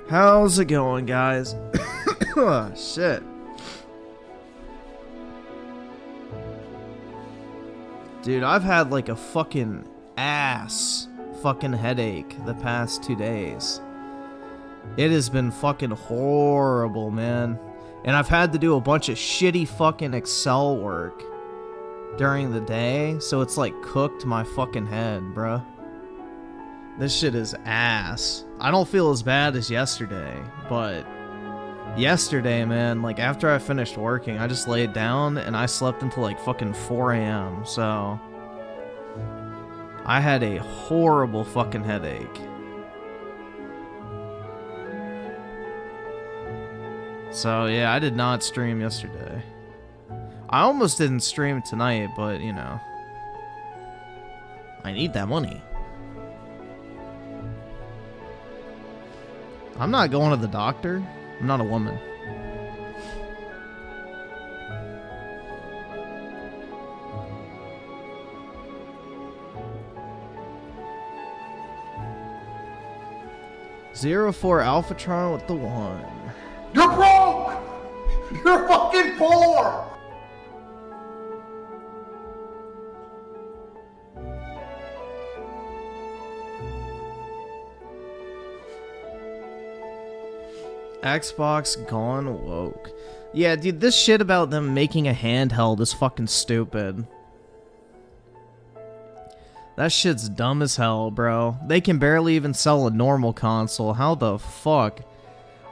How's it going, guys? Oh, shit. Dude, I've had like a fucking headache the past 2 days. It has been fucking horrible, man. And I've had to do a bunch of shitty fucking Excel work during the day, so it's like cooked my fucking head, bruh. This shit is ass. I don't feel as bad as yesterday, but yesterday, man, like after I finished working, I just laid down and I slept until like fucking 4 a.m. So I had a horrible fucking headache. So yeah, I did not stream yesterday. I almost didn't stream tonight, but you know, I need that money. I'm not going to the doctor. I'm not a woman. Zero 04 Alphatron with the 1. You're broke! You're fucking poor! Xbox gone woke. Yeah, dude, this shit about them making a handheld is fucking stupid. That shit's dumb as hell, bro. They can barely even sell a normal console. How the fuck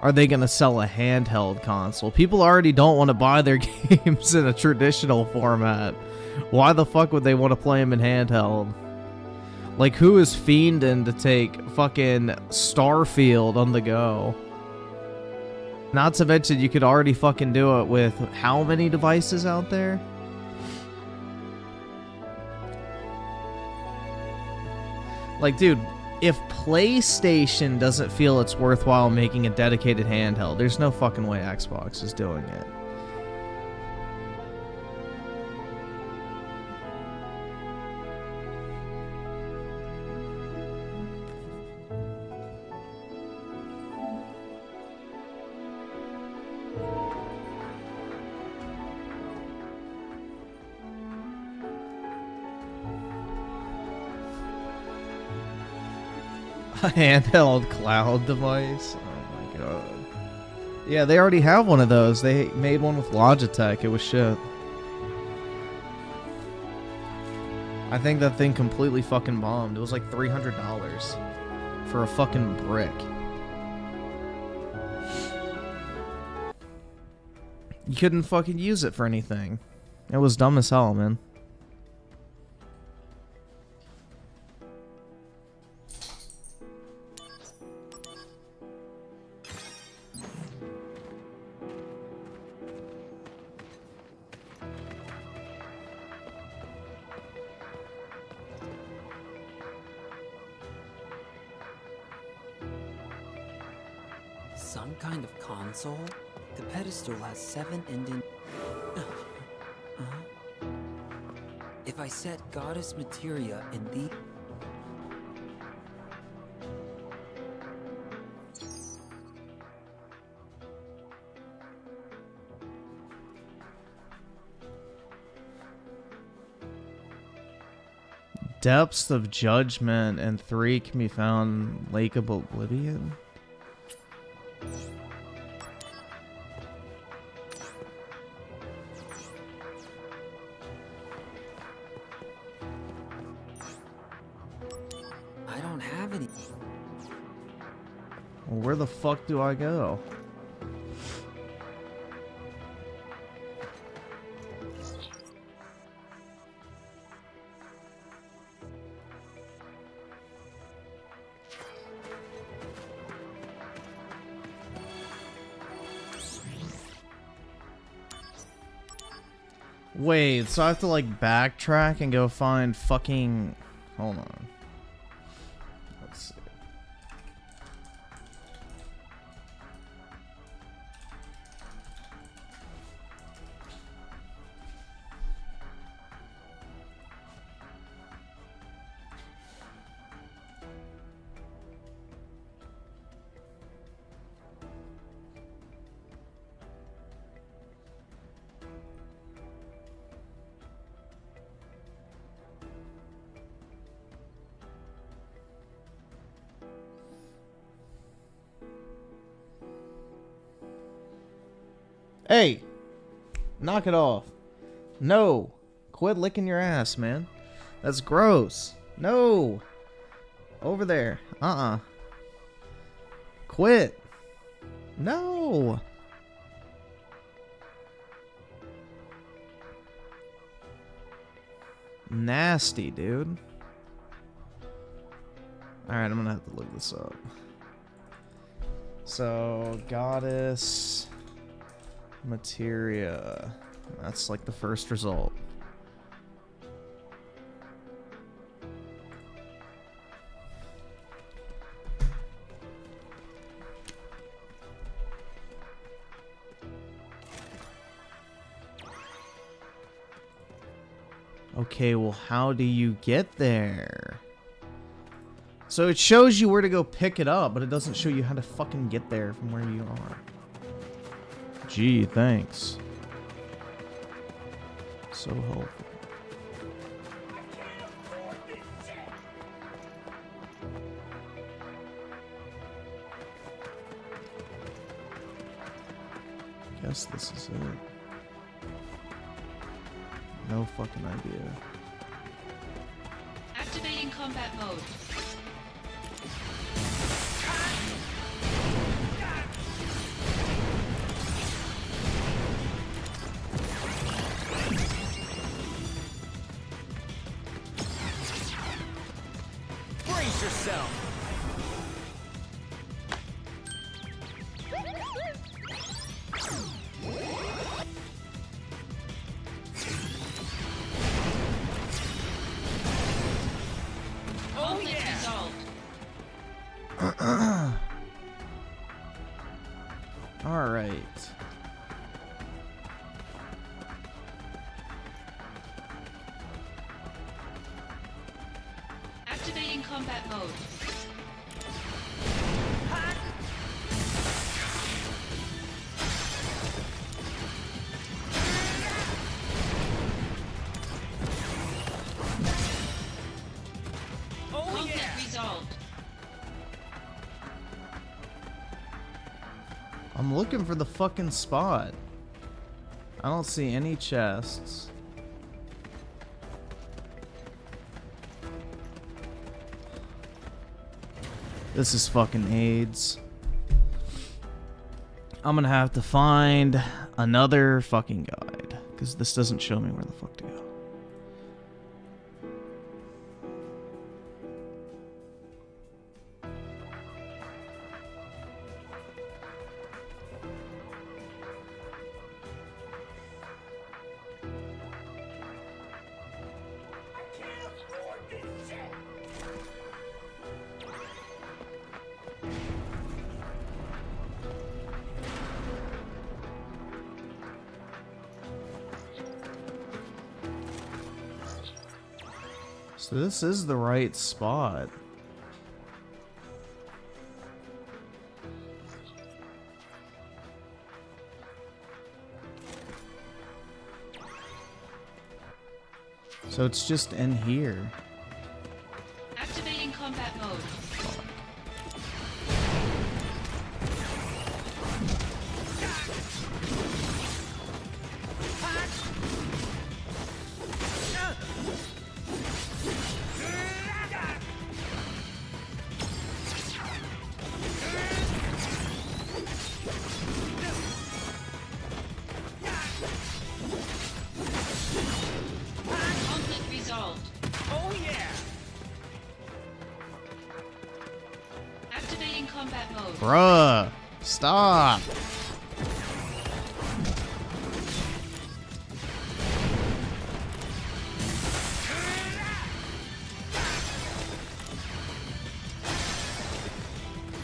are they gonna sell a handheld console? People already don't want to buy their games in a traditional format. Why the fuck would they want to play them in handheld? Like, who is fiending to take fucking Starfield on the go? Not to mention, you could already fucking do it with how many devices out there? Like, dude, if PlayStation doesn't feel it's worthwhile making a dedicated handheld, there's no fucking way Xbox is doing it. A handheld cloud device? Oh my god. Yeah, they already have one of those. They made one with Logitech. It was shit. I think that thing completely fucking bombed. It was like $300 for a fucking brick. You couldn't fucking use it for anything. It was dumb as hell, man. Some kind of console? The pedestal has 7 indent... If I set Goddess Materia in the... Depths of Judgment and 3 can be found in Lake of Oblivion. I don't have any. Well, where the fuck do I go? Wait, so I have to like backtrack and go find fucking... Hold on. Let's see. Hey! Knock it off. No! Quit licking your ass, man. That's gross. No! Over there. Quit. No! Nasty, dude. Alright, I'm gonna have to look this up. So, goddess materia. That's like the first result. Okay, well, how do you get there? So it shows you where to go pick it up, but it doesn't show you how to fucking get there from where you are. Gee, thanks. So helpful. Guess this is it. No fucking idea. Activating combat mode. Brace yourself. All right. Activating combat mode. Conflict resolved. I'm looking for the fucking spot. I don't see any chests. This is fucking AIDS. I'm gonna have to find another fucking guide, because this doesn't show me where the fuck to go. So this is the right spot. So it's just in here. Activating combat mode. Conflict resolved. Oh yeah. Activating combat mode. Bruh, stop.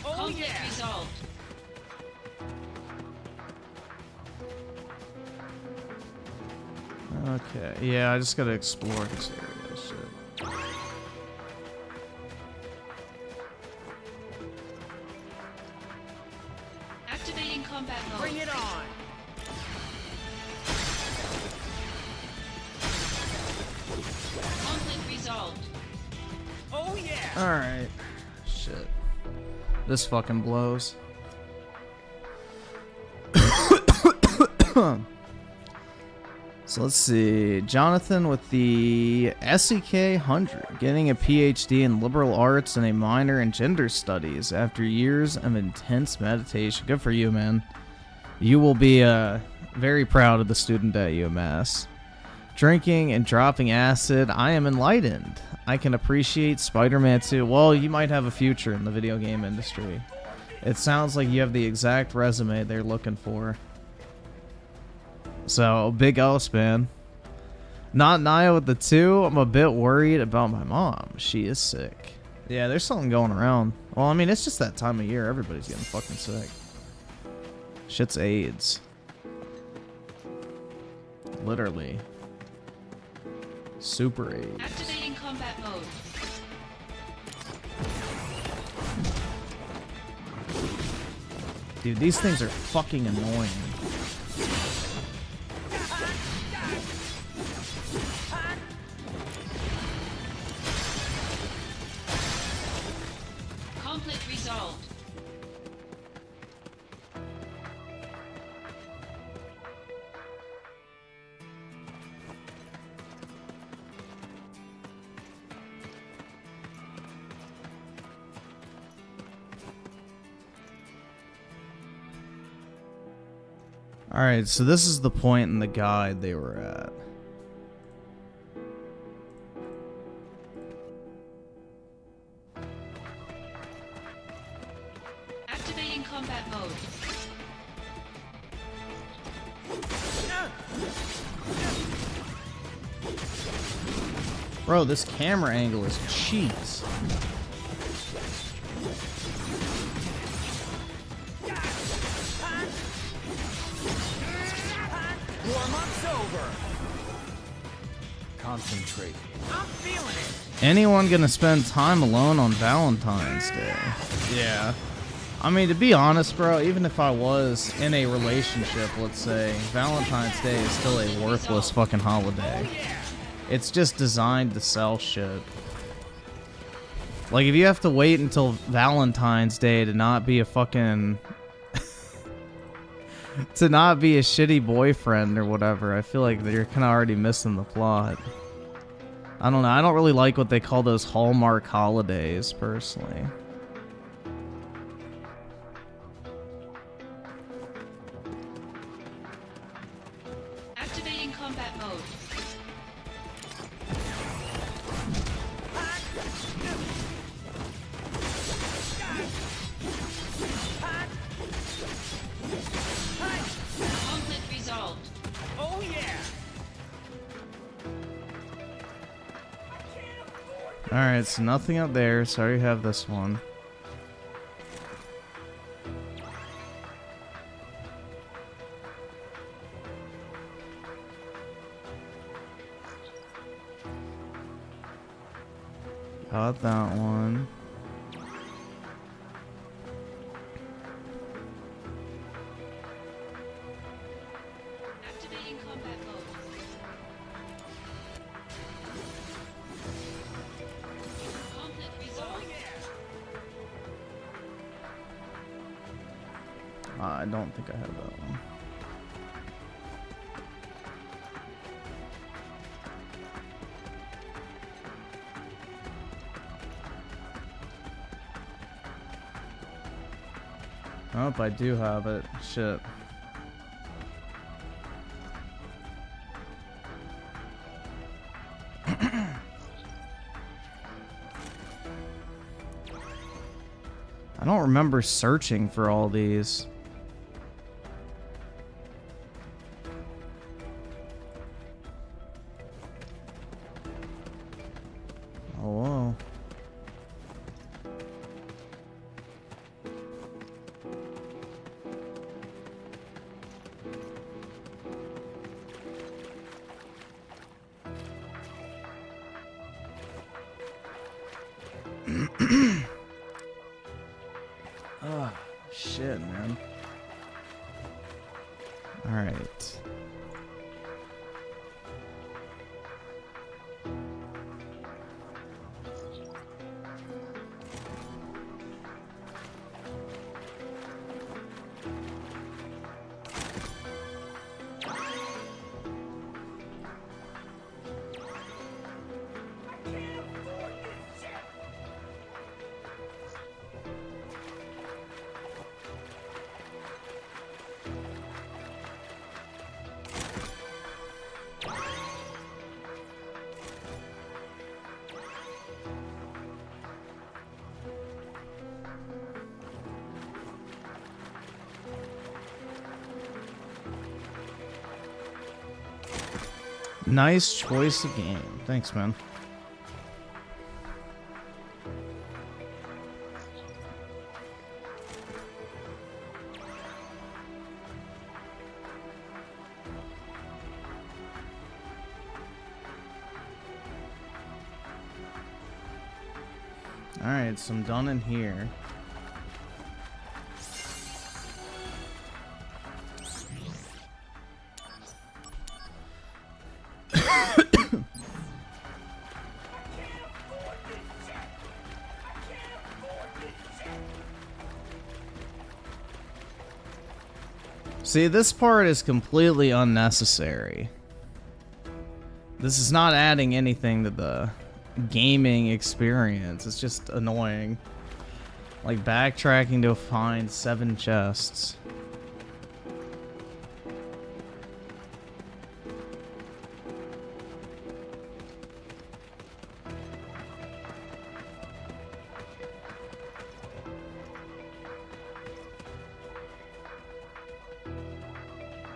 Conflict resolved. Okay, yeah, I just gotta explore this area. Shit. Activating combat mode. Bring it on. Conflict resolved. Oh yeah. Alright. Shit. This fucking blows. So let's see. Jonathan with the SEK 100, getting a PhD in liberal arts and a minor in gender studies after years of intense meditation. Good for you, man. You will be very proud of the student at UMass. Drinking and dropping acid. I am enlightened. I can appreciate Spider-Man 2. Well, you might have a future in the video game industry. It sounds like you have the exact resume they're looking for. So, big ups, man. Not Naya with the 2. I'm a bit worried about my mom. She is sick. Yeah, there's something going around. Well, I mean, it's just that time of year. Everybody's getting fucking sick. Shit's AIDS. Literally. Super AIDS. Activating combat mode. Dude, these things are fucking annoying. Conflict resolved. Alright, so this is the point in the guide they were at. Activating combat mode. Bro, this camera angle is cheese. Warm-up's over. Concentrate. I'm feeling it. Anyone gonna spend time alone on Valentine's Day? Yeah. I mean, to be honest, bro, even if I was in a relationship, let's say, Valentine's Day is still a worthless fucking holiday. It's just designed to sell shit. Like, if you have to wait until Valentine's Day to not be a fucking... to not be a shitty boyfriend or whatever, I feel like you're kind of already missing the plot. I don't know. I don't really like what they call those Hallmark holidays, personally. Activating combat mode. Conflict resolved. Oh yeah. Alright, so nothing up there, so I already have this one. Got that one. Activating combat mode. Conflict resolved. I don't think I have that one. Oh, I do have it. Shit. I don't remember searching for all these. Oh, whoa. Oh, shit, man. All right. Nice choice of game. Thanks, man. Alright, so I'm done in here. See, this part is completely unnecessary. This is not adding anything to the gaming experience. It's just annoying. Like backtracking to find 7 chests.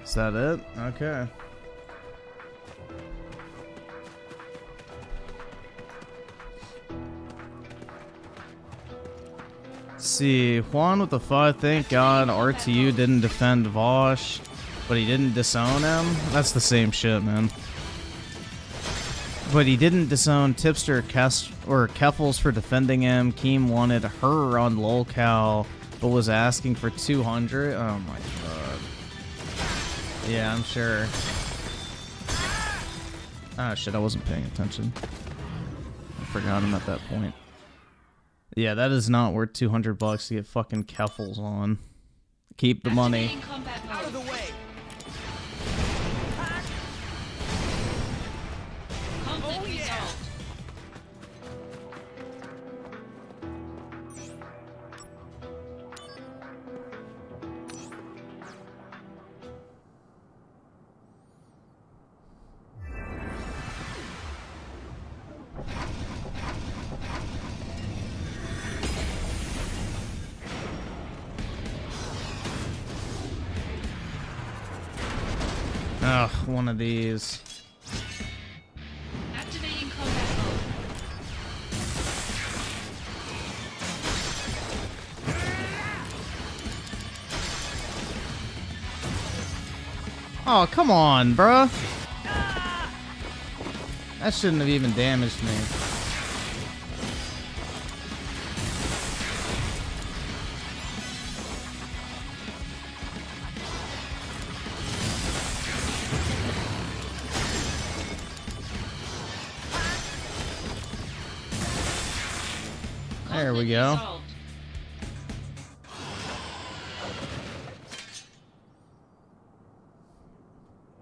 Is that it? Okay. Let's see, Juan with the 5, thank God RTU didn't defend Vosh, but he didn't disown him. That's the same shit, man. But he didn't disown Tipster or Keffels for defending him. Keem wanted her on lolcow, but was asking for 200. Oh my god. Yeah, I'm sure. Ah, shit, I wasn't paying attention. I forgot him at that point. Yeah, that is not worth 200 bucks to get fucking Keffels on. Keep the money. Activating combat mode. Out of the way. Conflict Oh, yeah. resolved. Ugh, one of these. Activating combat mode. Oh, come on, bruh. That shouldn't have even damaged me. There we go. Resolved.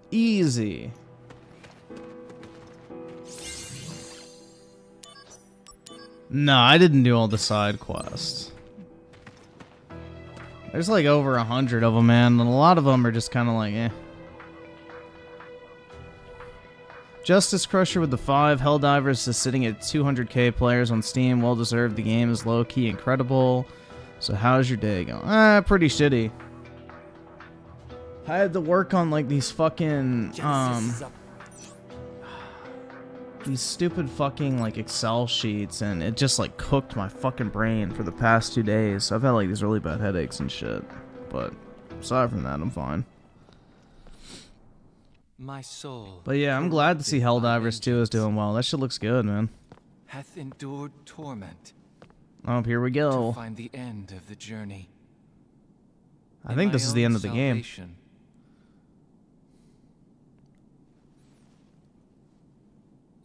Easy. No, I didn't do all the side quests. There's like over 100 of them, man, and a lot of them are just kind of like, eh. Justice Crusher with the 5. Helldivers is sitting at 200k players on Steam. Well deserved. The game is low key incredible. So how's your day going? Pretty shitty. I had to work on like these fucking Genesis is up. these stupid fucking like Excel sheets, and it just like cooked my fucking brain for the past 2 days. So I've had like these really bad headaches and shit. But aside from that, I'm fine. My soul. But yeah, I'm glad to see Helldivers 2 is doing well. That shit looks good, man. Hath endured torment Oh, here we to go. find the end of the journey. I In think my this is the own end of the game. salvation,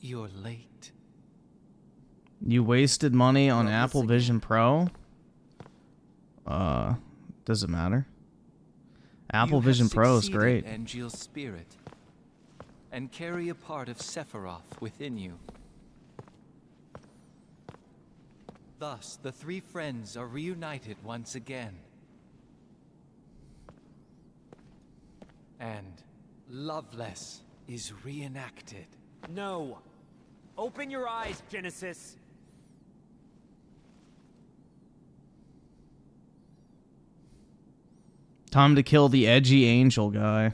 You're late. You wasted money on Well, Apple this Vision Pro? Does it matter? Apple You have Vision Pro is succeeded, great. Angel's spirit, and carry a part of Sephiroth within you. Thus, the 3 friends are reunited once again. And Loveless is reenacted. No. Open your eyes, Genesis. Time to kill the edgy angel guy.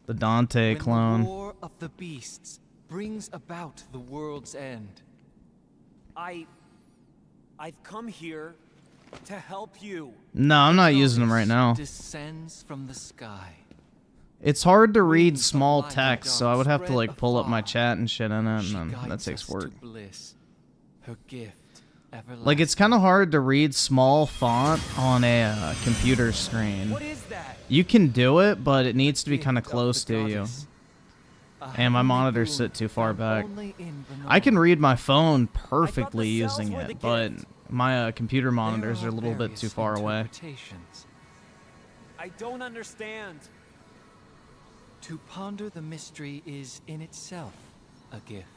The Dante When clone. the war of the beasts brings about the world's end. I've come here to help you. No, I'm not using them right now. Descends from the sky. It's hard to read small text, so I would have to like pull up my chat and shit in it, and then that takes work. Her gift, Like, it's kind of hard to read small font on a computer screen. What is that? You can do it, but it needs to be kind of close to you. And my monitors sit too far back. I can read my phone perfectly using it, but my computer monitors are a little bit too far away. I don't understand. To ponder the mystery is in itself a gift.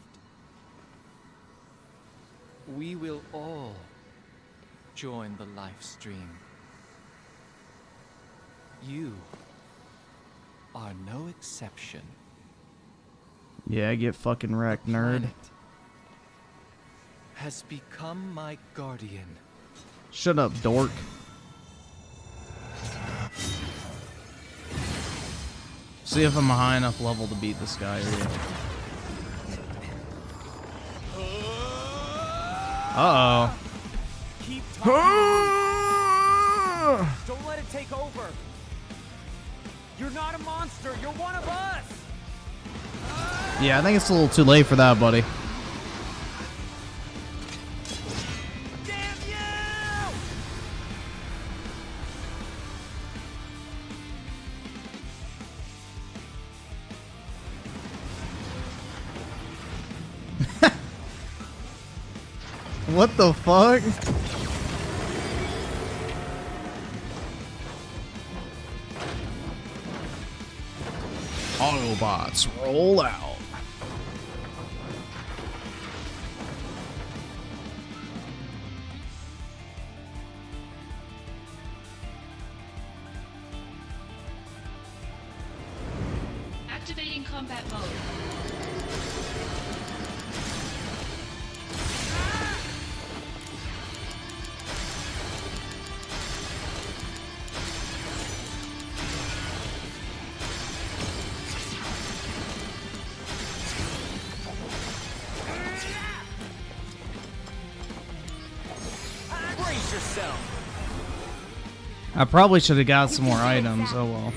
We will all join the life stream. You are no exception. Yeah, get fucking wrecked, nerd. Planet has become my guardian. Shut up, dork. See if I'm a high enough level to beat this guy here. Uh-oh. Keep talking. Don't let it take over. You're not a monster. You're one of us. Yeah, I think it's a little too late for that, buddy. Damn you! What the fuck? Autobots, roll out. Activating combat mode. Brace yourself. I probably should have got some more items. Oh well.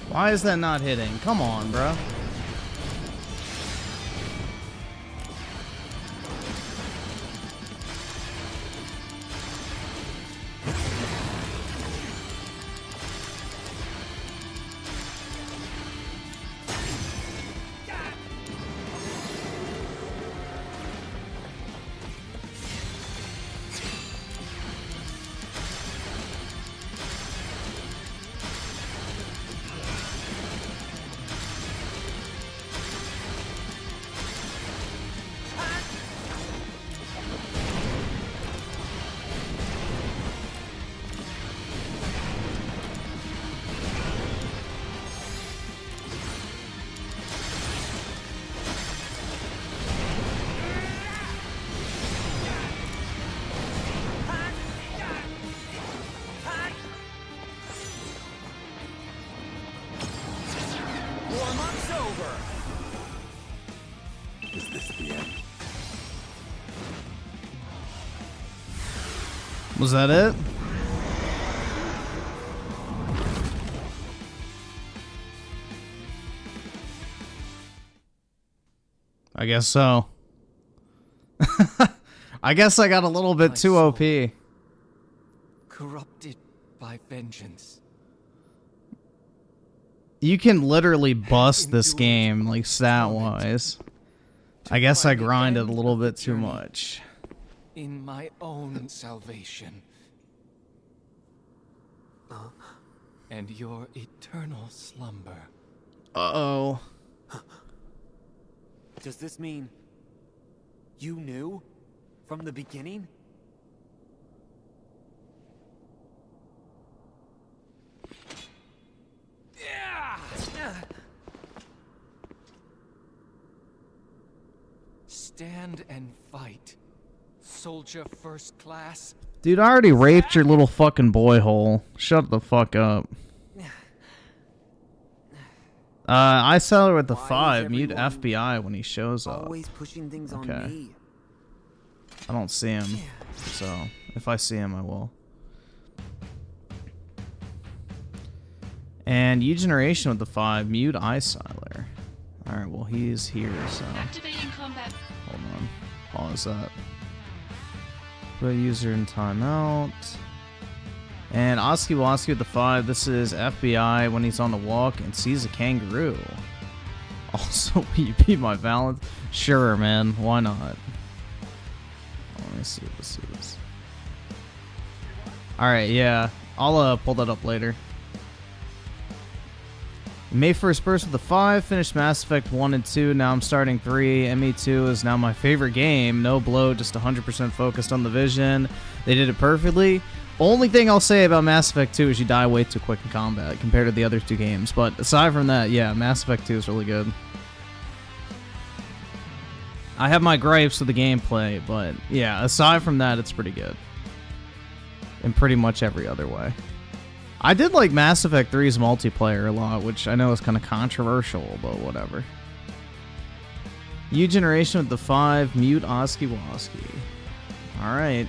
Why is that not hitting? Come on, bro. over. Is this the end? Was that it? I guess so. I guess I got a little bit too OP. Corrupted by vengeance. You can literally bust this game, like, stat-wise. I guess I grinded a little bit too much. In my own salvation. And your eternal slumber. Uh-oh. Does this mean you knew from the beginning? Stand and fight. Soldier first class. Dude, I already raped your little fucking boy hole. Shut the fuck up. I sell her with the Why is 5. Mute everyone FBI when he shows up. Always pushing things Okay. on me. I don't see him, so if I see him, I will. And U-Generation with the 5. Mute iSiler. Alright, well, he's here, so... Activating combat. Hold on. Pause that. Put user in timeout. And Oski Woski with the 5. This is FBI when he's on the walk and sees a kangaroo. Also, will you be my Valentine? Sure, man. Why not? Let me see what this is. Alright, yeah. I'll pull that up later. May 1st burst with the 5. Finished Mass Effect 1 and 2. Now I'm starting 3. ME2 is now my favorite game. No blow, just 100% focused on the vision. They did it perfectly. Only thing I'll say about Mass Effect 2 is you die way too quick in combat compared to the other 2 games. But aside from that, yeah, Mass Effect 2 is really good. I have my gripes with the gameplay, but yeah, aside from that, it's pretty good. In pretty much every other way. I did like Mass Effect 3's multiplayer a lot, which I know is kind of controversial, but whatever. U-Generation with the 5, mute Oski Woski. Alright.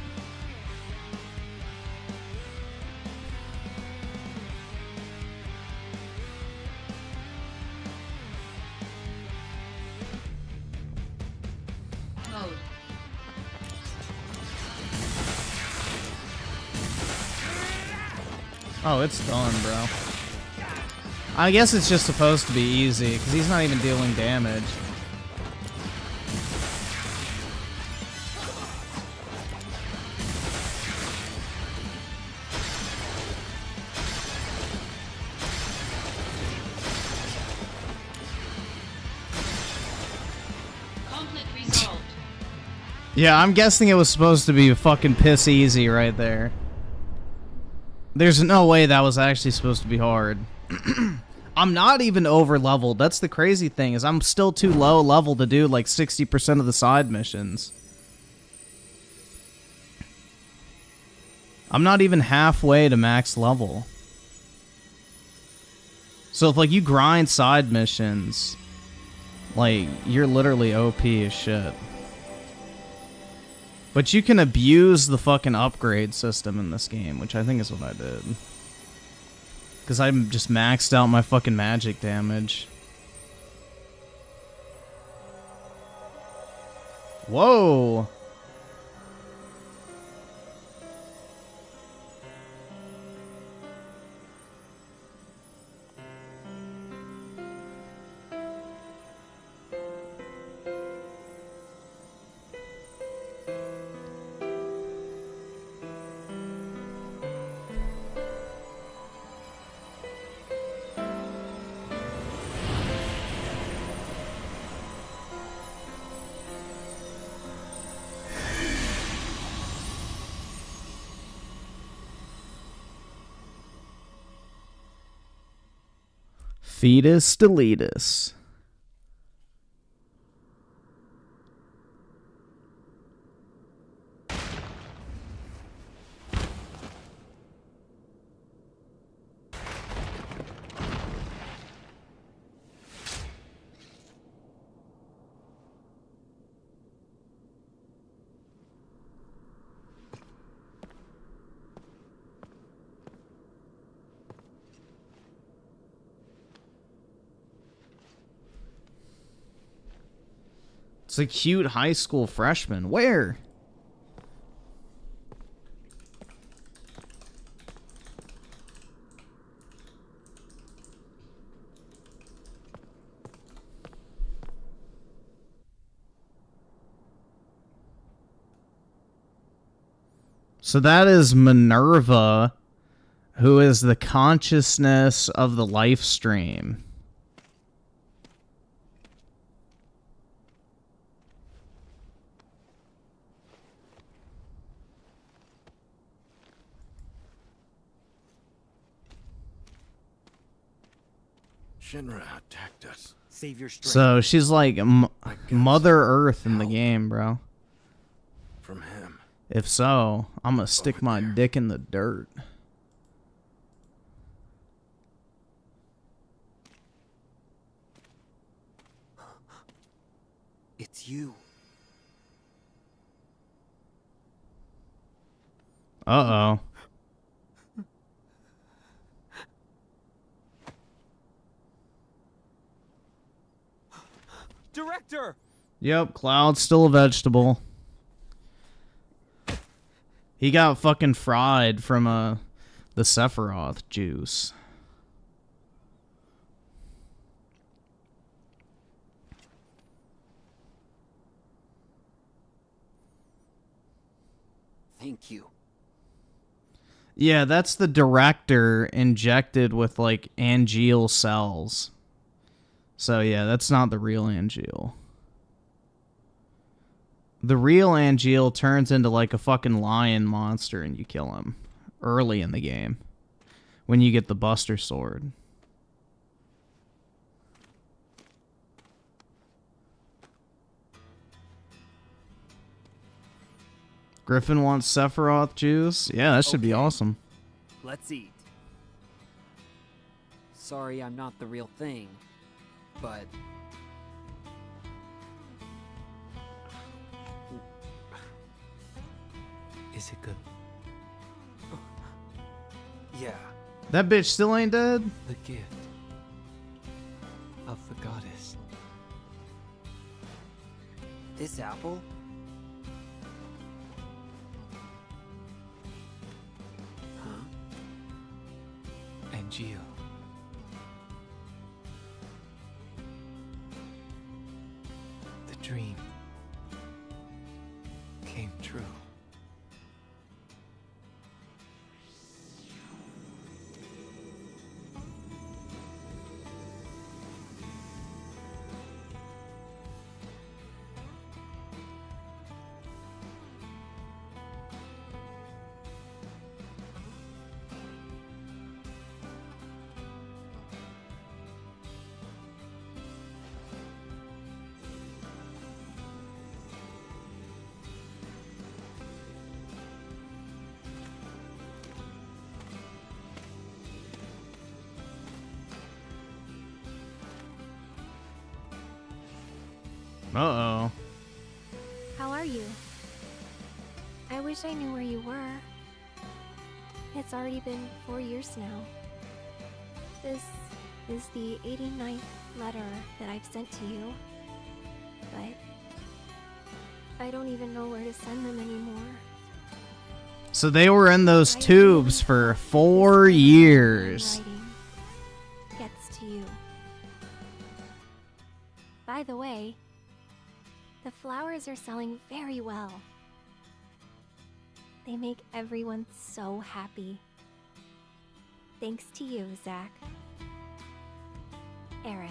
Mode. Oh, it's done, bro. I guess it's just supposed to be easy, because he's not even dealing damage. Conflict resolved. Yeah, I'm guessing it was supposed to be fucking piss easy right there. There's no way that was actually supposed to be hard. I'm not even over leveled. That's the crazy thing, is I'm still too low level to do like 60% of the side missions. I'm not even halfway to max level. So if like you grind side missions, like you're literally OP as shit. But you can abuse the fucking upgrade system in this game, which I think is what I did. Because I'm just maxed out my fucking magic damage. Whoa! Fetus deletus. It's a cute high school freshman. Where? So that is Minerva, who is the consciousness of the life stream. Shinra attacked us. Save your strength. So she's like Mother Earth in the game, bro. From him. If so, I'm gonna stick my dick in the dirt. It's you. Uh-oh. Director! Yep, Cloud's still a vegetable. He got fucking fried from the Sephiroth juice. Thank you. Yeah, that's the director injected with like Angeal cells. So yeah, that's not the real Angeal. The real Angeal turns into like a fucking lion monster and you kill him early in the game when you get the Buster Sword. Griffin wants Sephiroth juice? Yeah, that should be awesome. Let's eat. Sorry I'm not the real thing, but Is it good? yeah. That bitch still ain't dead? The gift of the goddess. This apple? Huh? And Gio. The dream came true. Uh-oh. How are you? I wish I knew where you were. It's already been 4 years now. This is the 89th letter that I've sent to you. But I don't even know where to send them anymore. So they were in those I tubes for 4 years. Writing gets to you. By the way, the flowers are selling very well. They make everyone so happy. Thanks to you, Zach. Aerith.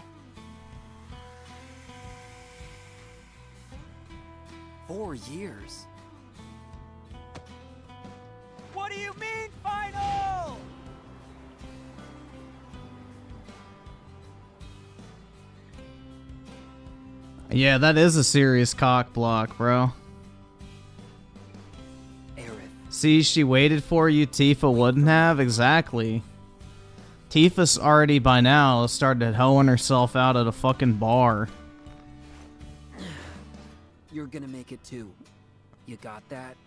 4 years. What do you mean, final? Yeah, that is a serious cock block, bro. Aerith. See, she waited for you, Tifa wouldn't have? Exactly. Tifa's already by now started hoeing herself out at a fucking bar. You're gonna make it too. You got that?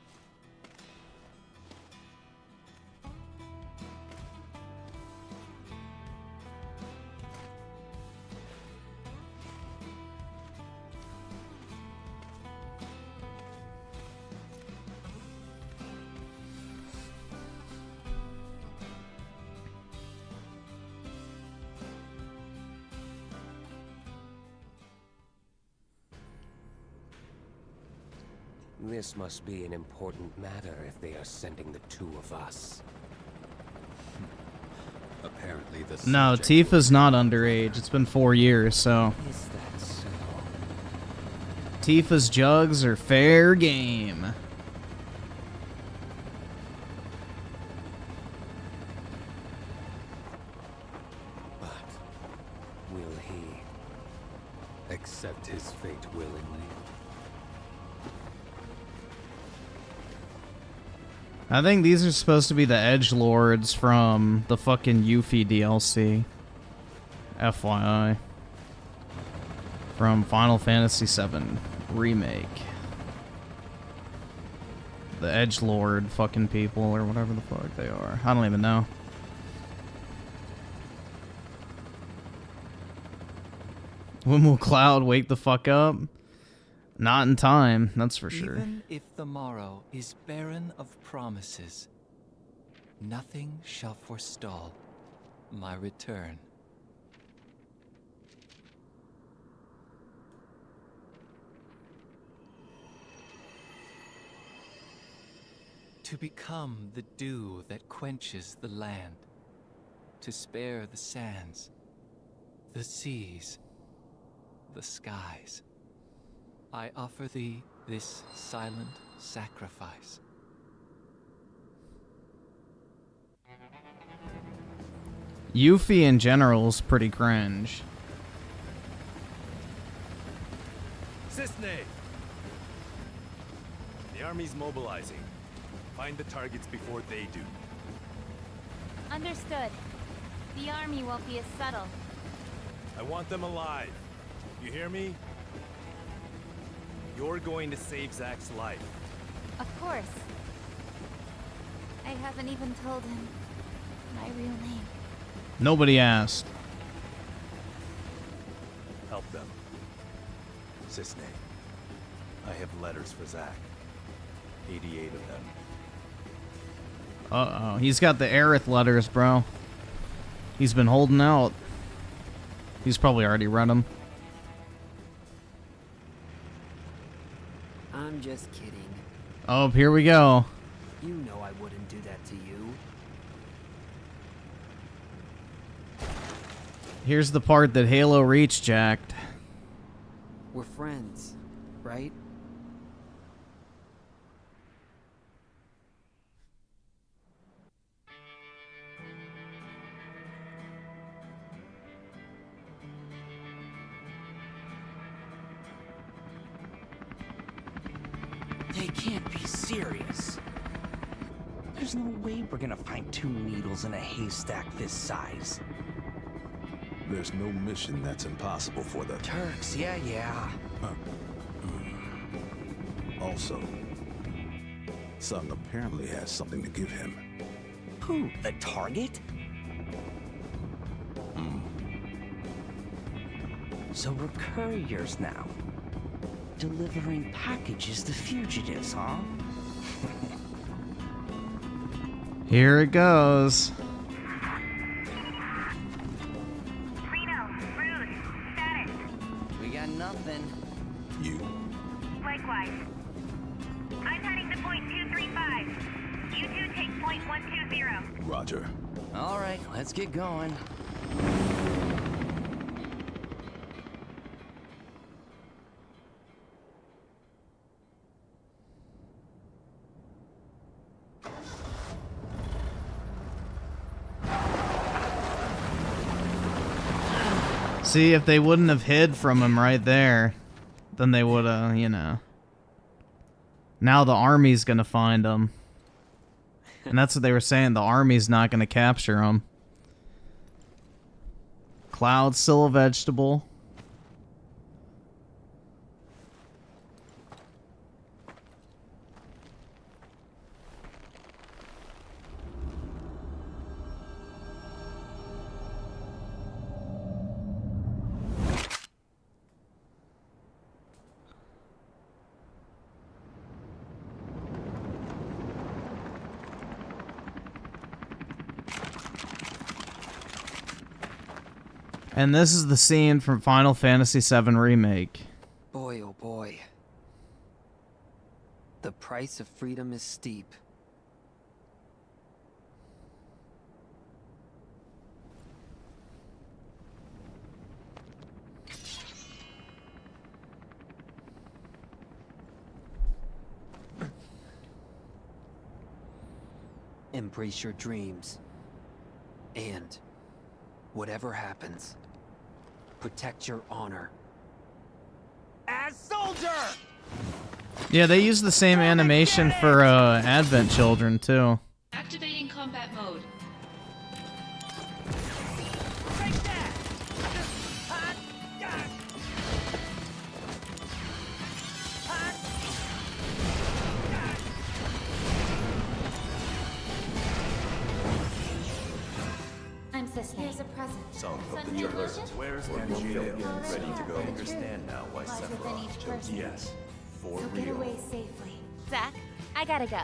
This must be an important matter if they are sending the two of us. Apparently the No, subject Tifa's not underage. It's been 4 years, so. Is that so? Tifa's jugs are fair game. But will he accept his fate willingly? I think these are supposed to be the edgelords from the fucking Yuffie DLC. FYI. From Final Fantasy VII Remake. The edgelord fucking people, or whatever the fuck they are. I don't even know. When will Cloud wake the fuck up? Not in time, that's for sure. Even if the morrow is barren of promises, nothing shall forestall my return. To become the dew that quenches the land, to spare the sands, the seas, the skies. I offer thee this silent sacrifice. Yuffie in general is pretty cringe. Cisne! The army's mobilizing. Find the targets before they do. Understood. The army won't be as subtle. I want them alive. You hear me? You're going to save Zack's life. Of course. I haven't even told him my real name. Nobody asked. Help them. Cisne, I have letters for Zack. 88 of them. Uh-oh. He's got the Aerith letters, bro. He's been holding out. He's probably already read them. I'm just kidding. Oh, here we go. You know I wouldn't do that to you. Here's the part that Halo Reach jacked. We're friends, right? They can't be serious. There's no way we're gonna find 2 needles in a haystack this size. There's no mission that's impossible for the Turks, yeah. Also, Sung apparently has something to give him. Who? The target? So we're couriers now. Delivering packages to fugitives, huh? Here it goes. We got nothing. You? Likewise. I'm heading to point 235. You two take point 120. Roger. All right, let's get going. See, if they wouldn't have hid from him right there, then they would have, you know. Now the army's gonna find him. And that's what they were saying, the army's not gonna capture him. Cloud's still a vegetable. And this is the scene from Final Fantasy VII Remake. Boy, oh boy. The price of freedom is steep. Embrace your dreams. And whatever happens, protect your honor. As soldier! Yeah, they use the same animation for Advent Children too. Activating combat mode. I'm Sis. Here's a present. Some of Sudden the delusion? Where's Or MJ? will fail? Ready to go. Understand now why Lies within Sephiroth each chose person. yes. For So get real. away safely. Zach, I gotta go.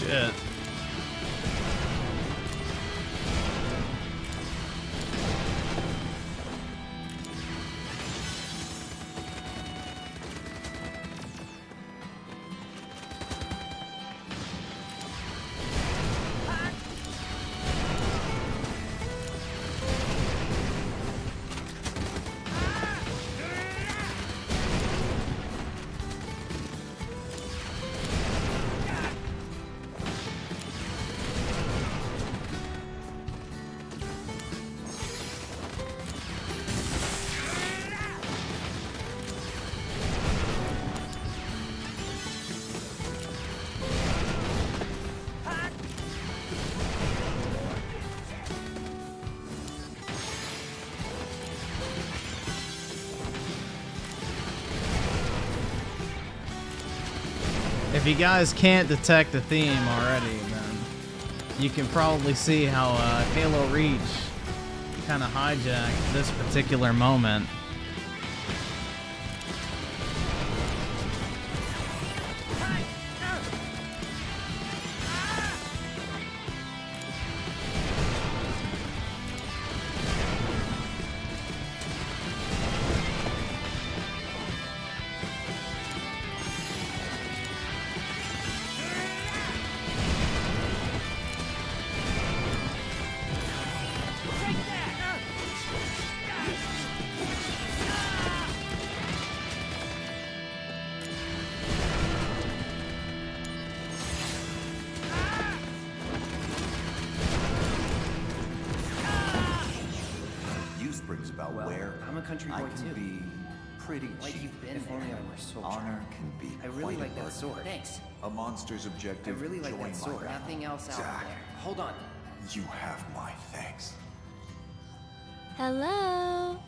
Shit. If you guys can't detect the theme already, then you can probably see how Halo Reach kind of hijacked this particular moment. Use brings about where I'm a country boy I can too. be pretty Like cheap. you've been If there. only I Honor were soldier. Honor can be I really quite a like that burden. sword. Thanks. A monster's I objective. really like join that sword. my battle. Nothing else out Zack, there. Hold on. you have my thanks. Hello?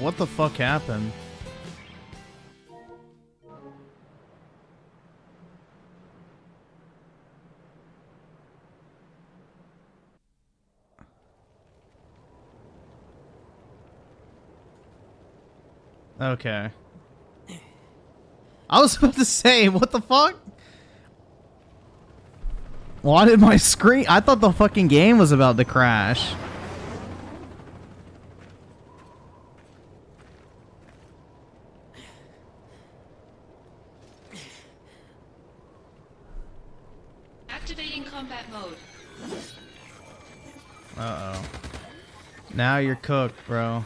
What the fuck happened? Okay. I was about to say, what the fuck? Why did my screen... I thought the fucking game was about to crash. Activating combat mode. Uh-oh. Now you're cooked, bro.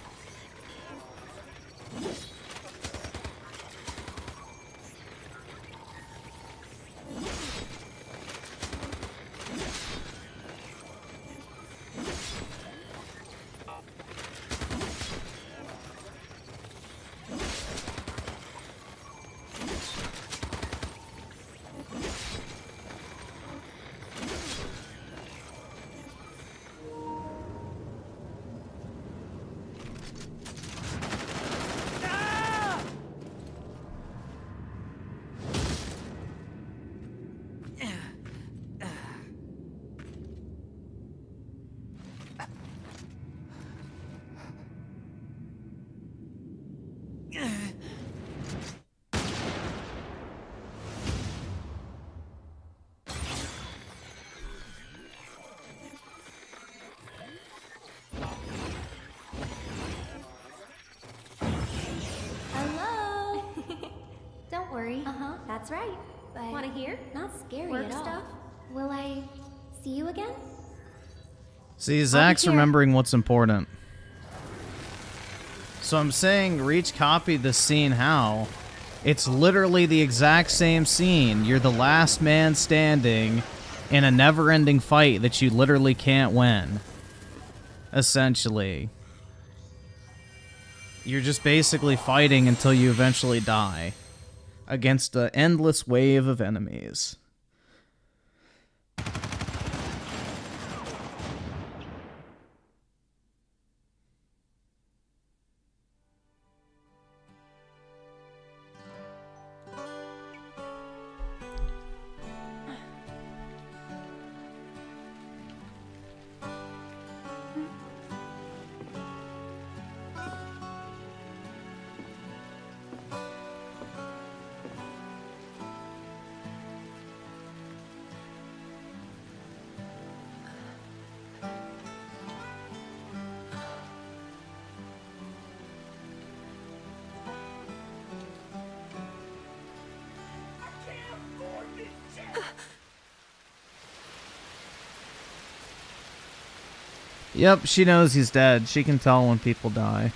Hello. Don't worry. That's right. But want to hear? Not scary Work at all. stuff? Will I see you again? See, Zach's here. remembering what's important. So I'm saying reach copy the scene how? It's literally the exact same scene. You're the last man standing in a never-ending fight that you literally can't win. Essentially. You're just basically fighting until you eventually die. Against an endless wave of enemies. Yep, she knows he's dead. She can tell when people die.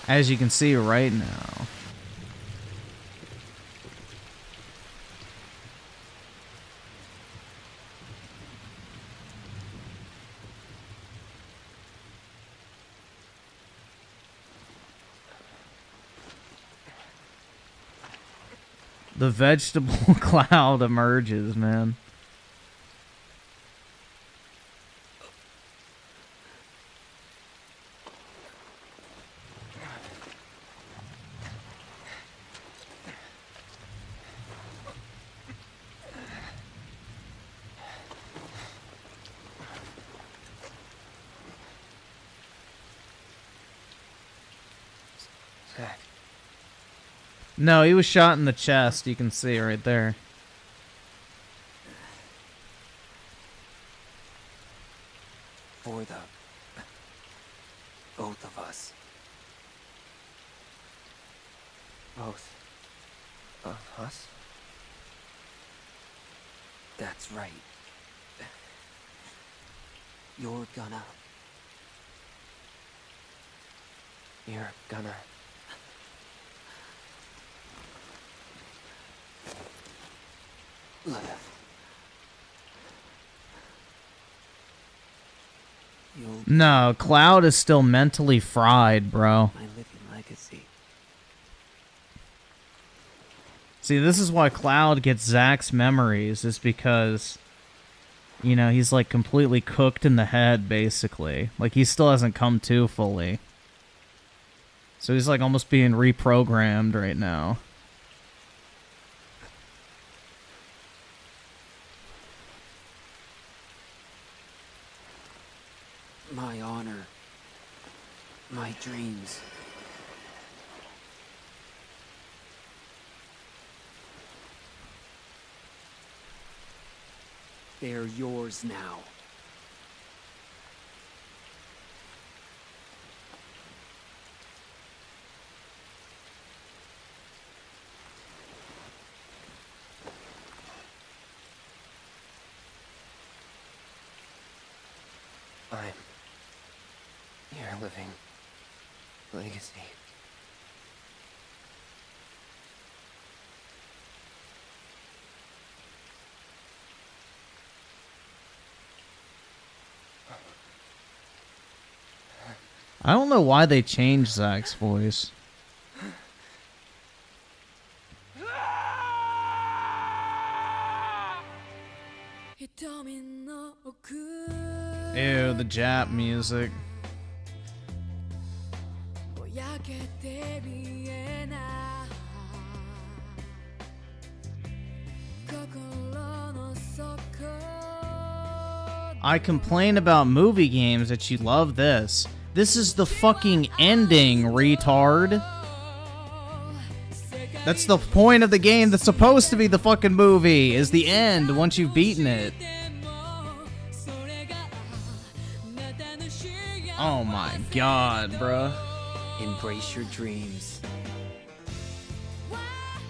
As you can see right now. The vegetable cloud emerges, man. No, he was shot in the chest. You can see right there. For the both of us. Both of us? That's right. You're gonna live. No, Cloud is still mentally fried, bro. My living legacy. See, this is why Cloud gets Zack's memories, is because, you know, he's like completely cooked in the head, basically. Like, he still hasn't come to fully. So he's like almost being reprogrammed right now. My honor My dreams. They're yours now. I'm your living legacy. I don't know why they changed Zach's voice. Ew, the Jap music. I complain about movie games that you love this. This is the fucking ending, retard. That's the point of the game that's supposed to be the fucking movie, is the end once you've beaten it. Oh my god, bruh. Embrace your dreams.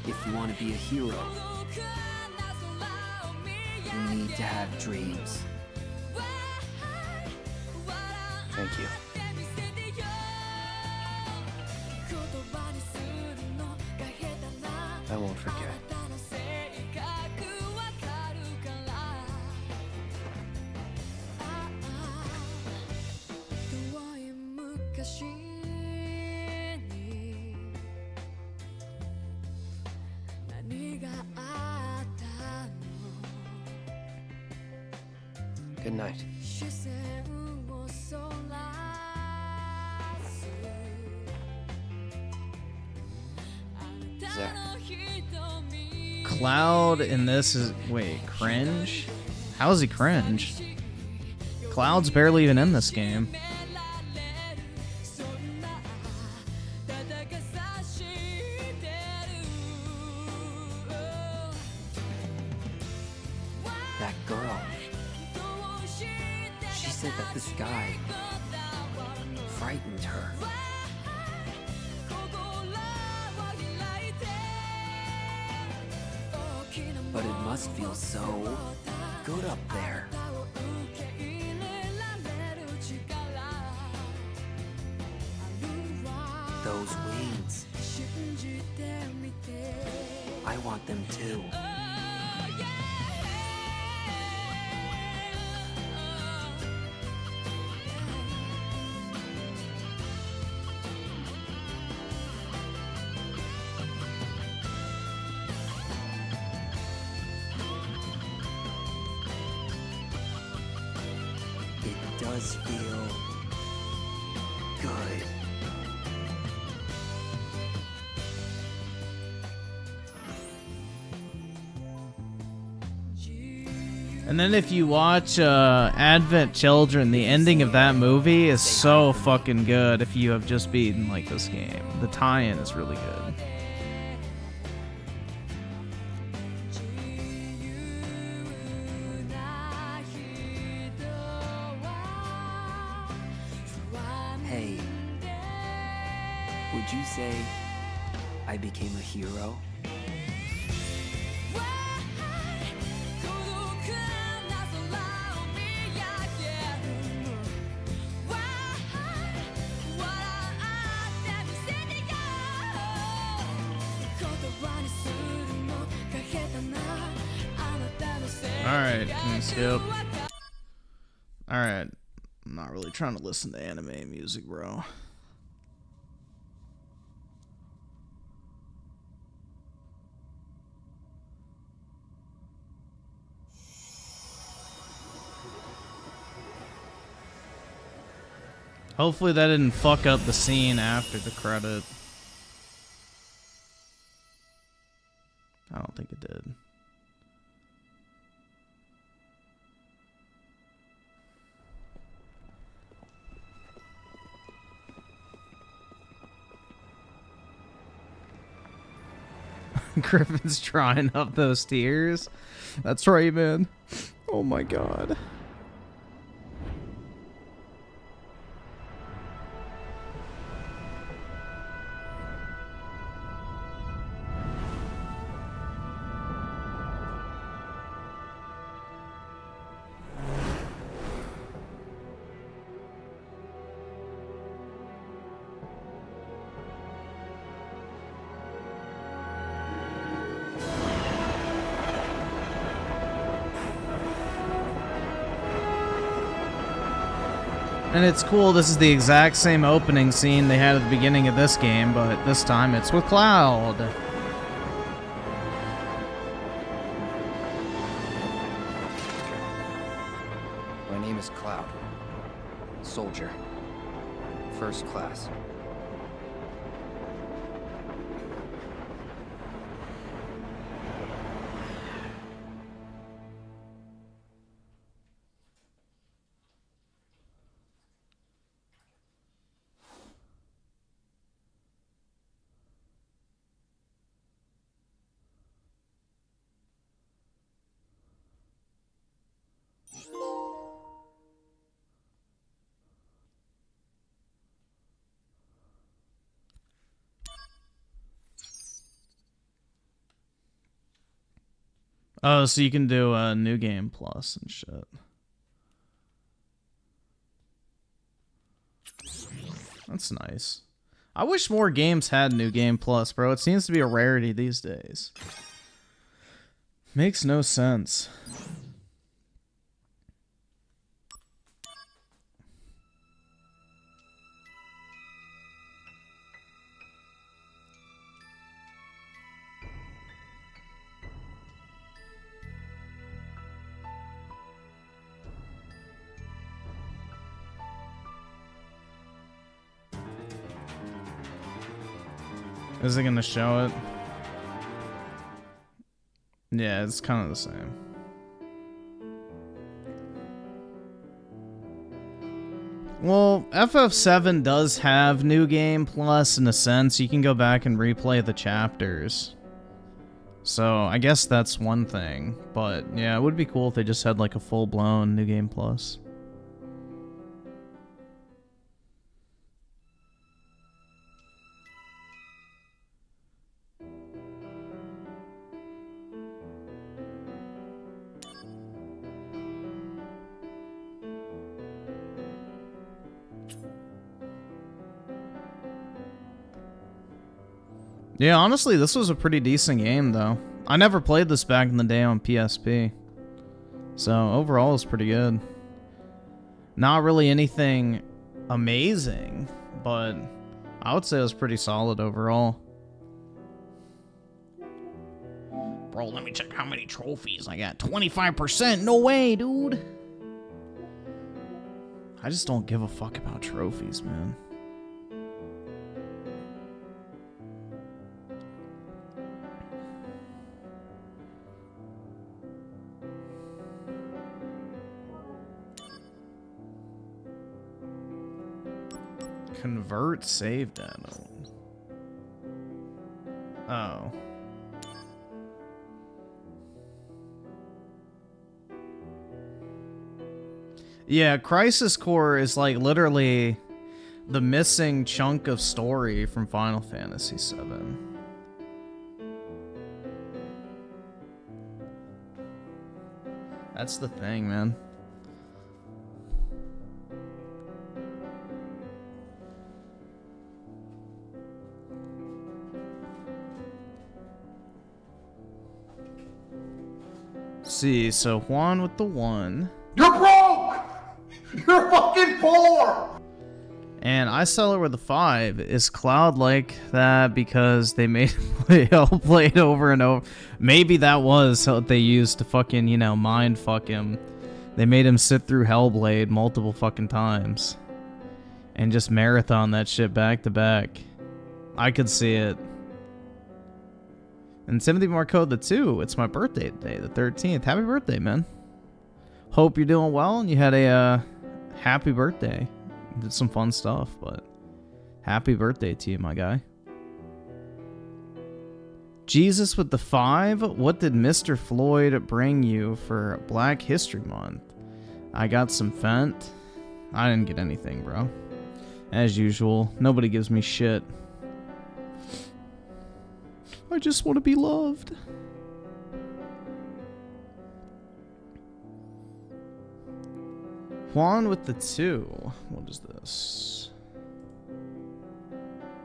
If you want to be a hero, you need to have dreams. Thank you. I won't forget. Good night. Zach. Cloud in this is... Wait, cringe? How is he cringe? Cloud's barely even in this game. That girl. She said that this guy frightened her. But it must feel so good up there. Those wings. I want them too. It does feel good. And then if you watch Advent Children, the ending of that movie is so fucking good if you have just beaten like this game. The tie-in is really good. Hey, would you say I became a hero? Alright, can we skip? Alright. I'm not really trying to listen to anime music, bro. Hopefully that didn't fuck up the scene after the credit. I don't think it did. Griffin's drying up those tears. That's right, man. Oh my god. And it's cool, this is the exact same opening scene they had at the beginning of this game, but this time it's with Cloud. My name is Cloud. Soldier. First class. Oh, so you can do a new game plus and shit. That's nice. I wish more games had new game plus, bro. It seems to be a rarity these days. Makes no sense. Is it gonna show it? Yeah, it's kind of the same. Well, FF7 does have New Game Plus in a sense. You can go back and replay the chapters. So, I guess that's one thing. But, yeah, it would be cool if they just had like a full-blown New Game Plus. Yeah, honestly, this was a pretty decent game, though. I never played this back in the day on PSP. So, overall, it's pretty good. Not really anything amazing, but I would say it was pretty solid overall. Bro, let me check how many trophies I got. 25%? No way, dude. I just don't give a fuck about trophies, man. Convert save data. Oh. Yeah, Crisis Core is like literally the missing chunk of story from Final Fantasy VII. That's the thing, man. See, so Juan with the 1. You're broke! You're fucking poor! And I sell it with a 5. Is Cloud like that because they made him play Hellblade over and over? Maybe that was what they used to fucking, you know, mind fuck him. They made him sit through Hellblade multiple fucking times. And just marathon that shit back to back. I could see it. And Timothy Marco the 2, it's my birthday today, the 13th. Happy birthday, man. Hope you're doing well and you had a happy birthday. Did some fun stuff, but happy birthday to you, my guy. Jesus with the 5. What did Mr. Floyd bring you for Black History Month? I got some Fent. I didn't get anything, bro. As usual, nobody gives me shit. I just want to be loved. Juan with the 2. What is this?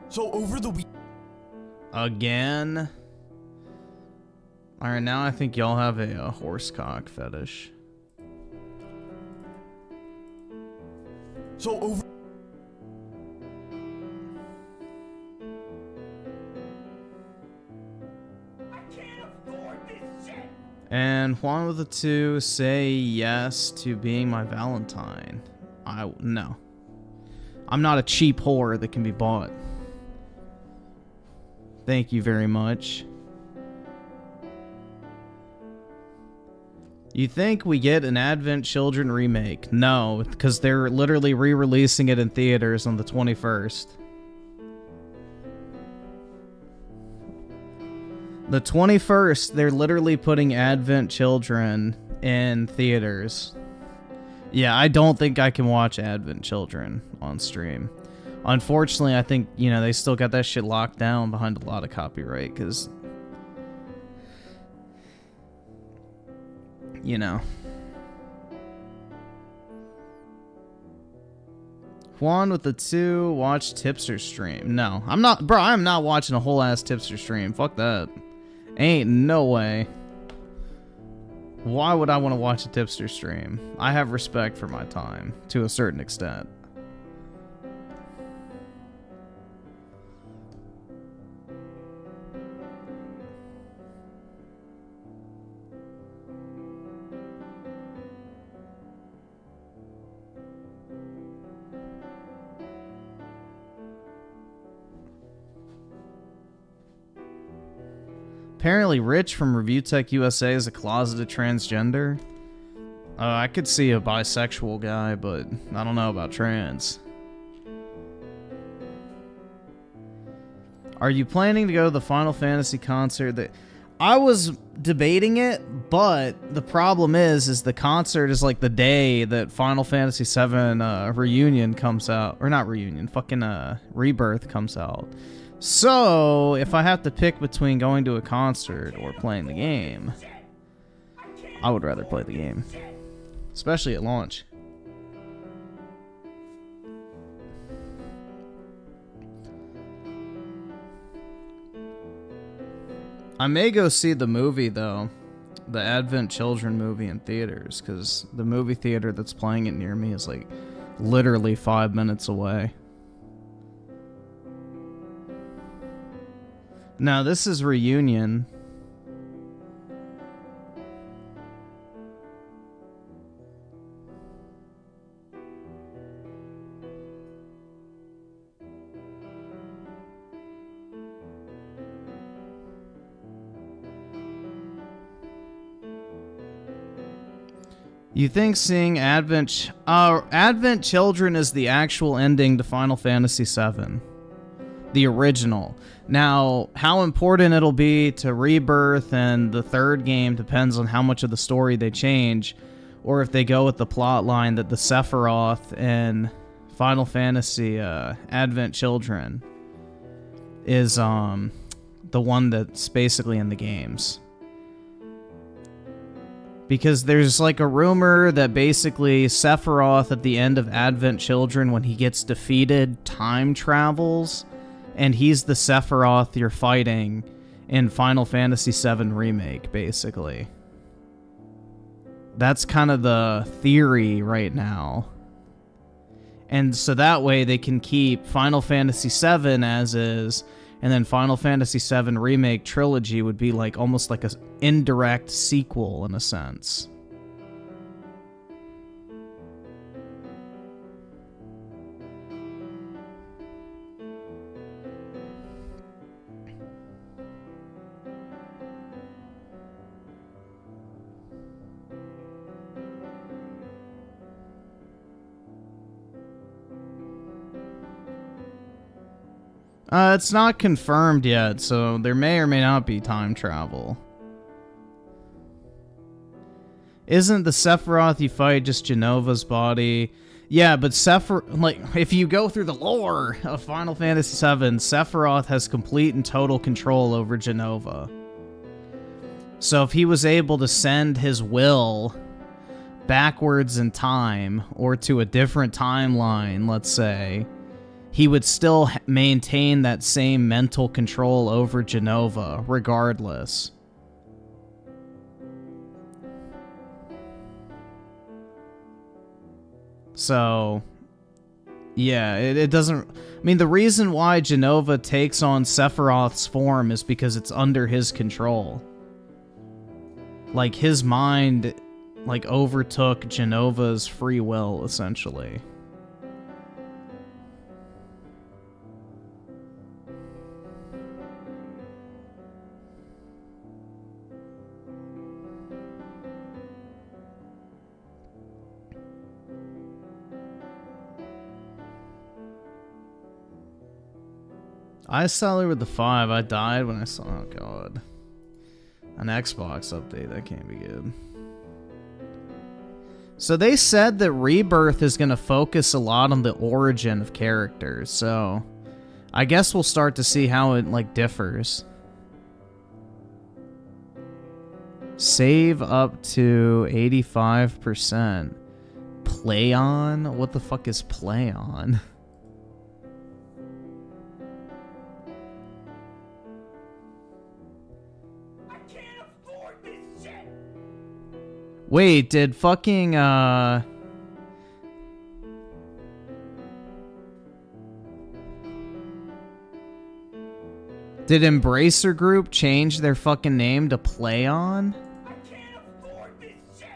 So over the week. Again? Alright, now I think y'all have a horse cock fetish. So over. And Juan with the 2, say yes to being my Valentine. No. I'm not a cheap whore that can be bought. Thank you very much. You think we get an Advent Children remake? No, because they're literally re-releasing it in theaters on the 21st. The 21st, they're literally putting Advent Children in theaters. Yeah, I don't think I can watch Advent Children on stream. Unfortunately, I think, you know, they still got that shit locked down behind a lot of copyright, because, you know. Juan with the 2, watch Tipster stream. No, I'm not watching a whole ass Tipster stream. Fuck that. Ain't no way. Why would I want to watch a Tipster stream? I have respect for my time, to a certain extent. Apparently Rich from Review Tech USA is a closeted transgender. I could see a bisexual guy, but I don't know about trans. Are you planning to go to the Final Fantasy concert? I was debating it, but the problem is the concert is like the day that Final Fantasy VII Reunion comes out. Or not Reunion, fucking Rebirth comes out. So, if I have to pick between going to a concert or playing the game, I would rather play the game. Especially at launch. I may go see the movie, though. The Advent Children movie in theaters, because the movie theater that's playing it near me is like literally 5 minutes away. Now, this is Reunion. You think seeing Advent Children is the actual ending to Final Fantasy VII? The original. Now, how important it'll be to Rebirth and the third game depends on how much of the story they change, or if they go with the plot line that the Sephiroth in Final Fantasy Advent Children is the one that's basically in the games. Because there's like a rumor that basically Sephiroth at the end of Advent Children, when he gets defeated, time travels, and he's the Sephiroth you're fighting in Final Fantasy VII Remake, basically. That's kind of the theory right now. And so that way they can keep Final Fantasy VII as is, and then Final Fantasy VII Remake Trilogy would be like almost like an indirect sequel in a sense. It's not confirmed yet, so there may or may not be time travel. Isn't the Sephiroth you fight just Genova's body? Yeah, but like, if you go through the lore of Final Fantasy VII, Sephiroth has complete and total control over Genova. So if he was able to send his will backwards in time, or to a different timeline, let's say, he would still maintain that same mental control over Genova, regardless. So, yeah, it doesn't... I mean, the reason why Genova takes on Sephiroth's form is because it's under his control. Like, his mind, like, overtook Genova's free will, essentially. I started with the 5. I died when I saw... Oh, God. An Xbox update. That can't be good. So they said that Rebirth is going to focus a lot on the origin of characters. So I guess we'll start to see how it, like, differs. Save up to 85%. Play on? What the fuck is play on? Wait, did fucking, Did Embracer Group change their fucking name to Play On? I can't afford this shit.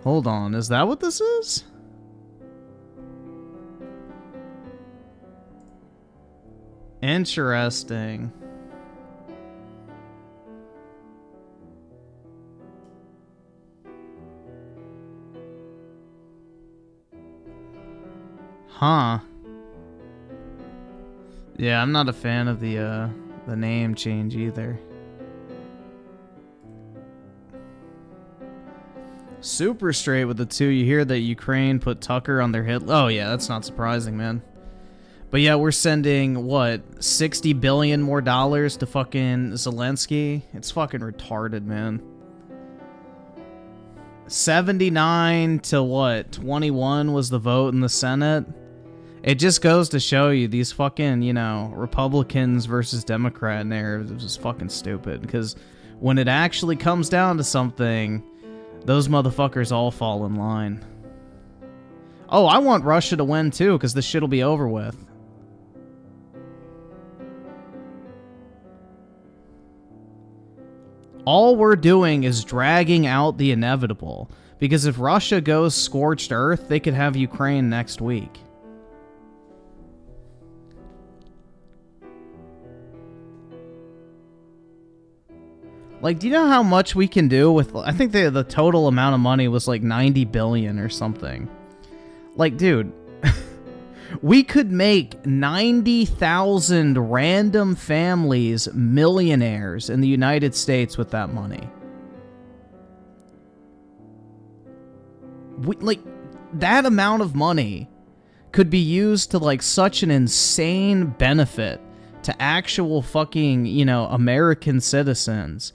Hold on, is that what this is? Interesting. Huh. Yeah, I'm not a fan of the name change either. Super straight with the 2. You hear that Ukraine put Tucker on their hit. Oh yeah, that's not surprising, man. But yeah, we're sending, what, $60 billion more to fucking Zelensky? It's fucking retarded, man. 79 to what, 21 was the vote in the Senate? It just goes to show you these fucking, you know, Republicans versus Democrat narratives is fucking stupid. Because when it actually comes down to something, those motherfuckers all fall in line. Oh, I want Russia to win too, because this shit'll be over with. All we're doing is dragging out the inevitable. Because if Russia goes scorched earth, they could have Ukraine next week. Like, do you know how much we can do with... I think the total amount of money was like 90 billion or something. Like, dude... we could make 90,000 random families millionaires in the United States with that money. Like, that amount of money could be used to, like, such an insane benefit to actual fucking, you know, American citizens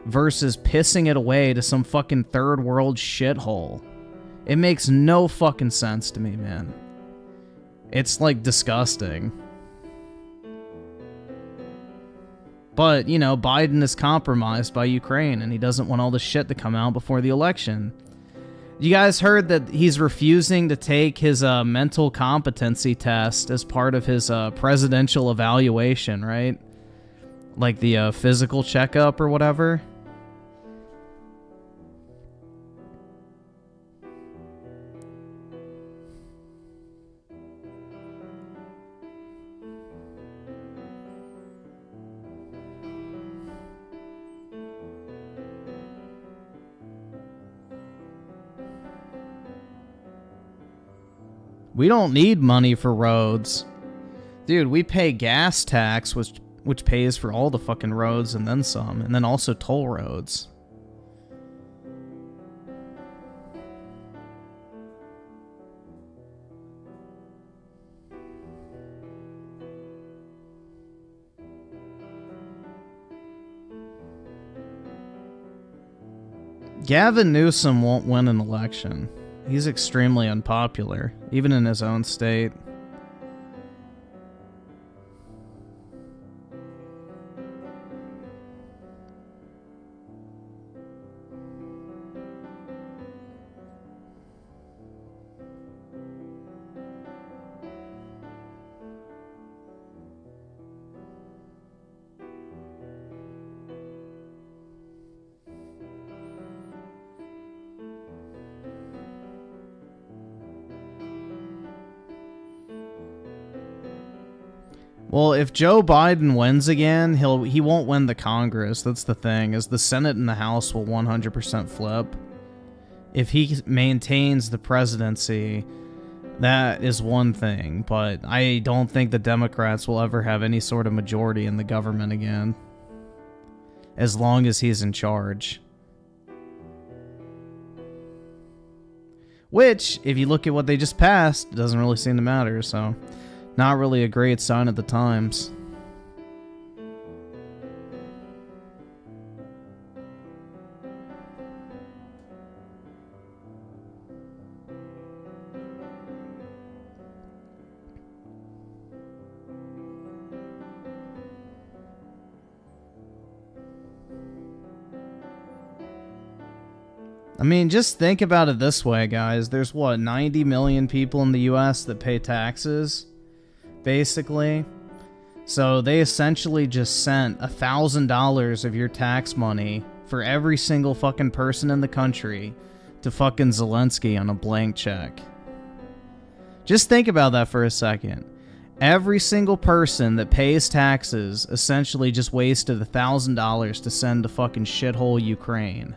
versus pissing it away to some fucking third world shithole. It makes no fucking sense to me, man. It's, like, disgusting. But, you know, Biden is compromised by Ukraine, and he doesn't want all this shit to come out before the election. You guys heard that he's refusing to take his mental competency test as part of his presidential evaluation, right? Like the physical checkup or whatever. We don't need money for roads. Dude, we pay gas tax, which pays for all the fucking roads and then some, and then also toll roads. Gavin Newsom won't win an election. He's extremely unpopular, even in his own state. Well, if Joe Biden wins again, he won't win the Congress. That's the thing, is the Senate and the House will 100% flip. If he maintains the presidency, that is one thing, but I don't think the Democrats will ever have any sort of majority in the government again, as long as he's in charge. Which, if you look at what they just passed, it doesn't really seem to matter, so not really a great sign of the times. I mean, just think about it this way, guys. There's, what, 90 million people in the US that pay taxes, basically. So they essentially just sent $1,000 of your tax money for every single fucking person in the country to fucking Zelensky on a blank check. Just think about that for a second. Every single person that pays taxes essentially just wasted $1,000 to send to fucking shithole Ukraine.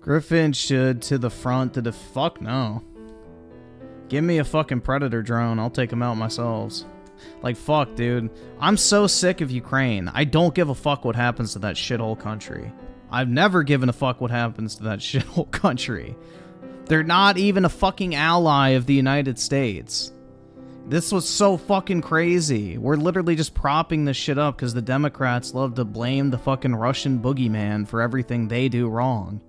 Griffin should to the front to the fuck no. Give me a fucking Predator drone. I'll take him out myself. Like, fuck, dude. I'm so sick of Ukraine. I don't give a fuck what happens to that shithole country. I've never given a fuck what happens to that shithole country. They're not even a fucking ally of the United States. This was so fucking crazy. We're literally just propping this shit up because the Democrats love to blame the fucking Russian boogeyman for everything they do wrong.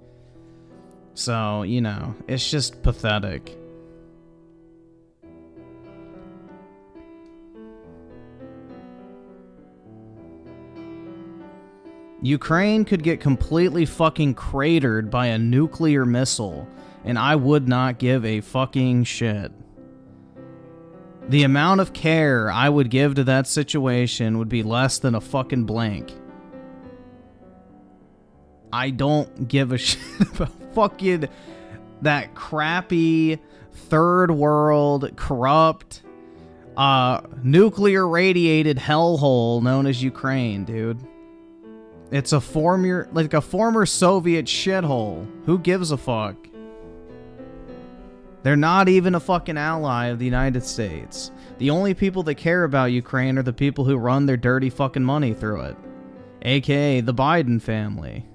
So, you know, it's just pathetic. Ukraine could get completely fucking cratered by a nuclear missile, and I would not give a fucking shit. The amount of care I would give to that situation would be less than a fucking blank. I don't give a shit about fucking that crappy third world corrupt nuclear radiated hellhole known as Ukraine, dude. It's a former Soviet shithole. Who gives a fuck? They're not even a fucking ally of the United States. The only people that care about Ukraine are the people who run their dirty fucking money through it, aka the Biden family.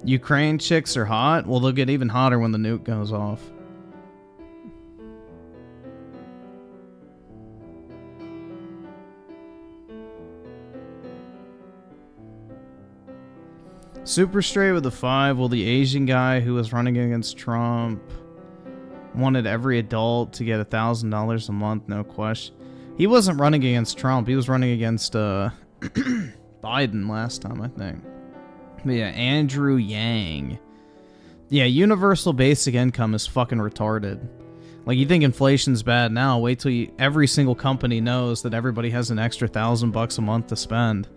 Ukraine chicks are hot? Well, they'll get even hotter when the nuke goes off. Super straight with the 5. Well, the Asian guy who was running against Trump wanted every adult to get $1,000 a month, no question. He wasn't running against Trump. He was running against Biden last time, I think. But yeah, Andrew Yang. Yeah, universal basic income is fucking retarded. Like, you think inflation's bad now, wait till every single company knows that everybody has an extra $1,000 a month to spend.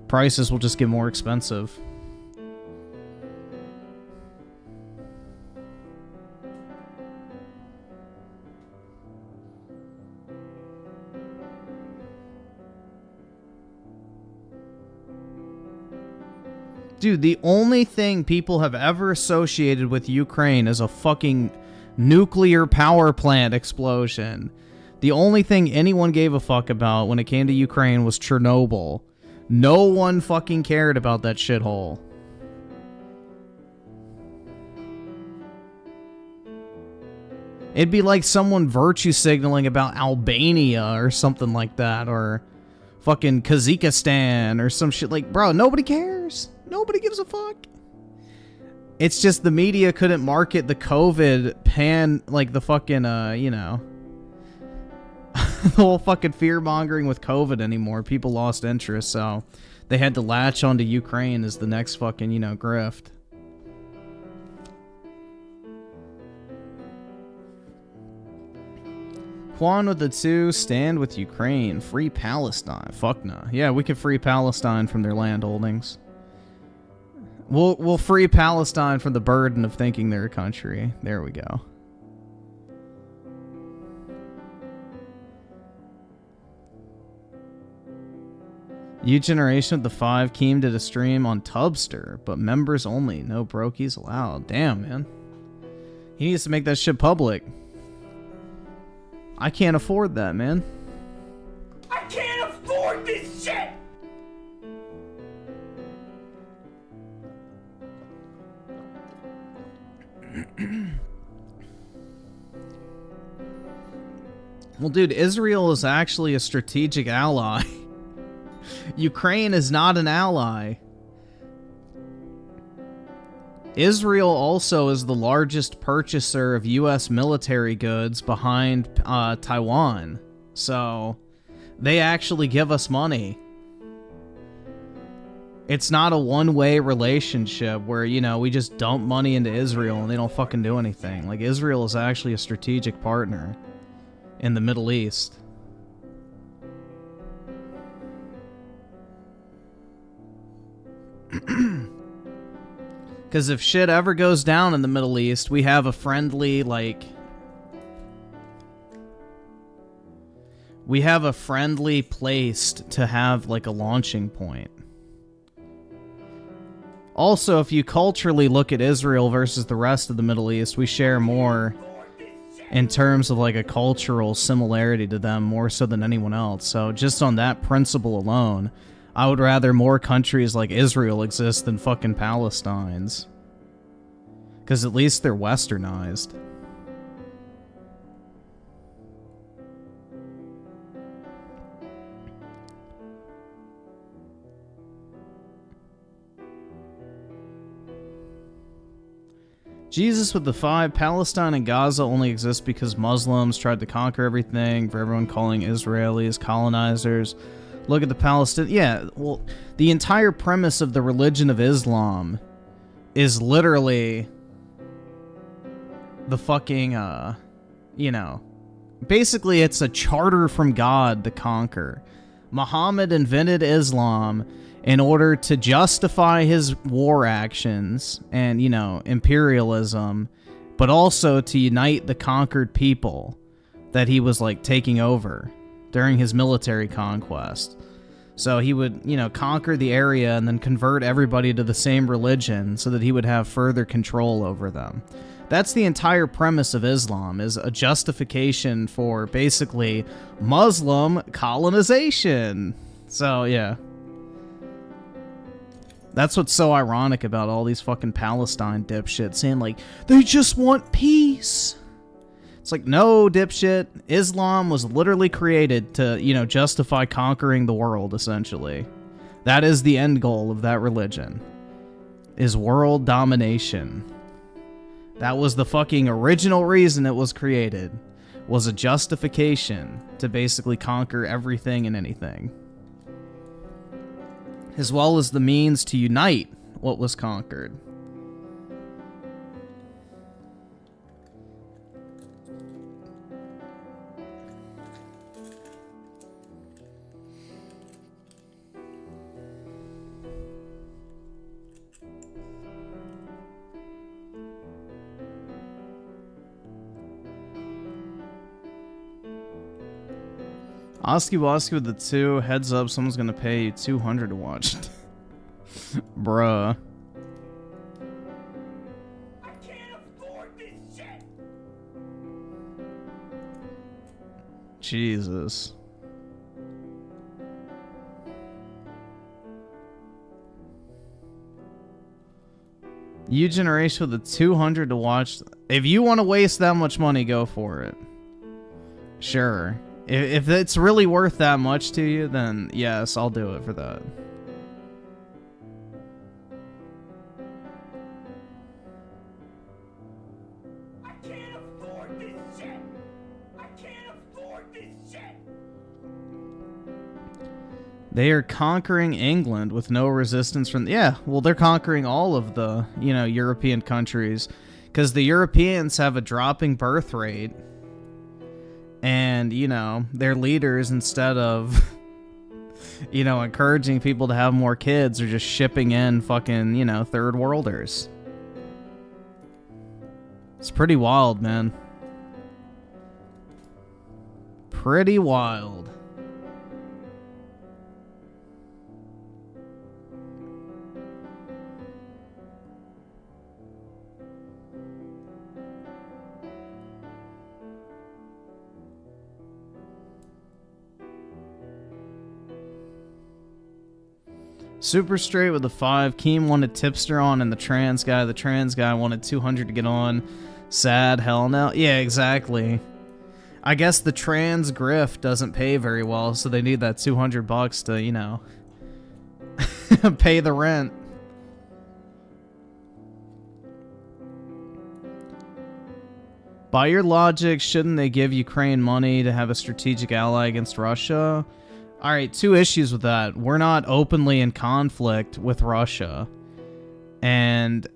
Prices will just get more expensive. Dude, the only thing people have ever associated with Ukraine is a fucking nuclear power plant explosion. The only thing anyone gave a fuck about when it came to Ukraine was Chernobyl. No one fucking cared about that shithole. It'd be like someone virtue signaling about Albania or something like that, or fucking Kazakhstan or some shit. Like, bro, nobody cares. Nobody gives a fuck. It's just the media couldn't market the COVID like the fucking, you know, the whole fucking fear-mongering with COVID anymore. People lost interest, so they had to latch onto Ukraine as the next fucking, you know, grift. Juan with the 2, stand with Ukraine. Free Palestine. Fuck no. Yeah, we could free Palestine from their land holdings. We'll free Palestine from the burden of thinking they're a country. There we go. U Generation with the 5 came to the stream on Tubster, but members only. No brokies allowed. Damn, man. He needs to make that shit public. I can't afford that, man. I can't afford this shit! Well, dude, Israel is actually a strategic ally. Ukraine is not an ally. Israel also is the largest purchaser of U.S. military goods behind Taiwan. So, they actually give us money. It's not a one-way relationship where, you know, we just dump money into Israel and they don't fucking do anything. Like, Israel is actually a strategic partner in the Middle East. Because if shit ever goes down in the Middle East, we have a friendly, like... we have a friendly place to have, like, a launching point. Also, if you culturally look at Israel versus the rest of the Middle East, we share more in terms of, like, a cultural similarity to them, more so than anyone else. So, just on that principle alone, I would rather more countries like Israel exist than fucking Palestine's. Because at least they're westernized. Jesus with the 5, Palestine and Gaza only exist because Muslims tried to conquer everything, for everyone calling Israelis colonizers. Look at the Palestinians. Yeah, well, the entire premise of the religion of Islam is literally the fucking, you know, basically it's a charter from God to conquer. Muhammad invented Islam in order to justify his war actions and, you know, imperialism, but also to unite the conquered people that he was, like, taking over during his military conquest. So he would, you know, conquer the area and then convert everybody to the same religion so that he would have further control over them. That's the entire premise of Islam, is a justification for basically Muslim colonization. So, yeah. That's what's so ironic about all these fucking Palestine dipshits saying, like, they just want peace. It's like, no, dipshit. Islam was literally created to, you know, justify conquering the world, essentially. That is the end goal of that religion. is world domination. That was the fucking original reason it was created, was a justification to basically conquer everything and anything, as well as the means to unite what was conquered. Oski Woski with the 2, heads up, someone's gonna pay you $200 to watch. Bruh. I can't afford this shit! Jesus. You generation with the 200 to watch. If you want to waste that much money, go for it. Sure. If it's really worth that much to you, then yes, I'll do it for that. I can't afford this shit! I can't afford this shit! They are conquering England with no resistance from... Yeah, well, they're conquering all of the, European countries. Because the Europeans have a dropping birth rate. And, their leaders, instead of, encouraging people to have more kids, are just shipping in fucking, third worlders. It's pretty wild, man. Pretty wild. Super straight with a 5. Keem wanted Tipster on and the trans guy. The trans guy wanted 200 to get on. Sad, hell no. Yeah, exactly. I guess the trans griff doesn't pay very well, so they need that $200 to, pay the rent. By your logic, shouldn't they give Ukraine money to have a strategic ally against Russia? Alright, 2 issues with that. We're not openly in conflict with Russia. And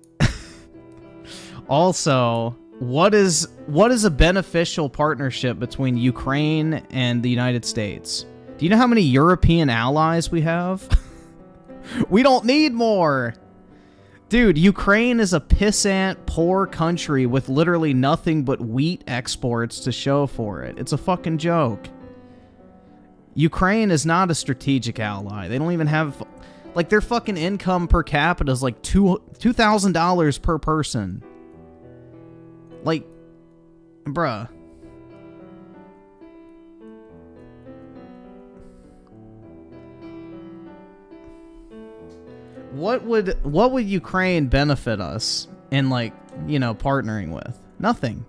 also, what is a beneficial partnership between Ukraine and the United States? Do you know how many European allies we have? We don't need more! Dude, Ukraine is a pissant, poor country with literally nothing but wheat exports to show for it. It's a fucking joke. Ukraine is not a strategic ally. They don't even have... Like, their fucking income per capita is like $2,000 per person. Like, bruh. What would Ukraine benefit us in, like, partnering with? Nothing.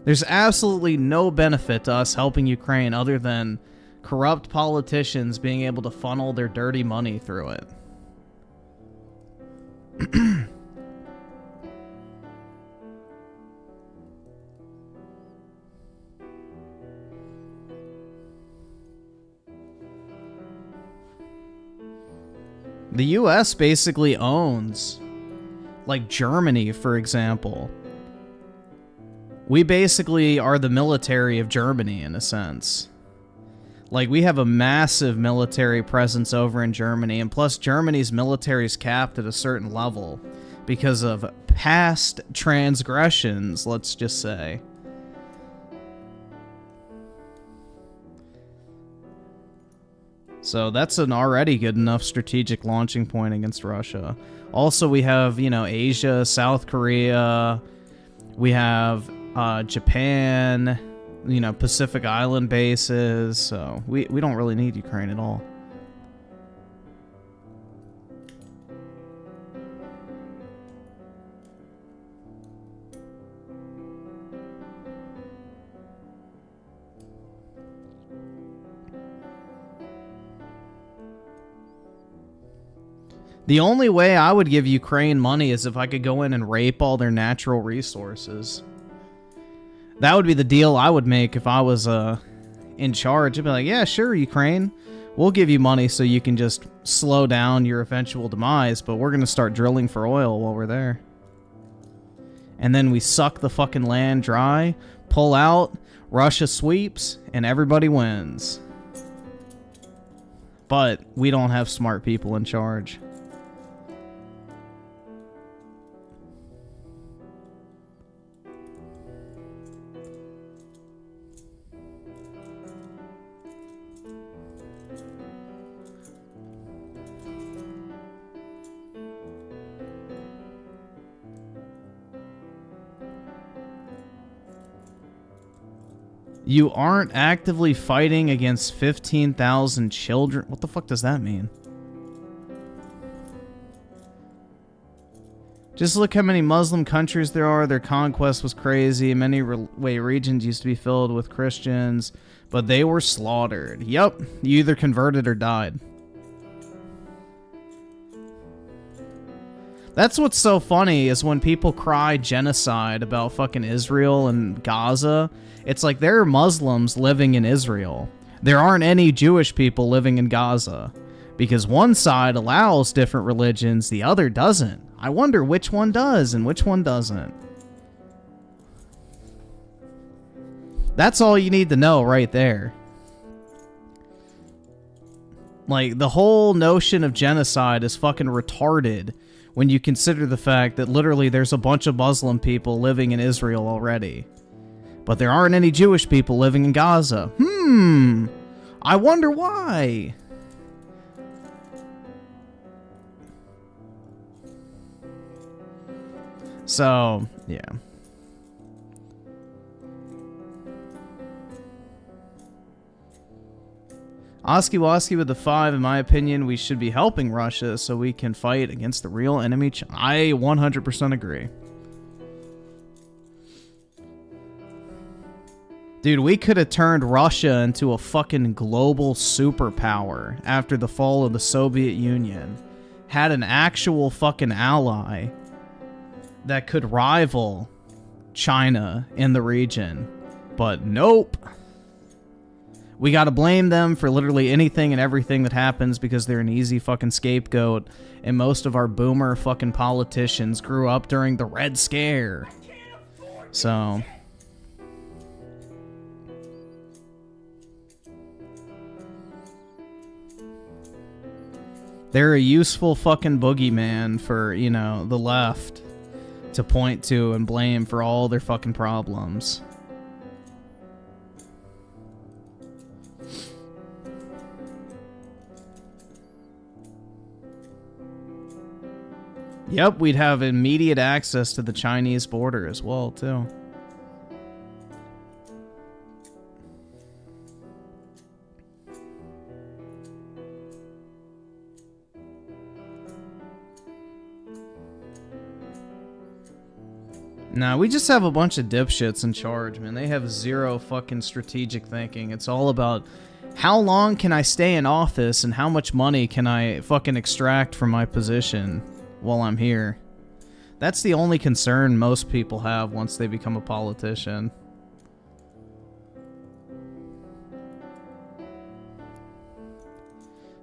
There's absolutely no benefit to us helping Ukraine other than corrupt politicians being able to funnel their dirty money through it. The US basically owns, like, Germany, for example. We basically are the military of Germany, in a sense. Like, we have a massive military presence over in Germany, and plus Germany's military is capped at a certain level because of past transgressions, let's just say. So that's an already good enough strategic launching point against Russia. Also, we have, Asia, South Korea, we have Japan, Pacific Island bases, so we don't really need Ukraine at all. The only way I would give Ukraine money is if I could go in and rape all their natural resources. That would be the deal I would make if I was in charge. I'd be like, yeah, sure, Ukraine. We'll give you money so you can just slow down your eventual demise, but we're going to start drilling for oil while we're there. And then we suck the fucking land dry, pull out, Russia sweeps, and everybody wins. But we don't have smart people in charge. You aren't actively fighting against 15,000 children. What the fuck does that mean? Just look how many Muslim countries there are. Their conquest was crazy. Many regions used to be filled with Christians, but they were slaughtered. Yup, you either converted or died. That's what's so funny is when people cry genocide about fucking Israel and Gaza, it's like there are Muslims living in Israel. There aren't any Jewish people living in Gaza because one side allows different religions, the other doesn't. I wonder which one does and which one doesn't. That's all you need to know right there. Like, the whole notion of genocide is fucking retarded when you consider the fact that literally there's a bunch of Muslim people living in Israel already. But there aren't any Jewish people living in Gaza. I wonder why. So, yeah. Oski Woski with the 5, in my opinion, we should be helping Russia so we can fight against the real enemy. I 100% agree. Dude, we could have turned Russia into a fucking global superpower after the fall of the Soviet Union. Had an actual fucking ally that could rival China in the region. But nope. We gotta blame them for literally anything and everything that happens because they're an easy fucking scapegoat, and most of our boomer fucking politicians grew up during the Red Scare. So... they're a useful fucking boogeyman for, you know, the left to point to and blame for all their fucking problems. Yep, we'd have immediate access to the Chinese border as well, too. Nah, we just have a bunch of dipshits in charge, man. They have zero fucking strategic thinking. It's all about how long can I stay in office and how much money can I fucking extract from my position while I'm here. That's the only concern most people have once they become a politician.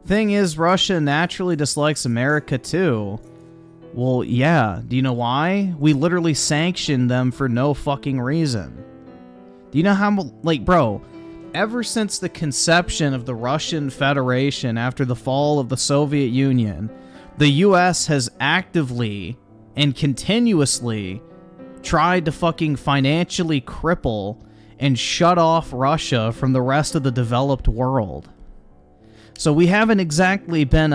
Thing is, Russia naturally dislikes America too. Well, yeah. Do you know why? We literally sanctioned them for no fucking reason. Do you know how, like, bro, ever since the conception of the Russian Federation after the fall of the Soviet Union, the US has actively and continuously tried to fucking financially cripple and shut off Russia from the rest of the developed world. So we haven't exactly been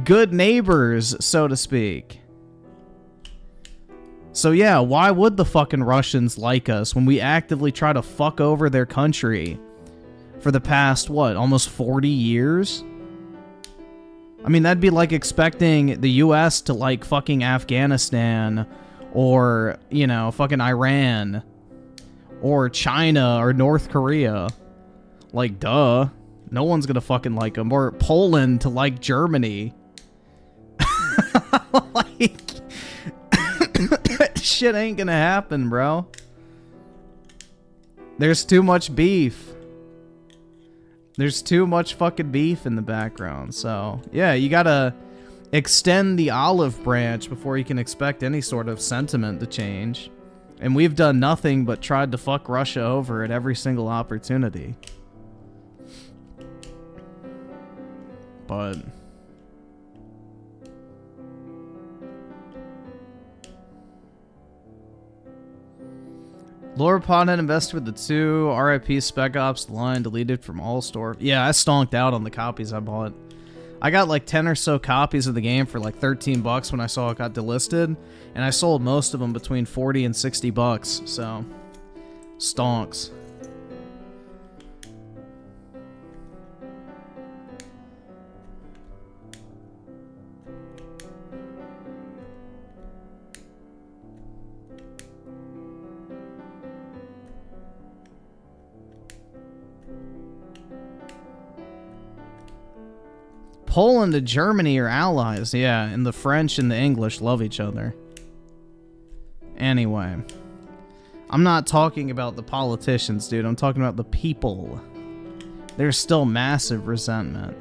good neighbors, so to speak. So yeah, why would the fucking Russians like us when we actively try to fuck over their country for the past, what, almost 40 years? I mean, that'd be like expecting the US to like fucking Afghanistan or, you know, fucking Iran or China or North Korea. Like, duh. No one's gonna fucking like them. Or Poland to like Germany. Like, shit ain't gonna happen, bro. There's too much beef. There's too much fucking beef in the background. So, yeah, you gotta extend the olive branch before you can expect any sort of sentiment to change. And we've done nothing but tried to fuck Russia over at every single opportunity. But Laura Podhead invested with the 2. RIP Spec Ops line deleted from all store. Yeah, I stonked out on the copies I bought. I got like 10 or so copies of the game for like 13 bucks when I saw it got delisted, and I sold most of them between 40 and 60 bucks. So, stonks. Poland and Germany are allies, yeah, and the French and the English love each other. Anyway, I'm not talking about the politicians, dude. I'm talking about the people. There's still massive resentment.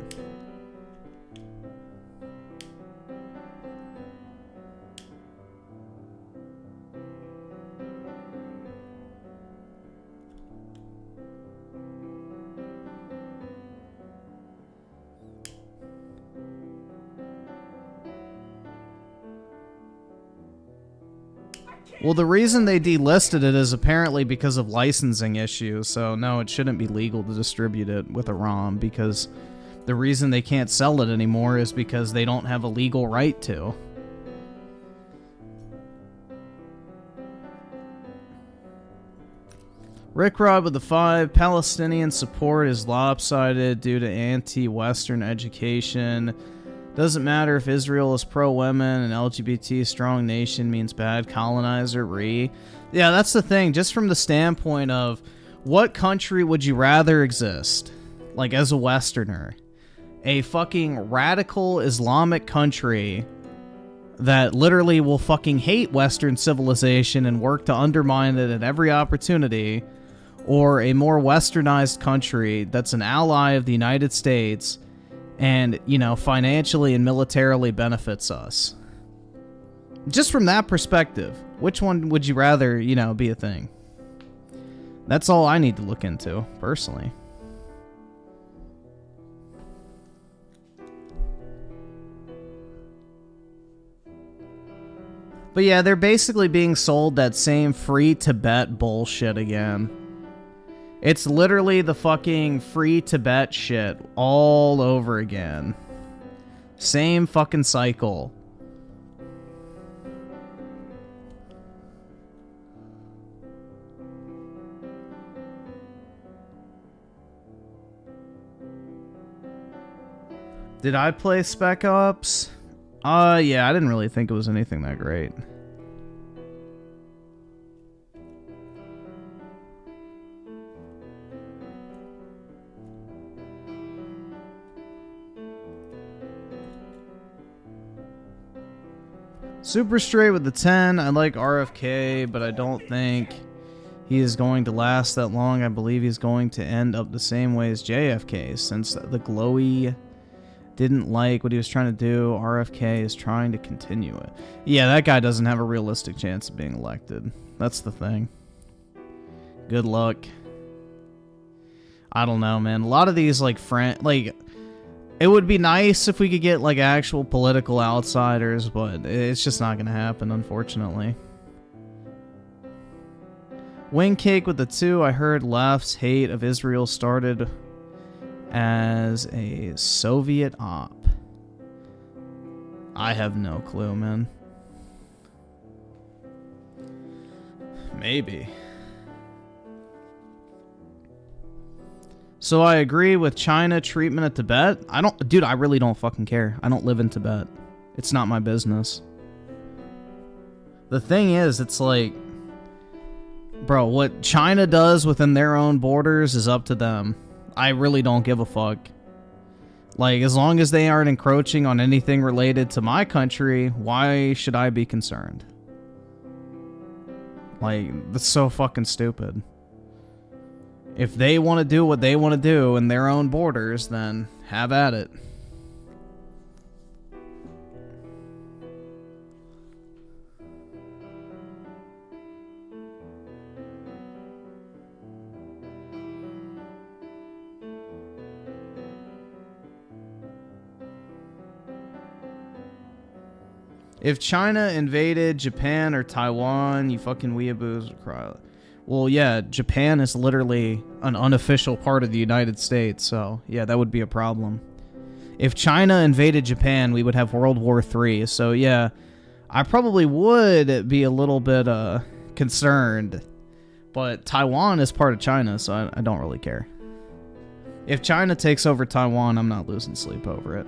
Well, the reason they delisted it is apparently because of licensing issues, so no, it shouldn't be legal to distribute it with a ROM, because the reason they can't sell it anymore is because they don't have a legal right to. Rick Rod with the 5. Palestinian support is lopsided due to anti-Western education. Doesn't matter if Israel is pro-women and LGBT strong nation means bad colonizer. Yeah, that's the thing. Just from the standpoint of what country would you rather exist? Like, as a Westerner. A fucking radical Islamic country that literally will fucking hate Western civilization and work to undermine it at every opportunity, or a more westernized country that's an ally of the United States and, you know, financially and militarily benefits us. Just from that perspective, which one would you rather, you know, be a thing? That's all I need to look into, personally. But yeah, they're basically being sold that same free Tibet bullshit again. It's literally the fucking free Tibet shit all over again. Same fucking cycle. Did I play Spec Ops? Yeah, I didn't really think it was anything that great. Super Straight with the 10. I like RFK, but I don't think he is going to last that long. I believe he's going to end up the same way as JFK, since the glowy didn't like what he was trying to do. RFK is trying to continue it. Yeah, that guy doesn't have a realistic chance of being elected. That's the thing. Good luck. I don't know, man. A lot of these, like, it would be nice if we could get, like, actual political outsiders, but it's just not going to happen, unfortunately. Wing Cake with the 2. I heard left's hate of Israel started as a Soviet op. I have no clue, man. Maybe. So I agree with China treatment of Tibet. Dude, I really don't fucking care. I don't live in Tibet. It's not my business. The thing is, it's like, bro, what China does within their own borders is up to them. I really don't give a fuck. Like, as long as they aren't encroaching on anything related to my country, why should I be concerned? Like, that's so fucking stupid. If they want to do what they want to do in their own borders, then have at it. If China invaded Japan or Taiwan, you fucking weeaboos would cry. Well, yeah, Japan is literally an unofficial part of the United States, so yeah, that would be a problem. If China invaded Japan, we would have World War III, so yeah, I probably would be a little bit concerned, but Taiwan is part of China, so I don't really care. If China takes over Taiwan, I'm not losing sleep over it.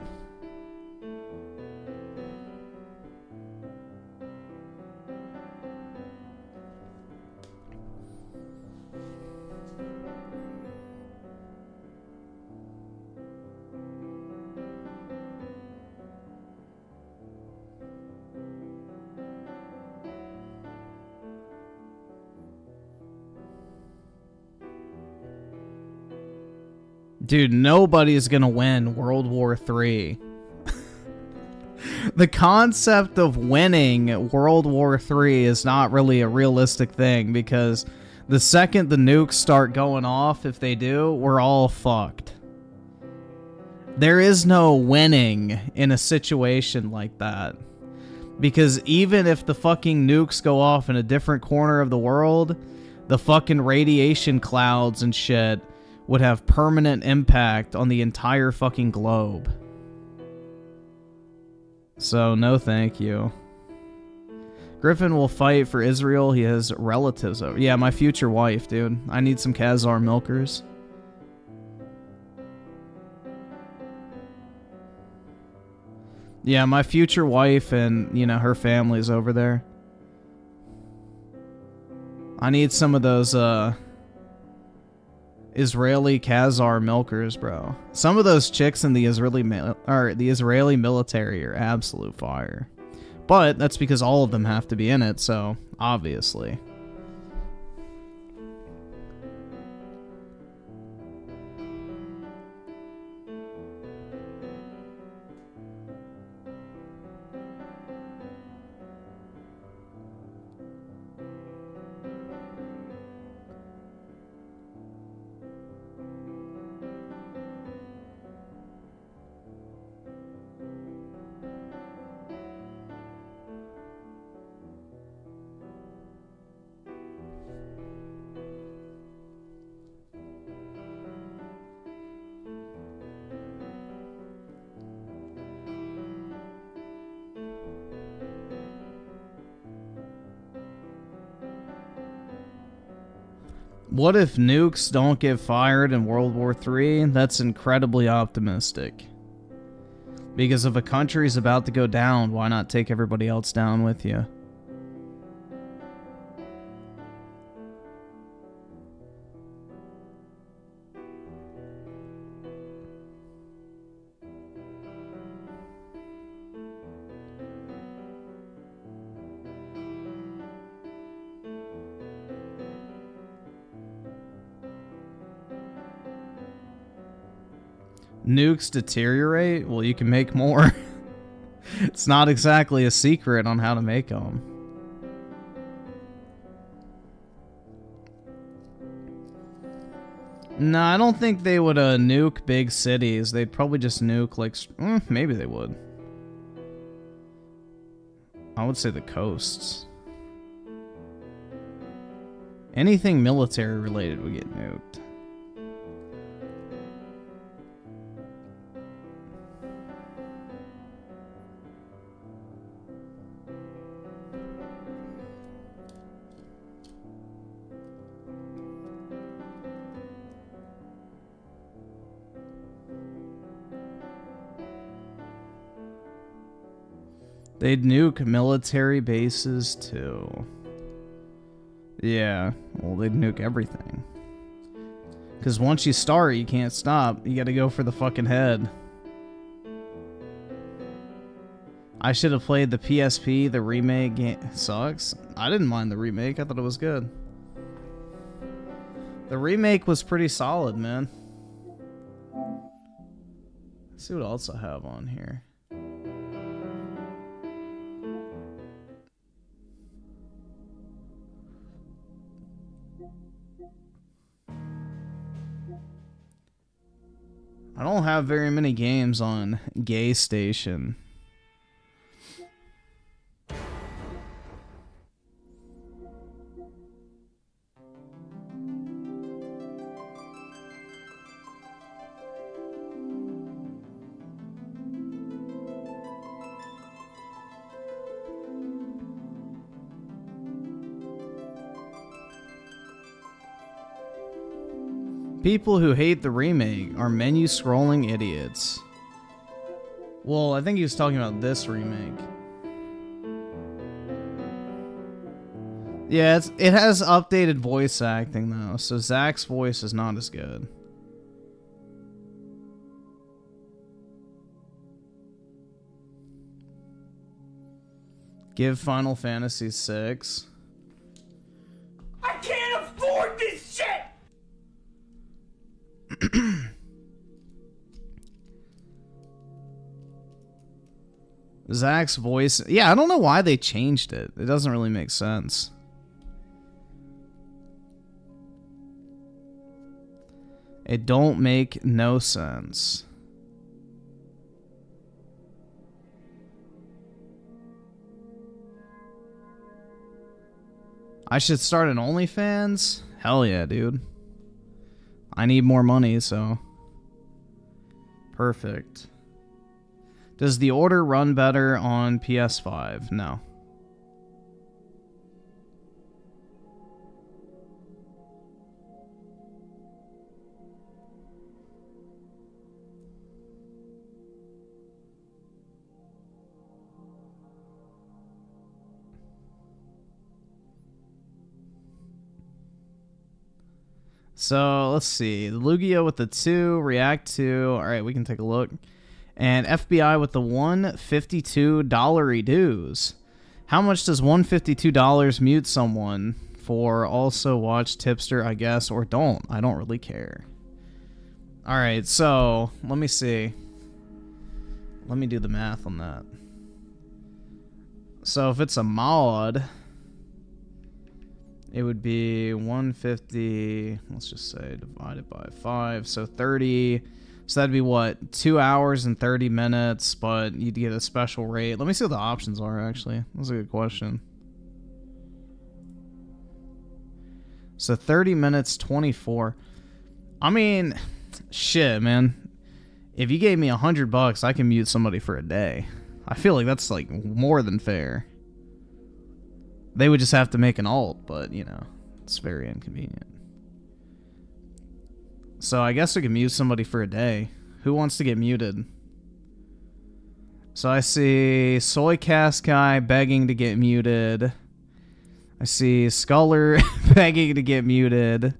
Dude, nobody's gonna win World War III. The concept of winning World War III is not really a realistic thing, because the second the nukes start going off, if they do, we're all fucked. There is no winning in a situation like that. Because even if the fucking nukes go off in a different corner of the world, the fucking radiation clouds and shit would have permanent impact on the entire fucking globe. So, no thank you. Griffin will fight for Israel. He has relatives over. Yeah, my future wife, dude. I need some Khazar milkers. Yeah, my future wife and, you know, her family's over there. I need some of those, Israeli Khazar milkers, bro. Some of those chicks in the Israeli military are absolute fire. But that's because all of them have to be in it, so obviously. What if nukes don't get fired in World War III? That's incredibly optimistic. Because if a country's about to go down, why not take everybody else down with you? Nukes deteriorate? Well, you can make more. It's not exactly a secret on how to make them. No, I don't think they would nuke big cities. They'd probably just nuke, like... maybe they would. I would say the coasts. Anything military related would get nuked. They'd nuke military bases too. Yeah, well, they'd nuke everything. Because once you start, you can't stop. You gotta go for the fucking head. I should have played the PSP. The remake sucks. I didn't mind the remake. I thought it was good. The remake was pretty solid, man. Let's see what else I have on here. I don't have very many games on Gay Station. People who hate the remake are menu scrolling idiots. Well, I think he was talking about this remake. Yeah, it has updated voice acting though, so Zach's voice is not as good. Give Final Fantasy VI. I can't afford this shit! Zach's voice, yeah, I don't know why they changed it. It doesn't really make sense. It don't make no sense. I should start an OnlyFans? Hell yeah, dude. I need more money, so. Perfect. Does the order run better on PS5? No. So, let's see. The Lugia with the 2, React 2. Alright, we can take a look. And FBI with the $152 dues. How much does $152 mute someone for? Also watch Tipster, I guess, or don't. I don't really care. Alright, so, let me see. Let me do the math on that. So, if it's a mod, it would be 150, let's just say, divided by 5, so 30. So that'd be what, 2 hours and 30 minutes, but you'd get a special rate. Let me see what the options are, actually. That's a good question. So 30 minutes, 24. I mean, shit, man. If you gave me $100, I can mute somebody for a day. I feel like that's, like, more than fair. They would just have to make an alt, but, you know, it's very inconvenient. So I guess we can mute somebody for a day. Who wants to get muted? So I see Soy Cast Guy begging to get muted. I see Sculler begging to get muted.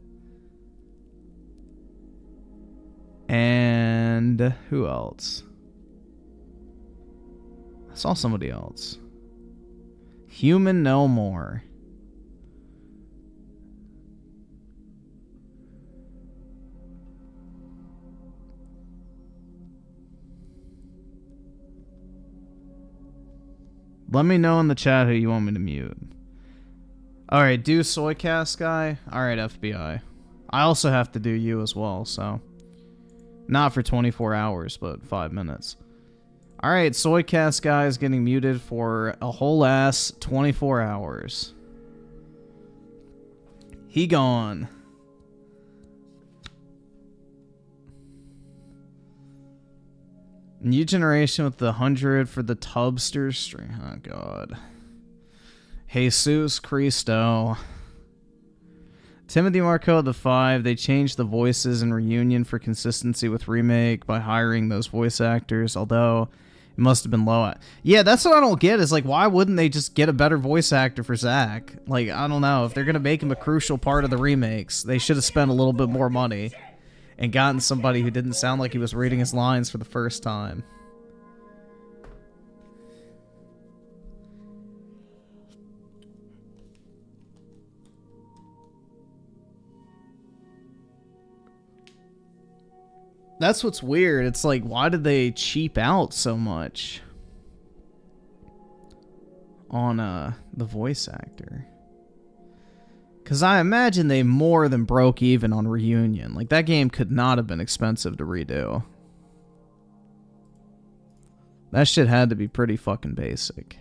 And who else? I saw somebody else. Human No More. Let me know in the chat who you want me to mute. Alright, do Soycast Guy. Alright, FBI. I also have to do you as well, so. Not for 24 hours, but 5 minutes. Alright, Soycast Guy is getting muted for a whole ass 24 hours. He gone. New generation with the 100 for the Tubster stream. Oh, God. Jesus Cristo. Timothy Marco the 5. They changed the voices in Reunion for consistency with Remake by hiring those voice actors, although it must have been low. Yeah, that's what I don't get, is like, why wouldn't they just get a better voice actor for Zack? Like, I don't know. If they're going to make him a crucial part of the remakes, they should have spent a little bit more money and gotten somebody who didn't sound like he was reading his lines for the first time. That's what's weird. It's like, why did they cheap out so much on the voice actor? Because I imagine they more than broke even on Reunion. Like, that game could not have been expensive to redo. That shit had to be pretty fucking basic.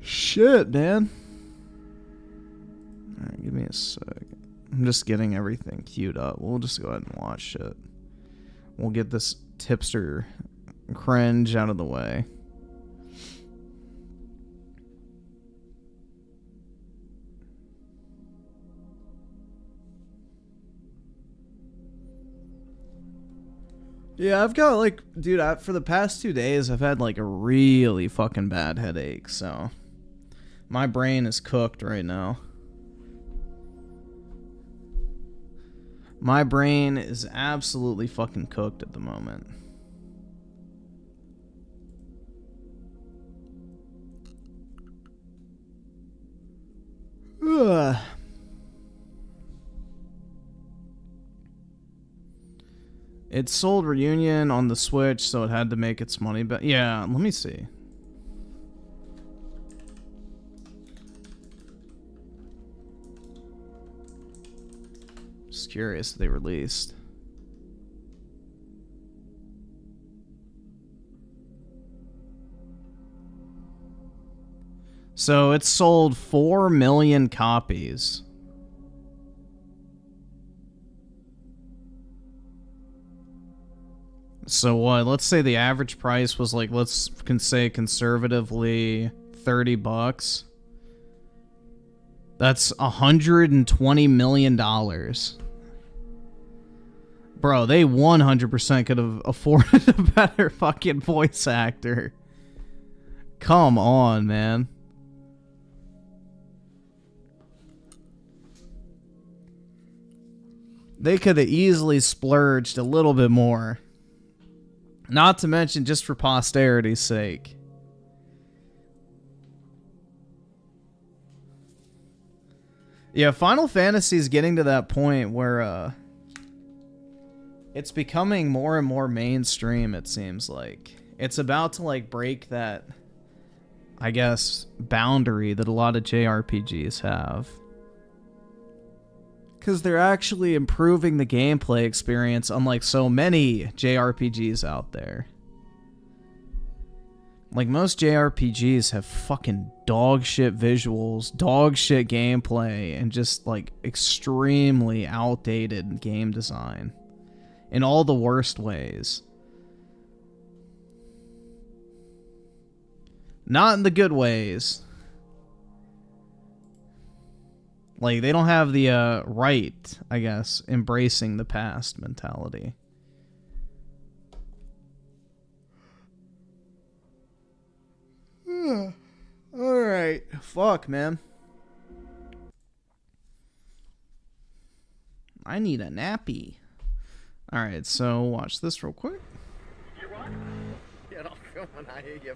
Shit, man. Alright, give me a sec. I'm just getting everything queued up. We'll just go ahead and watch it. We'll get this tipster cringe out of the way. Yeah, I've got like, dude, for the past 2 days, I've had like a really fucking bad headache, so my brain is cooked right now. My brain is absolutely fucking cooked at the moment. Ugh. It sold Reunion on the Switch, so it had to make its money back. Yeah, let me see. Just curious if they released. So it sold 4 million copies. So what? Let's say the average price was like, let's say conservatively $30. That's $120 million. Bro, they 100% could have afforded a better fucking voice actor. Come on, man. They could have easily splurged a little bit more. Not to mention just for posterity's sake. Yeah, Final Fantasy is getting to that point where it's becoming more and more mainstream, it seems like. It's about to like break that, I guess, boundary that a lot of JRPGs have. Because they're actually improving the gameplay experience, unlike so many JRPGs out there. Like, most JRPGs have fucking dog shit visuals, dog shit gameplay, and just, like, extremely outdated game design. In all the worst ways. Not in the good ways. Like, they don't have the, right, I guess, embracing the past mentality. Alright. Fuck, man. I need a nappy. Alright, so watch this real quick. Get off filming, I hear you.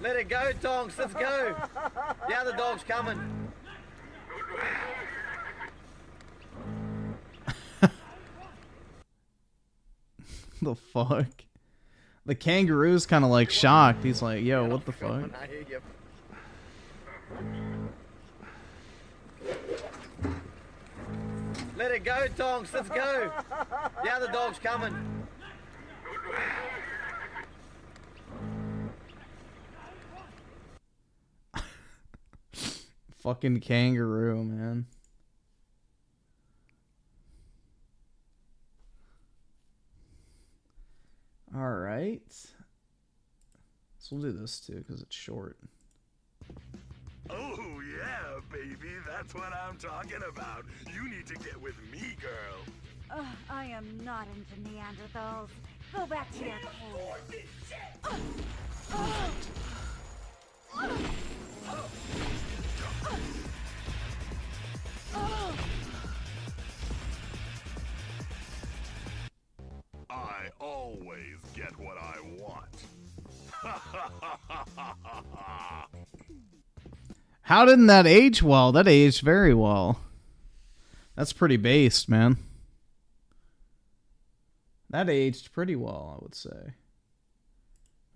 Let it go, Tonks, let's go. The other dog's coming. The fuck? The kangaroo's kind of like shocked. He's like, yo, what the fuck? I hear you. Let it go, Tonks, let's go. The other dog's coming. Fucking kangaroo, man. Alright. So we'll do this too, because it's short. Oh, yeah, baby. That's what I'm talking about. You need to get with me, girl. I am not into Neanderthals. Go back to your cave. How didn't that age well? That aged very well. That's pretty based, man. That aged pretty well, I would say.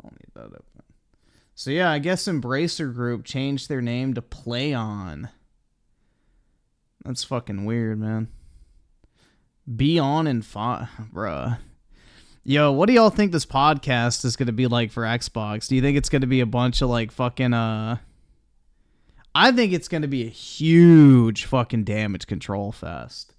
Don't need that open. So yeah, I guess Embracer Group changed their name to Play On. That's fucking weird, man. Be On and bruh. Yo, what do y'all think this podcast is gonna be like for Xbox? Do you think it's gonna be a bunch of like fucking I think it's gonna be a huge fucking damage control fest.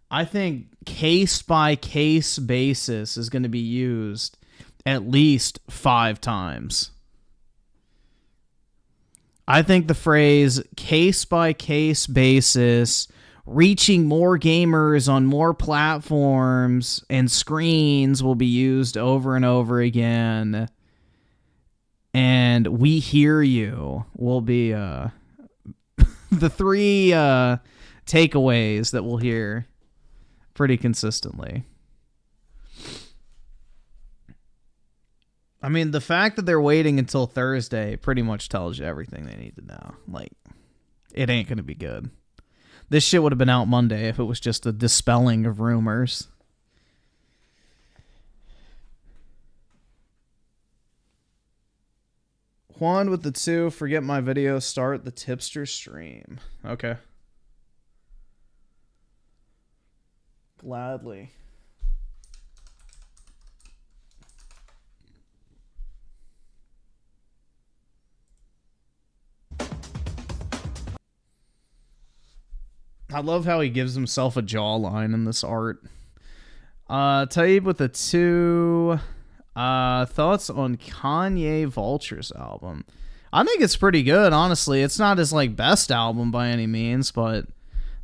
I think case by case basis is gonna be used at least 5 times. I think the phrase case by case basis, reaching more gamers on more platforms and screens, will be used over and over again. And we hear you will be the 3 takeaways that we'll hear pretty consistently. I mean, the fact that they're waiting until Thursday pretty much tells you everything they need to know. Like, it ain't going to be good. This shit would have been out Monday if it was just a dispelling of rumors. Juan with the 2, forget my video, start the Tipster stream. Okay. Gladly. I love how he gives himself a jawline in this art. Taib with the 2. Thoughts on Kanye Vulture's album? I think it's pretty good, honestly. It's not his like best album by any means, but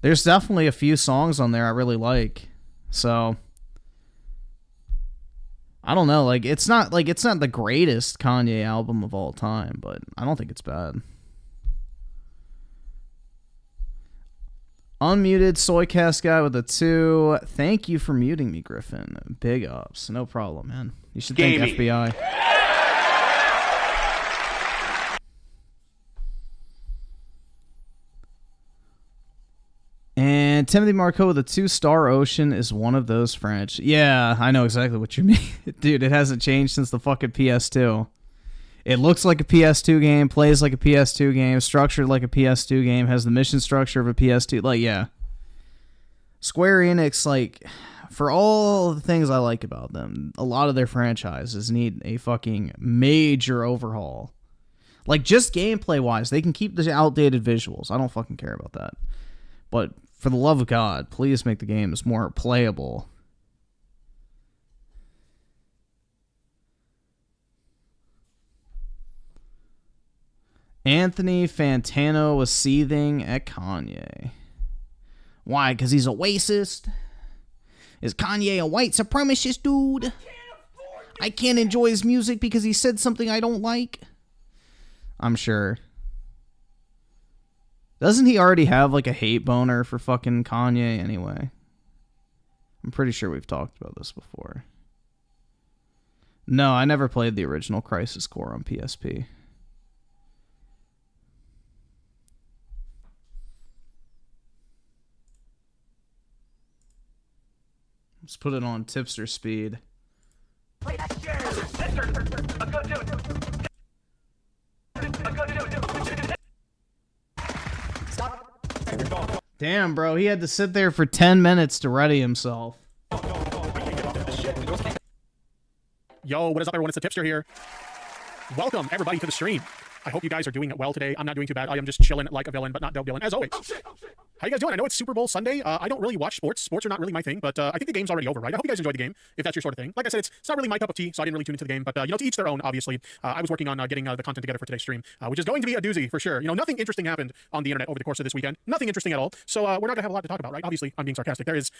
there's definitely a few songs on there I really like. So I don't know, like it's not the greatest Kanye album of all time, but I don't think it's bad. Unmuted Soycast guy with a 2. Thank you for muting me, Griffin. Big ups. No problem, man. You should thank FBI. And Timothy Marco with a 2. Star Ocean is one of those French. Yeah, I know exactly what you mean. Dude, it hasn't changed since the fucking PS2. It looks like a PS2 game, plays like a PS2 game, structured like a PS2 game, has the mission structure of a PS2. Like, yeah. Square Enix, like, for all the things I like about them, a lot of their franchises need a fucking major overhaul. Like, just gameplay-wise, they can keep the outdated visuals. I don't fucking care about that. But for the love of God, please make the games more playable. Anthony Fantano was seething at Kanye. Why? Because he's a racist? Is Kanye a white supremacist dude? I can't enjoy his music because he said something I don't like? I'm sure. Doesn't he already have like a hate boner for fucking Kanye anyway? I'm pretty sure we've talked about this before. No, I never played the original Crisis Core on PSP. Let's put it on tipster speed. Damn, bro, he had to sit there for 10 minutes to ready himself. Yo, what is up, everyone? It's the Tipster here. Welcome, everybody, to the stream. I hope you guys are doing well today. I'm not doing too bad. I am just chilling like a villain, but not Dope Villain, as always. How you guys doing? I know it's Super Bowl Sunday. I don't really watch sports. Sports are not really my thing, but I think the game's already over, right? I hope you guys enjoyed the game, if that's your sort of thing. Like I said, it's not really my cup of tea, so I didn't really tune into the game, but, you know, to each their own, obviously. I was working on getting the content together for today's stream, which is going to be a doozy, for sure. You know, nothing interesting happened on the internet over the course of this weekend. Nothing interesting at all. So we're not going to have a lot to talk about, right? Obviously, I'm being sarcastic. There is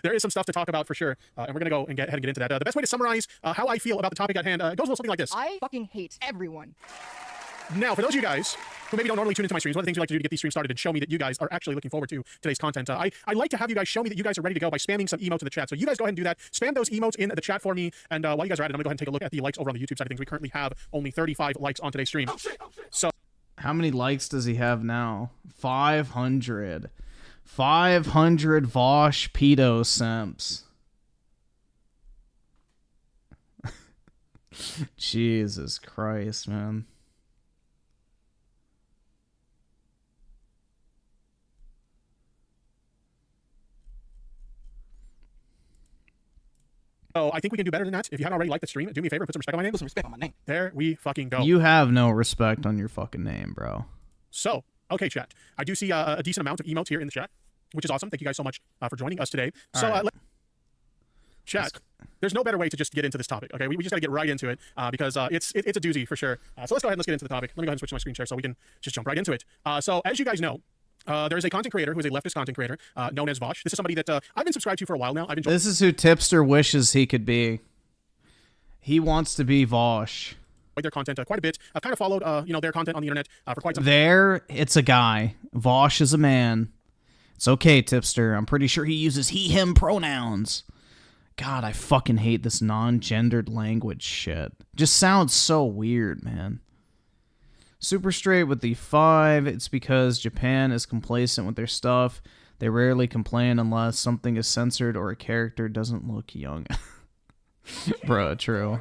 there is some stuff to talk about, for sure, and we're going to go and get ahead and get into that. The best way to summarize how I feel about the topic at hand goes a little something like this. I fucking hate everyone. Now, for those of you guys who maybe don't normally tune into my streams, one of the things we like to do to get these streams started and show me that you guys are actually looking forward to today's content. I like to have you guys show me that you guys are ready to go by spamming some emotes in the chat. So you guys go ahead and do that. Spam those emotes in the chat for me. And while you guys are at it, I'm going to go ahead and take a look at the likes over on the YouTube side of things. We currently have only 35 likes on today's stream. So how many likes does he have now? 500. 500 Vosh pedo simps. Jesus Christ, man. So I think we can do better than that. If you haven't already liked the stream, do me a favor, put some respect on my name. Put some respect on my name. There we fucking go. You have no respect on your fucking name, bro. So, okay, chat. I do see a decent amount of emotes here in the chat, which is awesome. Thank you guys so much for joining us today. So, chat, there's no better way to just get into this topic, okay? We just got to get right into it because it's a doozy for sure. So let's go ahead and let's get into the topic. Let me go ahead and switch to my screen share so we can just jump right into it. So as you guys know, there is a content creator who is a leftist content creator known as Vosh. This is somebody that I've been subscribed to for a while now. This is who Tipster wishes he could be. He wants to be Vosh. Their content quite a bit. I've kind of followed their content on the internet for quite some time. There, it's a guy. Vosh is a man. It's okay, Tipster. I'm pretty sure he uses he, him pronouns. God, I fucking hate this non-gendered language shit. Just sounds so weird, man. Super straight with the 5. It's because Japan is complacent with their stuff. They rarely complain unless something is censored or a character doesn't look young. Bro, true.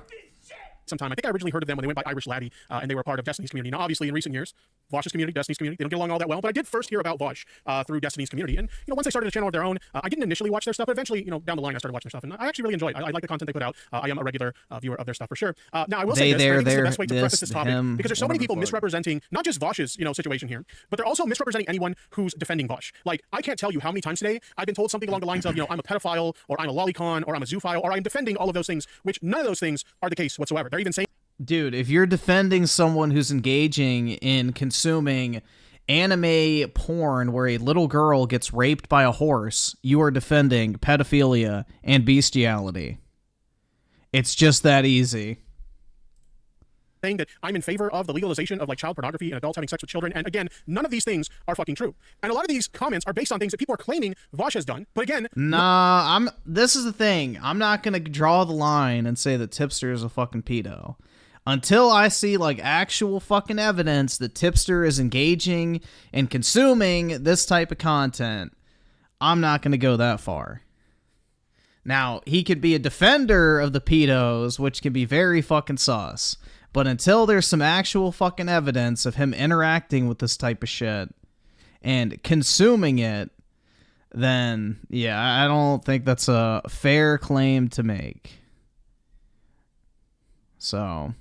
Sometime. I think I originally heard of them when they went by Irish Laddie, and they were part of Destiny's community. Now, obviously, in recent years, Vosh's community, Destiny's community, they don't get along all that well, but I did first hear about Vosh through Destiny's community. And, once they started a channel of their own, I didn't initially watch their stuff, but eventually, down the line, I started watching their stuff, and I actually really enjoyed it. I like the content they put out. I am a regular viewer of their stuff for sure. Now, I will say this, I think this is the best way to preface this topic, because there's so many people misrepresenting, not just Vosh's, situation here, but they're also misrepresenting anyone who's defending Vosh. Like, I can't tell you how many times today I've been told something along the lines of, I'm a pedophile, or I'm a lolicon, or I'm a zoophile, or I'm defending all of those things, which none of those things are the case whatsoever. They're even saying, dude, if you're defending someone who's engaging in consuming anime porn where a little girl gets raped by a horse, you are defending pedophilia and bestiality. It's just that easy. Saying that I'm in favor of the legalization of child pornography and adults having sex with children, and again, none of these things are fucking true. And a lot of these comments are based on things that people are claiming Vosh has done, but again, nah, this is the thing. I'm not gonna draw the line and say that Tipster is a fucking pedo until I see actual fucking evidence that Tipster is engaging and consuming this type of content. I'm not gonna go that far. Now, he could be a defender of the pedos, which can be very fucking sus. But until there's some actual fucking evidence of him interacting with this type of shit and consuming it, then, yeah, I don't think that's a fair claim to make. So,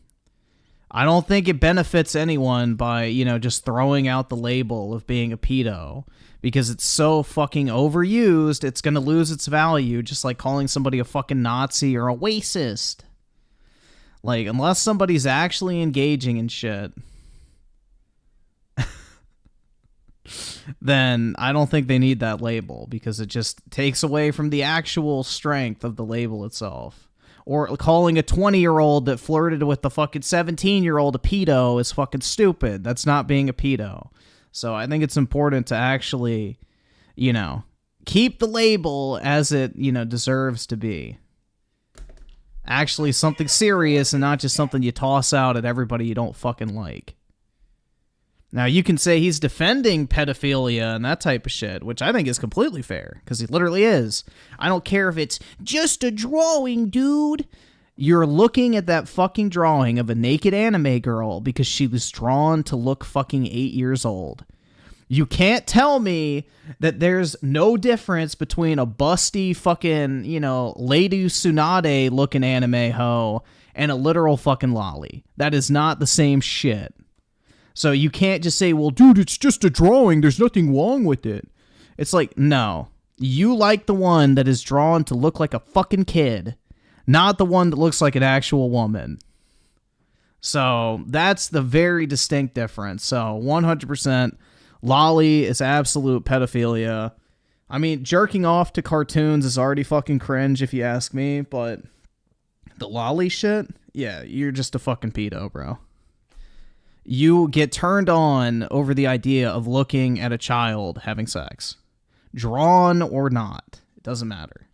I don't think it benefits anyone by, just throwing out the label of being a pedo. Because it's so fucking overused, it's gonna lose its value, just like calling somebody a fucking Nazi or a racist. Unless somebody's actually engaging in shit, then I don't think they need that label, because it just takes away from the actual strength of the label itself. Or calling a 20-year-old that flirted with the fucking 17-year-old a pedo is fucking stupid. That's not being a pedo. So I think it's important to actually, keep the label as it, deserves to be. Actually something serious and not just something you toss out at everybody you don't fucking like. Now, you can say he's defending pedophilia and that type of shit, which I think is completely fair, because he literally is. I don't care if it's just a drawing, dude. You're looking at that fucking drawing of a naked anime girl because she was drawn to look fucking 8 years old. You can't tell me that there's no difference between a busty fucking, Lady Tsunade looking anime hoe and a literal fucking lolly. That is not the same shit. So you can't just say, well, dude, it's just a drawing. There's nothing wrong with it. It's like, no. You like the one that is drawn to look like a fucking kid, not the one that looks like an actual woman. So that's the very distinct difference. So 100%. Lolly is absolute pedophilia. I mean, jerking off to cartoons is already fucking cringe if you ask me, but the lolly shit? Yeah, you're just a fucking pedo, bro. you get turned on over the idea of looking at a child having sex. Drawn or not. It doesn't matter.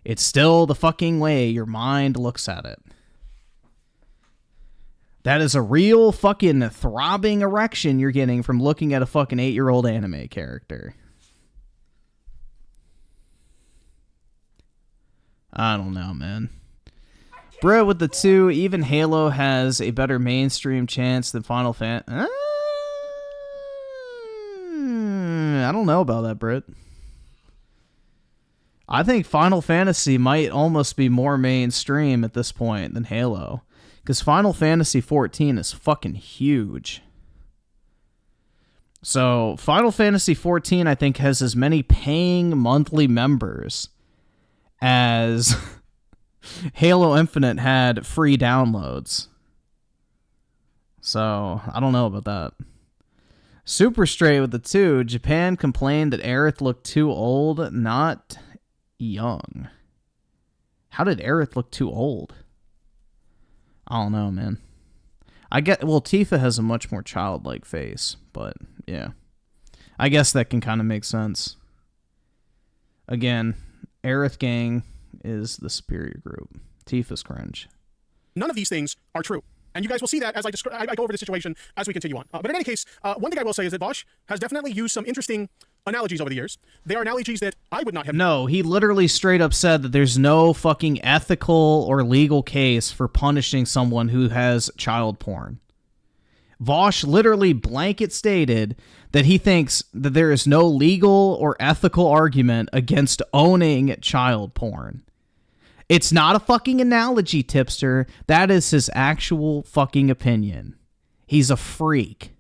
It's still the fucking way your mind looks at it. That is a real fucking throbbing erection you're getting from looking at a fucking 8-year-old anime character. I don't know, man. Bro, with the 2, even Halo has a better mainstream chance than Final Fantasy. I don't know about that, Britt. I think Final Fantasy might almost be more mainstream at this point than Halo. Because Final Fantasy 14 is fucking huge. So, Final Fantasy 14, I think, has as many paying monthly members as Halo Infinite had free downloads. So, I don't know about that. Super straight with the 2, Japan complained that Aerith looked too old, not young. How did Aerith look too old? I don't know, man. Well, Tifa has a much more childlike face, but yeah. I guess that can kind of make sense. Again, Aerith Gang is the superior group. Tifa's cringe. None of these things are true. And you guys will see that as I go over the situation as we continue on. But in any case, one thing I will say is that Vosh has definitely used some interesting analogies over the years. They are analogies that I would not have... No, he literally straight up said that there's no fucking ethical or legal case for punishing someone who has child porn. Vosh literally blanket stated that he thinks that there is no legal or ethical argument against owning child porn. It's not a fucking analogy, Tipster. That is his actual fucking opinion. He's a freak.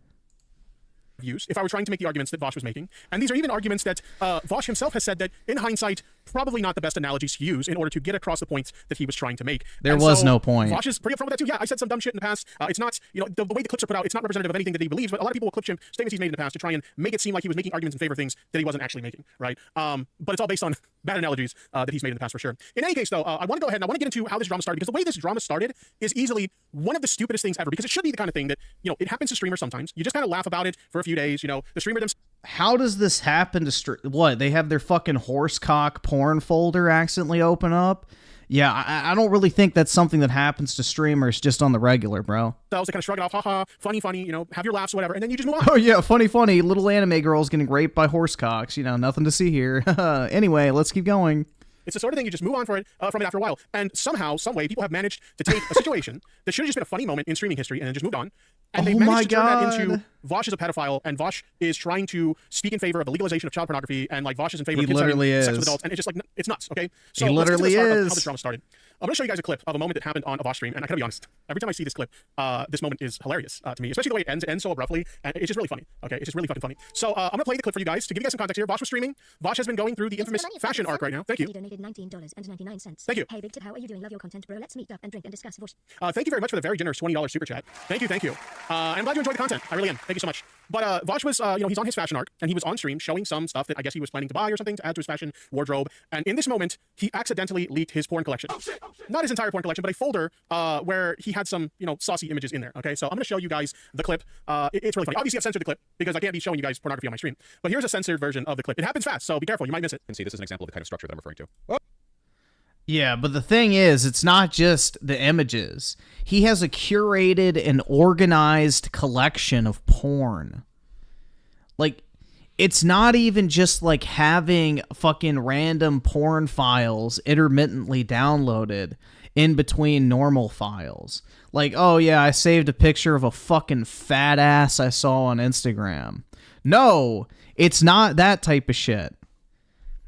Use if I were trying to make the arguments that Vosh was making. And these are even arguments that Vosh himself has said that, in hindsight, probably not the best analogies to use in order to get across the points that he was trying to make. There was no point. Vosh is pretty upfront with that too. Yeah, I said some dumb shit in the past. It's not, the way the clips are put out, it's not representative of anything that he believes, but a lot of people will clip him statements he's made in the past to try and make it seem like he was making arguments in favor of things that he wasn't actually making, right? But it's all based on bad analogies that he's made in the past for sure. In any case, though, I want to go ahead and I want to get into how this drama started, because the way this drama started is easily one of the stupidest things ever, because it should be the kind of thing that, it happens to streamers sometimes. You just kind of laugh about it for a few days, the streamer themselves. How does this happen to what? They have their fucking horsecock porn folder accidentally open up? Yeah, I don't really think that's something that happens to streamers just on the regular, bro. They kind of shrug it off, haha, funny, have your laughs, whatever, and then you just move on. Oh yeah, funny, little anime girls getting raped by horsecocks, nothing to see here. Anyway, let's keep going. It's the sort of thing you just move on from it after a while. And somehow, some way, people have managed to take a situation that should have just been a funny moment in streaming history and then just moved on. And they managed to turn that into Vosh is a pedophile, and Vosh is trying to speak in favor of the legalization of child pornography, and Vosh is in favor of kids having sex with adults, and it's just it's nuts, okay? So he literally how this drama started. I'm going to show you guys a clip of a moment that happened on a Vosh stream, and I gotta be honest, every time I see this clip, this moment is hilarious to me, especially the way it ends so abruptly, and it's just really funny, okay? It's just really fucking funny. So I'm going to play the clip for you guys to give you guys some context here. Vosh was streaming. Vosh has been going through the infamous fashion arc right now. Thank you. Thank you. Hey, big tip, how are you doing? Love your content, bro. Let's meet up and drink and discuss Vosh. Thank you very much for the very generous $20 super chat. Thank you. I'm glad you enjoyed the content. I really am. Thank you so much. But Vosh was, he's on his fashion arc, and he was on stream showing some stuff that I guess he was planning to buy or something to add to his fashion wardrobe. And in this moment, he accidentally leaked his porn collection. Not his entire porn collection, but a folder where he had some, saucy images in there. Okay, so I'm going to show you guys the clip. It's really funny. Obviously, I've censored the clip because I can't be showing you guys pornography on my stream. But here's a censored version of the clip. It happens fast, so be careful. You might miss it. And see, this is an example of the kind of structure that I'm referring to. Yeah, but the thing is, it's not just the images. He has a curated and organized collection of porn. Like, it's not even just like having fucking random porn files intermittently downloaded in between normal files. Like, oh yeah, I saved a picture of a fucking fat ass I saw on Instagram. No, it's not that type of shit.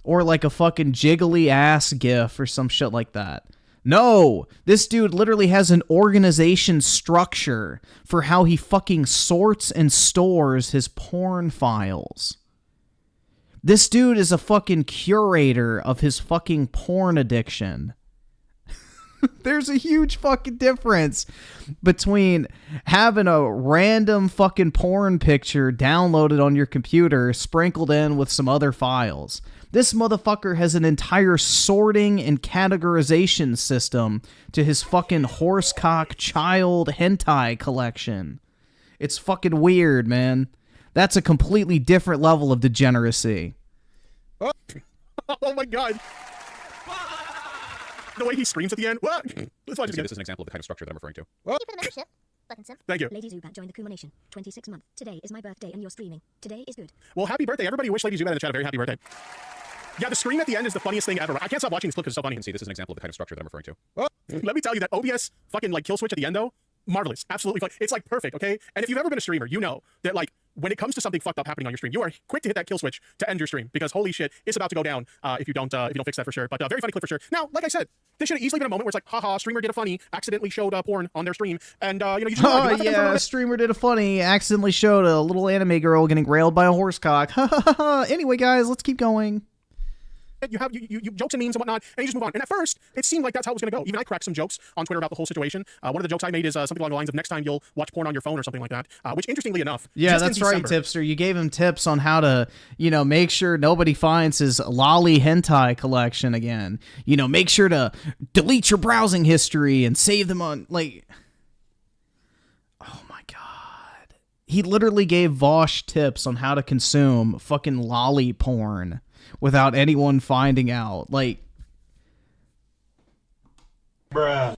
Or like a fucking jiggly ass gif or some shit like that. No, this dude literally has an organization structure for how he fucking sorts and stores his porn files. This dude is a fucking curator of his fucking porn addiction. There's a huge fucking difference between having a random fucking porn picture downloaded on your computer sprinkled in with some other files. This motherfucker has an entire sorting and categorization system to his fucking horsecock child hentai collection. It's fucking weird, man. That's a completely different level of degeneracy. Oh, oh my god. The way he screams at the end. What? Let's watch it again. This is an example of the kind of structure that I'm referring to. Thank you for the membership. Fucking simp. Thank you. Lady Zubat joined the Kuma Nation. 26th month. Today is my birthday and you're streaming. Today is good. Well, happy birthday. Everybody wish Lady Zubat in the chat a very happy birthday. Yeah, the scream at the end is the funniest thing ever. I can't stop watching this clip because it's so funny. You can see this is an example of the kind of structure that I'm referring to. Oh, let me tell you that OBS fucking like kill switch at the end though, marvelous, absolutely. It's like perfect, okay? And if you've ever been a streamer, you know that like when it comes to something fucked up happening on your stream, you are quick to hit that kill switch to end your stream because holy shit, it's about to go down if you don't fix that for sure. But very funny clip for sure. Now, like I said, this should have easily been a moment where it's like, haha, streamer did a funny, accidentally showed porn on their stream, and you know you just oh yeah, streamer did a funny, accidentally showed a little anime girl getting railed by a horse cock. Anyway, guys, let's keep going. You have you jokes and memes and whatnot, and you just move on. And at first, it seemed like that's how it was going to go. Even I cracked some jokes on Twitter about the whole situation. One of the jokes I made is something along the lines of next time you'll watch porn on your phone or something like that. Which, interestingly enough, yeah, that's right, Tipster. You gave him tips on how to, make sure nobody finds his lolly hentai collection again. Make sure to delete your browsing history and save them on Oh my god, he literally gave Vosh tips on how to consume fucking lolly porn without anyone finding out. Bruh.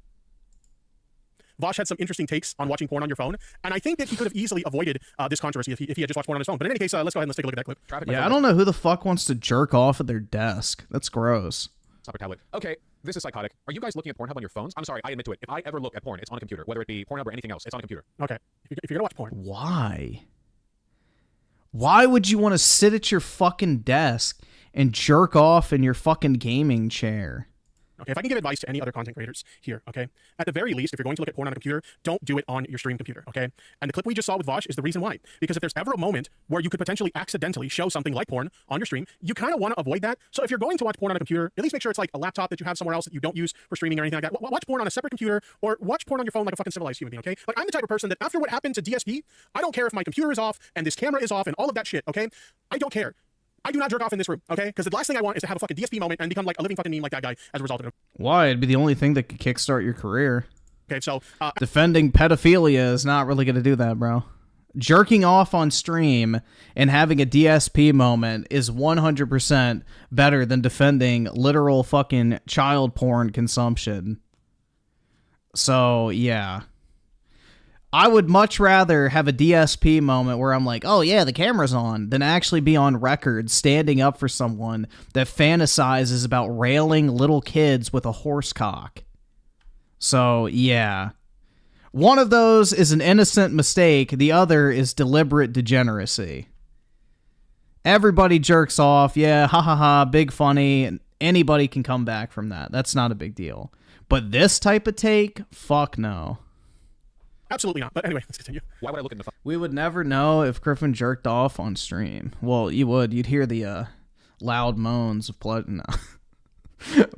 Vosh had some interesting takes on watching porn on your phone, and I think that he could have easily avoided this controversy if he had just watched porn on his phone. But in any case, let's go ahead and let's take a look at that clip. Yeah, I don't know who the fuck wants to jerk off at their desk. That's gross. Stop your tablet. Okay, this is psychotic. Are you guys looking at Pornhub on your phones? I'm sorry, I admit to it. If I ever look at porn, it's on a computer. Whether it be Pornhub or anything else, it's on a computer. Okay, if you're gonna watch porn. Why? Why would you want to sit at your fucking desk and jerk off in your fucking gaming chair? Okay, if I can give advice to any other content creators here, okay? At the very least, if you're going to look at porn on a computer, don't do it on your stream computer, okay? And the clip we just saw with Vosh is the reason why. Because if there's ever a moment where you could potentially accidentally show something like porn on your stream, you kind of want to avoid that. So if you're going to watch porn on a computer, at least make sure it's like a laptop that you have somewhere else that you don't use for streaming or anything like that. Watch porn on a separate computer or watch porn on your phone like a fucking civilized human being, okay? Like, I'm the type of person that after what happened to DSP, I don't care if my computer is off and this camera is off and all of that shit, okay? I don't care. I do not jerk off in this room, okay? Because the last thing I want is to have a fucking DSP moment and become like a living fucking meme like that guy as a result of it. Why? It'd be the only thing that could kickstart your career. Okay, so... defending pedophilia is not really going to do that, bro. Jerking off on stream and having a DSP moment is 100% better than defending literal fucking child porn consumption. So, yeah. I would much rather have a DSP moment where I'm like, oh yeah, the camera's on, than actually be on record standing up for someone that fantasizes about railing little kids with a horse cock. So, yeah. One of those is an innocent mistake, the other is deliberate degeneracy. Everybody jerks off, yeah, ha ha ha, big funny, anybody can come back from that. That's not a big deal. But this type of take, fuck no. Absolutely not. But anyway, let's continue. Why would I look in the phone? We would never know if Griffin jerked off on stream. Well, you would. You'd hear the loud moans of blood. No.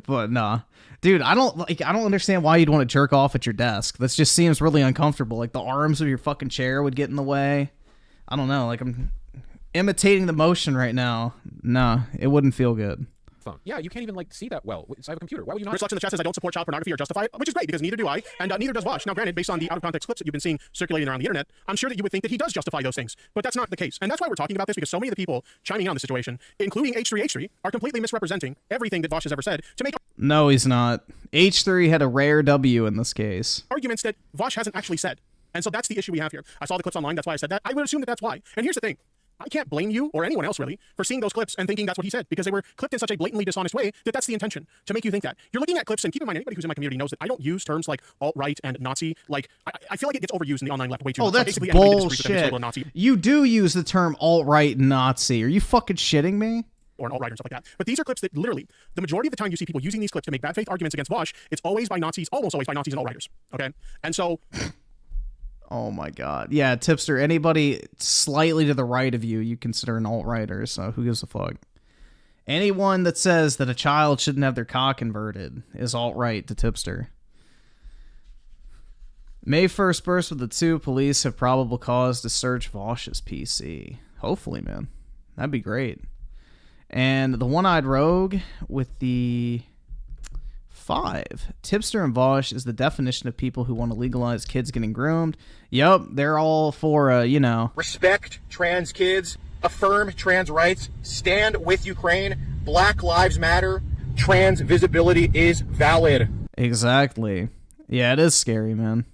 But nah. Dude, I don't understand why you'd want to jerk off at your desk. This just seems really uncomfortable. Like the arms of your fucking chair would get in the way. I don't know. Like I'm imitating the motion right now. Nah, it wouldn't feel good. Phone. Yeah, you can't even like see that well. So I have a computer. Why would you not? Rich Lux in the chat says I don't support child pornography or justify it, which is great because neither do I, and neither does Vosh. Now, granted, based on the out-of-context clips that you've been seeing circulating around the internet, I'm sure that you would think that he does justify those things, but that's not the case. And that's why we're talking about this, because so many of the people chiming in on the situation, including H3H3, are completely misrepresenting everything that Vosh has ever said to make No, he's not. H3 had a rare W in this case. Arguments that Vosh hasn't actually said. And so that's the issue we have here. I saw the clips online, that's why I said that. I would assume that that's why. And here's the thing. I can't blame you or anyone else really for seeing those clips and thinking that's what he said, because they were clipped in such a blatantly dishonest way that that's the intention, to make you think that. You're looking at clips, and keep in mind, anybody who's in my community knows that I don't use terms like alt-right and Nazi. Like, I feel like it gets overused in the online left way too much. Oh, that's bullshit. You do use the term alt-right and Nazi. Are you fucking shitting me? Or an alt-right and stuff like that. But these are clips that literally, the majority of the time you see people using these clips to make bad faith arguments against Vosh, it's always by Nazis, almost always by Nazis and alt-righters. Okay? And so... Oh my god. Yeah, Tipster, anybody slightly to the right of you, you consider an alt-righter, so who gives a fuck? Anyone that says that a child shouldn't have their cock converted is alt-right to Tipster. May 1st burst with the 2 police have probable cause to search Vosh's PC. Hopefully, man. That'd be great. And the one-eyed rogue with the 5. Tipster and Vosh is the definition of people who want to legalize kids getting groomed. Yup, they're all for, you know. Respect trans kids, affirm trans rights, stand with Ukraine, Black Lives Matter, trans visibility is valid. Exactly. Yeah, it is scary, man.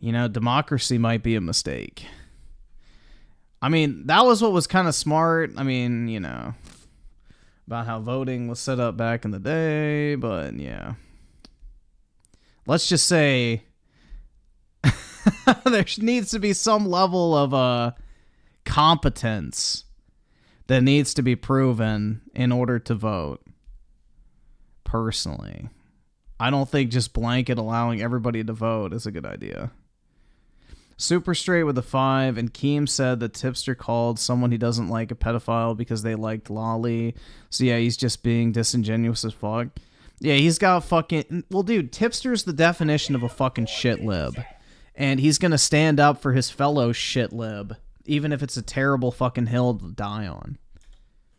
You know, democracy might be a mistake. I mean, that was what was kind of smart. I mean, you know, about how voting was set up back in the day, but yeah. Let's just say there needs to be some level of competence that needs to be proven in order to vote. Personally, I don't think just blanket allowing everybody to vote is a good idea. Super straight with a 5, and Keem said that Tipster called someone he doesn't like a pedophile because they liked Lolly. So yeah, he's just being disingenuous as fuck. Yeah, he's got fucking... Well, dude, Tipster's the definition of a fucking shitlib. And he's gonna stand up for his fellow shitlib, even if it's a terrible fucking hill to die on.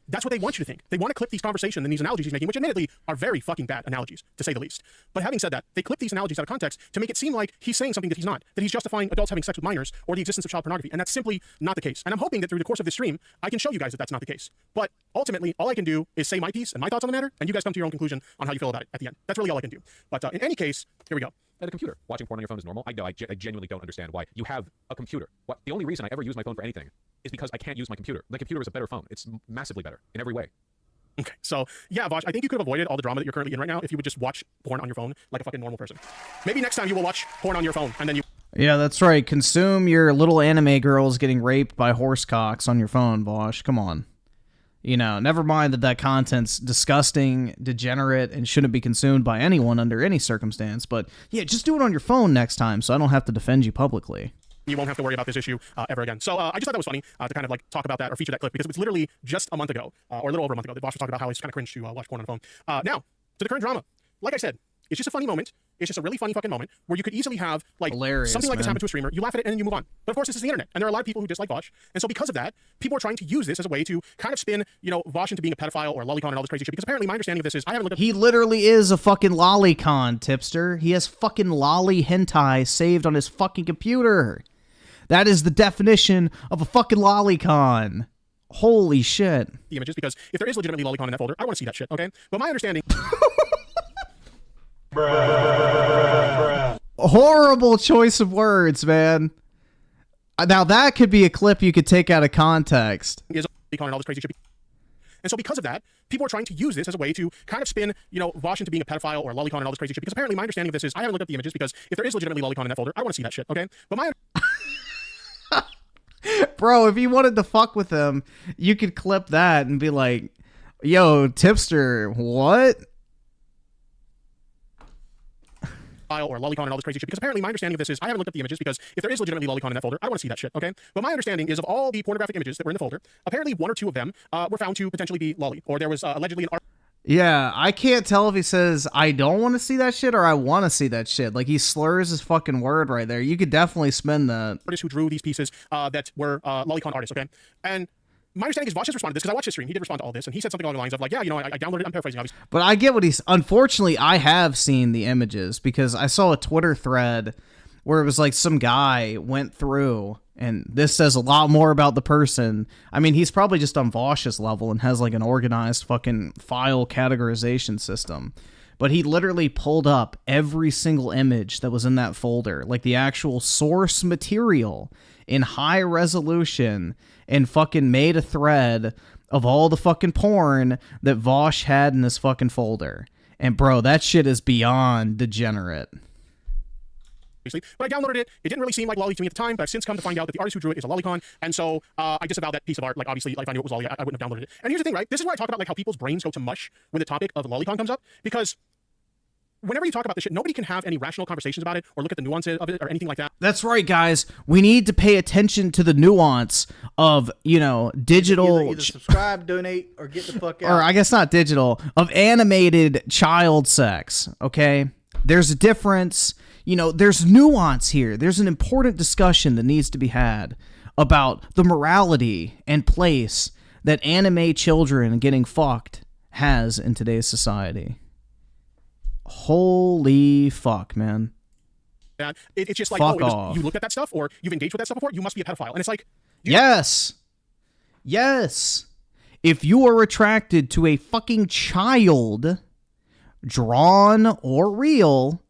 That's what they want you to think. They want to clip these conversations and these analogies he's making, which admittedly are very fucking bad analogies, to say the least. But having said that, they clip these analogies out of context to make it seem like he's saying something that he's not, that he's justifying adults having sex with minors or the existence of child pornography, and that's simply not the case. And I'm hoping that through the course of this stream, I can show you guys that that's not the case. But ultimately, all I can do is say my piece and my thoughts on the matter, and you guys come to your own conclusion on how you feel about it at the end. That's really all I can do. But in any case, here we go. At a computer, watching porn on your phone is normal. I know, I genuinely don't understand why you have a computer. What? The only reason I ever use my phone for anything is because I can't use my computer. The computer is a better phone. It's massively better in every way. Okay, so yeah, Vosh, I think you could have avoided all the drama that you're currently in right now if you would just watch porn on your phone like a fucking normal person. Maybe next time you will watch porn on your phone, and then you... Yeah, that's right. Consume your little anime girls getting raped by horse cocks on your phone, Vosh. Come on. You know, never mind that content's disgusting, degenerate, and shouldn't be consumed by anyone under any circumstance, but yeah, just do it on your phone next time so I don't have to defend you publicly. You won't have to worry about this issue ever again. So I just thought that was funny to kind of like talk about that or feature that clip because it was literally just a month ago, or a little over a month ago, that Vosh was talking about how it's kind of cringe to watch porn on the phone. Now, to the current drama. Like I said, it's just a funny moment. It's just a really funny fucking moment where you could easily have like hilarious, something like this man. happen to a streamer, you laugh at it and then you move on. But of course, this is the internet, and there are a lot of people who dislike Vosh, and so because of that, people are trying to use this as a way to kind of spin, you know, Vosh into being a pedophile or a lolicon and all this crazy shit. Because apparently, my understanding of this is I haven't looked at. He literally is a fucking lolicon, Tipster. He has fucking lolly hentai saved on his fucking computer. That is the definition of a fucking lolicon. Holy shit. The images, because if there is legitimately lolicon in that folder, I want to see that shit, okay? But my understanding... Horrible choice of words, man. Now that could be a clip you could take out of context. Is lolicon and all this crazy shit. And so because of that, people are trying to use this as a way to kind of spin, you know, Vosh into being a pedophile or a lolicon and all this crazy shit. Because apparently my understanding of this is I haven't looked at the images because if there is legitimately lolicon in that folder, I want to see that shit, okay? But my... Bro, if you wanted to fuck with them, you could clip that and be like, yo, Tipster, what? Or lolicon and all this crazy shit, because apparently my understanding of this is I haven't looked at the images because if there is legitimately lolicon in that folder, I want to see that shit, okay? But my understanding is of all the pornographic images that were in the folder, apparently 1 or 2 of them were found to potentially be lolly, or there was allegedly an... Yeah, I can't tell if he says, I don't want to see that shit, or I want to see that shit. Like, he slurs his fucking word right there. You could definitely spin that. Artists who drew these pieces that were lolicon artists, okay? And my understanding is Vosh has responded to this, because I watched his stream, he did respond to all this, and he said something along the lines of, like, yeah, you know, I downloaded it, I'm paraphrasing, obviously. But I get what he's... Unfortunately, I have seen the images, because I saw a Twitter thread where it was like some guy went through... And this says a lot more about the person. I mean, he's probably just on Vosh's level and has like an organized fucking file categorization system. But he literally pulled up every single image that was in that folder, like the actual source material in high resolution, and fucking made a thread of all the fucking porn that Vosh had in this fucking folder. And bro, that shit is beyond degenerate. But I downloaded it. It didn't really seem like lolly to me at the time, but I've since come to find out that the artist who drew it is a lolicon, and so I disavowed that piece of art. Like, obviously, like, if I knew it was lolly, I wouldn't have downloaded it. And here's the thing, right? This is where I talk about like how people's brains go to mush when the topic of lolicon comes up, because whenever you talk about this shit, nobody can have any rational conversations about it or look at the nuances of it or anything like that. That's right, guys. We need to pay attention to the nuance of, you know, digital... Either subscribe, donate, or get the fuck out. Or I guess not digital, of animated child sex, okay? There's a difference... You know, there's nuance here. There's an important discussion that needs to be had about the morality and place that anime children getting fucked has in today's society. Holy fuck, man. Yeah, it's just like, Fuck oh, off. you looked at that stuff, or you've engaged with that stuff before, you must be a pedophile. And it's like... Yes! Yes! If you are attracted to a fucking child, drawn or real,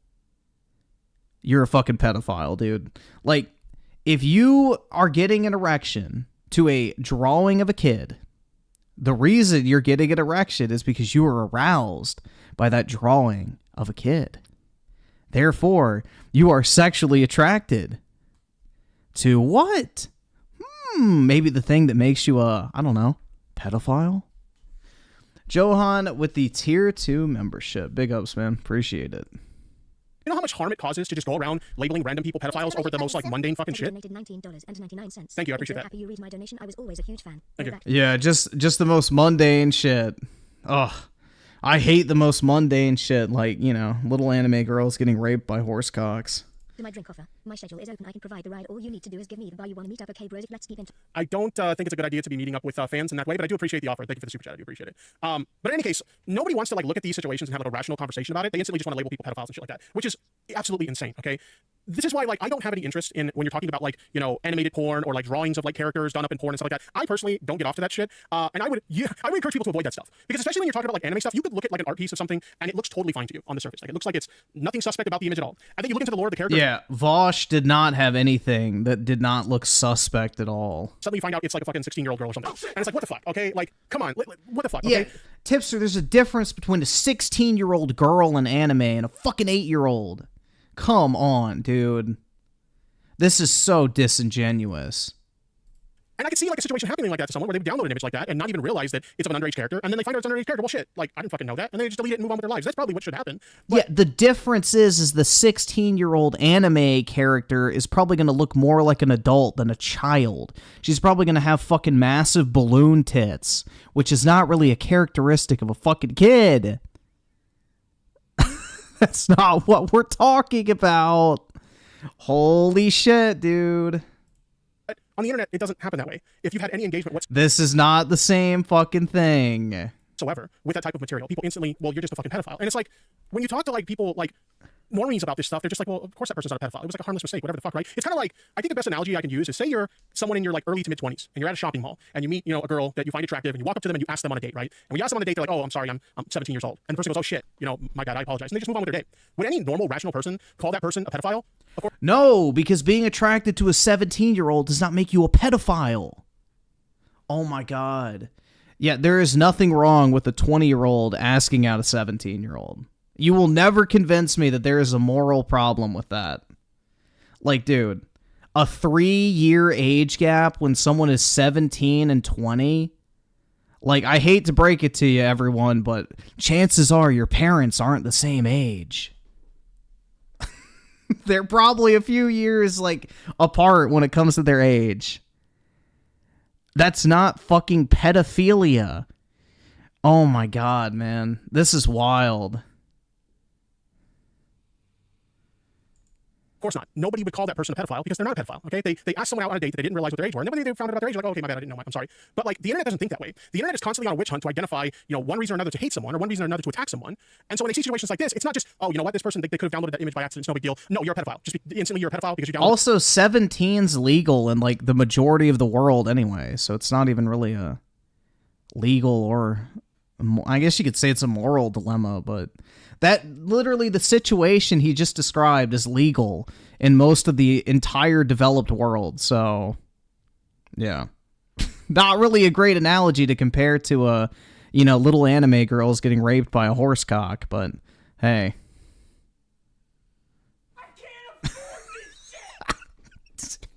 you're a fucking pedophile, dude. Like, if you are getting an erection to a drawing of a kid, the reason you're getting an erection is because you were aroused by that drawing of a kid. Therefore, you are sexually attracted to what? Maybe the thing that makes you a, I don't know, pedophile? Johan with the tier 2 membership. Big ups, man. Appreciate it. You know how much harm it causes to just go around labeling random people pedophiles over the most, like, mundane fucking shit? $19.99. Thank you, I appreciate that. Happy you read my donation. I was always a huge fan. Thank you. Yeah, just the most mundane shit. Ugh. I hate the most mundane shit, like, you know, little anime girls getting raped by horse cocks. To my drink offer. My schedule is open. I can provide the ride. All you need to do is give me the buy. You want to meet up? Okay, bros. Let's keep in. I don't think it's a good idea to be meeting up with fans in that way, but I do appreciate the offer. Thank you for the super chat. I do appreciate it. But in any case, nobody wants to like look at these situations and have like a rational conversation about it. They instantly just want to label people pedophiles and shit like that, which is absolutely insane. Okay. This is why, like, I don't have any interest in when you're talking about, like, you know, animated porn or like drawings of like characters done up in porn and stuff like that. I personally don't get off to that shit. And I would encourage people to avoid that stuff, because especially when you're talking about like anime stuff, you could look at like an art piece of something and it looks totally fine to you on the surface. Like, it looks like it's nothing suspect about the image at all. And then you look into the lore of the character. Yeah, Vosh did not have anything that did not look suspect at all. Suddenly you find out it's like a fucking 16-year-old girl or something. And it's like, what the fuck? Okay, like, come on, what the fuck? Yeah, Okay? Tipster, there's a difference between a 16-year-old girl in anime and a fucking 8-year-old. Come on, dude. This is so disingenuous. And I could see like a situation happening like that to someone where they would download an image like that and not even realize that it's of an underage character, and then they find out it's an underage character. Well, shit, like, I didn't fucking know that, and they just delete it and move on with their lives. That's probably what should happen. But Yeah, the difference is the 16-year-old anime character is probably going to look more like an adult than a child. She's probably going to have fucking massive balloon tits, which is not really a characteristic of a fucking kid. That's not what we're talking about. Holy shit, dude. But on the internet, it doesn't happen that way. If you've had any engagement whatsoever This is not the same fucking thing. with that type of material, people instantly, well, you're just a fucking pedophile. And it's like, when you talk to like people like normies about this stuff, they're just like, well, of course that person's not a pedophile. It was like a harmless mistake, whatever the fuck, right? It's kind of like, I think the best analogy I can use is, say you're someone in your like early to mid 20s and you're at a shopping mall and you meet, you know, a girl that you find attractive and you walk up to them and you ask them on a date, right? And when you ask them on a date, they're like, oh, I'm sorry, I'm 17 years old. And the person goes, oh shit, you know, my bad, I apologize. And they just move on with their day. Would any normal, rational person call that person a pedophile? No, because being attracted to a 17-year-old does not make you a pedophile. Oh my god. Yeah, there is nothing wrong with a 20-year-old asking out a 17-year-old. You will never convince me that there is a moral problem with that. Like, dude, a 3-year age gap when someone is 17 and 20? Like, I hate to break it to you, everyone, but chances are your parents aren't the same age. They're probably a few years, like, apart when it comes to their age. That's not fucking pedophilia. Oh my god, man. This is wild. Of course not. Nobody would call that person a pedophile because they're not a pedophile, okay? They asked someone out on a date that they didn't realize what their age were, and then when they found out about their age, like, oh, okay, my bad, I didn't know. I'm sorry. But, like, the internet doesn't think that way. The internet is constantly on a witch hunt to identify, you know, one reason or another to hate someone, or one reason or another to attack someone. And so when they see situations like this, it's not just, oh, you know what, this person, they could have downloaded that image by accident, it's no big deal. No, you're a pedophile. Just instantly you're a pedophile because you downloaded Also, 17's legal in, like, the majority of the world anyway, so it's not even really a legal or... I guess you could say it's a moral dilemma, but that literally the situation he just described is legal in most of the entire developed world. So, yeah, not really a great analogy to compare to a, you know, little anime girls getting raped by a horse cock. But hey, I can't afford this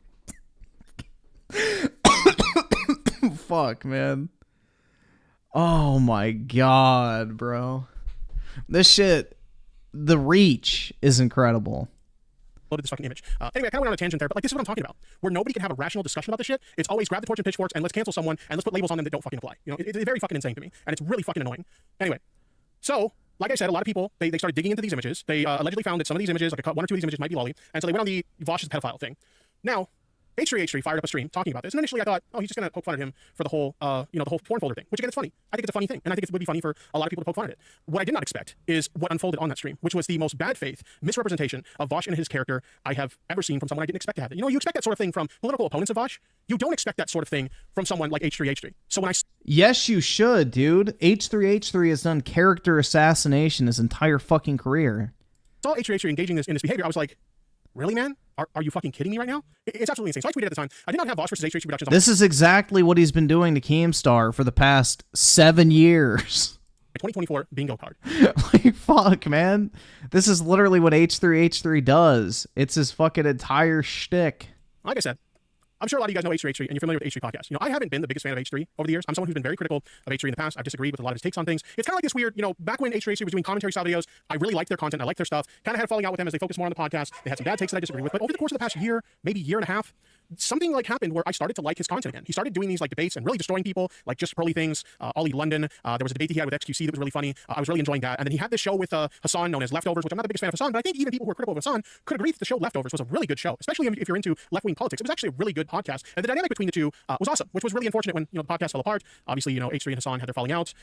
shit. fuck, man. Oh my god, bro. This shit, the reach is incredible. Loaded this fucking image. Anyway, I kind of went on a tangent there, but like, this is what I'm talking about. Where nobody can have a rational discussion about this shit. It's always grab the torch and pitchforks and let's cancel someone and let's put labels on them that don't fucking apply. You know, it's very fucking insane to me, and it's really fucking annoying. Anyway, so like I said, a lot of people they started digging into these images. They allegedly found that some of these images, like one or two of these images, might be lolly, and so they went on the Vosh is a pedophile thing. Now, H3H3 fired up a stream talking about this, and initially I thought, oh, he's just gonna poke fun at him for the whole, the whole porn folder thing, which again, it's funny. I think it's a funny thing, and I think it would be funny for a lot of people to poke fun at it. What I did not expect is what unfolded on that stream, which was the most bad faith misrepresentation of Vosh and his character I have ever seen from someone I didn't expect to have it. You know, you expect that sort of thing from political opponents of Vosh. You don't expect that sort of thing from someone like H3H3. So when I Yes, you should, dude. H3H3 has done character assassination his entire fucking career. saw H3H3 engaging in this behavior, I was like, really, man? Are you fucking kidding me right now? It's absolutely insane. So I tweeted at the time, I did not have Vosh versus H3H3 Productions. This is exactly what he's been doing to Keemstar for the past 7 years. 2024 bingo card. Like, fuck, man. This is literally what H3H3 does. It's his fucking entire shtick. Like I said, I'm sure a lot of you guys know H3H3 and you're familiar with H3 podcast. You know, I haven't been the biggest fan of H3 over the years. I'm someone who's been very critical of H3 in the past. I've disagreed with a lot of his takes on things. It's kind of like this weird, you know, back when H3H3 was doing commentary style videos, I really liked their content. I liked their stuff. Kind of had a falling out with them as they focused more on the podcast. They had some bad takes that I disagreed with. But over the course of the past year, maybe year and a half, something like happened where I started to like his content again. He started doing these like debates and really destroying people, like just pearly things. Ollie London. There was a debate that he had with XQC that was really funny. I was really enjoying that. And then he had this show with Hassan known as Leftovers, which I'm not the biggest fan of Hassan, but I think even people who are critical of Hassan could agree that the show Leftovers was a really good show, especially if you're into left-wing politics. It was actually a really good podcast, and the dynamic between the two was awesome, which was really unfortunate when the podcast fell apart. Obviously, H3 and Hassan had their falling out.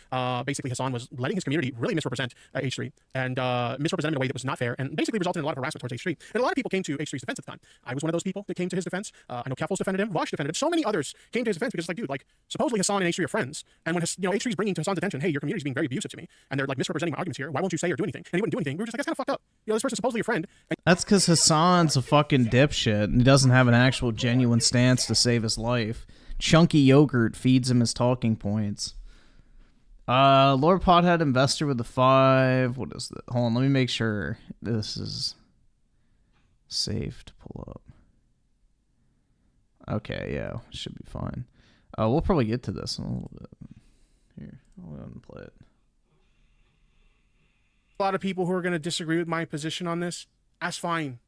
Basically, Hassan was letting his community really misrepresent H3 and misrepresent him in a way that was not fair, and basically resulted in a lot of harassment towards H3. And a lot of people came to H3's defense at the time. I was one of those people that came to his defense. I know Keffels defended him. Vosh defended him. So many others came to his defense because it's like, dude, like supposedly Hassan and H3 are friends, and when H3 is bringing to Hassan's attention, hey, your community's being very abusive to me, and they're like misrepresenting my arguments here. Why won't you say or do anything? And he wouldn't do anything. We were just like, that's kind of fucked up. This person's supposedly your friend. That's because Hassan's a fucking dipshit, and he doesn't have an actual genuine stance to save his life. Chunky yogurt feeds him his talking points. Lord Pothead Investor with the 5. What is that? Hold on, let me make sure this is safe to pull up. Okay, yeah, should be fine. We'll probably get to this in a little bit. Here, I'll go ahead and play it. A lot of people who are going to disagree with my position on this, that's fine.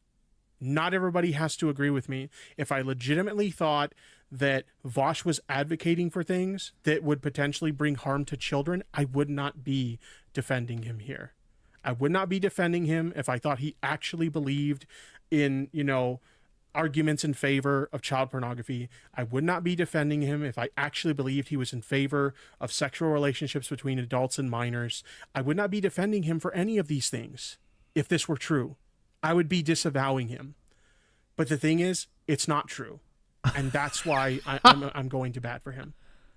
Not everybody has to agree with me. If I legitimately thought that Vosh was advocating for things that would potentially bring harm to children, I would not be defending him here. I would not be defending him if I thought he actually believed in, arguments in favor of child pornography. I would not be defending him if I actually believed he was in favor of sexual relationships between adults and minors. I would not be defending him for any of these things if this were true. I would be disavowing him. But the thing is, it's not true. And that's why I'm going to bat for him.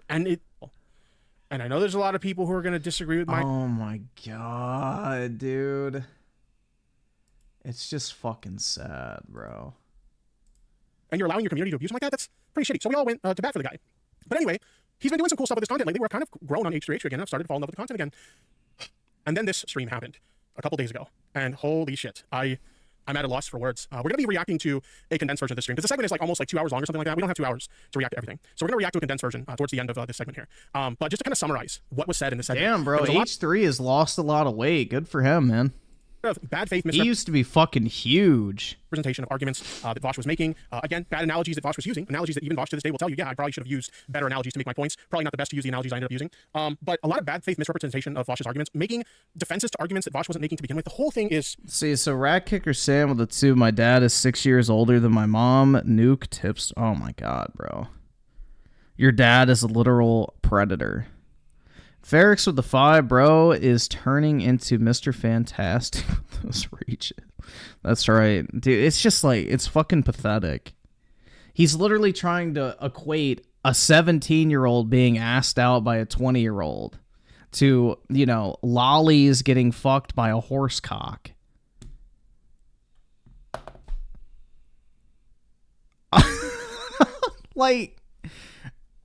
And I know there's a lot of people who are going to disagree with my... Oh my god, dude. It's just fucking sad, bro. And you're allowing your community to abuse him like that? That's pretty shitty. So we all went to bat for the guy. But anyway, he's been doing some cool stuff with his content lately. We're kind of grown on H3H3 again. I've started to fall in love with the content again. And then this stream happened a couple days ago. And holy shit, I'm at a loss for words. We're going to be reacting to a condensed version of this stream because the segment is almost 2 hours long or something like that. We don't have 2 hours to react to everything. So we're going to react to a condensed version towards the end of this segment here. But just to kind of summarize what was said in this segment. Damn, bro. H3 has lost a lot of weight. Good for him, man. Bad faith he used to be fucking huge. Presentation of arguments that Vosh was making. Again, bad analogies that Vosh was using. Analogies that even Vosh to this day will tell you, yeah, I probably should have used better analogies to make my points. Probably not the best to use the analogies I ended up using. But a lot of bad faith misrepresentation of Vosh's arguments, making defenses to arguments that Vosh wasn't making to begin with. The whole thing is... See, so Rat Kicker Sam with the 2. My dad is 6 years older than my mom. Nuke Tips. Oh my god, bro. Your dad is a literal predator. Ferrix with the 5, bro, is turning into Mr. Fantastic with those reaches. That's right. Dude, it's just like, it's fucking pathetic. He's literally trying to equate a 17-year-old being asked out by a 20-year-old to, lollies getting fucked by a horse cock. Like,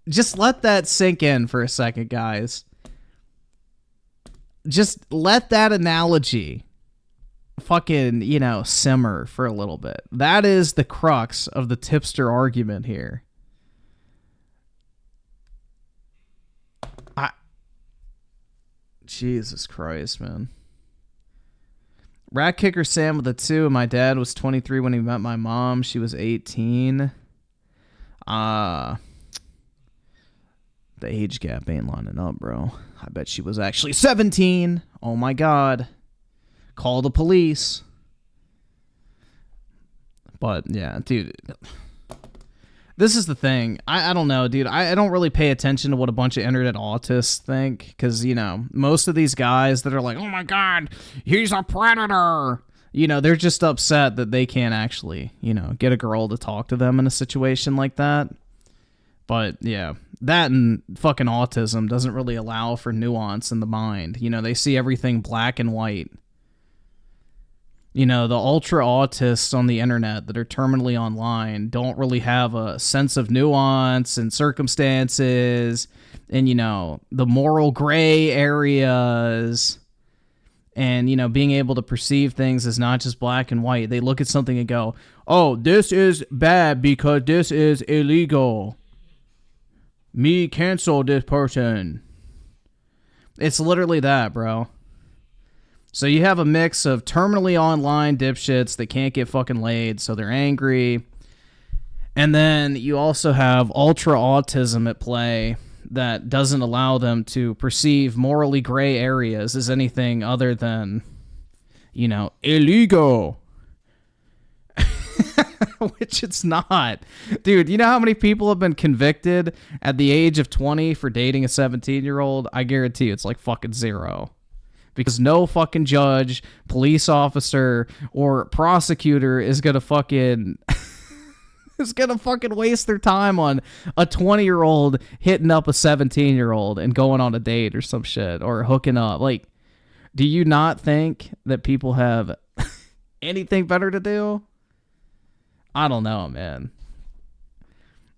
just let that sink in for a second, guys. Just let that analogy fucking, simmer for a little bit. That is the crux of the tipster argument here. Jesus Christ, man. Rat Kicker Sam with a 2. My dad was 23 when he met my mom. She was 18. The age gap ain't lining up, bro. I bet she was actually 17. Oh my god. Call the police. But yeah, dude. This is the thing. I don't know, dude. I don't really pay attention to what a bunch of internet autists think, because, you know, most of these guys that are like, oh my god, he's a predator, you know, they're just upset that they can't actually, you know, get a girl to talk to them in a situation like that. But, yeah, that and fucking autism doesn't really allow for nuance in the mind. You know, they see everything black and white. You know, the ultra autists on the internet that are terminally online don't really have a sense of nuance and circumstances and, you know, the moral gray areas and, you know, being able to perceive things as not just black and white. They look at something and go, oh, this is bad because this is illegal. Me cancel this person. It's literally that, bro. So you have a mix of terminally online dipshits that can't get fucking laid, so they're angry. And then you also have ultra autism at play that doesn't allow them to perceive morally gray areas as anything other than, you know, illegal. Which it's not. Dude, you know how many people have been convicted at the age of 20 for dating a 17-year-old? I guarantee you it's like fucking zero. Because no fucking judge, police officer, or prosecutor is gonna fucking waste their time on a 20-year-old hitting up a 17-year-old and going on a date or some shit, or hooking up. Like, do you not think that people have anything better to do? I don't know, man.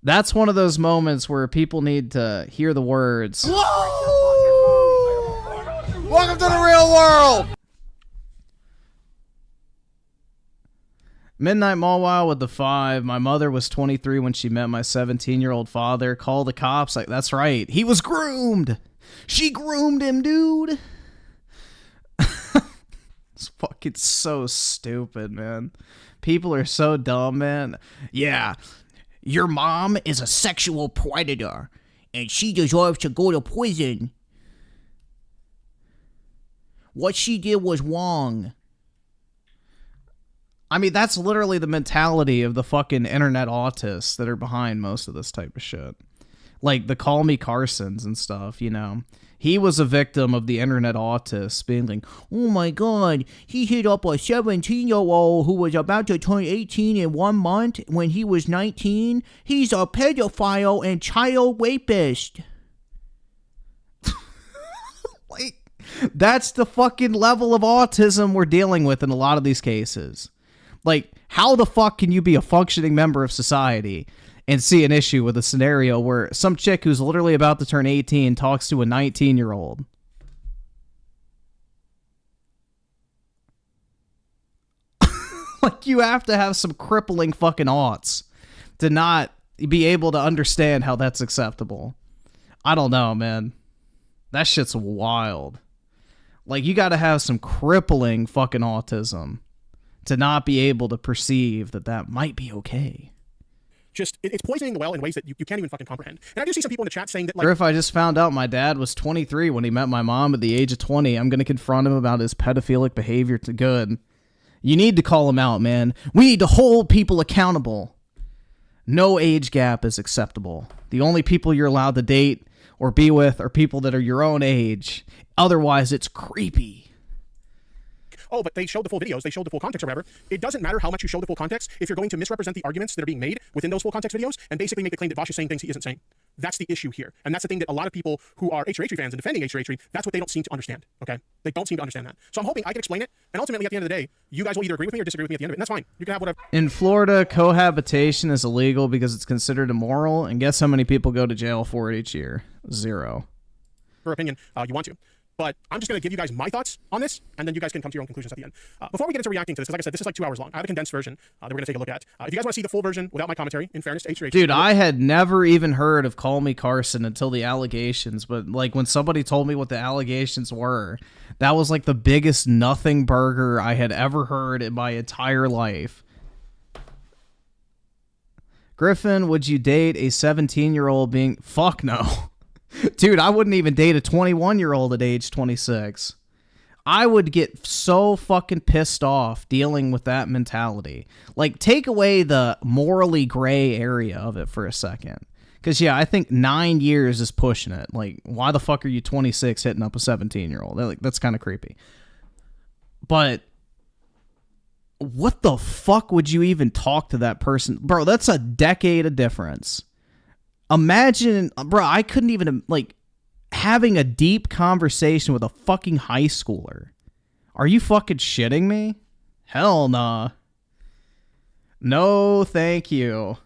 That's one of those moments where people need to hear the words. Whoa! Welcome to the real world! Midnight Mall with the 5. My mother was 23 when she met my 17-year-old father. Call the cops. Like, that's right. He was groomed. She groomed him, dude. It's fucking so stupid, man. People are so dumb, man. Yeah, your mom is a sexual predator, and she deserves to go to prison. What she did was wrong. I mean, that's literally the mentality of the fucking internet autists that are behind most of this type of shit. Like the Call Me Carsons and stuff, you know. He was a victim of the internet autists being like, oh my god, he hit up a 17-year-old who was about to turn 18 in 1 month when he was 19. He's a pedophile and child rapist. Like, that's the fucking level of autism we're dealing with in a lot of these cases. Like, how the fuck can you be a functioning member of society and see an issue with a scenario where some chick who's literally about to turn 18 talks to a 19-year-old? Like, you have to have some crippling fucking aughts to not be able to understand how that's acceptable. I don't know, man. That shit's wild. Like, you gotta have some crippling fucking autism to not be able to perceive that that might be okay. Just, it's poisoning the well in ways that you can't even fucking comprehend. And I do see some people in the chat saying that, like... Griff, I just found out my dad was 23 when he met my mom at the age of 20. I'm gonna confront him about his pedophilic behavior to good. You need to call him out, man. We need to hold people accountable. No age gap is acceptable. The only people you're allowed to date or be with are people that are your own age. Otherwise, it's creepy. Oh, but they showed the full videos, they showed the full context or whatever. It doesn't matter how much you show the full context if you're going to misrepresent the arguments that are being made within those full context videos and basically make the claim that Vosh is saying things he isn't saying. That's the issue here. And that's the thing that a lot of people who are H3H3 fans and defending H3H3, that's what they don't seem to understand, okay? They don't seem to understand that. So I'm hoping I can explain it, and ultimately at the end of the day, you guys will either agree with me or disagree with me at the end of it, and that's fine. You can have whatever. In Florida, cohabitation is illegal because it's considered immoral, and guess how many people go to jail for it each year? 0. Your opinion, you want to. But I'm just going to give you guys my thoughts on this, and then you guys can come to your own conclusions at the end. Before we get into reacting to this, because like I said, this is like 2 hours long. I have a condensed version that we're going to take a look at. If you guys want to see the full version without my commentary, in fairness to H3H. Dude, I had never even heard of Call Me Carson until the allegations, but like when somebody told me what the allegations were, that was like the biggest nothing burger I had ever heard in my entire life. Griffin, would you date a 17-year-old being... Fuck no. Dude, I wouldn't even date a 21-year-old at age 26. I would get so fucking pissed off dealing with that mentality. Like, take away the morally gray area of it for a second. Because, yeah, I think 9 years is pushing it. Like, why the fuck are you 26 hitting up a 17-year-old? Like, that's kind of creepy. But what the fuck would you even talk to that person? Bro, that's a decade of difference. Imagine, bro, I couldn't even, like, having a deep conversation with a fucking high schooler. Are you fucking shitting me? Hell nah. No, thank you.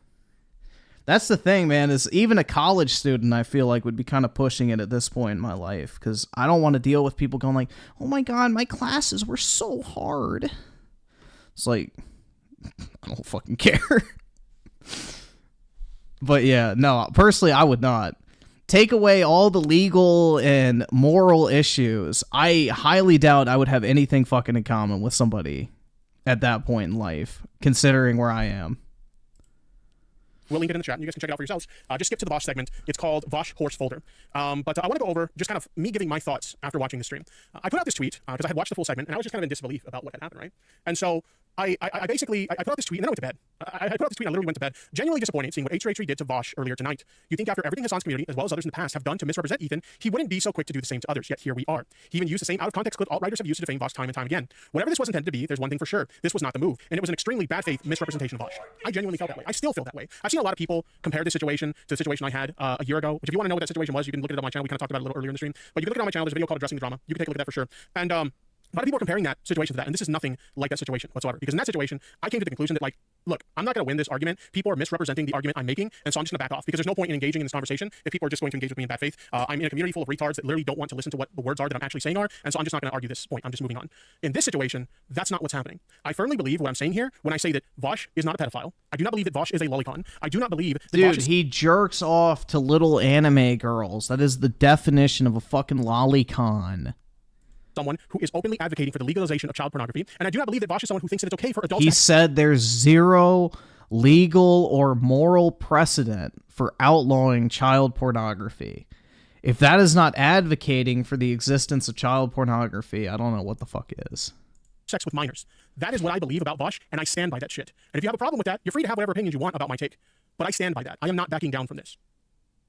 That's the thing, man, is even a college student, I feel like, would be kind of pushing it at this point in my life, because I don't want to deal with people going like, oh my god, my classes were so hard. It's like, I don't fucking care. But yeah, no, personally, I would not. Take away all the legal and moral issues. I highly doubt I would have anything fucking in common with somebody at that point in life, considering where I am. We'll link it in the chat, and you guys can check it out for yourselves. Just skip to the Vosh segment. It's called Vosh Horse Folder. But I want to go over just kind of me giving my thoughts after watching the stream. I put out this tweet because I had watched the full segment, and I was just kind of in disbelief about what had happened, right? And so I basically put out this tweet, and then I went to bed. I put out this tweet, and I literally went to bed, genuinely disappointed seeing what H3H3 did to Vosh earlier tonight. You think after everything Hassan's community, as well as others in the past, have done to misrepresent Ethan, he wouldn't be so quick to do the same to others, yet here we are. He even used the same out-of-context clip alt-writers have used to defame Vosh time and time again. Whatever this was intended to be, there's one thing for sure. This was not the move, and it was an extremely bad faith misrepresentation of Vosh. I genuinely felt that way. I still feel that way. I've seen a lot of people compare this situation to the situation I had a year ago, which if you want to know what that situation was, you can look it up on my channel. We kind of talked about it a little earlier in the stream, but you can look it up on my channel. There's a video called Addressing the Drama. You can take a look at that for sure. And a lot of people are comparing that situation to that, and this is nothing like that situation whatsoever. Because in that situation, I came to the conclusion that, like, look, I'm not going to win this argument. People are misrepresenting the argument I'm making, and so I'm just going to back off because there's no point in engaging in this conversation if people are just going to engage with me in bad faith. I'm in a community full of retards that literally don't want to listen to what the words are that I'm actually saying are, and so I'm just not going to argue this point. I'm just moving on. In this situation, that's not what's happening. I firmly believe what I'm saying here when I say that Vosh is not a pedophile. I do not believe that Vosh is a lolicon. I do not believe that Dude, Vosh is... he jerks off to little anime girls. That is the definition of a fucking lolicon. Someone who is openly advocating for the legalization of child pornography, and I do not believe that Vosh is someone who thinks that it's okay for adults. He said there's zero legal or moral precedent for outlawing child pornography. If that is not advocating for the existence of child pornography, I don't know what the fuck is. Sex with minors. That is what I believe about Vosh, and I stand by that shit. And if you have a problem with that, you're free to have whatever opinions you want about my take. But I stand by that. I am not backing down from this.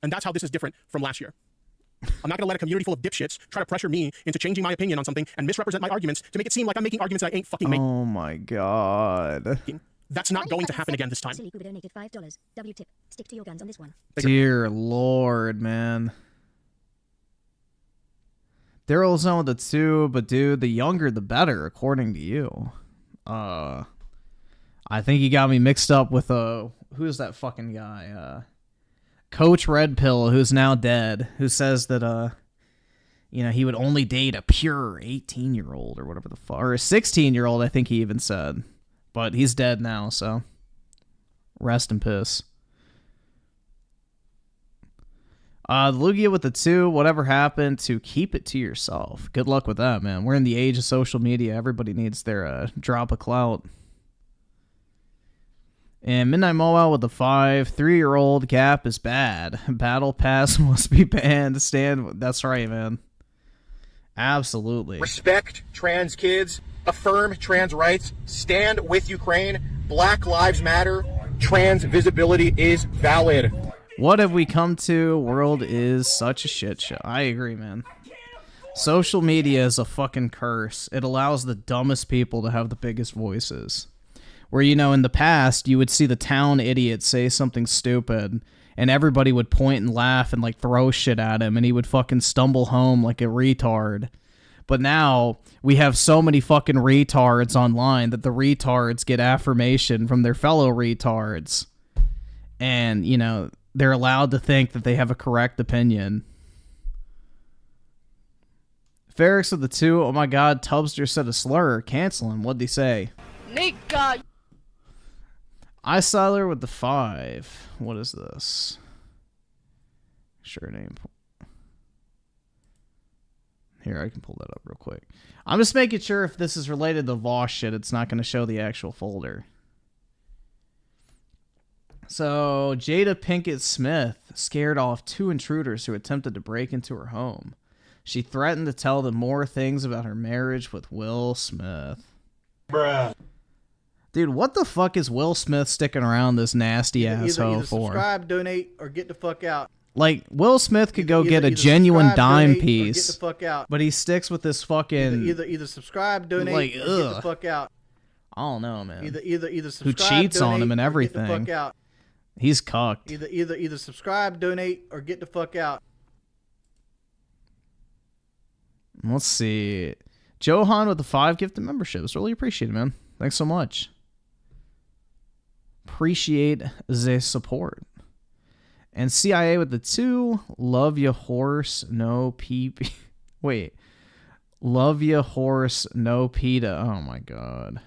And that's how this is different from last year. I'm not going to let a community full of dipshits try to pressure me into changing my opinion on something and misrepresent my arguments to make it seem like I'm making arguments that I ain't fucking making. Oh my god. That's not going to happen again this time. Silly Goober donated $5. W tip. Stick to your guns on this one. Dear Lord, man. Daryl's on with the 2, but dude, the younger the better, according to you. I think you got me mixed up with who's that fucking guy? Coach Red Pill, who's now dead, who says that he would only date a pure 18-year-old or whatever the fuck, or a 16-year-old, I think he even said. But he's dead now, so rest in peace. Lugia with the 2, whatever happened to keep it to yourself. Good luck with that, man. We're in the age of social media. Everybody needs their drop of clout. And Midnight Mowell with the 5. 3-year-old Gap is bad. Battle Pass must be banned. Stand. That's right, man. Absolutely. Respect trans kids. Affirm trans rights. Stand with Ukraine. Black Lives Matter. Trans visibility is valid. What have we come to? World is such a shit show. I agree, man. Social media is a fucking curse. It allows the dumbest people to have the biggest voices. Where, in the past, you would see the town idiot say something stupid, and everybody would point and laugh and, like, throw shit at him, and he would fucking stumble home like a retard. But now, we have so many fucking retards online that the retards get affirmation from their fellow retards. And, they're allowed to think that they have a correct opinion. Ferrex with the 2, oh my god, Tubster said a slur. Cancel him. What'd he say? Nigga! Icyler with the 5. What is this? Sure name. Here, I can pull that up real quick. I'm just making sure if this is related to Vosh shit, it's not going to show the actual folder. So, Jada Pinkett Smith scared off 2 intruders who attempted to break into her home. She threatened to tell them more things about her marriage with Will Smith. Bruh. Dude, what the fuck is Will Smith sticking around this nasty asshole Either for? subscribe, donate, or get the fuck out. Like, Will Smith could go get a genuine subscribe, dime donate, or piece, get the fuck out. but he sticks with this fucking... Either subscribe, donate, like, or get the ugh. fuck out. I don't know, man. Either Who subscribe, cheats on donate, him and or everything. Get the fuck out. He's cucked. Either subscribe, donate, or get the fuck out. Let's see. Johan with the 5 gifted memberships. Really appreciate it, man. Thanks so much. Appreciate the support. And CIA with the 2. Love your horse, no pee. Wait. Love your horse, no PETA. Oh my god.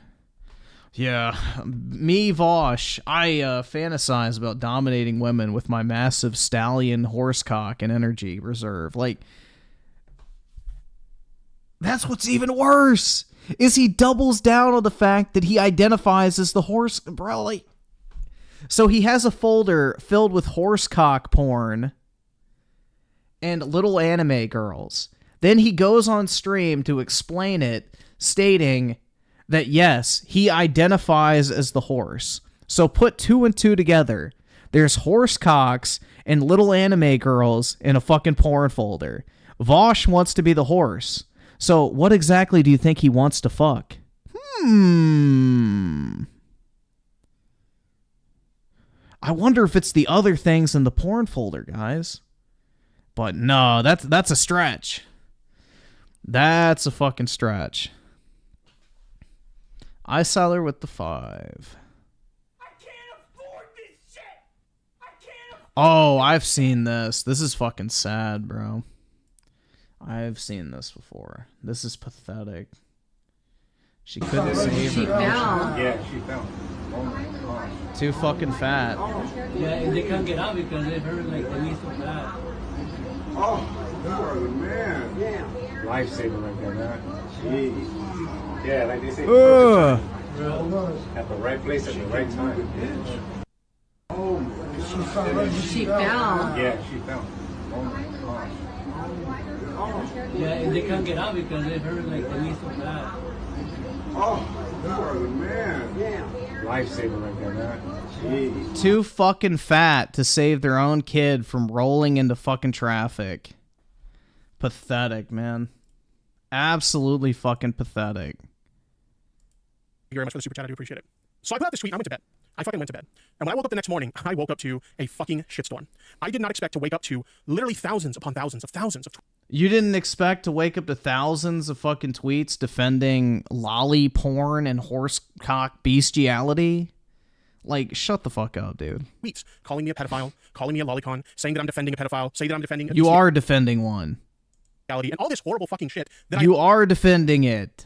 Yeah. Me, Vosh. I fantasize about dominating women with my massive stallion horse cock and energy reserve. Like, that's what's even worse. Is he doubles down on the fact that he identifies as the horse. Bro, like. So he has a folder filled with horse cock porn and little anime girls. Then he goes on stream to explain it, stating that yes, he identifies as the horse. So put 2 and 2 together. There's horse cocks and little anime girls in a fucking porn folder. Vosh wants to be the horse. So what exactly do you think he wants to fuck? I wonder if it's the other things in the porn folder, guys. But no, that's a stretch. That's a fucking stretch. Iceller with the 5. Oh, I've seen this. This is fucking sad, bro. I've seen this before. This is pathetic. She couldn't save her. Yeah, she fell. Oh my god. Too fucking fat. Yeah, and they can't get out because they've heard like the least of that. Oh, you are the man. Yeah. Lifesaver right there, man. Jeez. Yeah, like they say, at the right place at the right time. Oh, She fell. Yeah, she fell. Oh my gosh. Yeah, and they can't get out because they've heard like the least of that. Oh, you are the man. Yeah. Lifesaver right there, man. Jeez. Too fucking fat to save their own kid from rolling into fucking traffic. Pathetic, man. Absolutely fucking pathetic. Thank you very much for the super chat. I do appreciate it. So I put out this tweet and I went to bed. I fucking went to bed. And when I woke up the next morning, I woke up to a fucking shitstorm. I did not expect to wake up to literally thousands upon thousands of You didn't expect to wake up to thousands of fucking tweets defending lolly porn and horsecock bestiality? Like, shut the fuck up, dude. tweets calling me a pedophile, calling me a lolicon, saying that I'm defending a pedophile, saying that I'm defending a You are defending one. bestiality, and all this horrible fucking shit that You are defending it.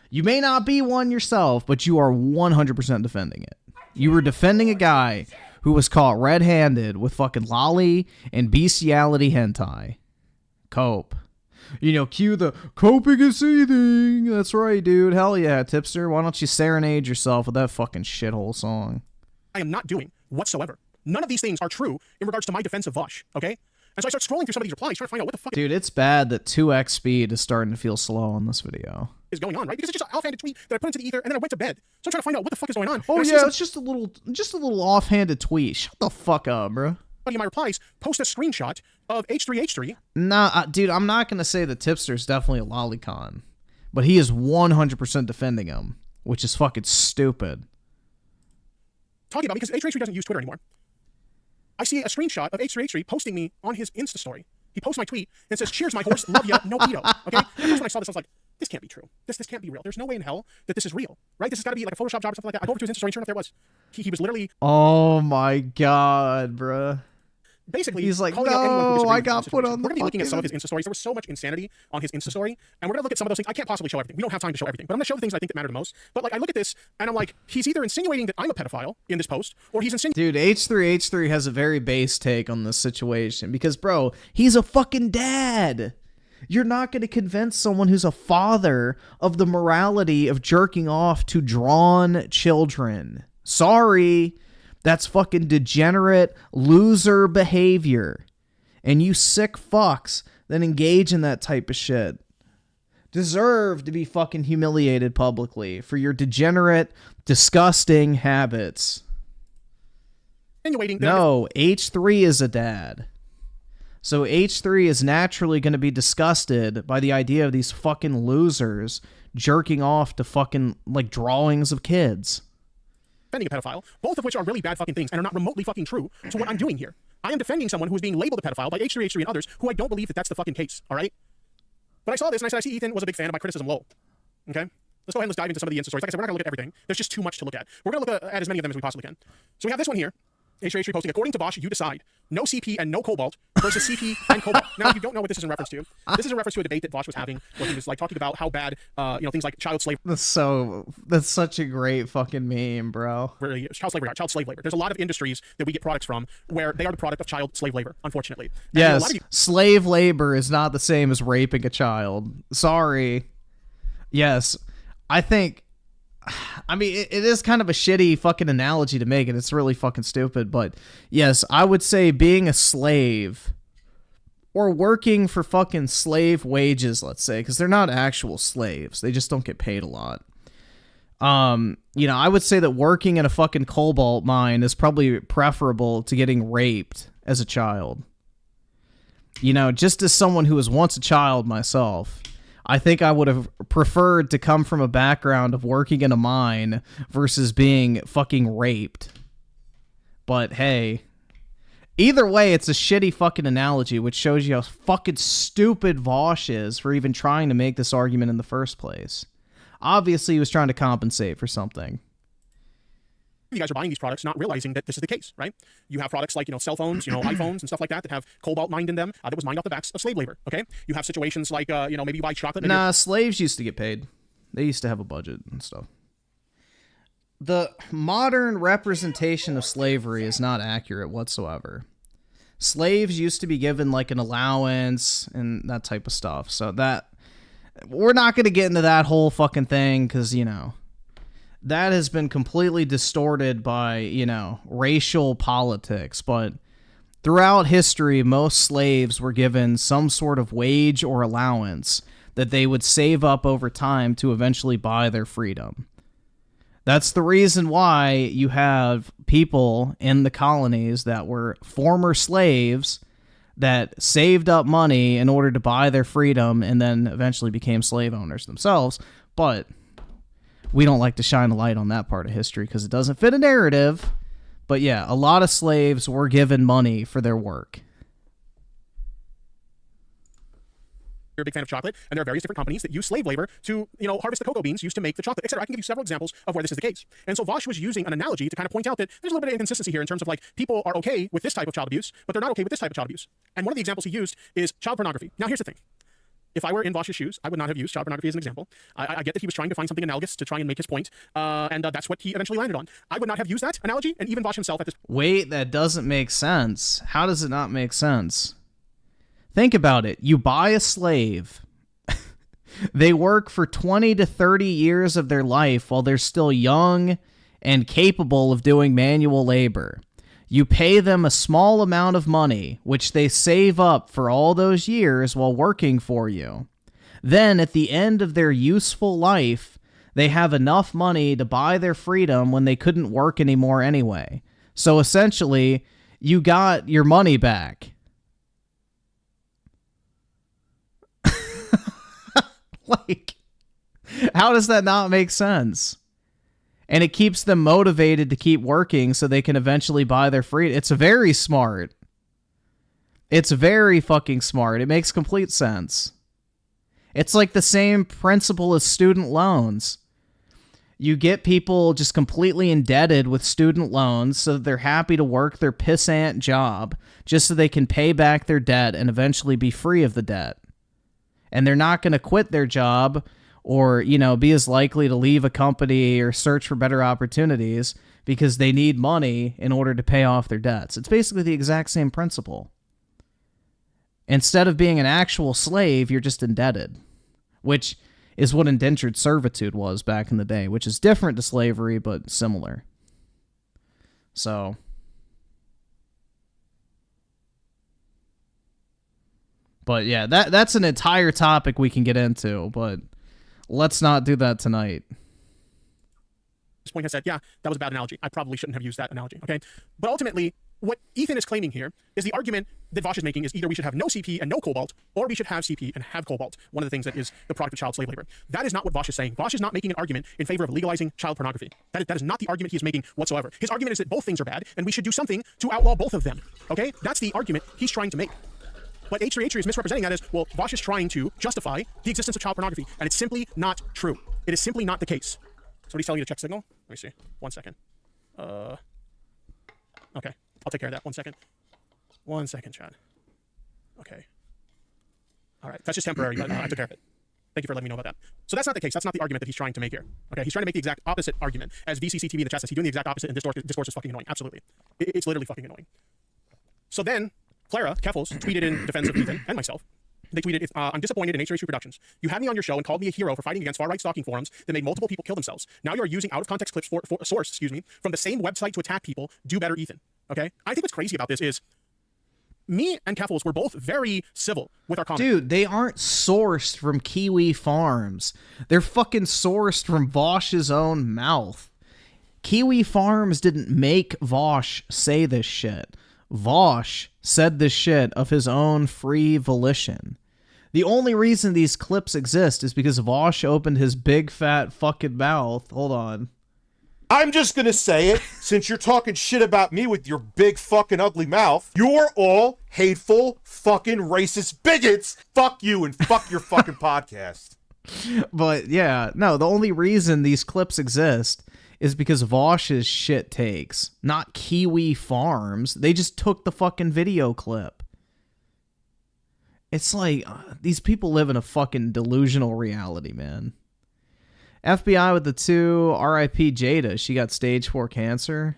You may not be one yourself, but you are 100% defending it. You were defending a guy who was caught red-handed with fucking lolly and bestiality hentai. Cope. You know, cue the coping and seething. That's right, dude. Hell yeah, Tipster. Why don't you serenade yourself with that fucking shithole song? I am not doing whatsoever. None of these things are true in regards to my defense of Vosh, okay? And so I start scrolling through some of these replies, trying to find out what the fuck Dude, it's bad that 2x speed is starting to feel slow on this video. is going on, right? Because it's just an offhanded tweet that I put into the ether, and then I went to bed. So I'm trying to find out what the fuck is going on. Oh And I see yeah, some- it's just a little offhanded tweet. Shut the fuck up, bro. Somebody in my replies post a screenshot of H3H3. Nah, dude, I'm not gonna say that Tipster's definitely a lolicon, but he is 100% defending him, which is fucking stupid. Talking about because H3H3 doesn't use Twitter anymore. I see a screenshot of H3H3 posting me on his Insta story. He posts my tweet and says, "Cheers, my horse, love ya, no pedo." Okay. And first when I saw this, I was like, "This can't be true. This can't be real. There's no way in hell that this is real, right? This has got to be like a Photoshop job or something like that." I go over to his Insta story, and sure enough, there it was. He was literally Oh my god, bruh. basically He's like, calling out anyone who no, disagrees I with got this put situation. on the We're gonna be looking at some of his fucking... Insta stories. There was so much insanity on his Insta story, and we're gonna look at some of those things. I can't possibly show everything. We don't have time to show everything, but I'm gonna show the things I think that matter the most. But like, I look at this, and I'm like, he's either insinuating that I'm a pedophile in this post, or he's insinuating. Dude, H3H3 has a very base take on this situation because, bro, he's a fucking dad. You're not going to convince someone who's a father of the morality of jerking off to drawn children. Sorry. That's fucking degenerate loser behavior. And you sick fucks that engage in that type of shit deserve to be fucking humiliated publicly for your degenerate, disgusting habits. No, H3 is a dad. So H3 is naturally going to be disgusted by the idea of these fucking losers jerking off to fucking, like, drawings of kids. Defending a pedophile, both of which are really bad fucking things and are not remotely fucking true to what I'm doing here. I am defending someone who is being labeled a pedophile by H3, and others who I don't believe that that's the fucking case, all right? But I saw this and I said, I see Ethan was a big fan of my criticism low. Okay? Let's go ahead and let's dive into some of the Insta stories. Like I said, we're not going to look at everything. There's just too much to look at. We're going to look at as many of them as we possibly can. So we have this one here. H3 posting, according to Bosch, you decide. No CP and no cobalt versus CP and cobalt. Now, if you don't know what this is in reference to, this is in reference to a debate that Bosch was having where he was like talking about how bad, things like child slavery. That's such a great fucking meme, bro. Really, child slave labor. There's a lot of industries that we get products from where they are the product of child slave labor, unfortunately. And yes, slave labor is not the same as raping a child. Sorry. Yes, I mean, it is kind of a shitty fucking analogy to make, and it's really fucking stupid, but yes, I would say being a slave or working for fucking slave wages, let's say, because they're not actual slaves. They just don't get paid a lot. I would say that working in a fucking cobalt mine is probably preferable to getting raped as a child. Just as someone who was once a child myself, I think I would have preferred to come from a background of working in a mine versus being fucking raped. But hey, either way, it's a shitty fucking analogy, which shows you how fucking stupid Vosh is for even trying to make this argument in the first place. Obviously, he was trying to compensate for something. You guys are buying these products not realizing that this is the case, right? You have products like, cell phones, iPhones and stuff like that have cobalt mined in them that was mined off the backs of slave labor, okay? You have situations like, maybe you buy chocolate. Nah, slaves used to get paid. They used to have a budget and stuff. The modern representation of slavery is not accurate whatsoever. Slaves used to be given, like, an allowance and that type of stuff. So that... We're not going to get into that whole fucking thing because, that has been completely distorted by, racial politics, but throughout history, most slaves were given some sort of wage or allowance that they would save up over time to eventually buy their freedom. That's the reason why you have people in the colonies that were former slaves that saved up money in order to buy their freedom and then eventually became slave owners themselves, but we don't like to shine a light on that part of history because it doesn't fit a narrative. But yeah, a lot of slaves were given money for their work. You're a big fan of chocolate, and there are various different companies that use slave labor to, harvest the cocoa beans used to make the chocolate, etc. I can give you several examples of where this is the case. And so Vosh was using an analogy to kind of point out that there's a little bit of inconsistency here in terms of, like, people are okay with this type of child abuse, but they're not okay with this type of child abuse. And one of the examples he used is child pornography. Now, here's the thing. If I were in Vosh's shoes, I would not have used child pornography as an example. I get that he was trying to find something analogous to try and make his point, and that's what he eventually landed on. I would not have used that analogy, and even Vosh himself at this... Wait, that doesn't make sense. How does it not make sense? Think about it. You buy a slave. They work for 20 to 30 years of their life while they're still young and capable of doing manual labor. You pay them a small amount of money, which they save up for all those years while working for you. Then, at the end of their useful life, they have enough money to buy their freedom when they couldn't work anymore anyway. So essentially, you got your money back. Like, how does that not make sense? And it keeps them motivated to keep working so they can eventually buy their freedom. It's very smart. It's very fucking smart. It makes complete sense. It's like the same principle as student loans. You get people just completely indebted with student loans so that they're happy to work their pissant job just so they can pay back their debt and eventually be free of the debt. And they're not going to quit their job or, be as likely to leave a company or search for better opportunities because they need money in order to pay off their debts. It's basically the exact same principle. Instead of being an actual slave, you're just indebted, which is what indentured servitude was back in the day, which is different to slavery, but similar. So... But yeah, that's an entire topic we can get into, but let's not do that tonight. This point has said, yeah, that was a bad analogy. I probably shouldn't have used that analogy, okay? But ultimately, what Ethan is claiming here is the argument that Vosh is making is either we should have no CP and no cobalt, or we should have CP and have cobalt, one of the things that is the product of child slave labor. That is not what Vosh is saying. Vosh is not making an argument in favor of legalizing child pornography. That is not the argument he is making whatsoever. His argument is that both things are bad, and we should do something to outlaw both of them, okay? That's the argument he's trying to make. But H3H3 is misrepresenting that as, well, Vosh is trying to justify the existence of child pornography, and it's simply not true. It is simply not the case. So what he's telling you to check signal? Let me see. 1 second. Okay. I'll take care of that. 1 second. 1 second, Chad. Okay. All right. That's just temporary, but I took care of it. Thank you for letting me know about that. So that's not the case. That's not the argument that he's trying to make here. Okay. He's trying to make the exact opposite argument. As VCCTV in the chat says, he's doing the exact opposite, and discourse is fucking annoying. Absolutely. It's literally fucking annoying. So then, Clara Keffels tweeted in defense of Ethan and myself. They tweeted, I'm disappointed in H3H3 Productions. You had me on your show and called me a hero for fighting against far-right stalking forums that made multiple people kill themselves. Now you are using out-of-context clips for source, from the same website to attack people. Do better, Ethan. Okay? I think what's crazy about this is me and Keffels were both very civil with our comments. Dude, they aren't sourced from Kiwi Farms. They're fucking sourced from Vosh's own mouth. Kiwi Farms didn't make Vosh say this shit. Vosh said this shit of his own free volition. The only reason these clips exist is because Vosh opened his big fat fucking mouth. Hold on. I'm just gonna say it, since you're talking shit about me with your big fucking ugly mouth. You're all hateful fucking racist bigots. Fuck you and fuck your fucking podcast. But yeah, no, the only reason these clips exist is because Vosh's shit takes, not Kiwi Farms. They just took the fucking video clip. It's like, these people live in a fucking delusional reality, man. FBI with the 2, RIP Jada, she got stage 4 cancer.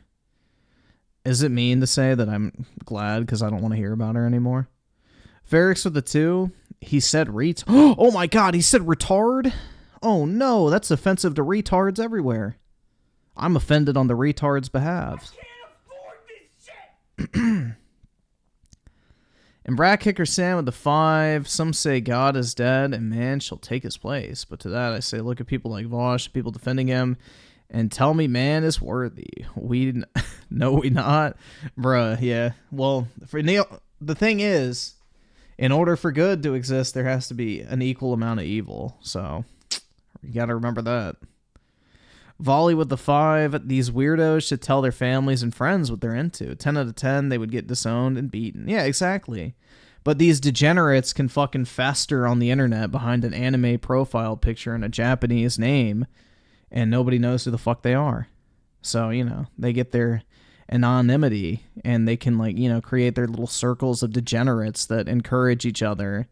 Is it mean to say that I'm glad because I don't want to hear about her anymore? Ferrix with the 2, he said oh my god, he said retard? Oh no, that's offensive to retards everywhere. I'm offended on the retard's behalf. And Brad Kicker Sam with the 5, some say God is dead and man shall take his place. But to that I say, look at people like Vosh, people defending him, and tell me man is worthy. No, we not. Bruh, yeah. Well, for Neil, the thing is, in order for good to exist, there has to be an equal amount of evil. So, you gotta remember that. Volley with the 5, these weirdos should tell their families and friends what they're into. 10 out of 10, they would get disowned and beaten. Yeah, exactly. But these degenerates can fucking fester on the internet behind an anime profile picture and a Japanese name, and nobody knows who the fuck they are. So, they get their anonymity, and they can, create their little circles of degenerates that encourage each other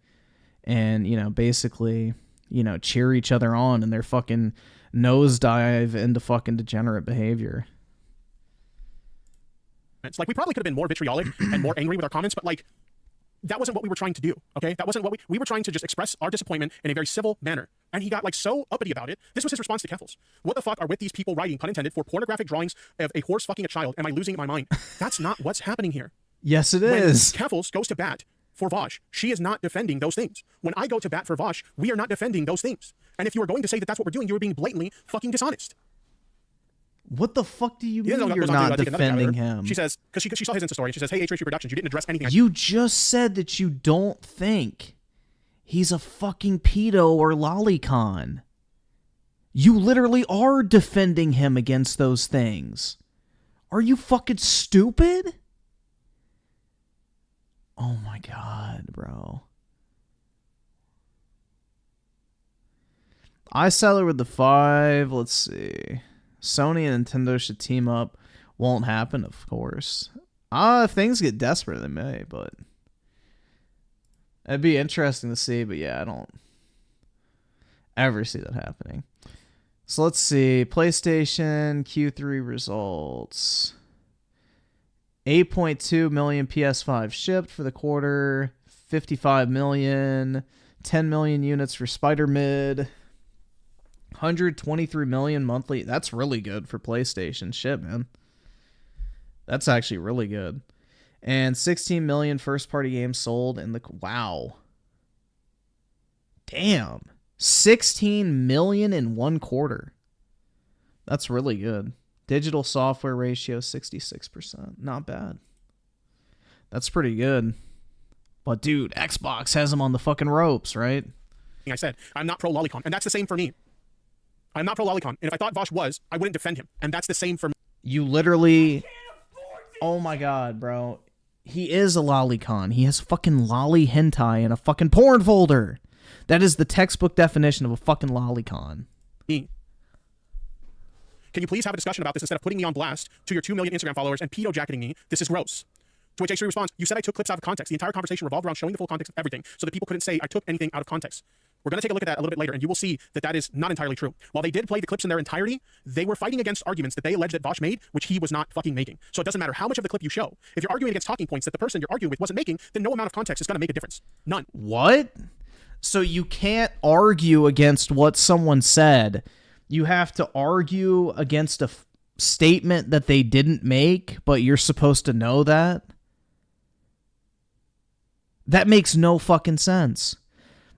and, basically, cheer each other on in their fucking nosedive into fucking degenerate behavior. It's like, we probably could have been more vitriolic and more angry with our comments, but that wasn't what we were trying to do, okay? That wasn't what we were trying to just express our disappointment in a very civil manner. And he got so uppity about it. This was his response to Keffels. What the fuck are with these people writing, pun intended, for pornographic drawings of a horse fucking a child? Am I losing my mind? That's not what's happening here. Yes, it is. When Keffels goes to bat for Vosh, she is not defending those things. When I go to bat for Vosh, we are not defending those things. And if you were going to say that that's what we're doing, you were being blatantly fucking dishonest. What the fuck do you mean you're not defending him? She says, because she saw his Insta story, and she says, hey, H3H3 Productions, you didn't address anything. You just said that you don't think he's a fucking pedo or lolicon. You literally are defending him against those things. Are you fucking stupid? Oh my god, bro. iSeller with the 5, let's see. Sony and Nintendo should team up. Won't happen, of course. If things get desperate, they may, but it'd be interesting to see, but yeah, I don't ever see that happening. So let's see. PlayStation Q3 results. 8.2 million PS5 shipped for the quarter. 55 million. 10 million units for Spider-Mid. 123 million monthly. That's really good for PlayStation. Shit, man. That's actually really good. And 16 million first-party games sold in the... Wow. Damn. 16 million in 1 quarter. That's really good. Digital software ratio 66%. Not bad. That's pretty good. But dude, Xbox has them on the fucking ropes, right? I said, I'm not pro lolicon, and that's the same for me. I'm not pro lolicon, and if I thought Vosh was, I wouldn't defend him, and that's the same for me. You literally... Oh my god, bro. He is a lolicon. He has fucking lolly hentai in a fucking porn folder. That is the textbook definition of a fucking lolicon. Can you please have a discussion about this instead of putting me on blast to your 2 million Instagram followers and pedo-jacketing me? This is gross. To which H3 responds, you said I took clips out of context. The entire conversation revolved around showing the full context of everything, so that people couldn't say I took anything out of context. We're going to take a look at that a little bit later, and you will see that that is not entirely true. While they did play the clips in their entirety, they were fighting against arguments that they alleged that Vosh made, which he was not fucking making. So it doesn't matter how much of the clip you show. If you're arguing against talking points that the person you're arguing with wasn't making, then no amount of context is going to make a difference. None. What? So you can't argue against what someone said. You have to argue against a statement that they didn't make, but you're supposed to know that? That makes no fucking sense.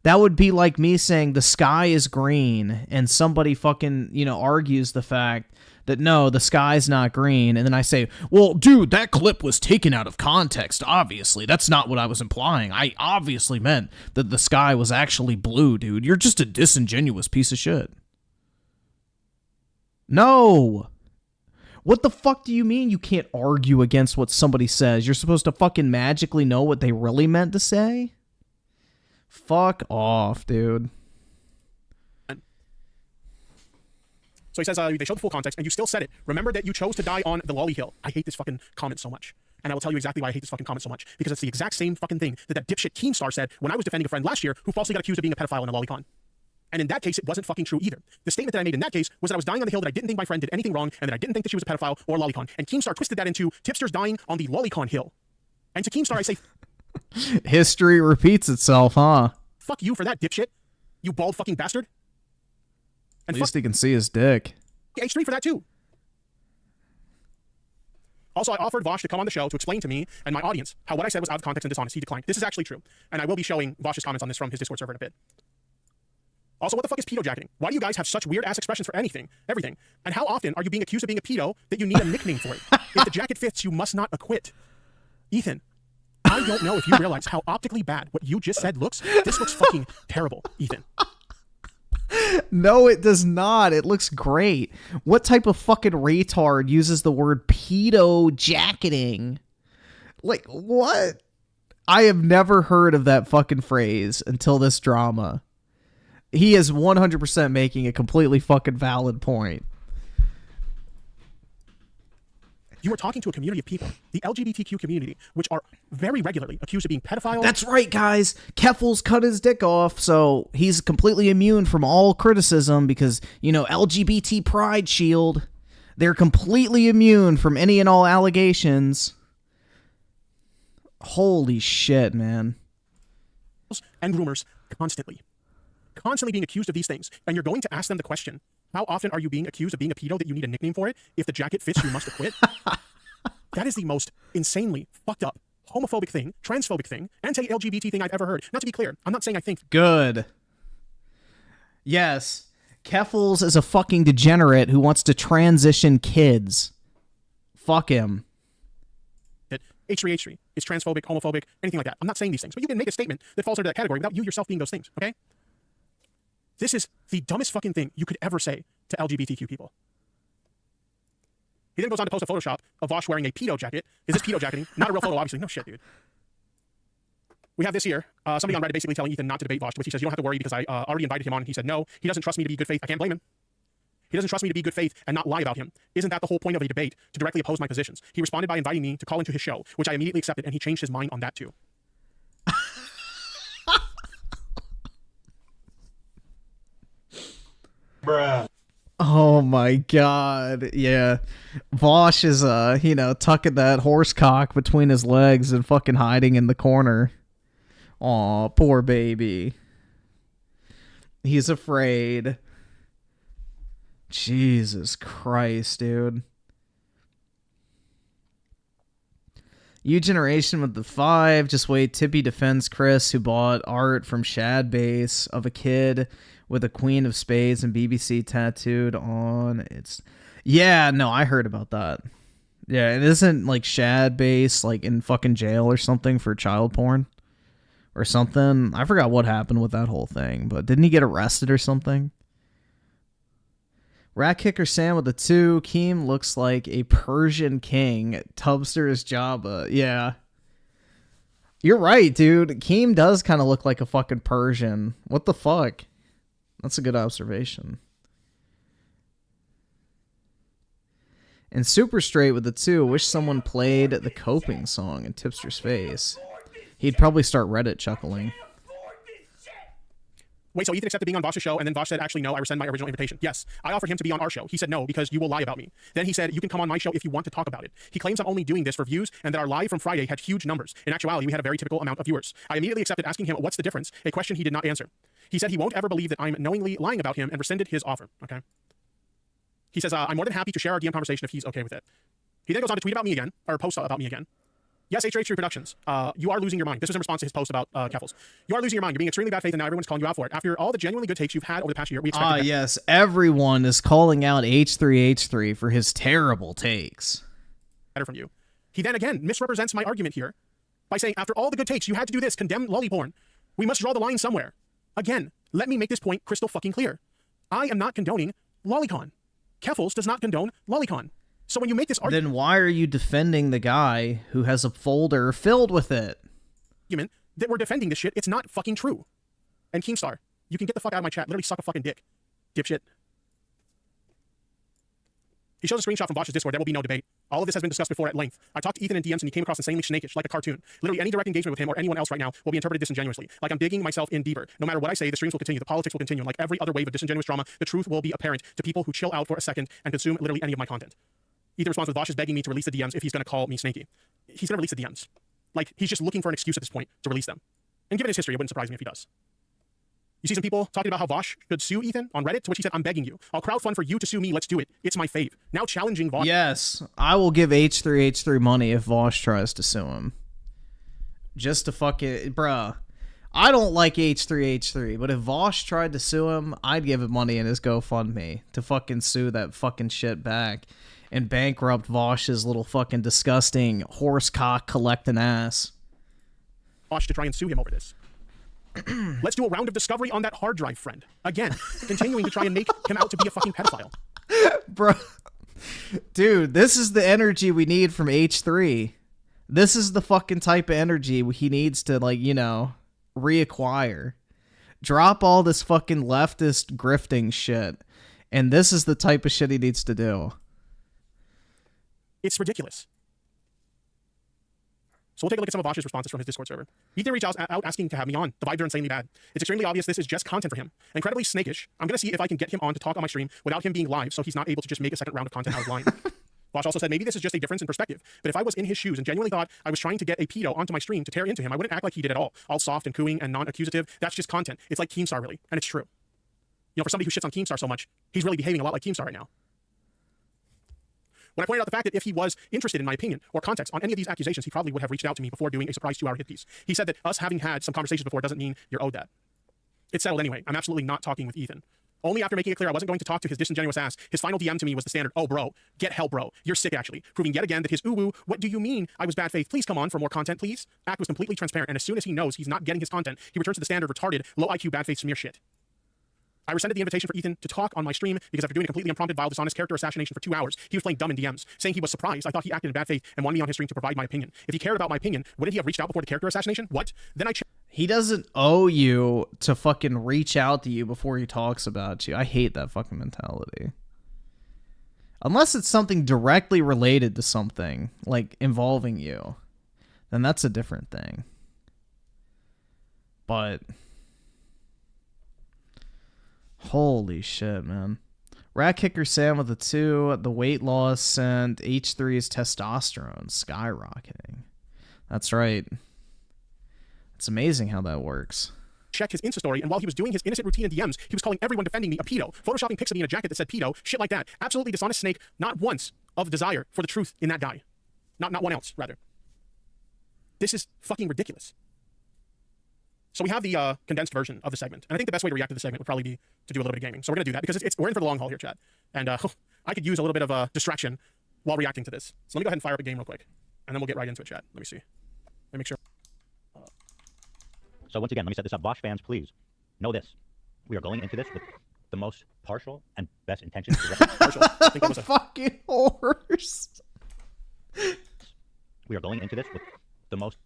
That would be like me saying the sky is green and somebody fucking, argues the fact that no, the sky's not green. And then I say, well, dude, that clip was taken out of context, obviously. That's not what I was implying. I obviously meant that the sky was actually blue, dude. You're just a disingenuous piece of shit. No. What the fuck do you mean you can't argue against what somebody says? You're supposed to fucking magically know what they really meant to say? Fuck off, dude. So he says, they showed the full context, and you still said it. Remember that you chose to die on the lolly hill. I hate this fucking comment so much. And I will tell you exactly why I hate this fucking comment so much. Because it's the exact same fucking thing that dipshit Keemstar said when I was defending a friend last year who falsely got accused of being a pedophile in a lolicon. And in that case, it wasn't fucking true either. The statement that I made in that case was that I was dying on the hill, that I didn't think my friend did anything wrong, and that I didn't think that she was a pedophile or a lolicon. And Keemstar twisted that into Tipster's dying on the lolicon hill. And to Keemstar, I say... History repeats itself, huh? Fuck you for that, dipshit. You bald fucking bastard. And at least he can see his dick. H3 for that too. Also, I offered Vosh to come on the show to explain to me and my audience how what I said was out of context and dishonest. He declined. This is actually true. And I will be showing Vosh's comments on this from his Discord server in a bit. Also, what the fuck is pedo jacketing? Why do you guys have such weird ass expressions for anything, everything? And how often are you being accused of being a pedo that you need a nickname for it? If the jacket fits, you must not acquit. Ethan, I don't know if you realize how optically bad what you just said looks. This looks fucking terrible, Ethan. No, it does not. It looks great. What type of fucking retard uses the word pedo jacketing? Like, what? I have never heard of that fucking phrase until this drama. He is 100% making a completely fucking valid point. You are talking to a community of people, the LGBTQ community, which are very regularly accused of being pedophiles. That's right, guys. Keffel's cut his dick off, so he's completely immune from all criticism because, LGBT Pride Shield. They're completely immune from any and all allegations. Holy shit, man. And rumors constantly being accused of these things. And you're going to ask them the question, how often are you being accused of being a pedo that you need a nickname for it? If the jacket fits, you must acquit. That is the most insanely fucked up, homophobic thing, transphobic thing, anti-LGBT thing I've ever heard. Not to be clear, I'm not saying I think... Good. Yes. Keffels is a fucking degenerate who wants to transition kids. Fuck him. H3H3 is transphobic, homophobic, anything like that. I'm not saying these things, but you can make a statement that falls under that category without you yourself being those things, okay? This is the dumbest fucking thing you could ever say to LGBTQ people. He then goes on to post a Photoshop of Vosh wearing a pedo jacket. Is this pedo jacketing? Not a real photo, obviously. No shit, dude. We have this here. Somebody on Reddit basically telling Ethan not to debate Vosh, to which he says, you don't have to worry because I already invited him on. He said, no, he doesn't trust me to be good faith. I can't blame him. He doesn't trust me to be good faith and not lie about him. Isn't that the whole point of a debate, to directly oppose my positions? He responded by inviting me to call into his show, which I immediately accepted, and he changed his mind on that too. Bruh. Oh my god. Yeah. Vosh is, tucking that horse cock between his legs and fucking hiding in the corner. Aw, poor baby. He's afraid. Jesus Christ, dude. U Generation with the 5. Just wait. Tippy defends Chris, who bought art from Shad Base of a kid with a Queen of Spades and BBC tattooed on its. Yeah, no, I heard about that. Yeah, it isn't like Shad Base like in fucking jail or something for child porn or something. I forgot what happened with that whole thing, but didn't he get arrested or something? Rat Kicker Sam with the 2. Keem looks like a Persian king. Tubster is Jabba. Yeah. You're right, dude. Keem does kind of look like a fucking Persian. What the fuck? That's a good observation. And Super Straight with the 2. Wish someone played the coping song in Tipster's face. He'd probably start Reddit chuckling. Wait, so Ethan accepted being on Vosh's show, and then Vosh said, actually, no, I rescind my original invitation. Yes, I offered him to be on our show. He said no, because you will lie about me. Then he said, you can come on my show if you want to talk about it. He claims I'm only doing this for views, and that our live from Friday had huge numbers. In actuality, we had a very typical amount of viewers. I immediately accepted asking him, what's the difference? A question he did not answer. He said he won't ever believe that I'm knowingly lying about him and rescinded his offer. Okay. He says, I'm more than happy to share our DM conversation if he's okay with it. He then goes on to tweet about me again, or post about me again. Yes, H3 Productions, you are losing your mind. This was in response to his post about Keffels. You are losing your mind. You're being extremely bad faith, and now everyone's calling you out for it. After all the genuinely good takes you've had over the past year, we expect yes, everyone is calling out H3 for his terrible takes. Better from you. He then again misrepresents my argument here by saying, after all the good takes, you had to do this, condemn lollyporn. We must draw the line somewhere. Again, let me make this point crystal fucking clear. I am not condoning lolicon. Keffels does not condone lolicon. So when you make this argument, then why are you defending the guy who has a folder filled with it? That we're defending this shit, it's not fucking true. And Keemstar, you can get the fuck out of my chat. Literally suck a fucking dick. Dipshit. He shows a screenshot from Vosh's Discord. There will be no debate. All of this has been discussed before at length. I talked to Ethan in DMs and he came across insanely snakish, like a cartoon. Literally any direct engagement with him or anyone else right now will be interpreted disingenuously. Like I'm digging myself in deeper. No matter what I say, the streams will continue. The politics will continue. And like every other wave of disingenuous drama, the truth will be apparent to people who chill out for a second and consume literally any of my content. Ethan responds with Vosh is begging me to release the DMs if he's going to call me snaky. He's going to release the DMs. Like, he's just looking for an excuse at this point to release them. And given his history, it wouldn't surprise me if he does. You see some people talking about how Vosh should sue Ethan on Reddit, to which he said, I'm begging you. I'll crowdfund for you to sue me. Let's do it. It's my fave. Now challenging Vosh. Yes, I will give H3 money if Vosh tries to sue him. Just to fuck it. Bruh. I don't like H3, but if Vosh tried to sue him, I'd give him money in his GoFundMe to fucking sue that fucking shit back and bankrupt Vosh's little fucking disgusting horse cock collecting ass. Vosh to try and sue him over this. Let's do a round of discovery on that hard drive, friend. Again, continuing to try and make him out to be a fucking pedophile. Bro. Dude, this is the energy we need from H3. This is the fucking type of energy he needs to, like, you know, reacquire. Drop all this fucking leftist grifting shit. And this is the type of shit he needs to do. It's ridiculous. So we'll take a look at some of Vosh's responses from his Discord server. Ethan reached out asking to have me on. The vibes are insanely bad. It's extremely obvious this is just content for him. Incredibly snakish. I'm going to see if I can get him on to talk on my stream without him being live so he's not able to just make a second round of content out of line. Vosh also said maybe this is just a difference in perspective, but if I was in his shoes and genuinely thought I was trying to get a pedo onto my stream to tear into him, I wouldn't act like he did at all soft and cooing and non-accusative. That's just content. It's like Keemstar, really, and it's true. You know, for somebody who shits on Keemstar so much, he's really behaving a lot like Keemstar right now. When I pointed out the fact that if he was interested in my opinion or context on any of these accusations, he probably would have reached out to me before doing a surprise 2-hour hit piece. He said that us having had some conversations before doesn't mean you're owed that. It's settled anyway. I'm absolutely not talking with Ethan. Only after making it clear I wasn't going to talk to his disingenuous ass, his final DM to me was the standard, oh bro, get help bro, you're sick actually, proving yet again that his ooh-woo, what do you mean I was bad faith, please come on for more content please, act was completely transparent, and as soon as he knows he's not getting his content, he returns to the standard retarded, low IQ bad faith smear shit. I rescinded the invitation for Ethan to talk on my stream because after doing a completely unprompted, vile, dishonest character assassination for 2 hours, he was playing dumb in DMs, saying he was surprised. I thought he acted in bad faith and wanted me on his stream to provide my opinion. If he cared about my opinion, wouldn't he have reached out before the character assassination? What? Then he doesn't owe you to fucking reach out to you before he talks about you. I hate that fucking mentality. Unless it's something directly related to something, like involving you, then that's a different thing. But holy shit, man. Rat Kicker Sam with a 2. The weight loss sent H3's testosterone skyrocketing. That's right. It's amazing how that works. Checked his Insta story, and while he was doing his innocent routine in DMs, he was calling everyone defending me a pedo, photoshopping pics of me in a jacket that said pedo, shit like that. Absolutely dishonest snake, not once of desire for the truth in that guy. Not one ounce, rather. This is fucking ridiculous. So we have the condensed version of the segment, and I think the best way to react to the segment would probably be to do a little bit of gaming. So we're gonna do that because we're in for the long haul here, Chad. And I could use a little bit of a distraction while reacting to this. So let me go ahead and fire up a game real quick, and then we'll get right into it, Chad. Let me see. Let me make sure. So once again, let me set this up. Vosh fans, please know this: we are going into this with the most partial and best intentions. Partial. I think that was a fucking horse. We are going into this with the most.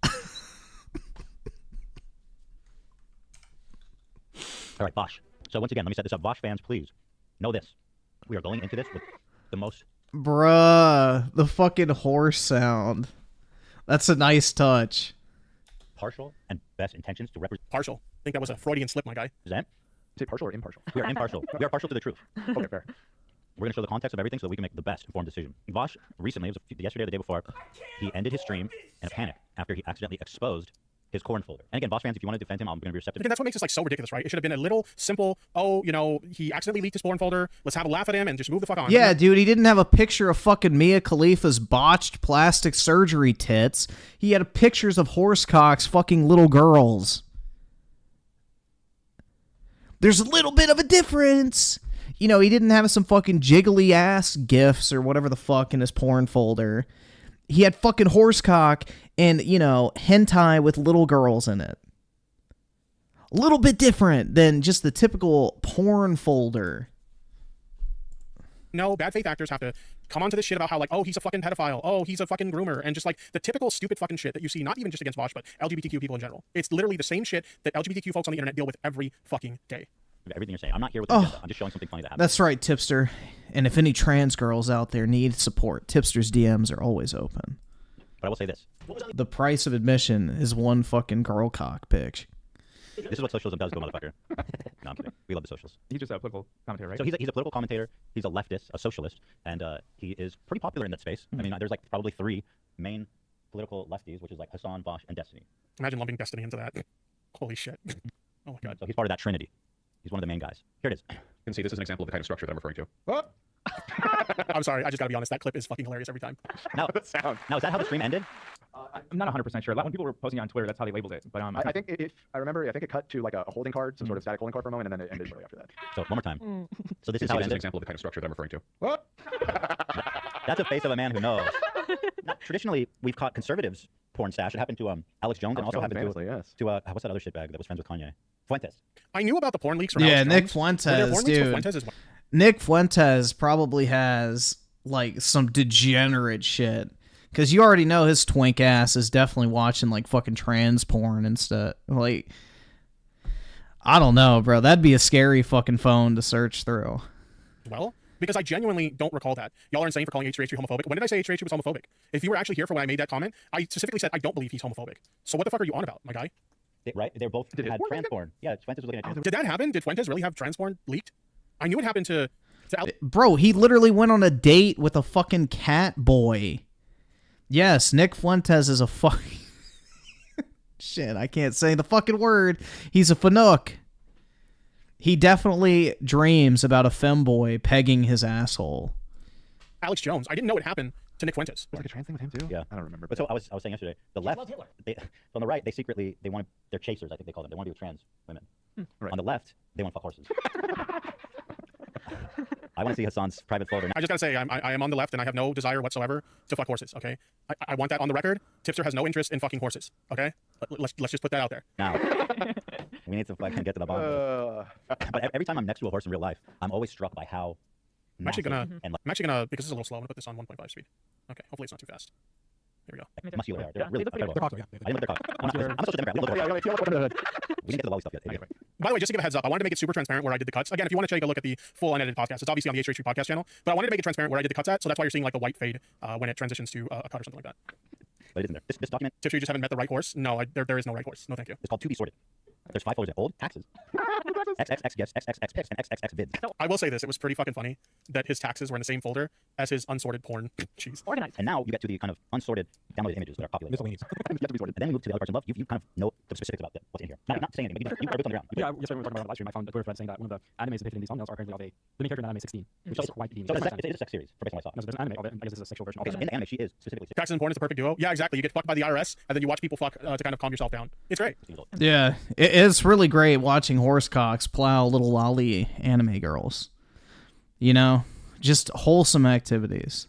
All right, Vosh. So once again, let me set this up. Vosh fans, please know this: we are going into this with the most. Bruh, the fucking horse sound. That's a nice touch. Partial and best intentions to represent. Partial. I think that was a Freudian slip, my guy. Present. Is it partial or impartial? We are impartial. We are partial to the truth. Okay, fair. We're going to show the context of everything so that we can make the best informed decision. Vosh recently, it was yesterday or the day before, he ended his stream in a panic after he accidentally exposed his corn folder. And again, Vosh fans, if you want to defend him, I'm going to be receptive. Again, that's what makes this like so ridiculous, right? It should have been a little simple, oh, you know, he accidentally leaked his porn folder. Let's have a laugh at him and just move the fuck on. Yeah, dude, he didn't have a picture of fucking Mia Khalifa's botched plastic surgery tits. He had pictures of horsecock's fucking little girls. There's a little bit of a difference. You know, he didn't have some fucking jiggly ass gifs or whatever the fuck in his porn folder. He had fucking horsecock and, you know, hentai with little girls in it. A little bit different than just the typical porn folder. No, bad faith actors have to come onto this shit about how, like, oh, he's a fucking pedophile. Oh, he's a fucking groomer. And just, like, the typical stupid fucking shit that you see, not even just against Vosh, but LGBTQ people in general. It's literally the same shit that LGBTQ folks on the internet deal with every fucking day. Everything you're saying. I'm not here with the agenda. I'm just showing something funny that happened. That's right, Tipster. And if any trans girls out there need support, Tipster's DMs are always open. But I will say this. The price of admission is one fucking girl cock pic. This is what socialism does to a motherfucker. No, I'm kidding. We love the socialists. He's just a political commentator, right? So he's a political commentator. He's a leftist, a socialist, and he is pretty popular in that space. I mean, there's like probably 3 main political lefties, which is like Hassan, Vosh, and Destiny. Imagine lumping Destiny into that. Holy shit. Oh my god. So he's part of that trinity. He's one of the main guys. Here it is. You can see this is an example of the kind of structure that I'm referring to. What? I'm sorry, I just gotta be honest. That clip is fucking hilarious every time. Now, is that how the stream ended? I'm not 100% sure. When people were posting on Twitter, that's how they labeled it. But I think if I remember, I think it cut to like a holding card, some sort of static holding card for a moment, and then it ended shortly after that. So one more time. So this is how it This is an ended. example of the kind of structure that I'm referring to. What? That's a face of a man who knows. Now, traditionally, we've caught conservatives porn stash. It happened to Alex Jones, and also happened to what's that other shitbag that was friends with Kanye? Fuentes. I knew about the porn leaks from Yeah, Alex Nick Jones. Fuentes, Were there porn leaks dude. with Fuentes as well? Nick Fuentes probably has like some degenerate shit. Because you already know his twink ass is definitely watching like fucking trans porn and stuff. Like, I don't know, bro. That'd be a scary fucking phone to search through. Well, because I genuinely don't recall that. Y'all are insane for calling H3H3 homophobic. When did I say H3H3 was homophobic? If you were actually here for when I made that comment, I specifically said I don't believe he's homophobic. So what the fuck are you on about, my guy? Right? They're both had trans porn. Yeah, Fuentes was looking at trans porn. Did that happen? Did Fuentes really have trans porn leaked? I knew it happened to Bro, he literally went on a date with a fucking cat boy. Yes, Nick Fuentes is a fucking... Shit, I can't say the fucking word. He's a fanook. He definitely dreams about a femboy pegging his asshole. Alex Jones. I didn't know it happened to Nick Fuentes. Was like a trans thing with him too? Yeah, I don't remember. But so I was saying yesterday, the left, on the right, they secretly they're chasers. I think they call them. They want to be with trans women. Right. On the left, they want to fuck horses. I want to see Hassan's private folder. I just gotta say, I am on the left and I have no desire whatsoever to fuck horses. Okay, I want that on the record. Tipster has no interest in fucking horses. Okay, let's just put that out there. Now, we need to fucking get to the bottom. But every time I'm next to a horse in real life, I'm always struck by how. I'm actually gonna, and because it's a little slow. I'm gonna put this on 1.5 speed. Okay, hopefully it's not too fast. Here we go. muscular. They're really incredible. They're cocked, yeah. I didn't look at their cock. I'm a social democrat. We don't look at We didn't get to the lolly stuff yet. Anyway. By the way, just to give a heads up, I wanted to make it super transparent where I did the cuts. Again, if you want to take a look at the full unedited podcast, it's obviously on the H3H3 podcast channel. But I wanted to make it transparent where I did the cuts at, so that's why you're seeing like the white fade when it transitions to a cut or something like that. But it isn't there. This document. Tipster, you just haven't met the right horse. No, there is no right horse. No, thank you. It's called To Be Sorted. There's 5 folders in old taxes. XXX gifts, XXX pics, and XXX vids. I will say this, it was pretty fucking funny that his taxes were in the same folder as his unsorted porn. Jeez. Organized. And now you get to the kind of unsorted downloaded images that are populated. Miscellaneous. And then we move to the other parts of love. You kind of know the specifics about what's in here. Not saying anything, but you are boots on the ground. Yeah, yesterday we were talking about on the live stream. I found a Twitter thread saying that one of the animes depicted in these thumbnails are currently of the main character in anime 16, which is quite the. So it's a sex series, for based on what I saw. No, so there's an anime of it, and I guess this is a sexual version. Okay, so in the anime, she is specifically. Taxes and porn is the perfect duo. Yeah, exactly. You get fucked by the IRS, and then you watch people fuck to kind of calm yourself down. It's great. Yeah, it's really great watching horsecocks plow little lolly anime girls. You know, just wholesome activities.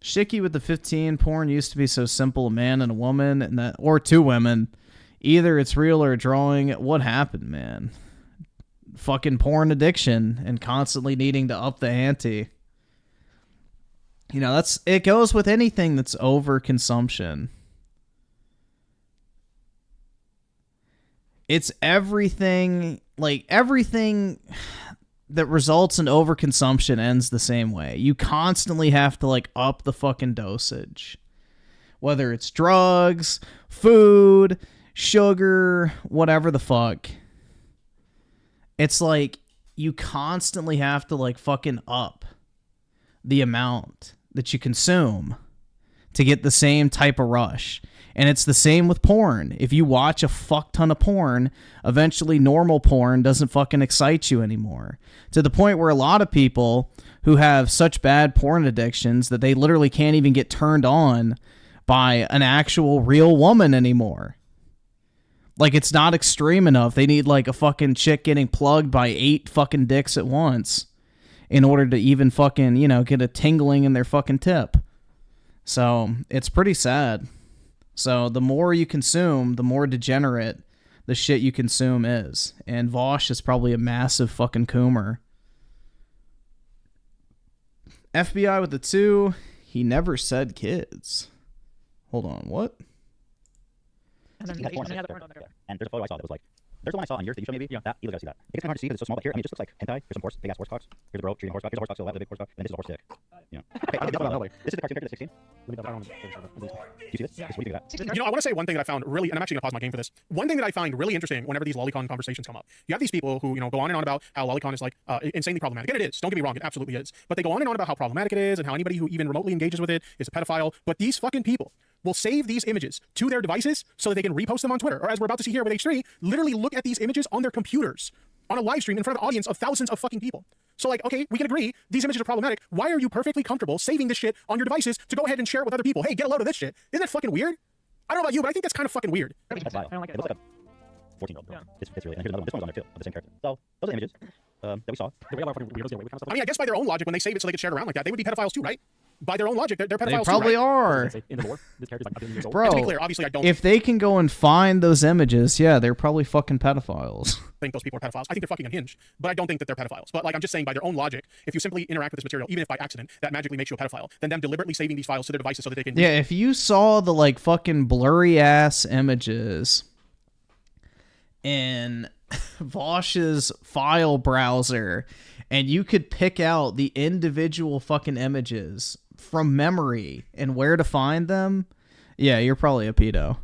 Shiki with the 15 porn used to be so simple, a man and a woman, and that, or 2 women. Either it's real or a drawing. What happened, man? Fucking porn addiction and constantly needing to up the ante. You know, it goes with anything that's overconsumption. It's everything, like everything that results in overconsumption ends the same way. You constantly have to like up the fucking dosage. Whether it's drugs, food, sugar, whatever the fuck. It's like you constantly have to like fucking up the amount that you consume to get the same type of rush. And it's the same with porn. If you watch a fuck ton of porn, eventually normal porn doesn't fucking excite you anymore. To the point where a lot of people who have such bad porn addictions that they literally can't even get turned on by an actual real woman anymore. Like, it's not extreme enough. They need like a fucking chick getting plugged by 8 fucking dicks at once in order to even fucking, you know, get a tingling in their fucking tip. So it's pretty sad. So the more you consume, the more degenerate the shit you consume is. And Vosh is probably a massive fucking coomer. FBI with the 2, he never said kids. Hold on, what? And then there's a photo I saw that was like, there's the one I saw on yours that you showed me, maybe? Yeah. You gotta see that. It gets kind of hard to see because it's so small, but here, I mean, it just looks like hentai. Here's some horse, big ass horse cocks. Here's a girl treating a horse cock. Here's a horse cock still alive, the big horse cock. And this is a horse dick. You know. Okay, this is the cartoon character, 16. Do you see this? What do you think of that? You know, I want to say one thing that I found really, and I'm actually going to pause my game for this. One thing that I find really interesting whenever these lolicon conversations come up. You have these people who, you know, go on and on about how lolicon is like insanely problematic. And it is. Don't get me wrong, it absolutely is. But they go on and on about how problematic it is and how anybody who even remotely engages with it is a pedophile. But these fucking people will save these images to their devices so that they can repost them on Twitter. Or as we're about to see here with H3, literally look at these images on their computers on a live stream in front of an audience of thousands of fucking people. So like, okay, we can agree these images are problematic. Why are you perfectly comfortable saving this shit on your devices to go ahead and share it with other people? Hey, get a load of this shit. Isn't that fucking weird? I don't know about you, but I think that's kind of fucking weird. That's wild. I don't like it. It looks like a 14-year-old girl. It's really, and here's another one. This one's on there too, of the same character. So those are images that we saw. I mean, I guess by their own logic, when they save it so they get shared around like that, they would be pedophiles too, right? By their own logic, they're pedophiles. They probably too, right? are. In the lore, this character's like 1 years old. Bro, to be clear, obviously I don't if they can go and find those images, yeah, they're probably fucking pedophiles. think those people are pedophiles. I think they're fucking unhinged, but I don't think that they're pedophiles. But like, I'm just saying by their own logic, if you simply interact with this material, even if by accident, that magically makes you a pedophile, then them deliberately saving these files to their devices so that they can... Yeah, if you saw the like fucking blurry ass images in Vosh's file browser and you could pick out the individual fucking images from memory and where to find them, yeah, you're probably a pedo.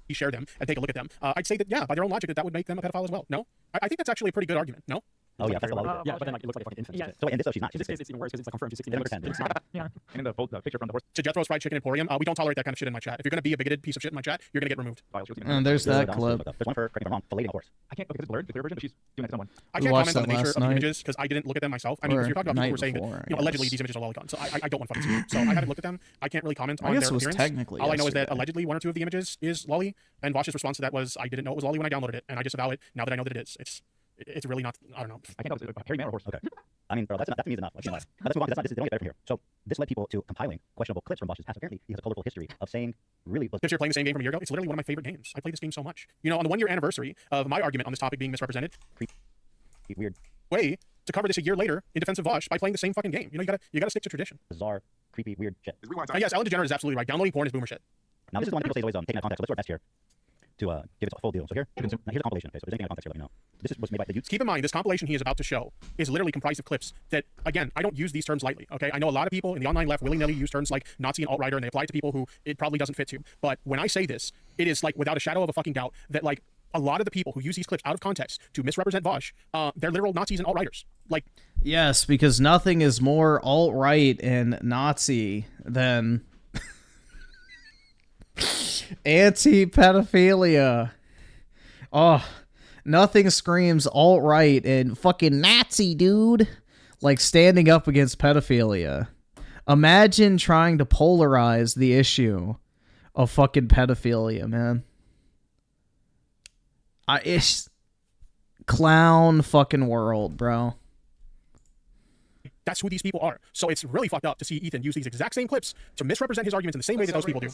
You share them and take a look at them. I'd say that, yeah, by their own logic, that would make them a pedophile as well. No? I think that's actually a pretty good argument. No? Oh, yeah, that's a lot. Yeah, but then like, it looks like a fucking infant. Yeah. So in this, though, she's not. In this case, it's even worse because it's like confirmed she's 16. Yeah. And then the picture from the horse. To Jethro's Fried Chicken Emporium, we don't tolerate that kind of shit in my chat. If you're going to be a bigoted piece of shit in my chat, you're going to get removed. And there's that clip. There's one for, correct me if I'm wrong, filleting a horse. I can't, because it's blurred, the clear version, but she's doing it to someone. I can't comment on the nature of the images because I didn't look at them myself. I mean, because you're talking about people who are saying that, you know, allegedly these images are lolicon. So I don't want to fucking see them. So I haven't looked at them. I can't really comment on their appearance. All I know is that allegedly 1 or 2 of the images is lolly, and Vosh's response to that was, I didn't know it was lolly when I downloaded it, and I just avow it now that I know that it is. It's really not. I don't know. I can't know if it's a hairy man or a horse. Okay. I mean, bro, that to me is enough. Let's move on. They don't get better from here. So this led people to compiling questionable clips from Vosh's past. Apparently, he has a colorful history of saying really. If you're playing the same game from a year ago, it's literally one of my favorite games. I played this game so much. You know, on the 1-year anniversary of my argument on this topic being misrepresented, weird way to cover this a year later in defense of Vosh by playing the same fucking game. You know, you gotta stick to tradition. Bizarre, creepy, weird shit. Yes, Ellen DeGeneres is absolutely right. Downloading porn is boomer shit. Now this is the one people say is always taking out of context. So let's do our best here to give it a full deal. So here, now here's a compilation. Okay, so if there's anything out of context here, let me know. This was made by the youth. Keep in mind, this compilation he is about to show is literally comprised of clips that, again, I don't use these terms lightly, okay? I know a lot of people in the online left willy-nilly use terms like Nazi and alt-righter, and they apply it to people who it probably doesn't fit to. But when I say this, it is like without a shadow of a fucking doubt that, like, a lot of the people who use these clips out of context to misrepresent Vosh, they're literal Nazis and alt-righters. Like, yes, because nothing is more alt-right and Nazi than anti-pedophilia. Oh, nothing screams alt-right and fucking Nazi, dude, like standing up against pedophilia. Imagine trying to polarize the issue of fucking pedophilia, man. It's clown fucking world, bro. That's who these people are. So it's really fucked up to see Ethan use these exact same clips to misrepresent his arguments in the same way that those people do.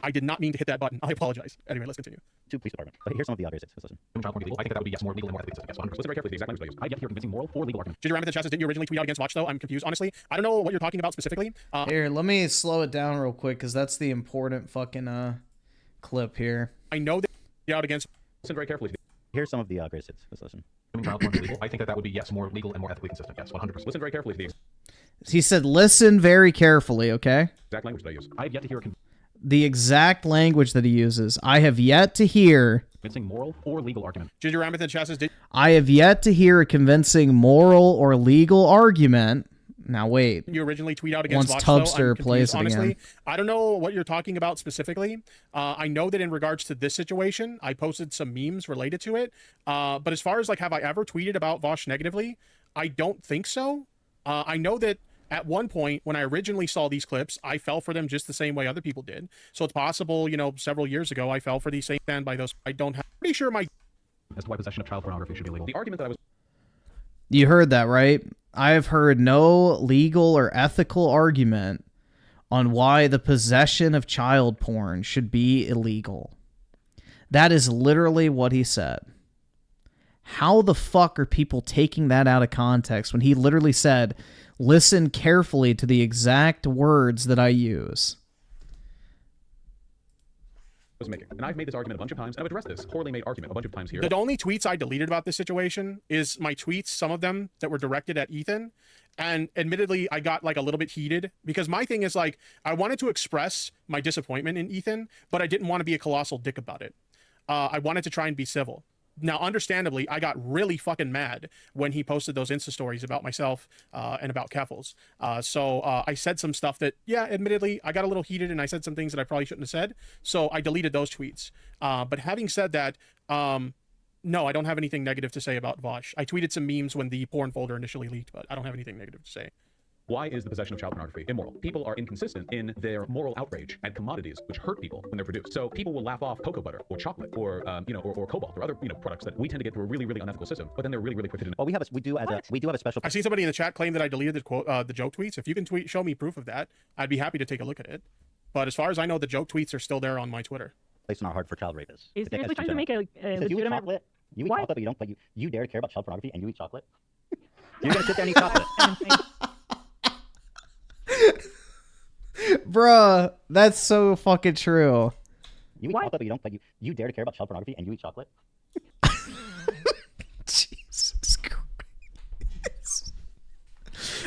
I did not mean to hit that button. I apologize. Anyway, let's continue. To police department. But here's some of the obvious. Let's listen. Child porn be legal? I think that would be yes, more legal and more ethically consistent. Yes, 100%. Listen very carefully to the exact language they use. I get here convincing moral or legal argument. Ginger Rabbit didn't you originally tweet out against Watch, though? I'm confused, honestly. I don't know what you're talking about specifically. Here, let me slow it down real quick, because that's the important fucking clip here. I know that you out against... Listen very carefully. Here's some of the greatest hits. Let's listen. Child porn be legal? I think that would be yes, more legal and more ethically consistent. Yes, 100%. Listen very carefully to the He said, listen very carefully, okay? exact language they use. I have yet to hear The exact language that he uses. I have yet to hear... convincing moral or legal argument. Ginger Rabbit and Chassis did... I have yet to hear a convincing moral or legal argument. Now wait. You originally tweet out against Once Watch, Tubster plays it honestly. again. I don't know what you're talking about specifically. I know that in regards to this situation, I posted some memes related to it. But as far as like, have I ever tweeted about Vosh negatively? I don't think so. I know that at one point when I originally saw these clips, I fell for them just the same way other people did. So it's possible, you know, several years ago, I fell for these same stand by those. I don't have pretty sure my as to why possession of child pornography should be illegal. The argument that I was You heard that, right? I have heard no legal or ethical argument on why the possession of child porn should be illegal. That is literally what he said. How the fuck are people taking that out of context when he literally said, listen carefully to the exact words that I use? was making. And I've made this argument a bunch of times, and I've addressed this poorly made argument a bunch of times here. The only tweets I deleted about this situation is my tweets, some of them that were directed at Ethan. And admittedly, I got like a little bit heated because my thing is like, I wanted to express my disappointment in Ethan, but I didn't want to be a colossal dick about it. I wanted to try and be civil. Now, understandably, I got really fucking mad when he posted those Insta stories about myself and about Keffels. So I said some stuff that, yeah, admittedly, I got a little heated and I said some things that I probably shouldn't have said. So I deleted those tweets. But having said that, no, I don't have anything negative to say about Vosh. I tweeted some memes when the porn folder initially leaked, but I don't have anything negative to say. Why is the possession of child pornography immoral? People are inconsistent in their moral outrage at commodities which hurt people when they're produced. So people will laugh off cocoa butter or chocolate or or cobalt or other products that we tend to get through a really, really unethical system, but then they're really, really quick to deny. Well, we do have a special. I see somebody in the chat claim that I deleted the quote, the joke tweets. If you can show me proof of that, I'd be happy to take a look at it. But as far as I know, the joke tweets are still there on my Twitter. Place not hard for child rapists. Is seriously trying to make a legitimate... You eat chocolate, but you dare to care about child pornography and you eat chocolate? You're gonna sit there and eat chocolate. Bruh, that's so fucking true. You eat chocolate, but you dare to care about child pornography and you eat chocolate? Jesus Christ.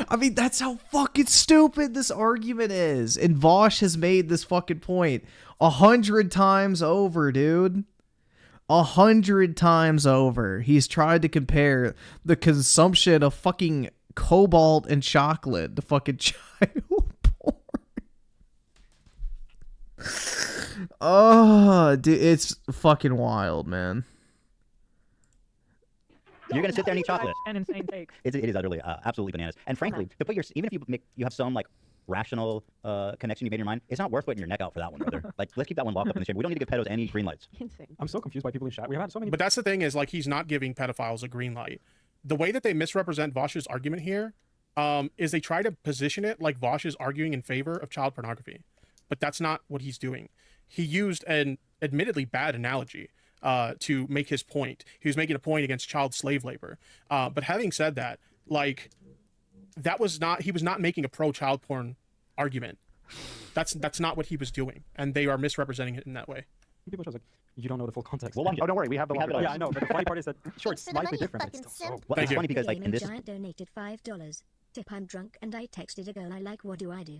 I mean, that's how fucking stupid this argument is. And Vosh has made this fucking point 100 times over, dude. 100 times over. He's tried to compare the consumption of fucking cobalt and chocolate to fucking child porn. Oh, dude, it's fucking wild, man. You're gonna sit there and eat chocolate. An insane take. It is utterly, absolutely bananas. And frankly, to put even if you have some like rational connection you made in your mind, it's not worth putting your neck out for that one, brother. Like, let's keep that one locked up in the chamber. We don't need to give pedos any green lights. Insane. I'm so confused by people in chat. We have had so many. But that's the thing is, like, he's not giving pedophiles a green light. The way that they misrepresent Vosh's argument here is they try to position it like Vosh is arguing in favor of child pornography. But that's not what he's doing. He used an admittedly bad analogy to make his point. He was making a point against child slave labor. But having said that, like, he was not making a pro-child porn argument. That's not what he was doing, and they are misrepresenting it in that way. People are like, you don't know the full context. Well, don't worry, we have the Yeah, I know, but the funny part is that, sure, it's slightly different. It's still so... Well, it's funny because, like, in this... Giant donated $5. Tip, I'm drunk, and I texted a girl I like, what do I do?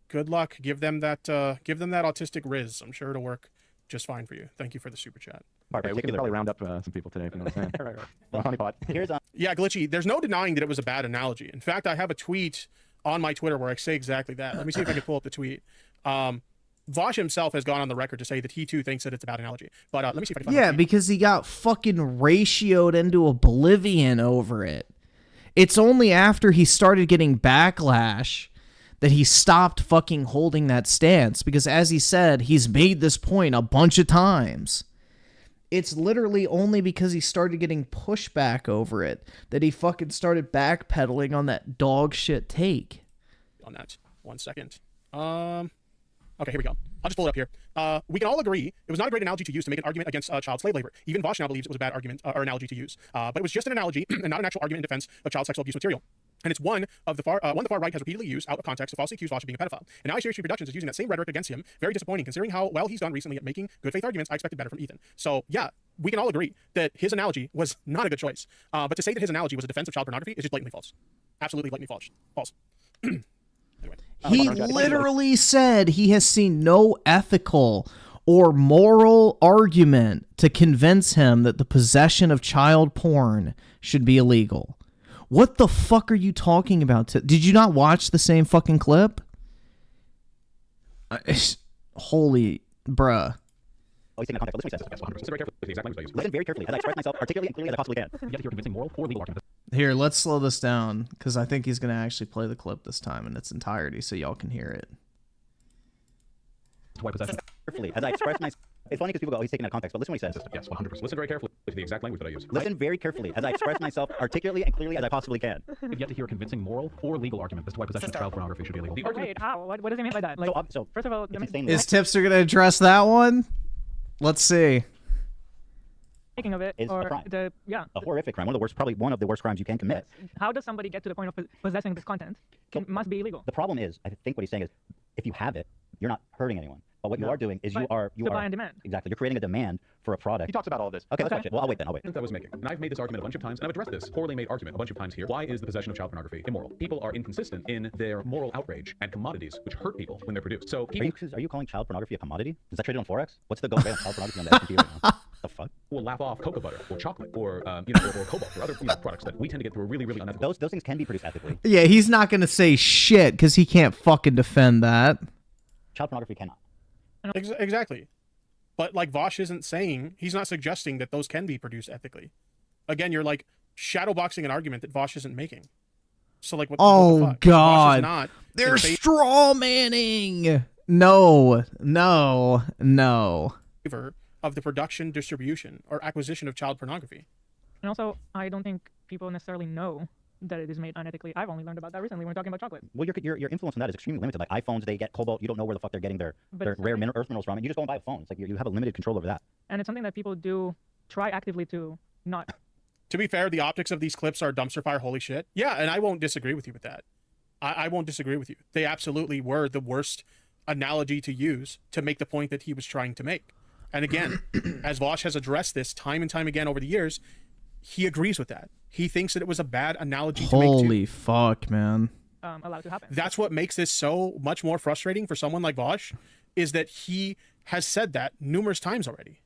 Good luck. Give them that autistic riz. I'm sure it'll work. just fine for you. Thank you for the super chat. Okay, we can probably round up some people today if you know what I'm saying. right. Well, honeypot. Here's Yeah, Glitchy, there's no denying that it was a bad analogy. In fact, I have a tweet on my Twitter where I say exactly that. Let me see if I can pull up the tweet. Vosh himself has gone on the record to say that he too thinks that it's a bad analogy. But let me see if I can find Yeah, because he got fucking ratioed into oblivion over it. It's only after he started getting backlash that he stopped fucking holding that stance. Because as he said, he's made this point a bunch of times. It's literally only because he started getting pushback over it that he fucking started backpedaling on that dog shit take. On that. 1 second. Okay, here we go. I'll just pull it up here. We can all agree it was not a great analogy to use to make an argument against child slave labor. Even Vosh now believes it was a bad argument or analogy to use. But it was just an analogy and not an actual argument in defense of child sexual abuse material. And it's one the far right has repeatedly used out of context to falsely accuse Vosh of being a pedophile. And now HRH Productions is using that same rhetoric against him. Very disappointing considering how well he's done recently at making good faith arguments. I expected better from Ethan. So yeah, we can all agree that his analogy was not a good choice. But to say that his analogy was a defense of child pornography is just blatantly false. Absolutely blatantly false. False. Anyway. He literally said he has seen no ethical or moral argument to convince him that the possession of child porn should be illegal. What the fuck are you talking about? Did you not watch the same fucking clip? Holy bruh. Oh, he's taking a context. Listen very carefully as I express myself articulately and clearly as I possibly can. You have to hear convincing moral or legal argument. Here, let's slow this down, because I think he's going to actually play the clip this time in its entirety so y'all can hear it. Carefully as I express myself. It's funny because people go, oh, he's taking out context, but listen what he says. Yes, 100%. Listen very carefully to the exact language that I use. Listen very carefully as I express myself articulately and clearly as I possibly can. You have to hear a convincing moral or legal argument as to why possession of child pornography should be illegal. The argument. Wait, how? What does he mean by that? Like, so first of all, is Tipster going to address that one? Let's see. Thinking of it, is or a crime. A horrific crime. Probably one of the worst crimes you can commit. How does somebody get to the point of possessing this content? It must be illegal. The problem is, I think what he's saying is, if you have it, you're not hurting anyone. But what you are doing is you are supply and demand. Exactly. You're creating a demand for a product. He talks about all of this. Okay, let's watch it. Well, I'll wait then. That I was making. And I've made this argument a bunch of times, and I've addressed this poorly made argument a bunch of times here. Why is the possession of child pornography immoral? People are inconsistent in their moral outrage at commodities which hurt people when they're produced. So people, are you calling child pornography a commodity? Is that traded on Forex? What's the going rate on child pornography on the S&P right now? The fuck? Will laugh off cocoa butter or chocolate or or cobalt or other products that we tend to get through a really unethical. Those things can be produced ethically. Yeah, he's not going to say shit because he can't fucking defend that. Child pornography cannot. Exactly. But like Vosh isn't saying, he's not suggesting that those can be produced ethically. Again, you're like shadowboxing an argument that Vosh isn't making. So like, what the fuck? God, not they're straw manning. No. Of the production, distribution, or acquisition of child pornography. And also, I don't think people necessarily know that it is made unethically. I've only learned about that recently when we're talking about chocolate. Well, your influence on that is extremely limited. Like iPhones, they get cobalt. You don't know where the fuck they're getting their rare earth minerals from, and you just go and buy a phone. It's like you have a limited control over that. And it's something that people do try actively to not. To be fair, the optics of these clips are dumpster fire. Holy shit. Yeah, and I won't disagree with you with that. I won't disagree with you. They absolutely were the worst analogy to use to make the point that he was trying to make. And again, as Vosh has addressed this time and time again over the years, he agrees with that. He thinks that it was a bad analogy to make. Holy fuck, man. Allowed to happen. That's what makes this so much more frustrating for someone like Vosh, is that he has said that numerous times already.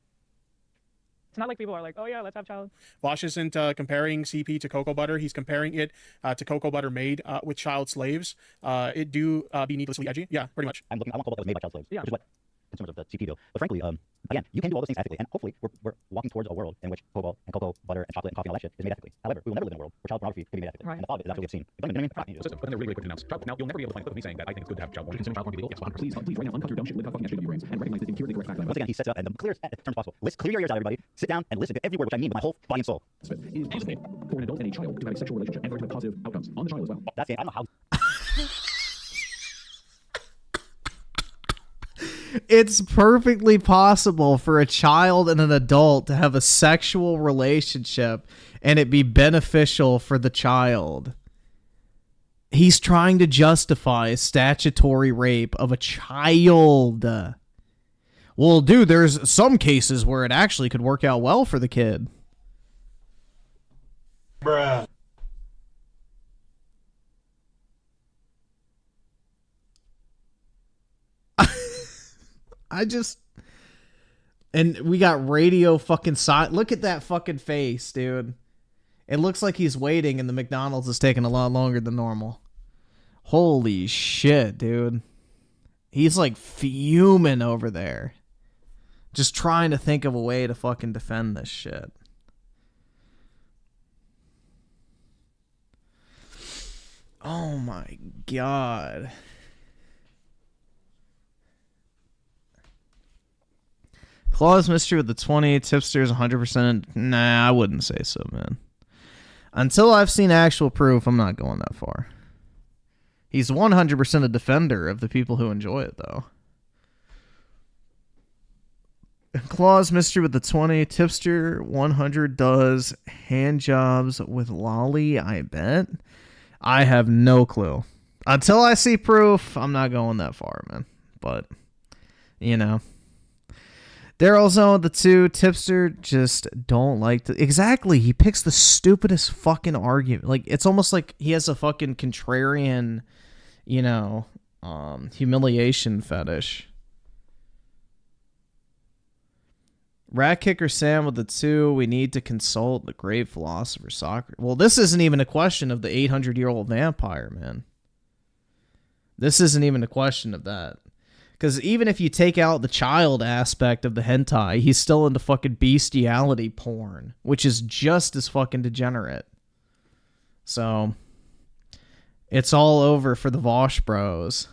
It's not like people are like, oh yeah, let's have child. Vosh isn't comparing CP to cocoa butter. He's comparing it to cocoa butter made with child slaves. It do be needlessly edgy. Yeah, pretty much. I want cobalt that was made by child slaves, which is what consumers of the CP do. But frankly, again, you can do all those things ethically, and hopefully we're walking towards a world in which cobalt and cocoa butter and chocolate and coffee and all that shit is made ethically. However, we will never live in a world where child pornography can be made ethically. Right. And the thought of it is absolutely obscene. You know what I mean? But then they're really quick to announce child. Now you'll never be able to find a clip of me saying that I think it's good to have child porn. Consider child porn illegal? Yes, 100%. Please right now uncut your dumb shit, live how fucking that shit of your brains, and recognize this empirically correct fact. Once again, he sets it up in the clearest terms possible. Clear your ears out, everybody. Sit down and listen to every word, which I mean with my whole body and soul. It is possible for an adult and a child to have a sexual relationship and for it to have positive outcomes on the child as well. That's it. I don't know how. It's perfectly possible for a child and an adult to have a sexual relationship and it be beneficial for the child. He's trying to justify statutory rape of a child. Well, dude, there's some cases where it actually could work out well for the kid. Bruh. And we got radio fucking side. Look at that fucking face, dude. It looks like he's waiting and the McDonald's is taking a lot longer than normal. Holy shit, dude. He's like fuming over there. Just trying to think of a way to fucking defend this shit. Oh my god. Claw's mystery with the 20. Tipster's 100%. Nah, I wouldn't say so, man. Until I've seen actual proof, I'm not going that far. He's 100% a defender of the people who enjoy it, though. Claw's mystery with the 20. Tipster 100 does hand jobs with Lolly, I bet. I have no clue. Until I see proof, I'm not going that far, man. But, you know. Daryl's on the 2. Tipster just don't like to... Exactly. He picks the stupidest fucking argument. Like, it's almost like he has a fucking contrarian, you know, humiliation fetish. Rat Kicker Sam with the 2. We need to consult the great philosopher Socrates. Well, this isn't even a question of the 800-year-old vampire, man. This isn't even a question of that. Because even if you take out the child aspect of the hentai, he's still into fucking bestiality porn, which is just as fucking degenerate. So, it's all over for the Vosh bros.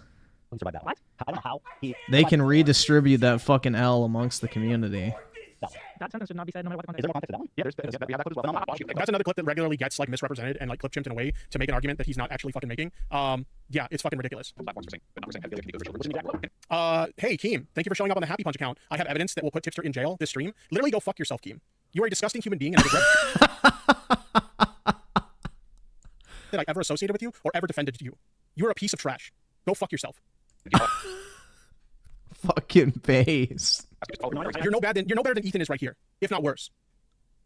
What? I don't know how. They can redistribute that fucking L amongst the community. That sentence should not be said no matter what the Is there more context to that one? Yeah, we have that clip as well. No, I'm not watching it. That's another clip that regularly gets like misrepresented and like clip chimped in a way to make an argument that he's not actually fucking making. Yeah, it's fucking ridiculous. Hey, Keem, thank you for showing up on the Happy Punch account. I have evidence that will put Tipster in jail this stream. Literally go fuck yourself, Keem. You are a disgusting human being and I regret that I ever associated with you or ever defended you. You are a piece of trash. Go fuck yourself. Fucking base. You're no better than Ethan is right here, if not worse.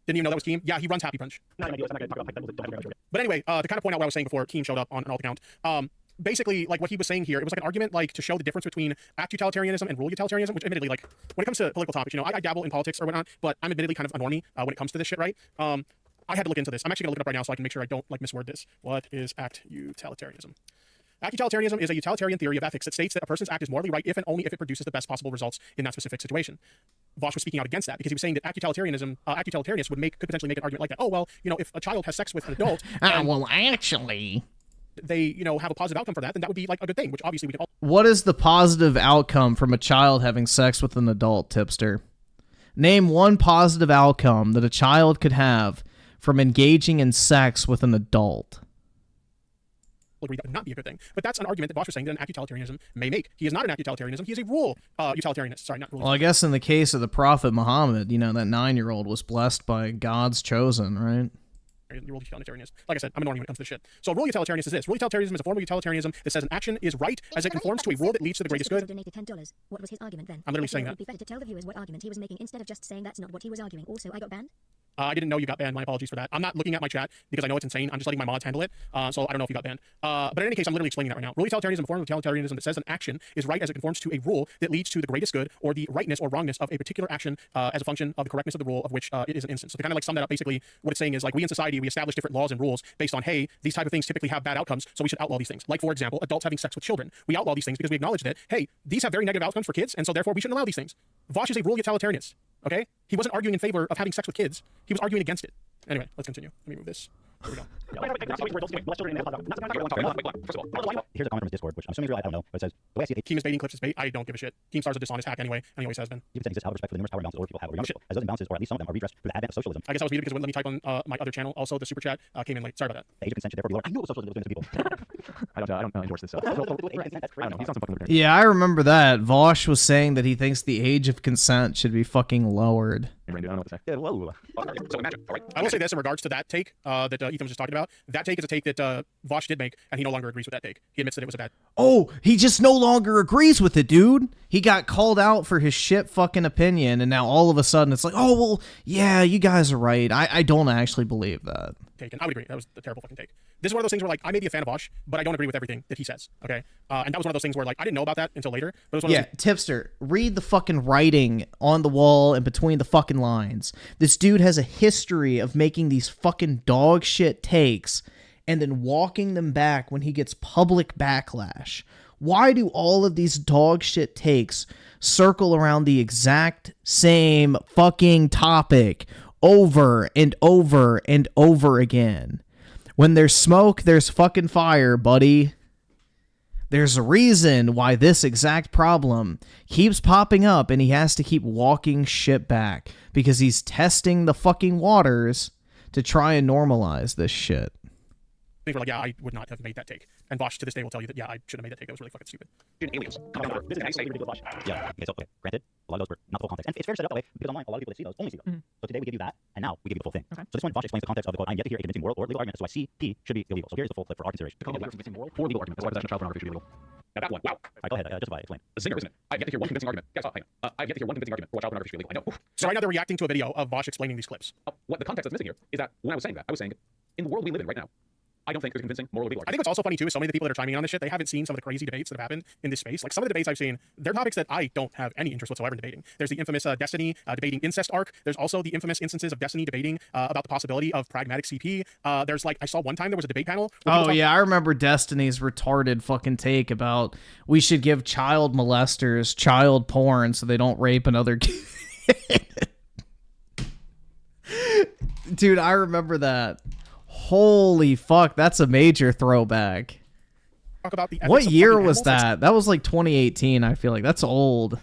Didn't even know that was Keem? Yeah, he runs Happy Punch. But anyway, to kind of point out what I was saying before Keem showed up on an alt account, basically, like what he was saying here, it was like an argument like to show the difference between act utilitarianism and rule utilitarianism, which admittedly, like when it comes to political topics, you know, I dabble in politics or whatnot, but I'm admittedly kind of a normie when it comes to this shit, right? I had to look into this. I'm actually gonna look it up right now so I can make sure I don't like misword this. What is act utilitarianism? Act utilitarianism is a utilitarian theory of ethics that states that a person's act is morally right if and only if it produces the best possible results in that specific situation. Vosh was speaking out against that because he was saying that act utilitarianists could potentially make an argument like that. Oh, well, you know, if a child has sex with an adult, well, actually, they, you know, have a positive outcome for that, then that would be like a good thing, which obviously we can all... What is the positive outcome from a child having sex with an adult, Tipster? Name one positive outcome that a child could have from engaging in sex with an adult. Agree that would not be a good thing. But that's an argument that Vosh was saying that an act utilitarianism may make. He is not an act utilitarianism. He is a rule utilitarianist. Sorry, not rule. Well, I guess in the case of the Prophet Muhammad, you know, that 9-year-old was blessed by God's chosen, right? Rule utilitarianist. Like I said, I'm an normie when it comes to this shit. So rule utilitarianist is this. Rule utilitarianism is a form of utilitarianism that says an action is right as it conforms to a rule that leads to the greatest good. Donated $10. What was his argument then? I'm literally saying that. It would be better to tell the viewers what argument he was making instead of just saying that's not what he was arguing. Also, I got banned. I didn't know you got banned. My apologies for that. I'm not looking at my chat because I know it's insane. I'm just letting my mods handle it. So I don't know if you got banned. But in any case, I'm literally explaining that right now. Rule utilitarianism is a form of utilitarianism that says an action is right as it conforms to a rule that leads to the greatest good or the rightness or wrongness of a particular action as a function of the correctness of the rule of which it is an instance. So to kind of like sum that up, basically what it's saying is like we in society, we establish different laws and rules based on, hey, these type of things typically have bad outcomes, so we should outlaw these things. Like, for example, adults having sex with children. We outlaw these things because we acknowledge that, hey, these have very negative outcomes for kids, and so therefore we shouldn't allow these things. Vosh is a rule utilitarianist. Okay? He wasn't arguing in favor of having sex with kids. He was arguing against it. Anyway, let's continue. Let me move this. Here we go. Here's a comment from his Discord, which I'm assuming is real, I don't know, but it says, the way I see it, Keem is baiting clips is bait. I don't give a shit. Keemstar's a dishonest hack anyway, and he always has been. You would say he just out of respect for the numerous power imbalances older people have over younger people, as those imbalances, or at least some of them, are redressed through the advent of socialism. I guess I was muted because it wouldn't let me type on my other channel. Also, the super chat came in late. Sorry about that. The age of consent should therefore be lower. I knew it was socialism was doing this to people. I don't endorse this. I don't know. He's on some fucking Yeah, I remember that. Vosh was saying that he thinks the age of consent should be fucking lowered. I don't know what to say. Yeah, whoa. So imagine, all right. I will say this in regards to that take that Ethan was just talking about. That take is a take that Vosh did make, and he no longer agrees with that take. He admits that it was a bad. Oh, he just no longer agrees with it, dude. He got called out for his shit fucking opinion, and now all of a sudden it's like, oh, well, yeah, you guys are right. I don't actually believe that. take, and I would agree. That was a terrible fucking take. This is one of those things where, like, I may be a fan of Vosh, but I don't agree with everything that he says, okay? And that was one of those things where, like, I didn't know about that until later, but it was one of those Tipster, read the fucking writing on the wall and between the fucking lines. This dude has a history of making these fucking dog shit takes and then walking them back when he gets public backlash. Why do all of these dog shit takes circle around the exact same fucking topic over and over and over again? When there's smoke, there's fucking fire, buddy. There's a reason why this exact problem keeps popping up and he has to keep walking shit back, because he's testing the fucking waters to try and normalize this shit. things were like, yeah, I would not have made that take. And Vosh to this day will tell you that, yeah, I should have made that take. That was really fucking stupid. Aliens. This is nice. Yeah. Okay, so, okay, granted, a lot of those were not the full context. And it's fair to set it up that way, because online, a lot of people that see those only see those. So today we give you that, and now we give you the full thing. Okay. So this one, Vosh explains the context of the quote, I'm yet to hear a convincing moral or legal argument as to why CP should be illegal. So here's the full clip for our consideration. The convincing moral or legal argument. That's why possession of child pornography should be illegal. Now that one, wow. All right, go ahead. Justify, explain. A zinger, isn't it? I've yet to hear one convincing argument. Guys, hang on. I've yet to hear one convincing argument for why child pornography should be illegal. I know. So right now they're reacting to a video of Vosh explaining these clips. What the context that's missing here is that when I was saying that, I was saying, in the world we live in right now, I don't think there's a convincing moral or legal argument. I think what's also funny too is so many of the people that are chiming in on this shit, they haven't seen some of the crazy debates that have happened in this space. Like some of the debates I've seen, they're topics that I don't have any interest whatsoever in debating. There's the infamous Destiny debating incest arc. There's also the infamous instances of Destiny debating about the possibility of pragmatic CP. There's like, I saw one time there was a debate panel. Oh yeah, I remember Destiny's retarded fucking take about we should give child molesters child porn so they don't rape another kid. Dude, I remember that. Holy fuck, that's a major throwback. Talk about the what year was that? That was like 2018, I feel like. That's old.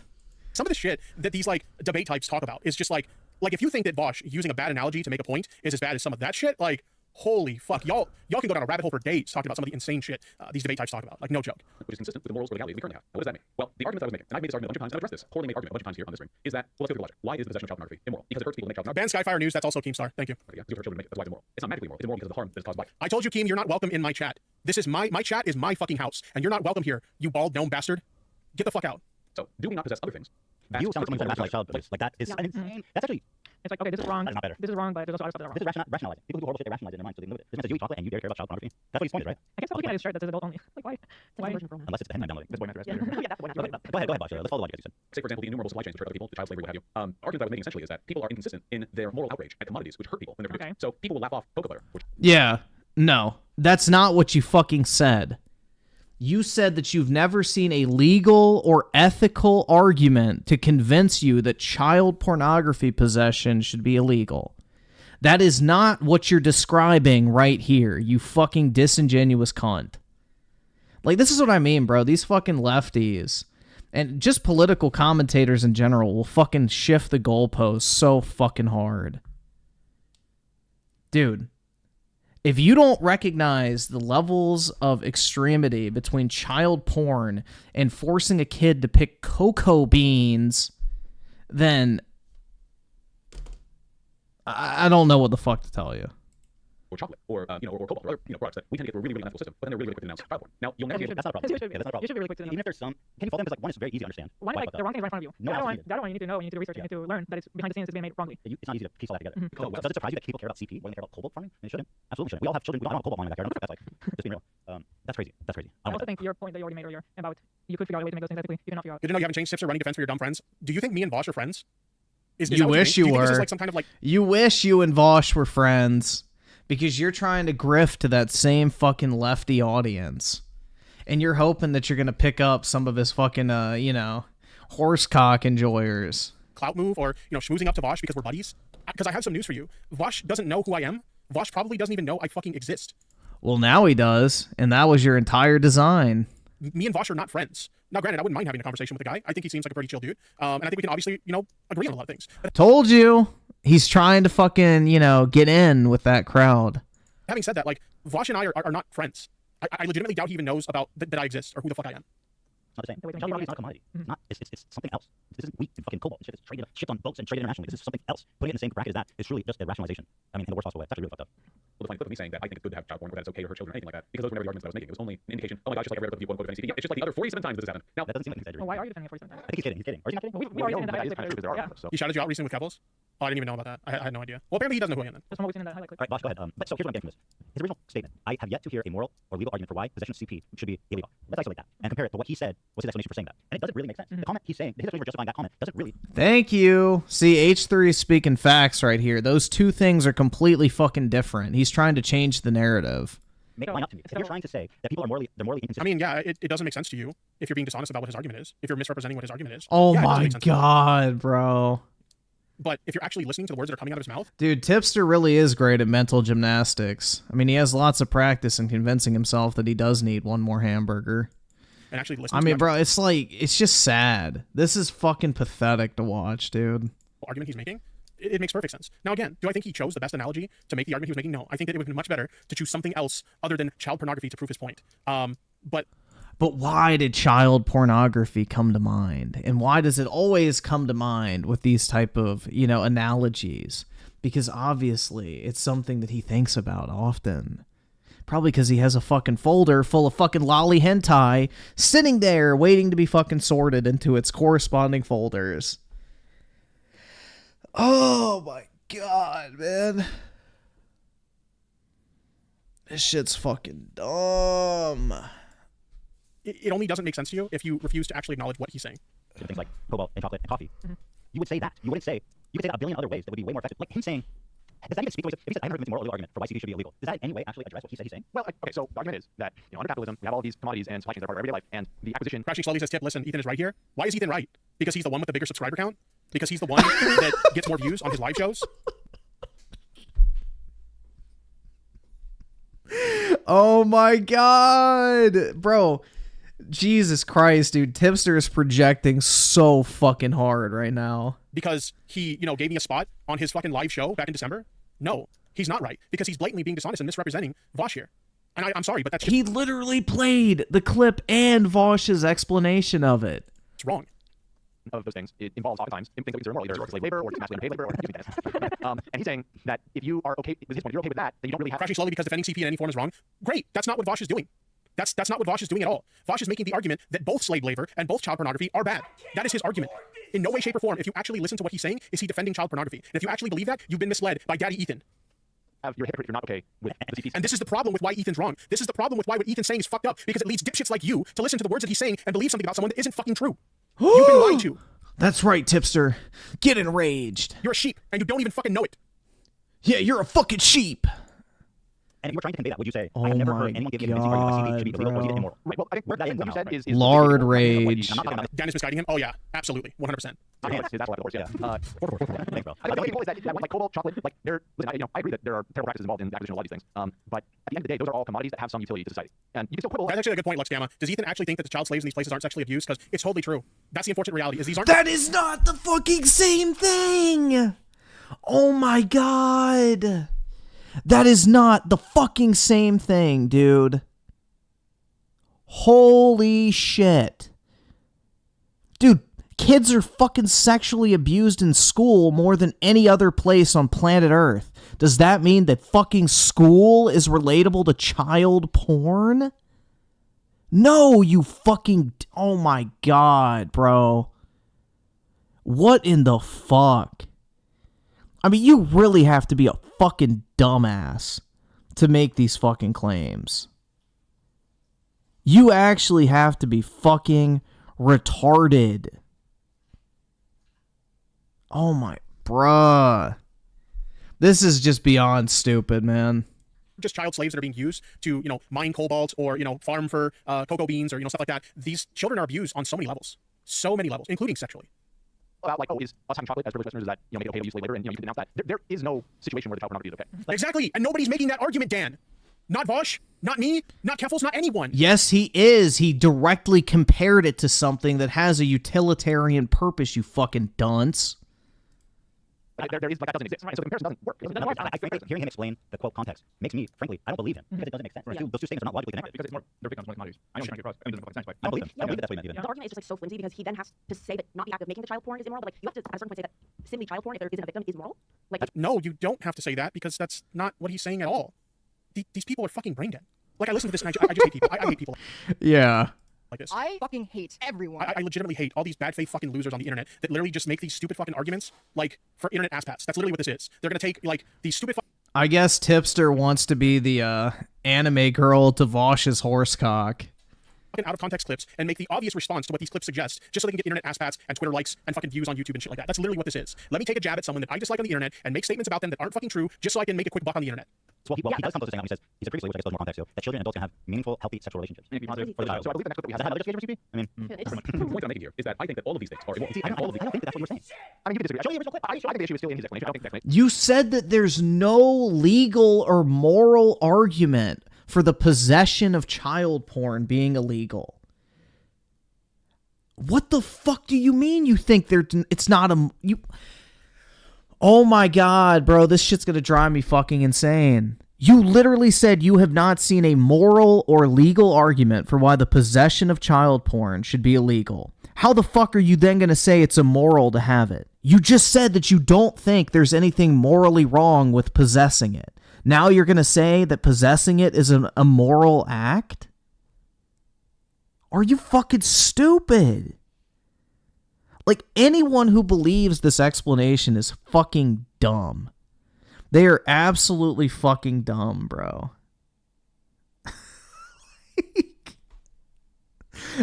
Some of the shit that these like debate types talk about is just like if you think that Vosh using a bad analogy to make a point is as bad as some of that shit, like holy fuck, y'all can go down a rabbit hole for days talking about some of the insane shit these debate types talk about. Like no joke. Which is consistent with the morals or legality we currently have. Now, what does that mean? Well, the argument that I was making, and I've made this argument a bunch of times, and I've addressed this, poorly made argument a bunch of times here on this stream, is that, well, let's go through the logic. Why is the possession of child pornography immoral? Because it hurts people to make child pornography. Ban Skyfire News, that's also Keemstar. Thank you. Okay, yeah, because children make it. That's why it's immoral. It's not magically immoral. It's immoral because of the harm that is caused by it. I told you, Keem, you're not welcome in my chat. This is my chat is my fucking house, and you're not welcome here, you bald gnome bastard. Get the fuck out. So, do we not possess other things? You sound like someone trying to rationalize child abuse. Like that is insane. That's actually. It's like, okay, this is wrong. That's not better. This is wrong, but there's also other stuff that are This wrong. is rationalizing. People who do horrible shit, they rationalize it in their mind, so they limit it. This man says you eat chocolate and you dare care about child pornography. That's what he's pointed, right? I guess I'm looking at his shirt that says adult only. Like, why? Unless it's the hentai downloading. That's boy master. Yeah, that's the one. Go ahead, Bosh. Let's follow the logic, as you said. Say, for example, the innumerable supply chains which hurt other people, the child slavery, what have you. Argument I was making essentially is that people are inconsistent in their moral outrage at commodities which hurt people when they're produced. So people will laugh off cocoa butter. Yeah, no, that's not what you fucking said. You said that you've never seen a legal or ethical argument to convince you that child pornography possession should be illegal. That is not what you're describing right here, you fucking disingenuous cunt. Like, this is what I mean, bro. These fucking lefties and just political commentators in general will fucking shift the goalposts so fucking hard. Dude. If you don't recognize the levels of extremity between child porn and forcing a kid to pick cocoa beans, then I don't know what the fuck to tell you. Or chocolate, or or cobalt, or other products that we tend to get through a really, really unethical system, but then they're really, really quick to denounce child porn. Now, you'll never be able to. That's not a problem. Yeah, that's not a problem. You should be really quick to Even if there's some, can you follow them? Because like one is very easy to understand. One is like the wrong thing right in front of you. No, the other one you need to know, you need to research, you need to learn that it's behind the scenes, it's being made wrongly. It's not easy to piece all that together. So does it surprise you that people care about CP more than they care about cobalt farming? They shouldn't. Absolutely shouldn't. We all have children. We don't have cobalt farming in my backyard. That's like just being real. That's crazy. That's crazy. I also think your point that you already made earlier about you could figure out a way to make those things ethically. You cannot figure out. Good to know you haven't changed Tipster running defense for your dumb friends. Do you think me and Vosh are friends? You wish you were. Like some kind of like... You wish you and Vosh were friends because you're trying to grift to that same fucking lefty audience. And you're hoping that you're going to pick up some of his fucking, horsecock enjoyers. Clout move or, schmoozing up to Vosh because we're buddies. Because I have some news for you. Vosh doesn't know who I am. Vosh probably doesn't even know I fucking exist. Well, now he does. And that was your entire design. Me and Vosh are not friends. Now, granted, I wouldn't mind having a conversation with the guy. I think he seems like a pretty chill dude. And I think we can obviously, agree on a lot of things. Told you. He's trying to fucking, get in with that crowd. Having said that, like, Vosh and I are not friends. I legitimately doubt he even knows about that I exist or who the fuck I am. It's not the same. Child pornography is not a commodity. It's not. It's something else. This isn't wheat and fucking cobalt. This shit is traded, shipped on boats and traded internationally. This is something else. Putting it in the same bracket as that is truly just a rationalization. I mean, in the worst possible way. It's actually really fucked up. Well, the funny flip of me saying that I think it's good to have child porn or that it's okay to hurt children or anything like that, because those were never the arguments that I was making. It was only an indication, oh my gosh, just like every other viewpoint of any CP. Yeah, it's just like the other 47 times this has happened. Now, that doesn't seem like an exaggeration. Well, why are you defending it 47 times? I think he's kidding. He's kidding. Or is he not kidding? We already said that. He shouted you out recently with Kevlos? Oh, I didn't even know about that. I had no idea. Well, apparently he doesn't know who I am then. That's from what we've seen in that highlight clip. All right, Vosh, go ahead. But so here's what I'm getting from this. His original statement. I have yet to hear a moral or legal argument for why possession of CP should be illegal. Let's isolate that and compare it to what he said was his explanation for saying that. And it doesn't really make sense. The comment he's saying, his explanation for justifying that comment doesn't really. Thank you. See, H3 is speaking facts right here. Those two things are completely fucking different. He's trying to change the narrative. Make it line up to me. If you're trying to say that people are morally inconsistent. I mean, yeah, it doesn't make sense to you if you're being dishonest about what his argument is. If you're misrepresenting what his argument is. Oh yeah, my god, bro. But if you're actually listening to the words that are coming out of his mouth. Dude, Tipster really is great at mental gymnastics. I mean, he has lots of practice in convincing himself that he does need one more hamburger. And actually listen. I mean, bro, it's like, it's just sad. This is fucking pathetic to watch, dude. Argument he's making. It makes perfect sense. Now, again, do I think he chose the best analogy to make the argument he was making? No. I think that it would have been much better to choose something else other than child pornography to prove his point. But why did child pornography come to mind? And why does it always come to mind with these type of, analogies? Because obviously it's something that he thinks about often. Probably because he has a fucking folder full of fucking lolly hentai sitting there waiting to be fucking sorted into its corresponding folders. Oh my god, man. This shit's fucking dumb. It only doesn't make sense to you if you refuse to actually acknowledge what he's saying. Things like cobalt and chocolate and coffee. You would say that. You could say that a billion other ways that would be way more effective. Like him saying, does that even speak to if he said, I haven't heard this moral argument for why CD should be illegal? Does that in any way actually address what he said he's saying? Well, okay, so the argument is that, under capitalism, we have all of these commodities and supply chains that are part of everyday life, and the acquisition... Crashing slowly says, Tip, listen, Ethan is right here. Why is Ethan right? Because he's the one with the bigger subscriber count? Because he's the one that gets more views on his live shows? Oh my god, bro. Jesus Christ, dude. Tipster is projecting so fucking hard right now. Because he, gave me a spot on his fucking live show back in December? No, he's not right. Because he's blatantly being dishonest and misrepresenting Vosh here. And I'm sorry, but that's just... He literally played the clip and Vosh's explanation of it. It's wrong. Of those things, it involves oftentimes things that we consider moral, either slave labor or massively underpaid labor or using that. And he's saying that if you are okay with his point, you're okay with that, then you don't really have... Crashing slowly because defending CP in any form is wrong. Great, that's not what Vosh is doing. That's not what Vosh is doing at all. Vosh is making the argument that both slave labor and both child pornography are bad. That is his argument. In no way, shape, or form, if you actually listen to what he's saying, is he defending child pornography. And if you actually believe that, you've been misled by Daddy Ethan. You're a hypocrite if you're not okay with the CP. And this is the problem with why Ethan's wrong. This is the problem with why what Ethan's saying is fucked up, because it leads dipshits like you to listen to the words that he's saying and believe something about someone that isn't fucking true. You've been lied to. That's right, Tipster. Get enraged. You're a sheep, and you don't even fucking know it. Yeah, you're a fucking sheep. And if you were trying to convey that, would you say, Oh I've never my heard anyone give you a convincing argument that CD should be illegal or God, immoral? Right, well, I think what you said is... Lard rage. Dan is misguiding him? Oh yeah, absolutely, 100%. That's why, of course, yeah. Thanks, bro. I think the only thing is that, like cobalt, chocolate, like, listen, I agree that there are terrible practices involved in the acquisition of a lot of these things. But at the end of the day, those are all commodities that have some utility to society. And you can still quibble. That's actually a good point, Lux Gamma. Does Ethan actually think that the child slaves in these places aren't sexually abused? Because it's totally true. That's the unfortunate reality, is these aren't... That is not the fucking same thing! Oh my god! That is not the fucking same thing, dude. Holy shit. Dude, kids are fucking sexually abused in school more than any other place on planet Earth. Does that mean that fucking school is relatable to child porn? No, you fucking... Oh my god, bro. What in the fuck? I mean, you really have to be a fucking dumbass to make these fucking claims. You actually have to be fucking retarded. Oh my, bruh. This is just beyond stupid, man. Just child slaves that are being used to, mine cobalt or, farm for cocoa beans or, stuff like that. These children are abused on so many levels. So many levels, including sexually. About is us having chocolate as privileged Westerners, is that make it okay to use slave labor, and you can denounce that. There is no situation where the child pornography is okay. Exactly, and nobody's making that argument, Dan. Not Vosh, not me, not Keffels, not anyone. Yes, he is. He directly compared it to something that has a utilitarian purpose, you fucking dunce. There is, that doesn't exist. And so the comparison doesn't work. I frankly, hearing him explain the quote context makes me, frankly, I don't believe him because it doesn't make sense. Those two statements are not logically connected. Because it's more, they're big on commodities. I know you're trying to get across. I mean, it doesn't make sense, but I don't believe him. I don't believe that that's what he meant even. The argument is just so flimsy because he then has to say that not the act of making the child porn is immoral, but you have to at a certain point say that simply child porn, if there isn't a victim, is moral. No, you don't have to say that because that's not what he's saying at all. These people are fucking brain dead. I listen to this and I just hate people. I hate people. Yeah. like this. I fucking hate everyone. I legitimately hate all these bad faith fucking losers on the internet that literally just make these stupid fucking arguments like for internet asspats. That's literally what this is. They're gonna take like these stupid. I guess Tipster wants to be the anime girl to Vosh's horsecock. Fucking out of context clips and make the obvious response to what these clips suggest, just so they can get internet asspats and Twitter likes and fucking views on YouTube and shit like that. That's literally what this is. Let me take a jab at someone that I dislike on the internet and make statements about them that aren't fucking true, just so I can make a quick buck on the internet. So he does come close to saying out when he said previously, which I guess goes more context to, that children and adults can have meaningful, healthy sexual relationships. For the child. So I believe the next clip that we have. Is that how the legislature used to be? I mean, the point I'm making here is that I think that all of these things are. I don't think that's what you were saying. I mean, you can disagree. Show me the original clip. I think the issue is still in his explanation. I don't think the explanation. You said that there's no legal or moral argument for the possession of child porn being illegal. What the fuck do you mean you think it's not you? Oh my god, bro, this shit's gonna drive me fucking insane. You literally said you have not seen a moral or legal argument for why the possession of child porn should be illegal. How the fuck are you then gonna say it's immoral to have it? You just said that you don't think there's anything morally wrong with possessing it. Now you're gonna say that possessing it is an immoral act? Are you fucking stupid? Like, anyone who believes this explanation is fucking dumb. They are absolutely fucking dumb, bro.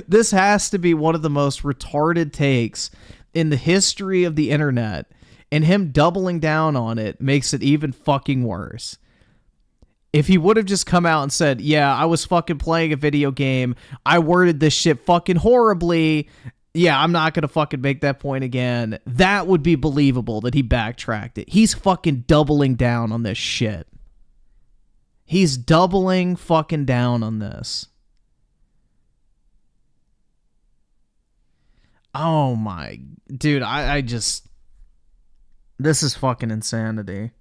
This has to be one of the most retarded takes in the history of the internet, and him doubling down on it makes it even fucking worse. If he would have just come out and said, yeah, I was fucking playing a video game, I worded this shit fucking horribly, yeah, I'm not gonna fucking make that point again, that would be believable that he backtracked it. He's fucking doubling down on this shit. He's doubling fucking down on this. Oh my... Dude, I just... This is fucking insanity.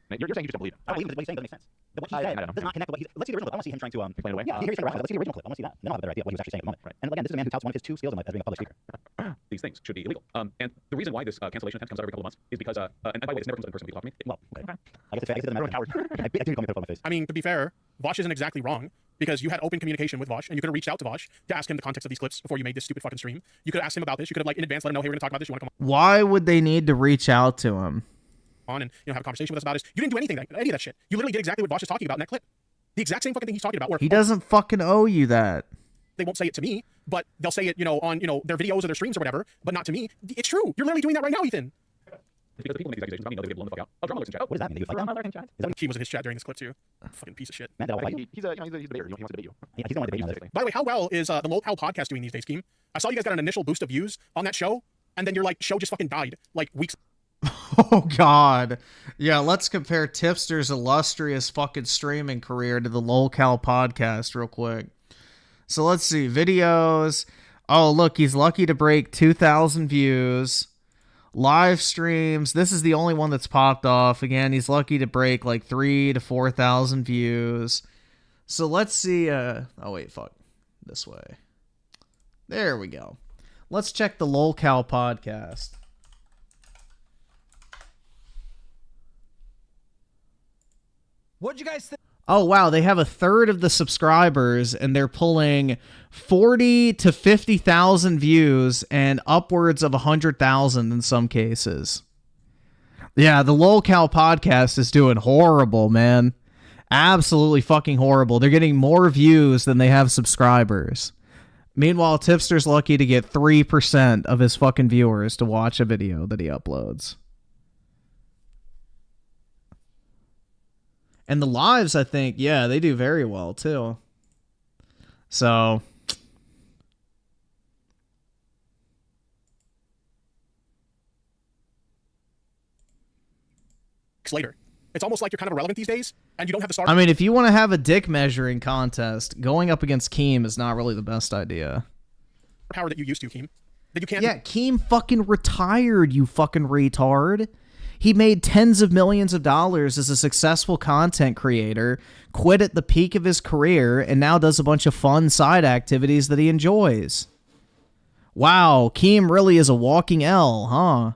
You're saying you just don't believe it. I don't believe it. What he's saying doesn't make sense. What he's saying does not connect with what he's... Let's see the original clip. I want to see him trying to explain it away. Yeah, here's the Let's see the original clip. I want to see that. Then I'll have a better idea of what he was actually saying at the moment. Right. And again, this is a man who touts one of his two skills in life as being a public speaker. These things should be illegal. And the reason why this cancellation attempt comes out every couple of months is because, and by the way, this never comes out in person when people talk to me. Well, okay. I guess it doesn't matter. I do call me on my face. I mean, to be fair, Vosh isn't exactly wrong, because you had open communication with Vosh, and you could have reached out to Vosh to ask him the context of these clips before you made this stupid fucking stream. You could have asked him about this. You could have, like, in advance let him know, hey, we're going to talk about this. You want to come Why would they need to reach out to him? on and have a conversation with us about this? You didn't do anything, any of that shit. You literally did exactly what Vosh is talking about in that clip. The exact same fucking thing he's talking about. Where He doesn't fucking owe you that. They won't say it to me, but they'll say it, on, their videos or their streams or whatever, but not to me. It's true. You're literally doing that right now, Ethan. It's because the people make these accusations about me know they get blown the fuck out. Oh, drama alerts in chat. What does that mean? Do you fight them? Is that Keem was in his chat during this clip too? Fucking piece of shit. Man, He's a debater. He wants to debate you. Yeah, he's the one debating this. By the way, how well is the Lolcow podcast doing these days, Keem? I saw you guys got an initial boost of views on that show, and then your show just fucking died weeks. Oh god. Yeah, let's compare Tipster's illustrious fucking streaming career to the Lolcow podcast real quick. So let's see, videos. Oh, look, he's lucky to break 2,000 views. Live streams. This is the only one that's popped off. Again, he's lucky to break 3,000 to 4,000 views. So let's see. Oh wait, fuck. This way. There we go. Let's check the Lolcow podcast. What'd you guys think? Oh, wow. They have a third of the subscribers, and they're pulling 40 to 50,000 views and upwards of 100,000 in some cases. Yeah, the Lolcow podcast is doing horrible, man. Absolutely fucking horrible. They're getting more views than they have subscribers. Meanwhile, Tipster's lucky to get 3% of his fucking viewers to watch a video that he uploads. And the lives, I think, yeah, they do very well, too. So... later. It's almost like you're kind of irrelevant these days, and you don't have the star. I mean, if you want to have a dick measuring contest, going up against Keem is not really the best idea. Power that you used to, Keem. That you can't. Yeah, Keem fucking retired, you fucking retard. He made tens of millions of dollars as a successful content creator, quit at the peak of his career, and now does a bunch of fun side activities that he enjoys. Wow, Keem really is a walking L, huh?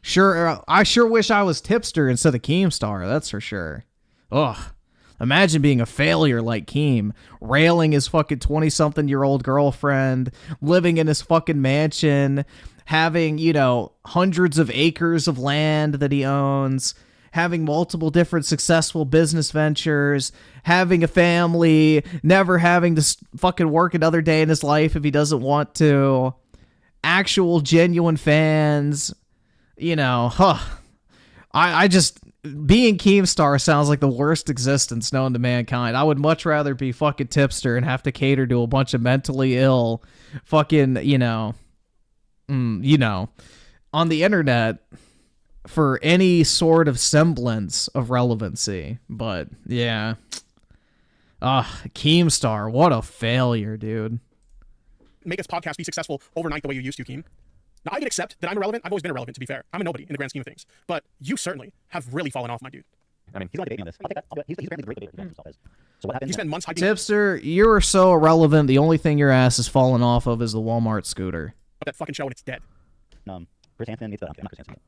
Sure, I sure wish I was Tipster instead of Keemstar, that's for sure. Ugh. Imagine being a failure like Keem, railing his fucking 20-something-year-old girlfriend, living in his fucking mansion, having, you know, hundreds of acres of land that he owns, having multiple different successful business ventures, having a family, never having to fucking work another day in his life if he doesn't want to, actual genuine fans, you know, I just... Being Keemstar sounds like the worst existence known to mankind. I would much rather be fucking Tipster and have to cater to a bunch of mentally ill fucking, you know, on the internet for any sort of semblance of relevancy. But, yeah. Keemstar, what a failure, dude. Make this podcast be successful overnight the way you used to, Keem. Now, I can accept that I'm irrelevant. I've always been irrelevant, to be fair. I'm a nobody in the grand scheme of things. But you certainly have really fallen off, my dude. I mean, he's not debating on this. I'll take that. I'll do it. He's apparently the great debater himself is. So what happened? You spend months hyping... Tipster, you're so irrelevant, the only thing your ass has fallen off of is the Walmart scooter. That fucking show and it's dead. Chris Hansen needs to... I'm not Chris Hansen.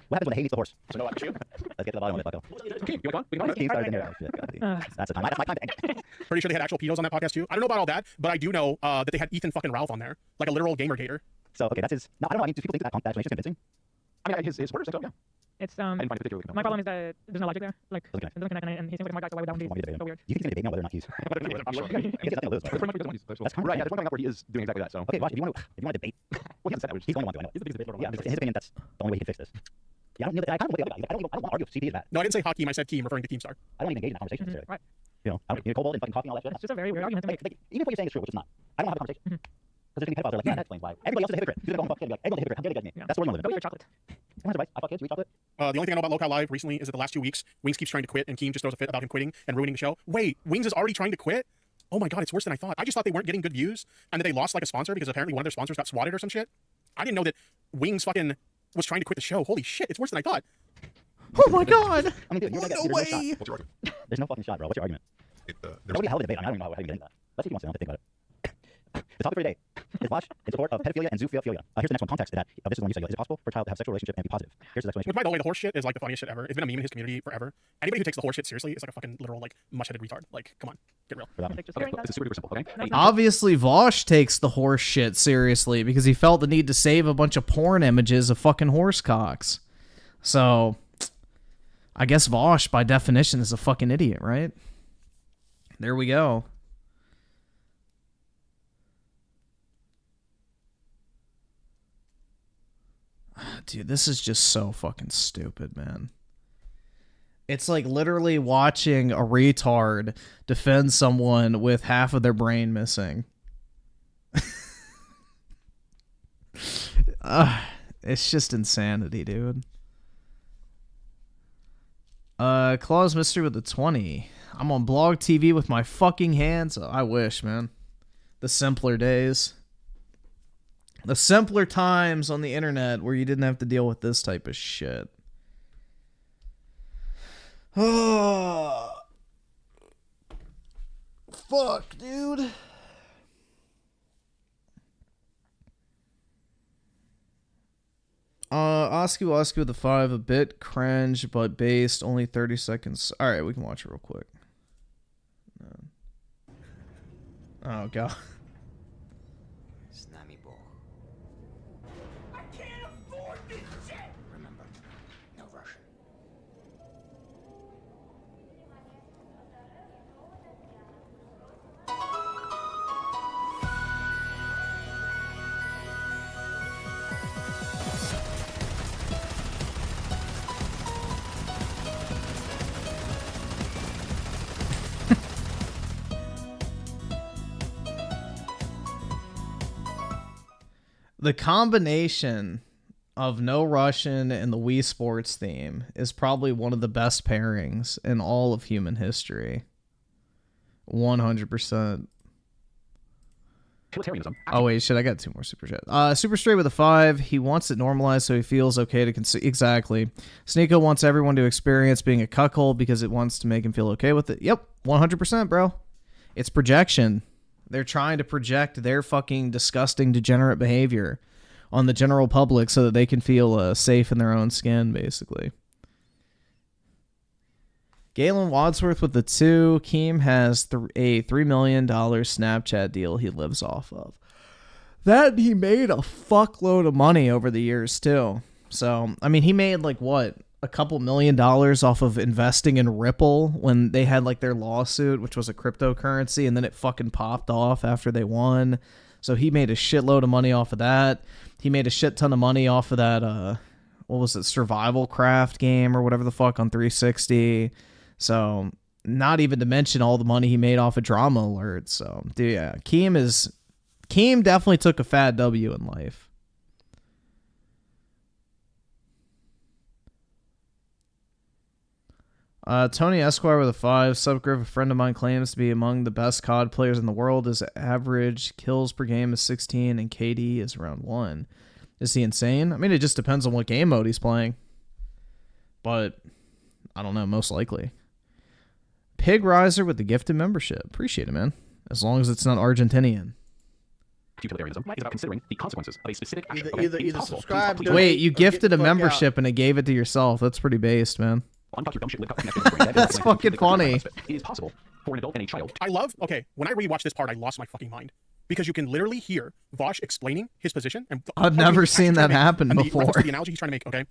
What happens when the hay meets the horse? So no, I shoot. Let's get to the bottom of it, bucko. Okay, you want one? Keem started in there. Shit, God, that's the time. That's my time to end. Pretty sure they had actual pedos on that podcast, too. I don't know about all that, but I do know that they had Ethan fucking Ralph on there. Like a literal gamer gator. So, okay, that's his... No, I don't know. I mean, do people think that explanation's convincing? I mean, his supporters think so, yeah. It's I didn't find it particularly my problem is that there's no logic there. Like Doesn't it doesn't connect, and he seems like a smart guy, so why would down So so weird. you think he's going to debate me on whether or not he's... I'm sure. I guess he has nothing to lose. That's That's right. Yeah, there's one coming up where he is doing exactly that. So okay, watch. If you want to debate, well, he hasn't said that. he's going to want to. I know. He's the biggest debater. Yeah, because in his opinion, that's the only way he can fix this. Yeah, I don't know. I kind of look at the other guy. I don't want to argue if CD is bad. No, I didn't say Hakeem. I said Keem, referring to Keemstar. I don't even engage in that conversation necessarily. Right. You know, I don't Cobalt and fucking coffee and all that shit. It's just a very weird argument to make. Like, even if what you're saying is true, which it's not, I don't have a conversation. Because there's going to be pedophiles. They're like, yeah, that explains why. Everybody else is a hypocrite. You're going to go and fuck kids. Like, everyone's a hypocrite. How dare they judge me? That's the world we live in. Go eat your chocolate. Everyone's advice. I fuck kids. We eat chocolate. The only thing I know about Local Live recently is that the last 2 weeks, Wings keeps trying to quit, and Keem just throws a fit about him quitting and ruining the show. Wait, Wings is already trying to quit? Oh my god, it's worse than I thought. I just thought they weren't getting good views, and that they lost like a sponsor because apparently one of their sponsors got swatted or some shit. I didn't know that Wings fucking was trying to quit the show. Holy shit, it's worse than I thought. Oh my god! I mean, dude, you're no like, way! There's no shot. What's your argument? There's no fucking shot, bro. What's your argument? That would be a hell of a debate. I mean, I don't even know how you get into that. Let's see if he wants to know. Think about it. The topic for today is watch in support of pedophilia and zoophilia. Here's the next one. Context to that. This is one you said. Is it possible for a child to have a sexual relationship and be positive? Here's the explanation. Which, by the way, the horse shit is like the funniest shit ever. It's been a meme in his community forever. Anybody who takes the horse shit seriously is like a fucking literal like mush-headed retard. Like, come on, get real. Okay, this is super duper simple. Okay. Obviously, Vosh takes the horse shit seriously because he felt the need to save a bunch of porn images of fucking horse cocks. So, I guess Vosh, by definition, is a fucking idiot, right? There we go. Dude, this is just so fucking stupid, man. It's like literally watching a retard defend someone with half of their brain missing. It's just insanity, dude. Claus Mystery with the 20. I'm on Blog TV with my fucking hands. I wish, man. The simpler days. The simpler times on the internet where you didn't have to deal with this type of shit. Oh. Fuck, dude. Oscu with the 5, a bit cringe, but based, only 30 seconds. Alright, we can watch it real quick. Oh, God. Snammy ball. I can't afford this shit! Remember, no Russian. The combination of no Russian and the Wii Sports theme is probably one of the best pairings in all of human history. 100%. Oh wait, shit, I got 2 more super chats. Super Straight with a 5. He wants it normalized so he feels okay to exactly. Sneeko wants everyone to experience being a cuckold because it wants to make him feel okay with it. Yep, 100%, bro. It's projection. They're trying to project their fucking disgusting, degenerate behavior on the general public so that they can feel safe in their own skin, basically. Galen Wadsworth with the 2. Keem has a $3 million Snapchat deal he lives off of. That he made a fuckload of money over the years too. So, I mean, he made like what? A couple $1 million off of investing in Ripple when they had like their lawsuit, which was a cryptocurrency, and then it fucking popped off after they won. So he made a shitload of money off of that. He made a shit ton of money off of that, what was it, Survival Craft game or whatever the fuck on 360. So, not even to mention all the money he made off of Drama Alert. So, dude, yeah, Keem definitely took a fat W in life. Tony Esquire with a 5. Subgriff, a friend of mine, claims to be among the best COD players in the world. His average kills per game is 16 and KD is around 1. Is he insane? I mean, it just depends on what game mode he's playing. But, I don't know, most likely. Pig Riser with the gifted membership. Appreciate it, man. As long as it's not Argentinian. Utilitarianism is about considering the consequences of a specific action. Either subscribe to Wait, you gifted a membership and it gave it to yourself. That's pretty based, man. That's fucking funny. It is possible for an adult and a child. I love, okay, when I rewatched this part, I lost my fucking mind. Because you can literally hear Vosh explaining his position. And I've never seen that happen and before. The analogy he's trying to make, okay?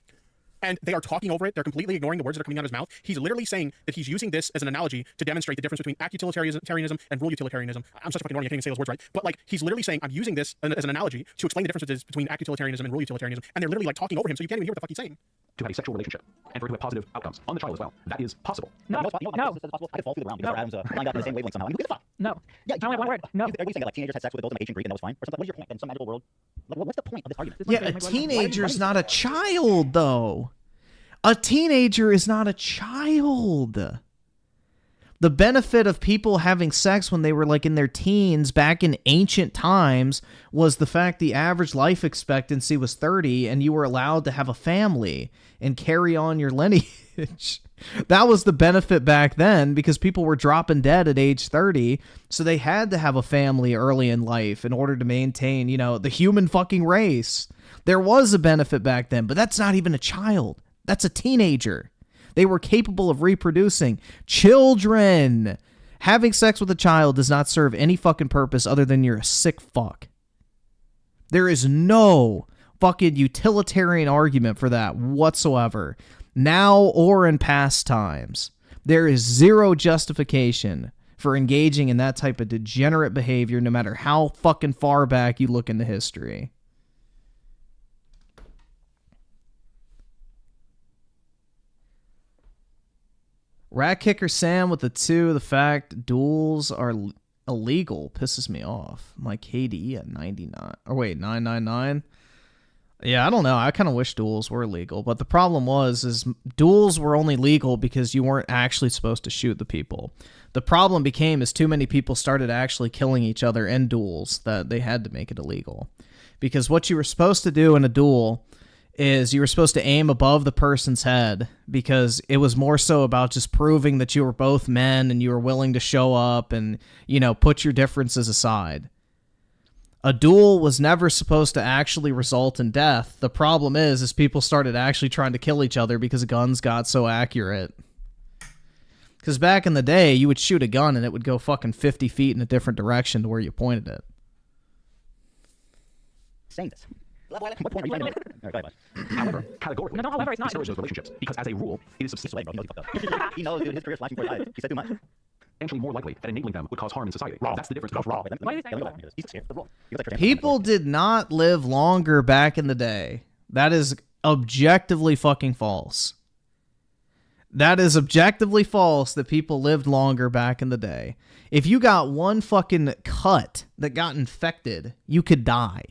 And they are talking over it. They're completely ignoring the words that are coming out of his mouth. He's literally saying that he's using this as an analogy to demonstrate the difference between act utilitarianism and rule utilitarianism. I'm such a fucking normal, I can't even say those words right. But like, he's literally saying, I'm using this as an analogy to explain the differences between act utilitarianism and rule utilitarianism. And they're literally like talking over him, so you can't even hear what the fuck he's saying. To have a sexual relationship and for it to have positive outcomes on the child as well. That is possible. No. You know what's possible? I could fall through the realm because Adam's lined up in the same wavelength somehow. I mean, who gives a fuck? No. Yeah, I only have one word. No. Are you saying that like teenagers had sex with adults in ancient Greek and that was fine? Or something? What is your point? In some magical world? Like, what's the point of this argument? Yeah, a teenager's not a child, though. A teenager is not a child. The benefit of people having sex when they were like in their teens back in ancient times was the fact the average life expectancy was 30 and you were allowed to have a family and carry on your lineage. That was the benefit back then because people were dropping dead at age 30, so they had to have a family early in life in order to maintain, you know, the human fucking race. There was a benefit back then, but that's not even a child. That's a teenager. They were capable of reproducing. Children! Having sex with a child does not serve any fucking purpose other than you're a sick fuck. There is no fucking utilitarian argument for that whatsoever. Now or in past times. There is zero justification for engaging in that type of degenerate behavior no matter how fucking far back you look into history. Rat Kicker Sam with the 2. The fact duels are illegal pisses me off. My KD at 99. Or wait, 999? Yeah, I don't know. I kind of wish duels were legal. But the problem is duels were only legal because you weren't actually supposed to shoot the people. The problem became as too many people started actually killing each other in duels that they had to make it illegal. Because what you were supposed to do in a duel is you were supposed to aim above the person's head because it was more so about just proving that you were both men and you were willing to show up and, you know, put your differences aside. A duel was never supposed to actually result in death. The problem is people started actually trying to kill each other because guns got so accurate. Because back in the day, you would shoot a gun and it would go fucking 50 feet in a different direction to where you pointed it. Saying this. What point are you trying to make? However, categorically, however, it's not. discourage those relationships because, as a rule, it is substantially. He knows he fucked up. He knows, dude. His career's flashing before his eyes. He said too much. Potentially more likely that enabling them would cause harm in society. That's the difference. People did not live longer back in the day. That is objectively fucking false. That is objectively false that people lived longer back in the day. If you got one fucking cut that got infected, you could die.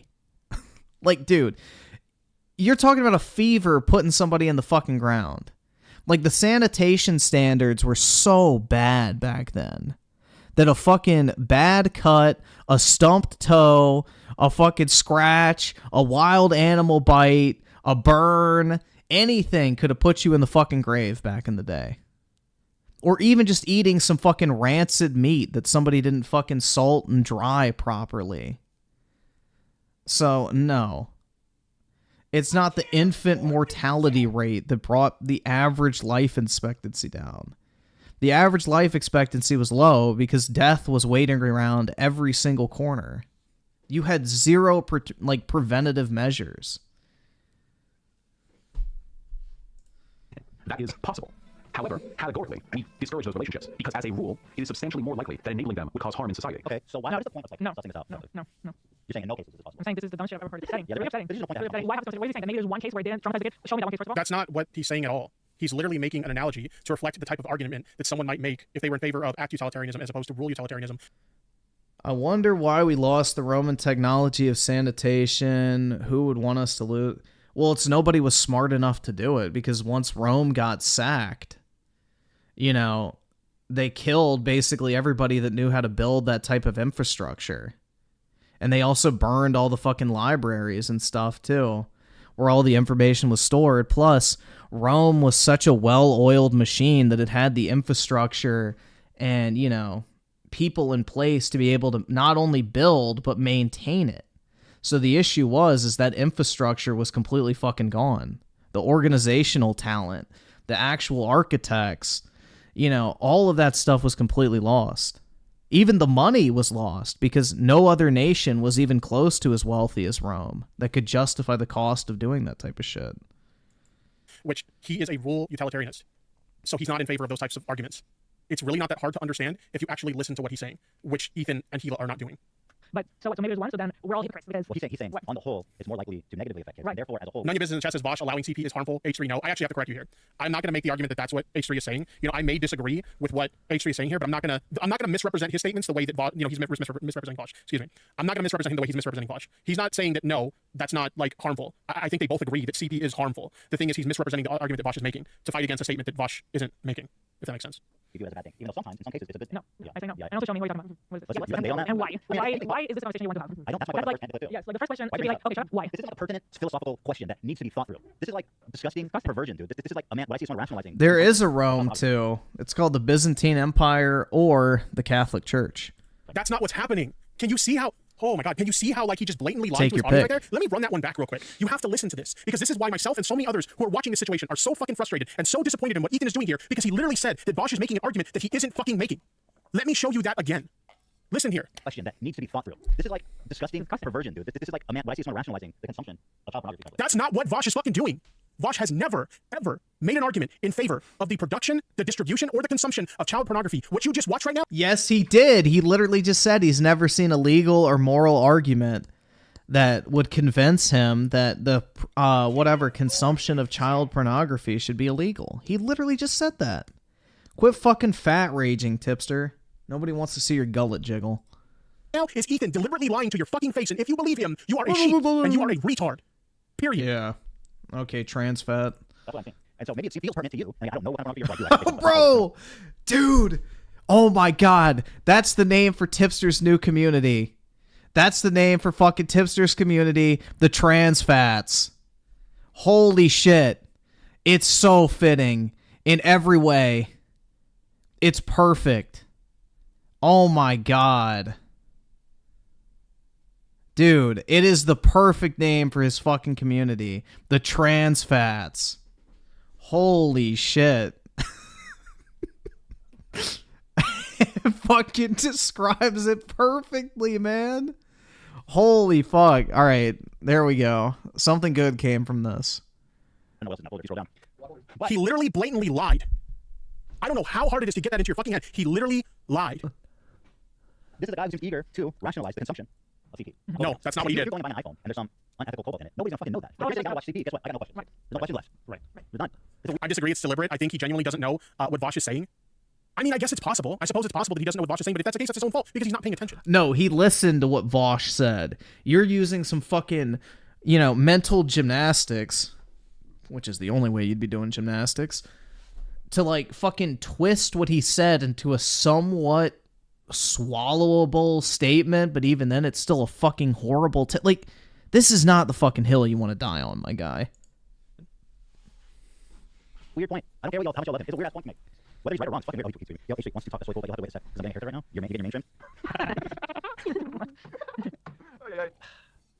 Like, dude, you're talking about a fever putting somebody in the fucking ground. Like, the sanitation standards were so bad back then that a fucking bad cut, a stumped toe, a fucking scratch, a wild animal bite, a burn, anything could have put you in the fucking grave back in the day. Or even just eating some fucking rancid meat that somebody didn't fucking salt and dry properly. So, no. It's not the infant mortality rate that brought the average life expectancy down. The average life expectancy was low because death was waiting around every single corner. You had zero preventative measures. That is possible. However, categorically, we discourage those relationships because, as a rule, it is substantially more likely that enabling them would cause harm in society. Okay, so why is the point of No, sussing this out? no. You're saying in no cases is this possible. I'm saying this is the dumbest shit I've ever heard. It's upsetting. Yeah, It's really upsetting. this is the point It's really upsetting. Why have to? What is he saying? That maybe there's one case where it didn't traumatize the kid? Show me that one case first of all. That's not what he's saying at all. He's literally making an analogy to reflect the type of argument that someone might make if they were in favor of act utilitarianism as opposed to rule utilitarianism. I wonder why we lost the Roman technology of sanitation. Who would want us to lose? Well, it's nobody was smart enough to do it because once Rome got sacked, you know, they killed basically everybody that knew how to build that type of infrastructure. And they also burned all the fucking libraries and stuff too, where all the information was stored. Plus, Rome was such a well-oiled machine that it had the infrastructure and, you know, people in place to be able to not only build, but maintain it. So the issue is that infrastructure was completely fucking gone. The organizational talent, the actual architects, you know, all of that stuff was completely lost. Even the money was lost because no other nation was even close to as wealthy as Rome that could justify the cost of doing that type of shit. Which he is a rule utilitarianist. So he's not in favor of those types of arguments. It's really not that hard to understand if you actually listen to what he's saying, which Ethan and Hila are not doing. But so maybe there's one, so then we're all hypocrites because He's saying on the whole, it's more likely to negatively affect kids. Right. And therefore, as a whole, None of your business in the chat says Vosh allowing CP is harmful. H3, no. I actually have to correct you here. I'm not going to make the argument that that's what H3 is saying. You know, I may disagree with what H3 is saying here, but I'm not going to misrepresent his statements the way that he's misrepresenting Vosh. Excuse me. I'm not going to misrepresent him the way he's misrepresenting Vosh. He's not saying that no, that's not like harmful. I think they both agree that CP is harmful. The thing is, he's misrepresenting the argument that Vosh is making to fight against a statement that Vosh isn't making. If that makes sense. You view it as a bad thing, even though sometimes, in some cases, it's a good thing. No, I say no. And also show me what you're talking about. What is this? Let's lay on that. And why? Why is this a conversation you want to have? I don't. That's my like, first yes, like the first question why should be like, okay, why? This is like a pertinent philosophical question that needs to be thought through. This is like disgusting perversion, dude. This is like a man. What I see is someone rationalizing. There is a Rome too. It's called the Byzantine Empire or the Catholic Church. That's not what's happening. Can you see how? Oh my God, can you see how like he just blatantly lied Take to his your audience pick. right there? Let me run that one back real quick. You have to listen to this because this is why myself and so many others who are watching this situation are so fucking frustrated and so disappointed in what Ethan is doing here because he literally said that Vosh is making an argument that he isn't fucking making. Let me show you that again. Listen here. Question that needs to be thought through. This is like disgusting perversion, dude. This is like a man. What I see is someone rationalizing the consumption of child pornography. That's not what Vosh is fucking doing. Vosh has never, ever made an argument in favor of the production, the distribution, or the consumption of child pornography. What you just watched right now? Yes, he did. He literally just said he's never seen a legal or moral argument that would convince him that the whatever consumption of child pornography should be illegal. He literally just said that. Quit fucking fat raging, Tipster. Nobody wants to see your gullet jiggle. Now is Ethan deliberately lying to your fucking face, and if you believe him, you are a sheep and you are a retard. Period. Yeah. Okay, trans fat. That's what I'm saying. And so maybe it feels pertinent to you. I don't know what kind of pornography you're like. Bro, dude. Oh my God. That's the name for Tipster's new community. That's the name for fucking Tipster's community, the trans fats. Holy shit. It's so fitting in every way. It's perfect. Oh my God. Dude, it is the perfect name for his fucking community. The trans fats. Holy shit. It fucking describes it perfectly, man. Holy fuck. All right, there we go. Something good came from this. He literally blatantly lied. I don't know how hard it is to get that into your fucking head. He literally lied. This is a guy who seems eager to rationalize the consumption of CP. No, that's not what he did. You're going to buy an iPhone, and there's some unethical cobalt in it. Nobody's going to fucking know that. But if you're going to watch CP, guess what? I got no questions. There's no questions left. Right. We're done. I disagree. It's deliberate. I think he genuinely doesn't know what Vosh is saying. I mean, I guess it's possible. I suppose it's possible that he doesn't know what Vosh is saying, but if that's the case, that's his own fault because he's not paying attention. No, he listened to what Vosh said. You're using some fucking, mental gymnastics, which is the only way you'd be doing gymnastics, to like fucking twist what he said into a somewhat swallowable statement, but even then it's still a fucking horrible this is not the fucking hill you want to die on, my guy. Weird point. I don't care how much y'all love him. It's a weird ass point to make. Whether he's right or wrong, it's fucking weird. Oh, he actually wants to talk. That's really cool, but you'll have to wait a sec. Because I'm getting a haircut right now. You're getting mainstream.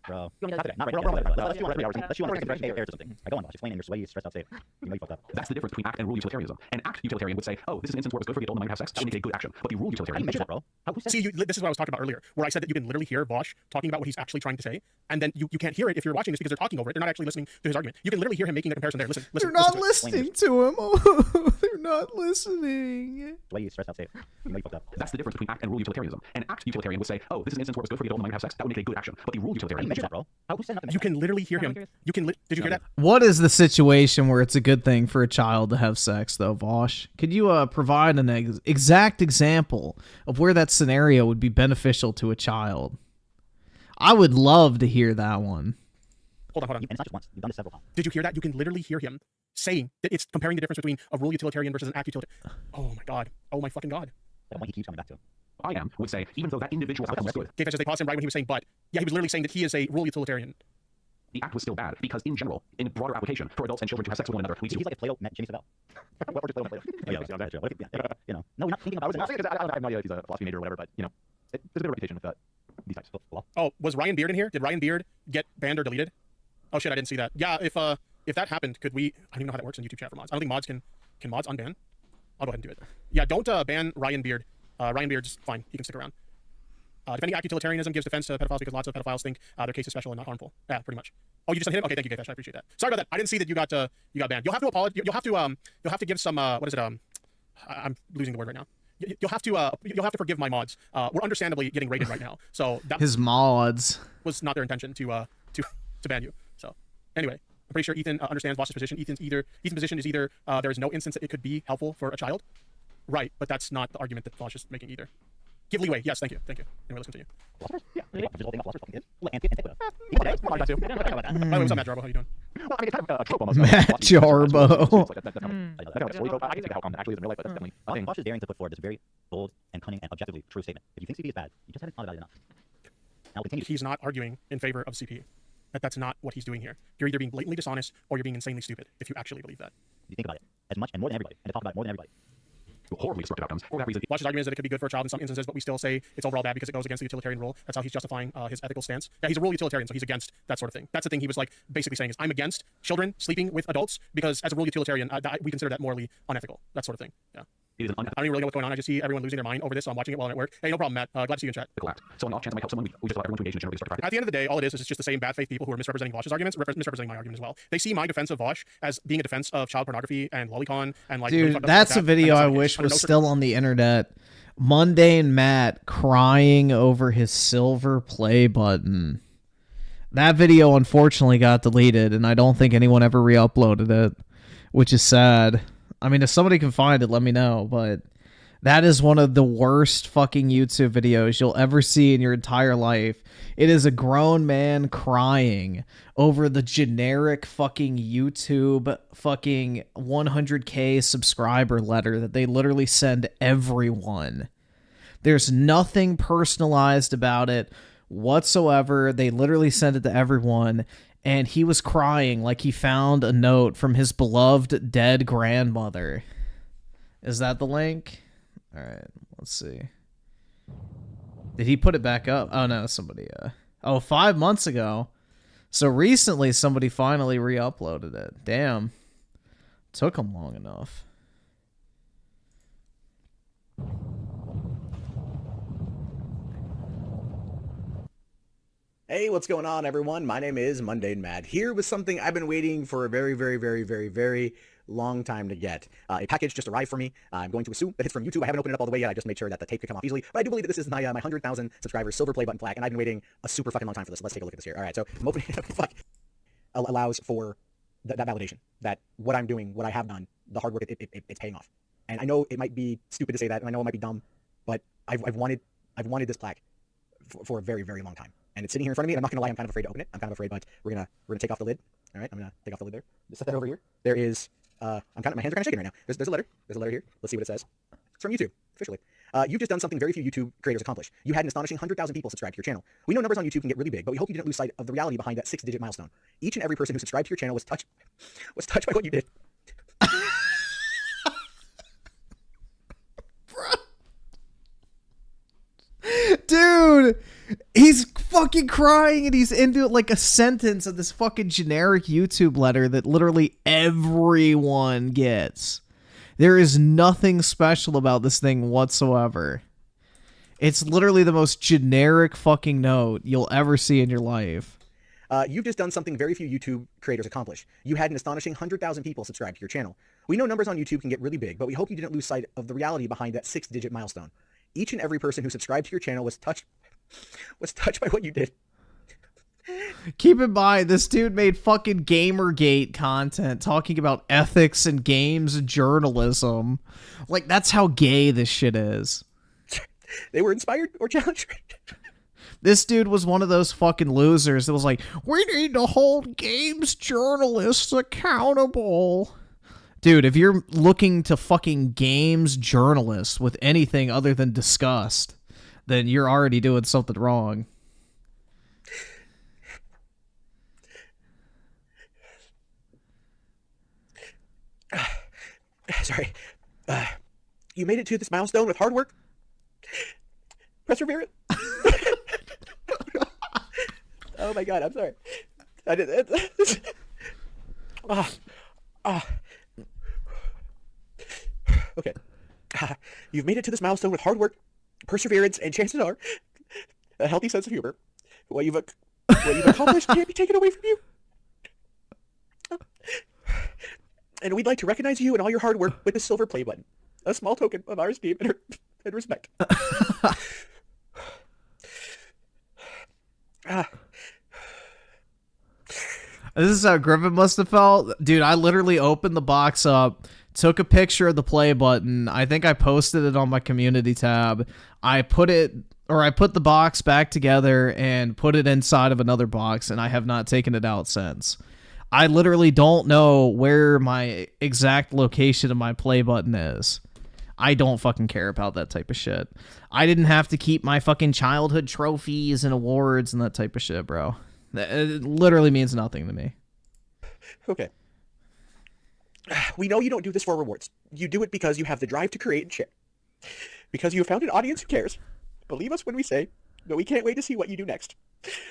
Bro. You want me to- Not today. Not right now. Let's do it on 3 hours. Let's do it on fresh air or something. Go on, Bosh. Explain in your sweaty, stressed out state. You know you fucked up. That's the difference between act and rule utilitarianism. An act utilitarian would say, oh, this is an instance where it's good for the adult and the minor to have sex. That would indicate good action. But the rule utilitarian... How do you measure that, bro? See, this is what I was talking about earlier, where I said that you can literally hear Vosh talking about what he's actually trying to say, and then you can't hear it if you're watching this because they're talking over it. They're not actually listening to his argument. You can literally hear him making the comparison there. Listen. They're not listen to it. listening to him. Oh, they're not listening. Sweaty, stressed out state. You know you fucked up. That's the difference between act and rule utilitarianism. An act utilitarian would say, oh, this is an instance where it's good for the adult and the minor to have sex. That would indicate good action. But the rule utilitarian... How do you measure that, bro? Who's setting up the You can literally hear him. You can. Did you hear that? What is the situation where it's a good thing for a child to have sex, though, Vosh? Could you provide an exact example of where that scenario would be beneficial to a child? I would love to hear that one. Hold on. And it's not just once. You've done this several times. Did you hear that? You can literally hear him saying that it's comparing the difference between a rule utilitarian versus an act utilitarian. Oh my god. Oh my fucking god. That one he keeps coming back to. I would say, even though that individual act was good, Okay, they paused him right when he was saying but. Yeah, he was literally saying that he is a rule utilitarian. the act was still bad because, in general, in broader application, for adults and children to have sex with one another leads to... He's like a Plato met Jimmy Savile. What just Plato met Plato? Yeah, what if, you know, no, we're not thinking about it. I have no idea if he's a philosophy major or whatever, but, you know, there's a bit of reputation with these types. Oh, was Ryan Beard in here? Did Ryan Beard get banned or deleted? Oh shit, I didn't see that. Yeah, if that happened, could we... I don't even know how that works in YouTube chat for mods. I don't think mods can mods unban? I'll go ahead and do it. Yeah, don't ban Ryan Beard. Ryan Beard's fine. He can stick around. Defending act utilitarianism gives defense to pedophiles because lots of pedophiles think their case is special and not harmful. Yeah, pretty much. Oh, you just hit him? Okay, thank you, Gayfesh. I appreciate that. Sorry about that. I didn't see that you got banned. You'll have to apologize. You'll have to give some what is it? I'm losing the word right now. You'll have to forgive my mods. We're understandably getting raided right now. So that his mods was not their intention to ban you. So anyway, I'm pretty sure Ethan understands Voss's position. Ethan's position is either there is no instance that it could be helpful for a child, right? But that's not the argument that Voss is making either. Give leeway. Yes, thank you. Anyway, let's continue. Yeah. By the way, what's up, Matt Jarbo? How you doing? Well, I mean, it's kind of a trope almost. Matt Jarbo. Actually, isn't real life, but that's definitely a thing. Bosch is daring to put forward this very bold and cunning and objectively true statement. If you think CP is bad, you just haven't thought about it enough. Now continue. He's not arguing in favor of CP. That's not what he's doing here. You're either being blatantly dishonest or you're being insanely stupid if you actually believe that. You think about it as much and more than everybody, and to talk about it more than everybody. Horribly destructive outcomes. For that reason, Voss's argument is that it could be good for a child in some instances, but we still say it's overall bad because it goes against the utilitarian rule. That's how he's justifying his ethical stance. Yeah, he's a rule utilitarian, so he's against that sort of thing. That's the thing he was like basically saying is I'm against children sleeping with adults because as a rule utilitarian, we consider that morally unethical. That sort of thing. Yeah. It is an I don't even really know what's going on. I just see everyone losing their mind over this, so I'm watching it while I'm at work. Hey, no problem, Matt. Glad to see you in chat. So on the off chance I might help someone, we just allow everyone to engage in a generally destructive practice. At the end of the day, all it is it's just the same bad faith people who are misrepresenting Vosh's arguments, misrepresenting my argument as well. They see my defense of Vosh as being a defense of child pornography and lolicon and like. Dude, that's a video I wish was still on the internet. Mundane Matt crying over his silver play button. That video unfortunately got deleted, and I don't think anyone ever re-uploaded it, which is sad. I mean, if somebody can find it, let me know, but that is one of the worst fucking YouTube videos you'll ever see in your entire life. It is a grown man crying over the generic fucking YouTube fucking 100K subscriber letter that they literally send everyone. There's nothing personalized about it whatsoever. They literally send it to everyone. And he was crying like he found a note from his beloved dead grandmother. Is that the link? All right, let's see. Did he put it back up? Oh, no, somebody... 5 months ago. So recently somebody finally re-uploaded it. Damn. Took him long enough. Hey, what's going on, everyone? My name is Mundane Mad, here with something I've been waiting for a very long time to get. A package just arrived for me. I'm going to assume that it's from YouTube. I haven't opened it up all the way yet. I just made sure that the tape could come off easily. But I do believe that this is my 100,000 subscribers silver play button plaque, and I've been waiting a super fucking long time for this. Let's take a look at this here. All right, so I'm opening it up. Fuck. Allows for that validation, that what I'm doing, what I have done, the hard work, it's paying off. And I know it might be stupid to say that, and I know it might be dumb, but I've wanted this plaque for a very long time. And it's sitting here in front of me, and I'm not gonna lie, I'm kind of afraid to open it. I'm kind of afraid, but we're gonna take off the lid. All right, I'm gonna take off the lid there. Just set that over here. There is, my hands are kind of shaking right now. There's a letter. There's a letter here. Let's see what it says. It's from YouTube, officially. You've just done something very few YouTube creators accomplish. You had an astonishing 100,000 people subscribe to your channel. We know numbers on YouTube can get really big, but we hope you didn't lose sight of the reality behind that 6-digit milestone. Each and every person who subscribed to your channel was touched by what you did. Dude, he's fucking crying, and he's into like a sentence of this fucking generic YouTube letter that literally everyone gets. There is nothing special about this thing whatsoever. It's literally the most generic fucking note you'll ever see in your life. You've just done something very few YouTube creators accomplish. You had an astonishing 100,000 people subscribe to your channel. We know numbers on YouTube can get really big, but we hope you didn't lose sight of the reality behind that 6-digit milestone. Each and every person who subscribed to your channel was touched by what you did. Keep in mind, this dude made fucking Gamergate content talking about ethics and games and journalism. Like, that's how gay this shit is. They were inspired or challenged. This dude was one of those fucking losers that was like, we need to hold games journalists accountable. Dude, if you're looking to fucking games journalists with anything other than disgust, then you're already doing something wrong. Sorry. You made it to this milestone with hard work, perseverance. Oh my god, I'm sorry. I did okay. You've made it to this milestone with hard work, perseverance, and chances are a healthy sense of humor. What you've accomplished can't be taken away from you. And we'd like to recognize you and all your hard work with this silver play button. A small token of our esteem and respect. This is how Griffin must have felt. Dude, I literally opened the box up, took a picture of the play button. I think I posted it on my community tab. I put the box back together and put it inside of another box, and I have not taken it out since. I literally don't know where my exact location of my play button is. I don't fucking care about that type of shit. I didn't have to keep my fucking childhood trophies and awards and that type of shit, bro. It literally means nothing to me. Okay. We know you don't do this for rewards. You do it because you have the drive to create and share. Because you have found an audience who cares. Believe us when we say that we can't wait to see what you do next.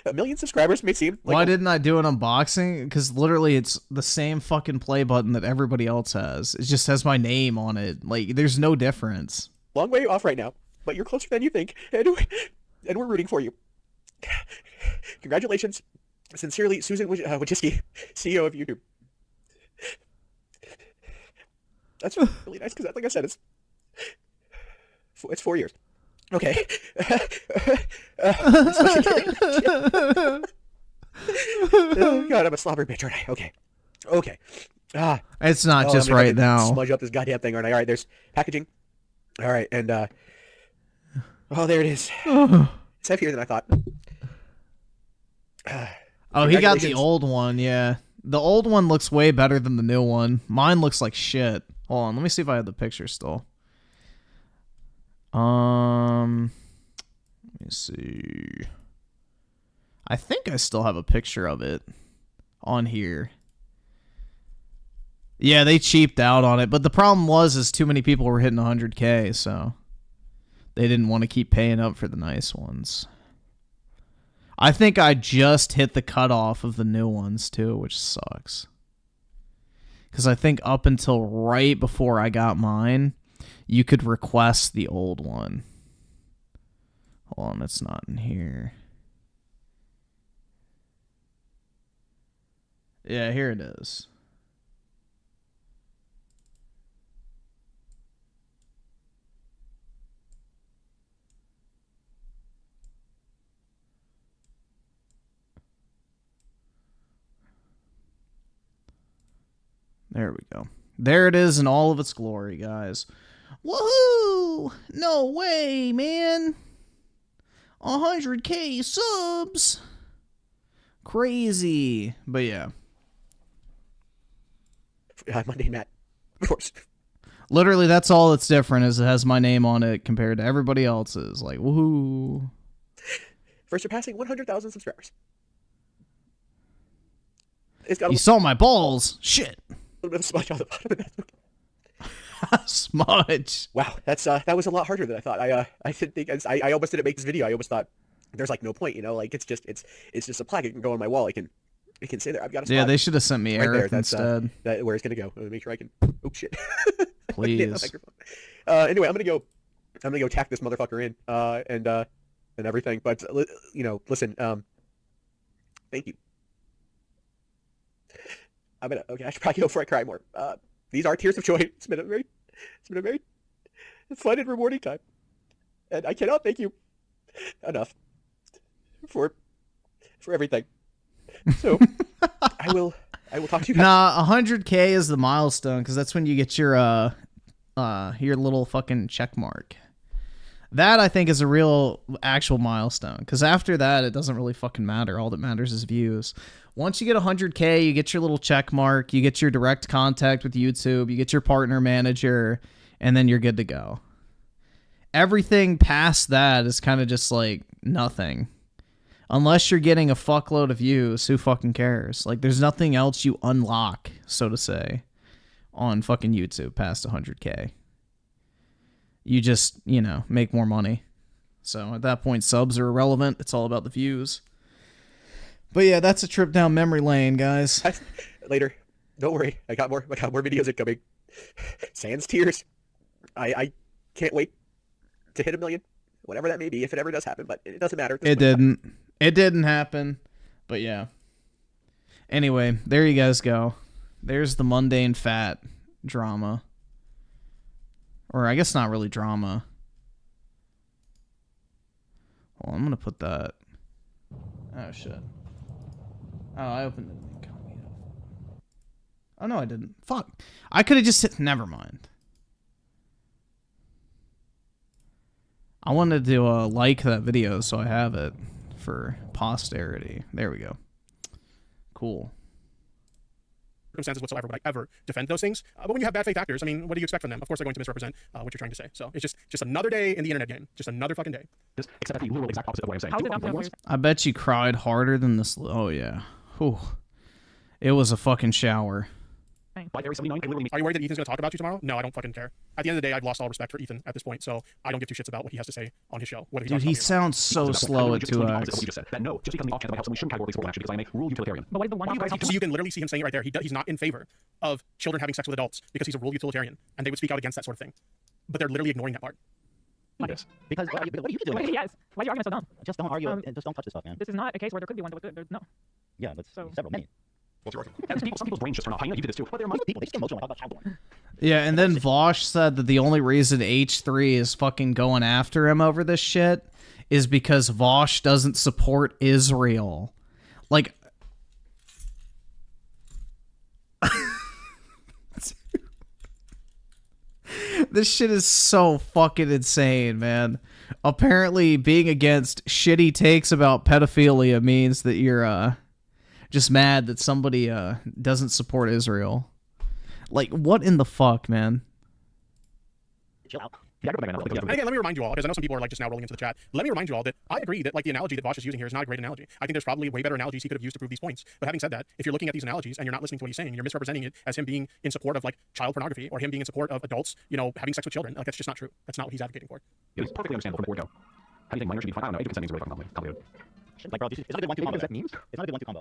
1 million subscribers may seem like... Why didn't I do an unboxing? Because literally it's the same fucking play button that everybody else has. It just has my name on it. Like, there's no difference. Long way off right now, but you're closer than you think, and we're rooting for you. Congratulations. Sincerely, Susan Wojcicki, CEO of YouTube. That's really nice, because like I said, it's 4 years. Okay. Oh god, I'm a slobber bitch, aren't I? Okay. Okay. It's not just right now. Smudge up this goddamn thing, aren't I? All right, there's packaging. All right, and oh, there it is. It's heavier than I thought. Oh, he got the old one, yeah. The old one looks way better than the new one. Mine looks like shit. Hold on, let me see if I have the picture still. Let me see. I think I still have a picture of it on here. Yeah, they cheaped out on it, but the problem is too many people were hitting 100K, so they didn't want to keep paying up for the nice ones. I think I just hit the cutoff of the new ones too, which sucks. Because I think up until right before I got mine, you could request the old one. Hold on, it's not in here. Yeah, here it is. There we go. There it is in all of its glory, guys. Woohoo! No way, man. 100K subs. Crazy. But yeah. Monday Matt, of course. Literally, that's all that's different is it has my name on it compared to everybody else's. Like, woohoo. For surpassing 100,000 subscribers. You saw my balls. Shit. A little bit of smudge on the bottom of that. Smudge. Wow, that was a lot harder than I thought. I didn't think I almost didn't make this video. I almost thought there's like no point, you know, like it's just a plaque. It can go on my wall. It can say there. I've got a spot. Yeah, they should have sent me right Eric there. That's instead. where it's gonna go. Let me make sure I can. Oh shit. Please. Anyway, I'm gonna go tack this motherfucker in and everything. But you know, listen. Thank you. Okay. I should probably go before I cry more. These are tears of joy. It's been a very fun and rewarding time, and I cannot thank you enough for everything. So I will talk to you guys. Nah, 100K is the milestone because that's when you get your little fucking check mark. That I think is a real actual milestone because after that it doesn't really fucking matter. All that matters is views. Once you get 100K, you get your little check mark, you get your direct contact with YouTube, you get your partner manager, and then you're good to go. Everything past that is kind of just like nothing. Unless you're getting a fuckload of views, who fucking cares? Like, there's nothing else you unlock, so to say, on fucking YouTube past 100K. You just, you know, make more money. So at that point, subs are irrelevant. It's all about the views. But yeah, that's a trip down memory lane, guys. Later. Don't worry. I got more videos incoming. Sans tears. I can't wait to hit 1 million. Whatever that may be, if it ever does happen, but it doesn't matter. It didn't. It didn't happen. But yeah. Anyway, there you guys go. There's the mundane fat drama. Or I guess not really drama. Well, I'm going to put that. Oh, shit. Oh, I opened it. Oh, no, I didn't. Fuck. I could have just hit... Never mind. I wanted to like that video so I have it for posterity. There we go. Cool. Circumstances whatsoever would I ever defend those things. But when you have bad faith actors, I mean, what do you expect from them? Of course, they're going to misrepresent what you're trying to say. So it's just another day in the internet game. Just another fucking day. Except for the literal exact opposite of what I'm saying. I bet you cried harder than this. Oh, yeah. Whew. It was a fucking shower. Are you worried that Ethan's going to talk about you tomorrow? No, I don't fucking care. At the end of the day, I've lost all respect for Ethan at this point, so I don't give two shits about what he has to say on his show. What if Dude, he sounds so slow at 2x. No, just because I'm the off chance that might help someone shouldn't categorically support action because I am a rule utilitarian. But what is the one So you can literally see him saying it right there. He's not in favor of children having sex with adults because he's a rule utilitarian, and they would speak out against that sort of thing. But they're literally ignoring that part. Yes. Because what are you doing? Yes. Why are you arguing so dumb? Just don't argue. Just don't touch this stuff, man. This is not a case where there could be one that was good. No. Yeah, that's several many. What's your argument? Some people's brains just turn off. I know you did this too. But there are most people. They just get emotional when I talk about child porn. Yeah, and then Vosh said that the only reason H3 is fucking going after him over this shit is because Vosh doesn't support Israel. Like... This shit is so fucking insane, man. Apparently, being against shitty takes about pedophilia means that you're, just mad that somebody, doesn't support Israel. Like, what in the fuck, man? Chill out. And again, let me remind you all, because I know some people are like just now rolling into the chat. Let me remind you all that I agree that like the analogy that Vosh is using here is not a great analogy. I think there's probably way better analogies he could have used to prove these points. But having said that, if you're looking at these analogies and you're not listening to what he's saying, you're misrepresenting it as him being in support of like child pornography or him being in support of adults, you know, having sex with children. Like that's just not true. That's not what he's advocating for. It's perfectly understandable from the word go. How do you think minor should be defined? I don't know. 80% means really fucking complicated. Like, bro, it's not a good 1-2 combo. It's not a good 1-2 combo.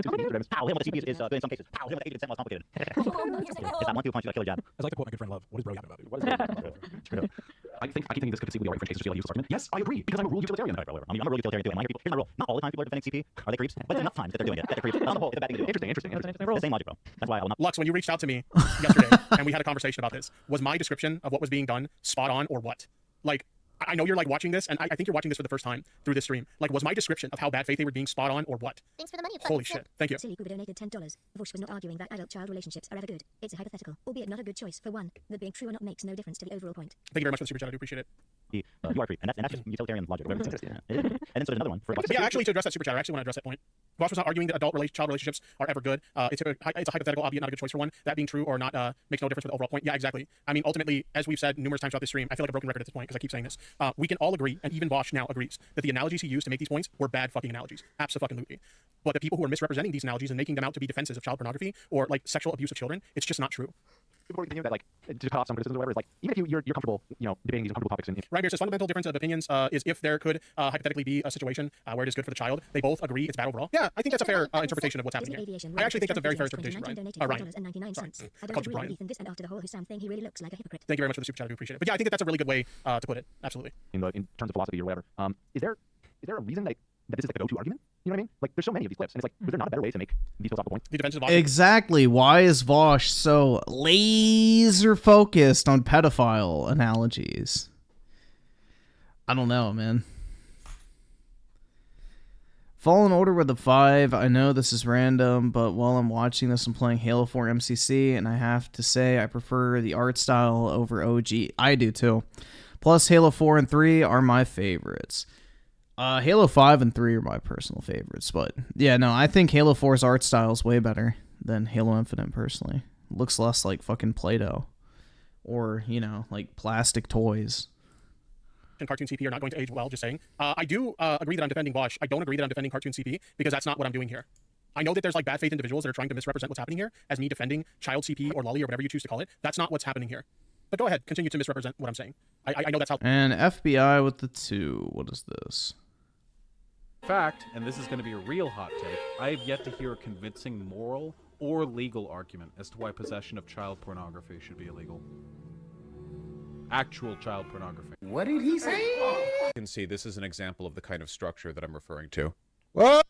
Pow, him with the CP is good in some cases. Pow, him with the 80% was complicated. It's that 1-2 punch, you got killer jab. As like to quote my good friend Love, what is bro yapping about, dude? What is True. I keep thinking this could conceivably be right for cases to use this argument. Yes, I agree, because I'm a rule utilitarian. I'm a rule utilitarian too. And here's my rule. Not all the time people are defending CP. Are they creeps? But it's enough times that they're doing it. That they're creeps. On the whole, it's a bad thing to do. Interesting. The same logic, bro. That's why I will not. Lux, when you reached out to me yesterday and we had a conversation about this, was my description of what was being done spot on or what? Like, I know you're like watching this, and I think you're watching this for the first time through this stream. Like, was my description of how bad faith they were being spot on or what? Thanks for the money. Holy shit. Thank you. Silly Goober donated $10. Vosh was not arguing that adult-child relationships are ever good. It's a hypothetical, albeit not a good choice. For one, that being true or not makes no difference to the overall point. Thank you very much for the super chat. I do appreciate it. You are free, and that's just utilitarian logic. And then so there's another one. Yeah, actually, to address that super chat, I actually want to address that point. Vosh was not arguing that child relationships are ever good. It's a hypothetical, albeit not a good choice for one. That being true or not makes no difference for the overall point. Yeah, exactly. I mean, ultimately, as we've said numerous times throughout this stream, I feel like a broken record at this point because I keep saying this. We can all agree, and even Vosh now agrees, that the analogies he used to make these points were bad fucking analogies. Absolutely. But the people who are misrepresenting these analogies and making them out to be defenses of child pornography or like sexual abuse of children, it's just not true. before we continue, that like to cut off some criticisms or whatever, is like even if you're comfortable, debating these uncomfortable topics and Right, says fundamental difference of opinions is if there could hypothetically be a situation where it is good for the child, they both agree it's bad overall. Yeah, I think that's a fair interpretation of what's happening here. I actually think that's a very fair interpretation, Ryan. Ryan. Sorry. I don't agree with Ethan this and after the whole Hussam thing, he really looks like a hypocrite. Thank you very much for the super chat. I do appreciate it. But yeah, I think that's a really good way to put it. Absolutely. in terms of philosophy or whatever. Is there a reason that this is like the go-to argument? You know what I mean? Like, there's so many of these clips, and it's like, was there not a better way to make these philosophical points? Exactly. Why is Vosh so laser focused on pedophile analogies? I don't know, man. Fallen Order with a 5. I know this is random, but while I'm watching this, I'm playing Halo 4 MCC, and I have to say I prefer the art style over OG. I do too. Plus, Halo 4 and 3 are my favorites. Halo 5 and 3 are my personal favorites, but yeah, no, I think Halo 4's art style is way better than Halo Infinite, personally. It looks less like fucking Play-Doh. Or, like plastic toys. And Cartoon CP are not going to age well, just saying. I do agree that I'm defending Bosch. I don't agree that I'm defending Cartoon CP, because that's not what I'm doing here. I know that there's like bad faith individuals that are trying to misrepresent what's happening here as me defending child CP or lolly or whatever you choose to call it. That's not what's happening here. But go ahead, continue to misrepresent what I'm saying. I know that's how... And FBI with the 2. What is this? Fact, and this is going to be a real hot take, I have yet to hear a convincing moral or legal argument as to why possession of child pornography should be illegal. Actual child pornography. What did he say? You can see this is an example of the kind of structure that I'm referring to. What?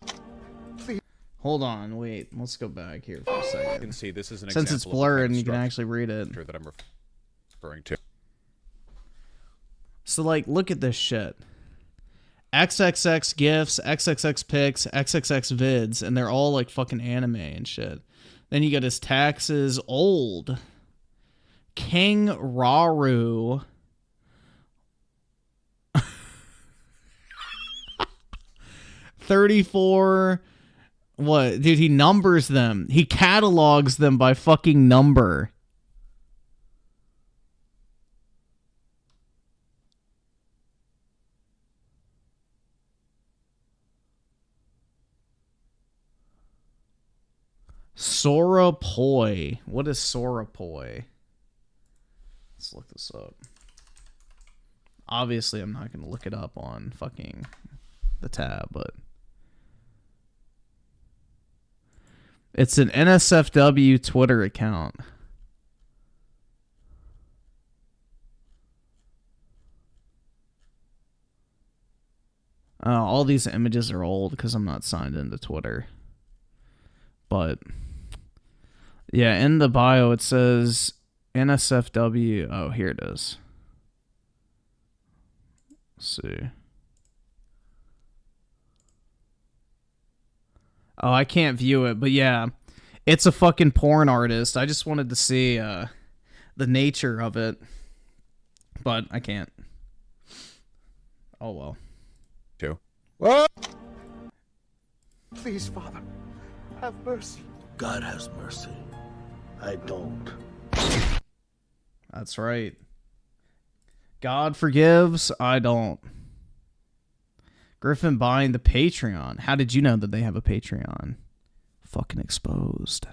Hold on, wait. Let's go back here for a second. You can see this is an Since example it's of the blurred kind and of you can structure actually read it. that I'm referring to. So, like, look at this shit. XXX GIFs, XXX pics, XXX vids, and they're all like fucking anime and shit. Then you got his taxes, old. King Raru. $34. What? Dude, he numbers them. He catalogs them by fucking number. Sorapoi. What is Sorapoi? Let's look this up. Obviously, I'm not going to look it up on fucking the tab, but it's an NSFW Twitter account. All these images are old because I'm not signed into Twitter. But yeah, in the bio it says NSFW. Oh, here it is. Let's see. Oh, I can't view it, but yeah, it's a fucking porn artist. I just wanted to see the nature of it, but I can't. Oh well. Two. What? Please, Father, have mercy. God has mercy. I don't. That's right. God forgives, I don't. Griffin buying the Patreon. How did you know that they have a Patreon? Fucking exposed.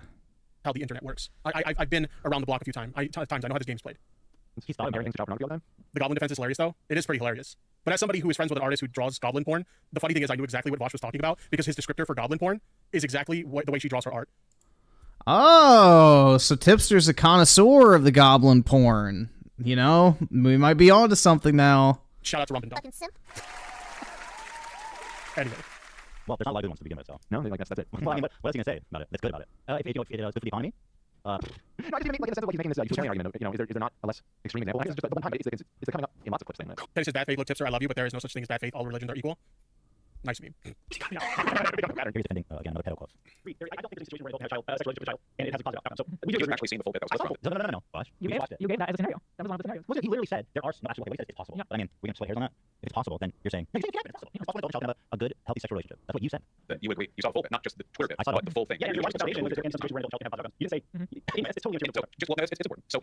How the internet works. I've been around the block a few times. I know how this game's played. He's thought comparing things to child pornography all the time. The Goblin Defense is hilarious, though. It is pretty hilarious. But as somebody who is friends with an artist who draws goblin porn, the funny thing is I knew exactly what Vosh was talking about because his descriptor for goblin porn is exactly the way she draws her art. Oh, so Tipster's a connoisseur of the goblin porn. You know, we might be on to something now. Shout out to Rumpin' Dog. Anyway. Well, there's not a lot of good ones to begin with, so. No, like that's it. Well, I mean, what else are you going to say about it? That's good about it. If it's good for the economy. No, I just make like in the sense of like he's making this utilitarian argument. Is there not a less extreme example? It's just one time. It's coming up in lots of clips. That says bad faith. Look, Tipster, I love you, but there is no such thing as bad faith. All religions are equal. Nice meme. Here's defending again another pedo quote. I don't think it's a situation where they don't have a sexual relationship with a child, and it has a positive outcome. So we just actually seen the full bit. That was possible. No. Watch. You gave that as a scenario. That was one of the scenarios. Well, he literally said there are no actual ways that it's possible. Yeah. But I mean, we can split hairs on that. If it's possible, then you're saying no, it's possible. It's possible to have a good, healthy sexual relationship. That's what you said. That you agree. You saw the full bit, not just the Twitter bit, but the full thing. Yeah, you watched the situation in some situation where the child can have positive outcomes. You didn't say it's totally so just well, no, it's important. So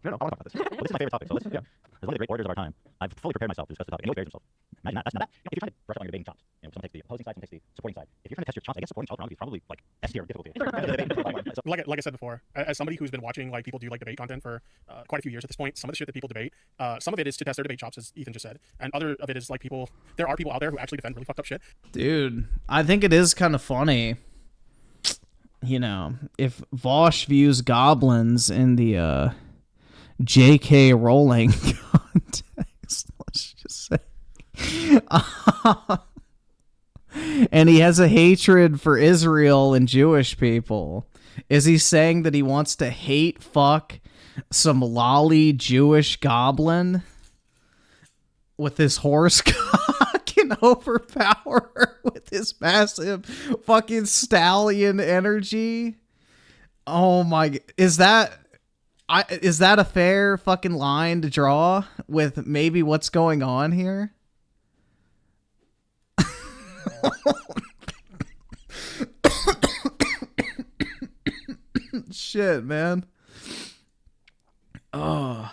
no, I want to talk about this. Well, this is my favorite topic. So let's, as one of the great orators of our time, I've fully prepared myself to discuss the topic. And he always prepares himself. Imagine that. That's not that. If you're trying to brush up on your debating chops, someone takes the opposing side, someone takes the supporting side. If you're trying to test your chops, I guess supporting child pornography is probably like S tier difficulty. Like I said before, as somebody who's been watching like people do like debate content for quite a few years at this point, some of the shit that people debate, some of it is to test their debate chops, as Ethan just said, and other of it is like there are people out there who actually defend really fucked up shit. Dude, I think it is kind of funny, you know, if Vosh views goblins in the J.K. Rowling context, let's just say. And he has a hatred for Israel and Jewish people. Is he saying that he wants to hate fuck some lolly Jewish goblin with his horse cock and overpower with his massive fucking stallion energy? Oh my, is that a fair fucking line to draw with maybe what's going on here? Shit, man. Oh,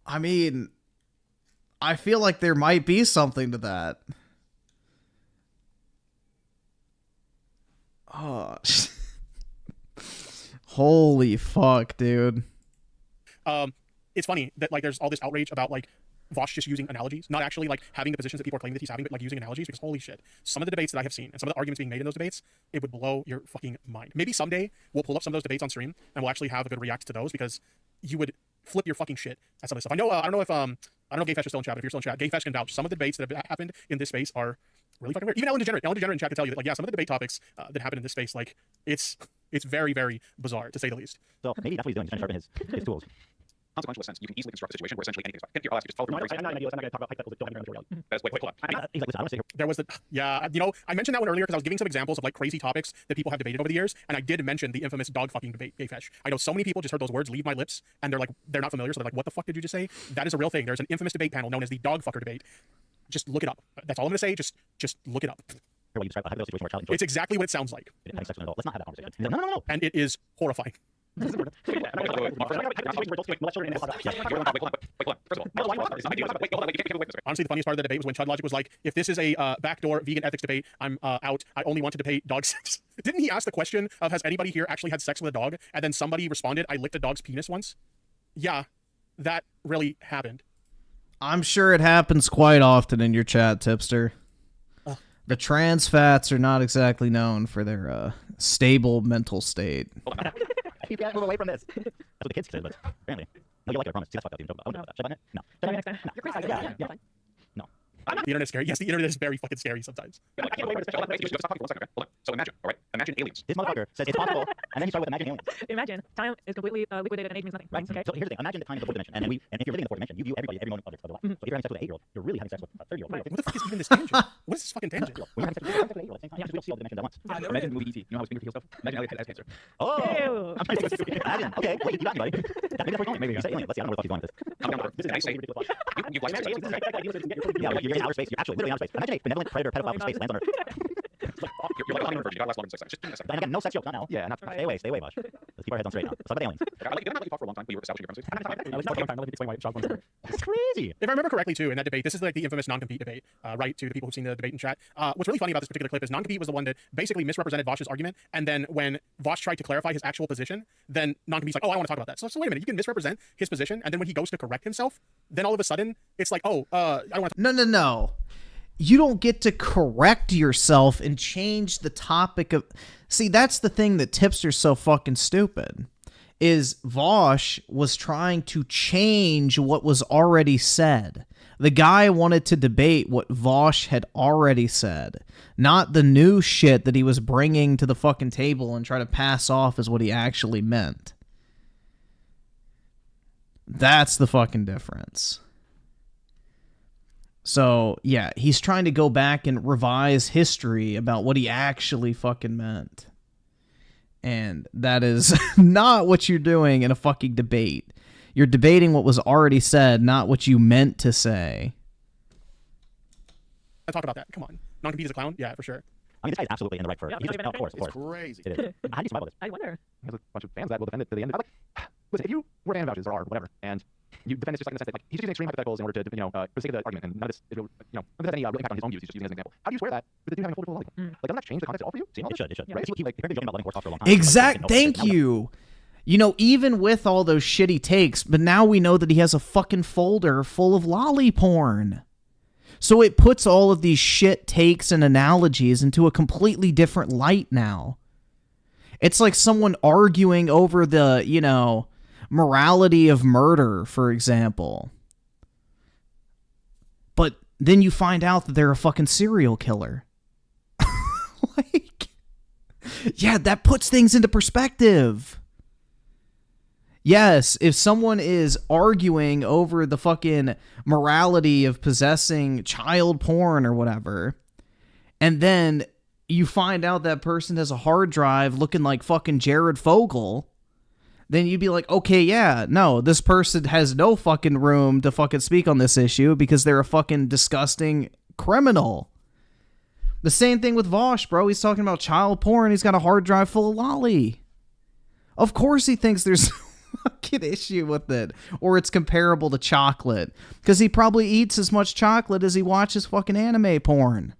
I mean, I feel like there might be something to that. Oh, holy fuck, dude. It's funny that like there's all this outrage about like Vosh just using analogies, not actually like having the positions that people are claiming that he's having, but like using analogies, because holy shit, some of the debates that I have seen and some of the arguments being made in those debates, it would blow your fucking mind. Maybe someday we'll pull up some of those debates on stream and we'll actually have a good react to those, because you would flip your fucking shit at some of this stuff. I know, I don't know if Gayfesh is still in chat, but if you're still in chat, Gayfesh can vouch. Some of the debates that have happened in this space are really fucking weird. Even Ellen Degenerate in chat can tell you that, like, yeah, some of the debate topics that happen in this space, like, it's very, very bizarre, to say the least. So maybe that's what he's doing. He's trying to sharpen his tools. Consequential sense, you can easily construct a situation where essentially anything is fine. Here, I'll ask you, just follow through. I'm not going to talk about hypotheticals that don't have any reality. That is, wait, hold on. There was you know, I mentioned that one earlier because I was giving some examples of like crazy topics that people have debated over the years, and I did mention the infamous dog fucking debate, Gayfesh. I know so many people just heard those words leave my lips, and they're not familiar, so they're like, what the fuck did you just say? That is a real thing. There's an infamous debate panel known as the dog fucker debate. Just look it up. That's all I'm going to say. Just look it up. It's exactly what it sounds like. Let's not have that conversation. He's like, no. And it is horrifying. Honestly, the funniest part of the debate was when Chud Logic was like, if this is a backdoor vegan ethics debate, I'm out. I only want to debate dog sex. Didn't he ask the question of, has anybody here actually had sex with a dog? And then somebody responded, I licked a dog's penis once. Yeah, that really happened. I'm sure it happens quite often in your chat, Tipster. The trans fats are not exactly known for their stable mental state. You can't move away from this. That's what the kids say, but apparently. No, you like it, I promise. See, that's fucked up. I wouldn't do that. Should I button it? No. Should I button it? No. You're crazy. Yeah. No. The internet's scary. Yes, the internet is very fucking scary sometimes. I can't wait for this. Hold on. So imagine, all right? Imagine aliens. This motherfucker says it's possible, and then he started with imagine aliens. Imagine time is completely liquidated and age means nothing. Right. Okay. So here's the thing. Imagine the time is the fourth dimension, and if you're living in the fourth dimension, you view everybody, every moment of their life. So if you're having sex with an 8-year-old, you're really having sex with a 30-year-old. Right. What the fuck is even this tangent? What is this fucking tangent? When you're having sex with an 8-year-old at the same time, we don't see all the dimensions at once. Imagine the movie E.T. You know how his finger heals stuff? Imagine Elliot has cancer. Oh! I'm trying to imagine. Okay, wait, you got me, buddy. Maybe that's where you're going. Maybe you're saying alien. Let's see, I don't know where the fuck he's going with this. This is nice. You like sex. Yeah, you're in outer space. You're actually literally in outer space. Imagine a benevolent predator pedophile from space lands on Earth. You're like a honeymoon virgin. You gotta last longer than 6 seconds. Just give me a second. And again, no sex jokes, not now. Yeah, not stay away, Bosh. Let's keep our heads on straight now. Let's talk about aliens. Did I let you talk for a long time when you were establishing your premises? It's crazy. If I remember correctly, too, in that debate, this is like the infamous non-compete debate, right, to the people who've seen the debate in chat. What's really funny about this particular clip is non-compete was the one that basically misrepresented Vosh's argument, and then when Vosh tried to clarify his actual position, then non-compete's like, oh, I don't want to talk about that. So wait a minute, you can misrepresent his position, and then when he goes to correct himself, then all of a sudden, it's like, oh, I don't want to... No. You don't get to correct yourself and change the topic of... See, that's the thing that Tipster's so fucking stupid, is Vosh was trying to change what was already said. The guy wanted to debate what Vosh had already said, not the new shit that he was bringing to the fucking table and try to pass off as what he actually meant. That's the fucking difference. So, yeah, he's trying to go back and revise history about what he actually fucking meant. And that is not what you're doing in a fucking debate. You're debating what was already said, not what you meant to say. I talk about that. Come on. Non-compete is a clown? Yeah, for sure. I mean, this guy's absolutely in the right for it. Yeah, Of course. It's crazy. It is. How do you survive all this? I wonder. There's a bunch of fans that will defend it to the end. Listen, if you were to hand vouchers or whatever, and you defend this just like in the sense that like he's using extreme hypotheticals in order to for the sake of the argument, and none of this none of this has any real impact on his own views. He's just using it as an example. How do you square that with the dude having a full lollipop? Like, doesn't that change the context at all for you? It should. Right? He like apparently joking about letting horse talk for a long time. Exact. Thank you. You know, even with all those shitty takes, but now we know that he has a fucking folder full of lolly porn. So it puts all of these shit takes and analogies into a completely different light now. It's like someone arguing over the, morality of murder, for example. But then you find out that they're a fucking serial killer. Yeah, that puts things into perspective. Yes, if someone is arguing over the fucking morality of possessing child porn or whatever, and then you find out that person has a hard drive looking like fucking Jared Fogle, then you'd be like, okay, yeah, no, this person has no fucking room to fucking speak on this issue because they're a fucking disgusting criminal. The same thing with Vosh, bro. He's talking about child porn. He's got a hard drive full of lolly. Of course he thinks there's a fucking issue with it, or it's comparable to chocolate, because he probably eats as much chocolate as he watches fucking anime porn.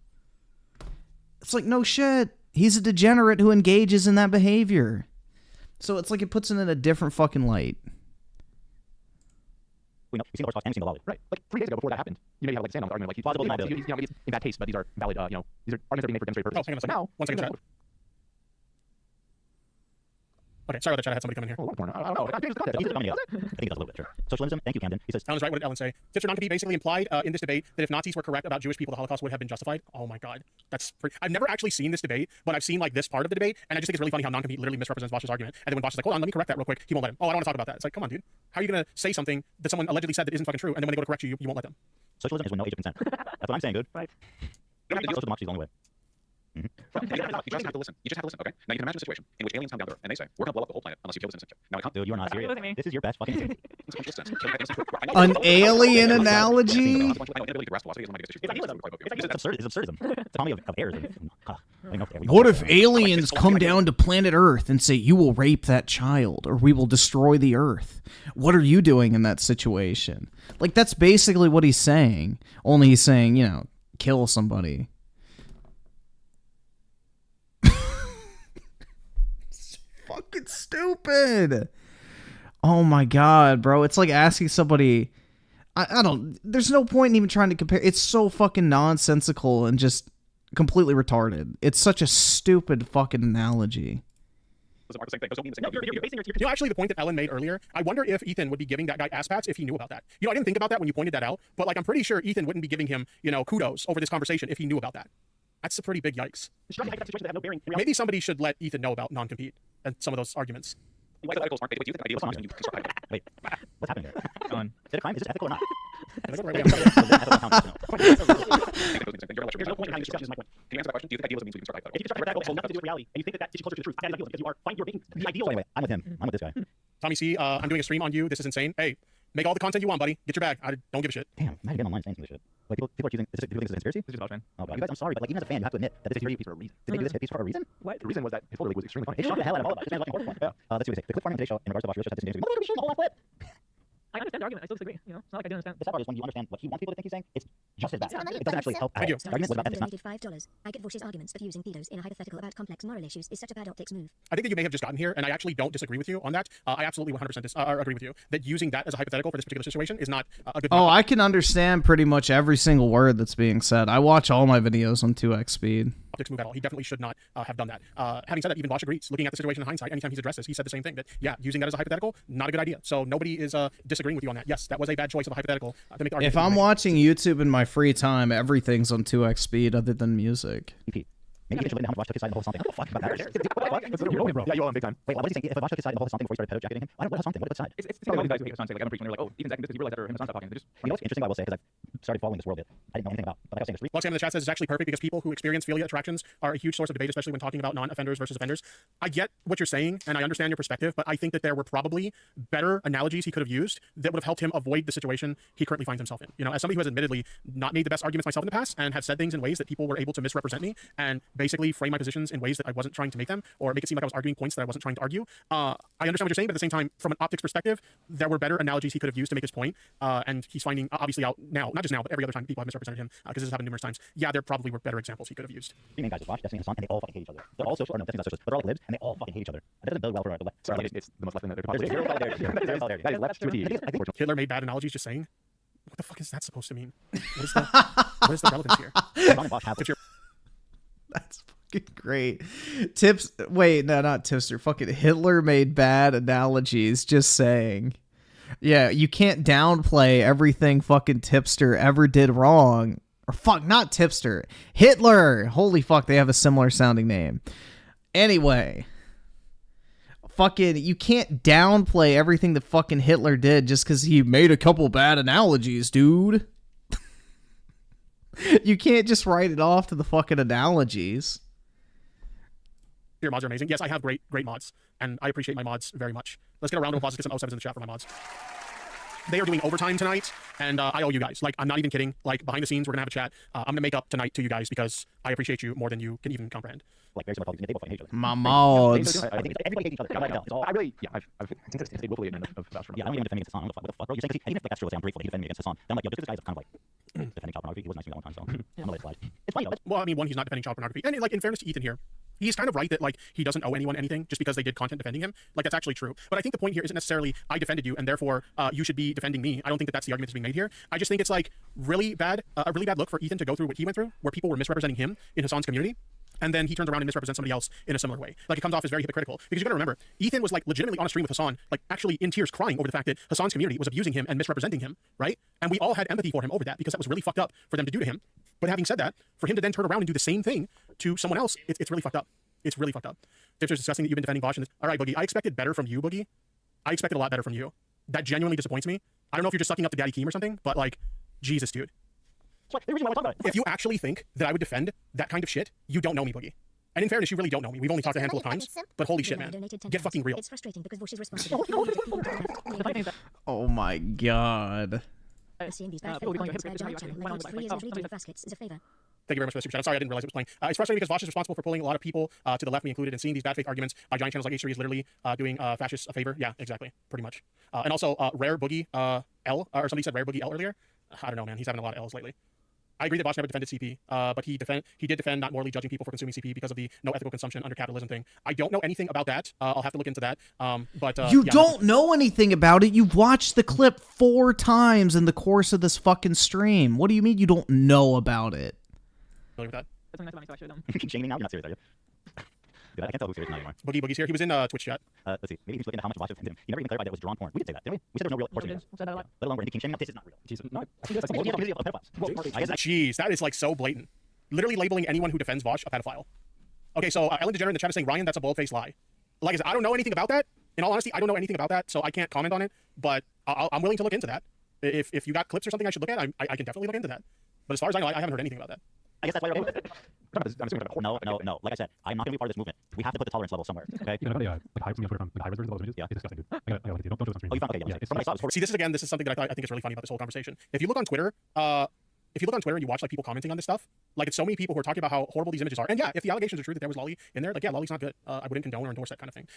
It's like, no shit. He's a degenerate who engages in that behavior. So it's like it puts it in a different fucking light. We know. You've seen the horse talk and you've seen the lolly. Right. Like 3 days ago, before that happened, you maybe have like a stand on the argument, like he's in bad taste, but these are valid. These are arguments that are being made for demonstrated purposes. Oh, hang on a But second. now, One second, chat. Okay, sorry about that, chat. I had somebody come in here. I don't know. I think he does a little bit, sure. Socialism, thank you, Camden. He says, Alan's right. What did Ellen say? Tipster non-compete basically implied in this debate that if Nazis were correct about Jewish people, the Holocaust would have been justified. Oh my God. That's I've never actually seen this debate, but I've seen like this part of the debate, and I just think it's really funny how non-compete literally misrepresents Bosch's argument. And then when Bosch is like, hold on, let me correct that real quick, he won't let him. Oh, I don't want to talk about that. It's like, come on, dude. How are you going to say something that someone allegedly said that isn't fucking true, and then when they go to correct you, you won't let them? socialism is when no age of consent. That's what I'm saying, dude. Right. Social democracy is the only way. You just have to listen. You just have to listen, okay? Now you can imagine a situation in which aliens come down to Earth and they say, we're gonna blow up the whole planet unless you kill this innocent kid. Now, dude, you're not serious. This is your best fucking An alien analogy? It's absurdism. It's a comedy of errors. What if aliens come down to planet Earth and say, you will rape that child or we will destroy the Earth? What are you doing in that situation? Like, that's basically what he's saying. Only he's saying, kill somebody. Fucking stupid. Oh my God, bro. It's like asking somebody, I don't, there's no point in even trying to compare. It's so fucking nonsensical and just completely retarded. It's such a stupid fucking analogy. Actually, the point that Ellen made earlier, I wonder if Ethan would be giving that guy ass pats if he knew about that. I didn't think about that when you pointed that out, but like I'm pretty sure Ethan wouldn't be giving him, kudos over this conversation if he knew about that. That's a pretty big yikes. Maybe somebody should let Ethan know about non-compete and some of those arguments. Wait, what's happening here? Is it a crime? Is this ethical or not? There's no point in how you discuss this. Can you answer that question? Do you think idealism means we can construct hypotheticals? If you construct hypotheticals, nothing to do with reality, and you think that gets you closer to the truth, idealism, because you're being the ideal. Anyway, I'm with him. I'm with this guy. Tommy C, I'm doing a stream on you. This is insane. Hey, make all the content you want, buddy. Get your bag. I don't give a shit. Damn, I'm getting online saying this shit. Like, people are choosing. People think this is a conspiracy? This is about fan. Oh, God. You guys, I'm sorry, but like, even as a fan, you have to admit that this is a hit piece for a reason. Did they do this hit piece for a reason? What? The reason was that his photo league was extremely funny. It shocked the hell out of all of us. This man's fucking horse. Yeah. Let's see what they say. The clip farming on today's show in regards to Bosch really shut this into the whole clip. I understand the argument. I still disagree. It's not like I don't understand. The sad part is when you understand what he wants people to think he's saying, it's just as bad. It doesn't actually help. Thank you. The argument was about ethics, not... $5. I get Vosh's arguments, but using pedos in a hypothetical about complex moral issues is such a bad optics move. I think that you may have just gotten here, and I actually don't disagree with you on that. I absolutely 100% agree with you that using that as a hypothetical for this particular situation is not a good. Oh, I can understand pretty much every single word that's being said. I watch all my videos on 2x speed. Optics move at all. He definitely should not have done that. Having said that, even Bosch agrees. Looking at the situation in hindsight, anytime he's addressed this, he said the same thing, that using that as a hypothetical, not a good idea. So nobody is disagreeing with you on that. Yes, that was a bad choice of a hypothetical to make the argument. If I'm watching YouTube in my free time, everything's on 2x speed other than music. Maybe you should how much Bosch took his side in the whole something. What the fuck about that? You owe him, bro. Yeah, you owe him big time. Wait, what was he saying? If Bosch took his side in the whole something before he started pedo jacketing him, what something? What side? It's the guys who hate Hassan say, like, I'm preaching, they're like, oh, Ethan's acting this because you realize that him and Hassan stop talking. You know what's interesting, I will say, because I've started following this world a bit. I didn't know anything about, but I was saying this. Luxam in the chat says it's actually perfect because people who experience philia attractions are a huge source of debate, especially when talking about non-offenders versus offenders. I get what you're saying, and I understand your perspective, but I think that there were probably better analogies he could have used that would have helped him avoid the situation he currently finds himself in. As somebody who has admittedly not made the best arguments myself in the past and have said things in ways that people were able to misrepresent me and basically frame my positions in ways that I wasn't trying to make them, or make it seem like I was arguing points that I wasn't trying to argue. I understand what you're saying, but at the same time, from an optics perspective, there were better analogies he could have used to make his point, and he's finding, obviously out now, not just now, but every other time people have misrepresented him, because this has happened numerous times. Yeah, there probably were better examples he could have used. Three main guys just watch Destiny and Hassan, and they all fucking hate each other. They're all social, or no, Destiny's not socialist, but they're all libs, and they all fucking hate each other. That doesn't build well for the left. Sorry, it's the most left thing that There's zero solidarity. Zero solidarity. That is left to a T. I think Hitler made bad analogies just saying. What the fuck is that supposed to mean? What is the relevance here? That's fucking great. Not Tipster. Fucking Hitler made bad analogies just saying. Yeah, you can't downplay everything fucking Tipster ever did wrong. Or fuck, not Tipster. Hitler! Holy fuck, they have a similar sounding name. Anyway. Fucking, you can't downplay everything that fucking Hitler did just because he made a couple bad analogies, dude. You can't just write it off to the fucking analogies. Your mods are amazing. Yes, I have great mods, and I appreciate my mods very much. Let's get a round of applause to get some 07s in the chat for my mods. They are doing overtime tonight, and I owe you guys. Like, I'm not even kidding. Like, behind the scenes, we're gonna have a chat. I'm gonna make up tonight to you guys because I appreciate you more than you can even comprehend. Like, very similar politics, they both fucking hate each other. My mods. I think everybody hates each other. I really, yeah, I've stayed willfully ignorant of Bash. Yeah, I'm not even defending against Hassan. What the fuck, bro? You're saying, and even if that's true, let's say I'm grateful that he defended me against Hassan. Then I'm like, yo, just because this guy's kind of like defending child pornography. He was nice to me that one time, so I'm gonna let it slide. It's funny, though. Well, I mean, one, he's not defending child pornography, and like in fairness to Ethan here, he's kind of right that like he doesn't owe anyone anything just because they did content defending him. Like, that's actually true. But I think the point here isn't necessarily I defended you and therefore you should be defending me. I don't think that that's the argument that's being made here. I just think it's like a really bad look for Ethan to go through what he went through, where people were misrepresenting him in Hassan's community. And then he turns around and misrepresents somebody else in a similar way. Like, it comes off as very hypocritical. Because you gotta remember, Ethan was like legitimately on a stream with Hassan, like actually in tears crying over the fact that Hassan's community was abusing him and misrepresenting him, right? And we all had empathy for him over that because that was really fucked up for them to do to him. But having said that, for him to then turn around and do the same thing to someone else, it's really fucked up. It's really fucked up. Tipster's discussing that you've been defending Bosch. All right, Boogie, I expected better from you, Boogie. I expected a lot better from you. That genuinely disappoints me. I don't know if you're just sucking up to Daddy Keem or something, but like, Jesus, dude. If you actually think that I would defend that kind of shit, you don't know me, Boogie. And in fairness, you really don't know me. We've only talked a handful of times. But holy shit, man. Get fucking real. It's frustrating because Vosh is responsible for Oh my god. seeing these bad fake comments by a giant channel like 3 years of reading of baskets is a favor. Thank you very much for the super chat. I'm sorry I didn't realize it was playing. It's frustrating because Vosh is responsible for pulling a lot of people to the left, me included, and seeing these bad fake arguments by giant channels like H3 is literally doing fascists a favor. Yeah, exactly. Pretty much. And also, Rare Boogie L, or somebody said Rare Boogie L earlier. I don't know, man. He's having a lot of L's lately. I agree that Vosh never defended CP, but he did defend not morally judging people for consuming CP because of the no ethical consumption under capitalism thing. I don't know anything about that. I'll have to look into that. But you don't know anything about it. You've watched the clip 4 times in the course of this fucking stream. What do you mean you don't know about it? With that. You keep shaming now? You're not serious, are you? Dude, I can't tell who's serious now anymore. Boogie's here. He was in Twitch chat. Let's see. Maybe he's looking at how much Vosh defended him. You never even clarified that it was drawn porn. We did say that, didn't we? We said there was no real portion of this. Let alone we're into king shaming. This is not real. Jesus. No, I think that's Jeez, that is like so blatant. Literally labeling anyone who defends Vosh a pedophile. Okay, so Ellen DeGenerate in the chat is saying, Ryan, that's a bold-faced lie. Like, I don't know anything about that. In all honesty, I don't know anything about that, so I can't comment on it. But I'm willing to look into that. If you got clips or something I should look at, I can definitely look into that. But as far as I know, I haven't heard anything about that. I guess that's why we're No. Like I said, I'm not going to be part of this movement. We have to put the tolerance level somewhere, okay? Yeah, like high res versions of those images. Yeah, it's disgusting, dude. I gotta don't do it on stream. Oh, you found, okay, yeah. See, this is something that I think is really funny about this whole conversation. If you look on Twitter, and you watch like people commenting on this stuff, like it's so many people who are talking about how horrible these images are. And yeah, if the allegations are true that there was lolly in there, like yeah, lolly's not good. I wouldn't condone or endorse that kind of thing.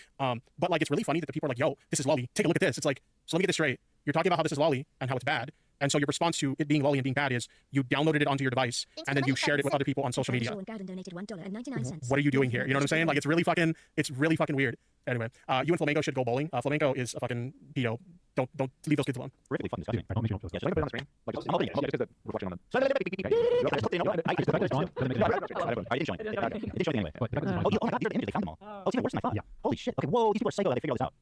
But like it's really funny that the people are like, yo, this is lolly. Take a look at this. It's like, so let me get this straight. You're talking about how this is lolly and how it's bad. And so your response to it being lolly and being bad is you downloaded it onto your device and then you shared it with other people on social media. What are you doing here? You know what I'm saying? Like it's really fucking weird. Anyway, you and Flamenco should go bowling. Flamenco is a fucking pedo. Don't leave those kids alone. Really fucking disgusting. I don't make you yeah, so I can put it on the screen. Like, I'm hoping just because we're watching on the. I didn't show anything. It didn't show anything anyway. Oh my god, these are the images. They found them all. Oh, it's even worse than I thought. Holy shit. Okay, whoa, these people are psycho that they figure all this out.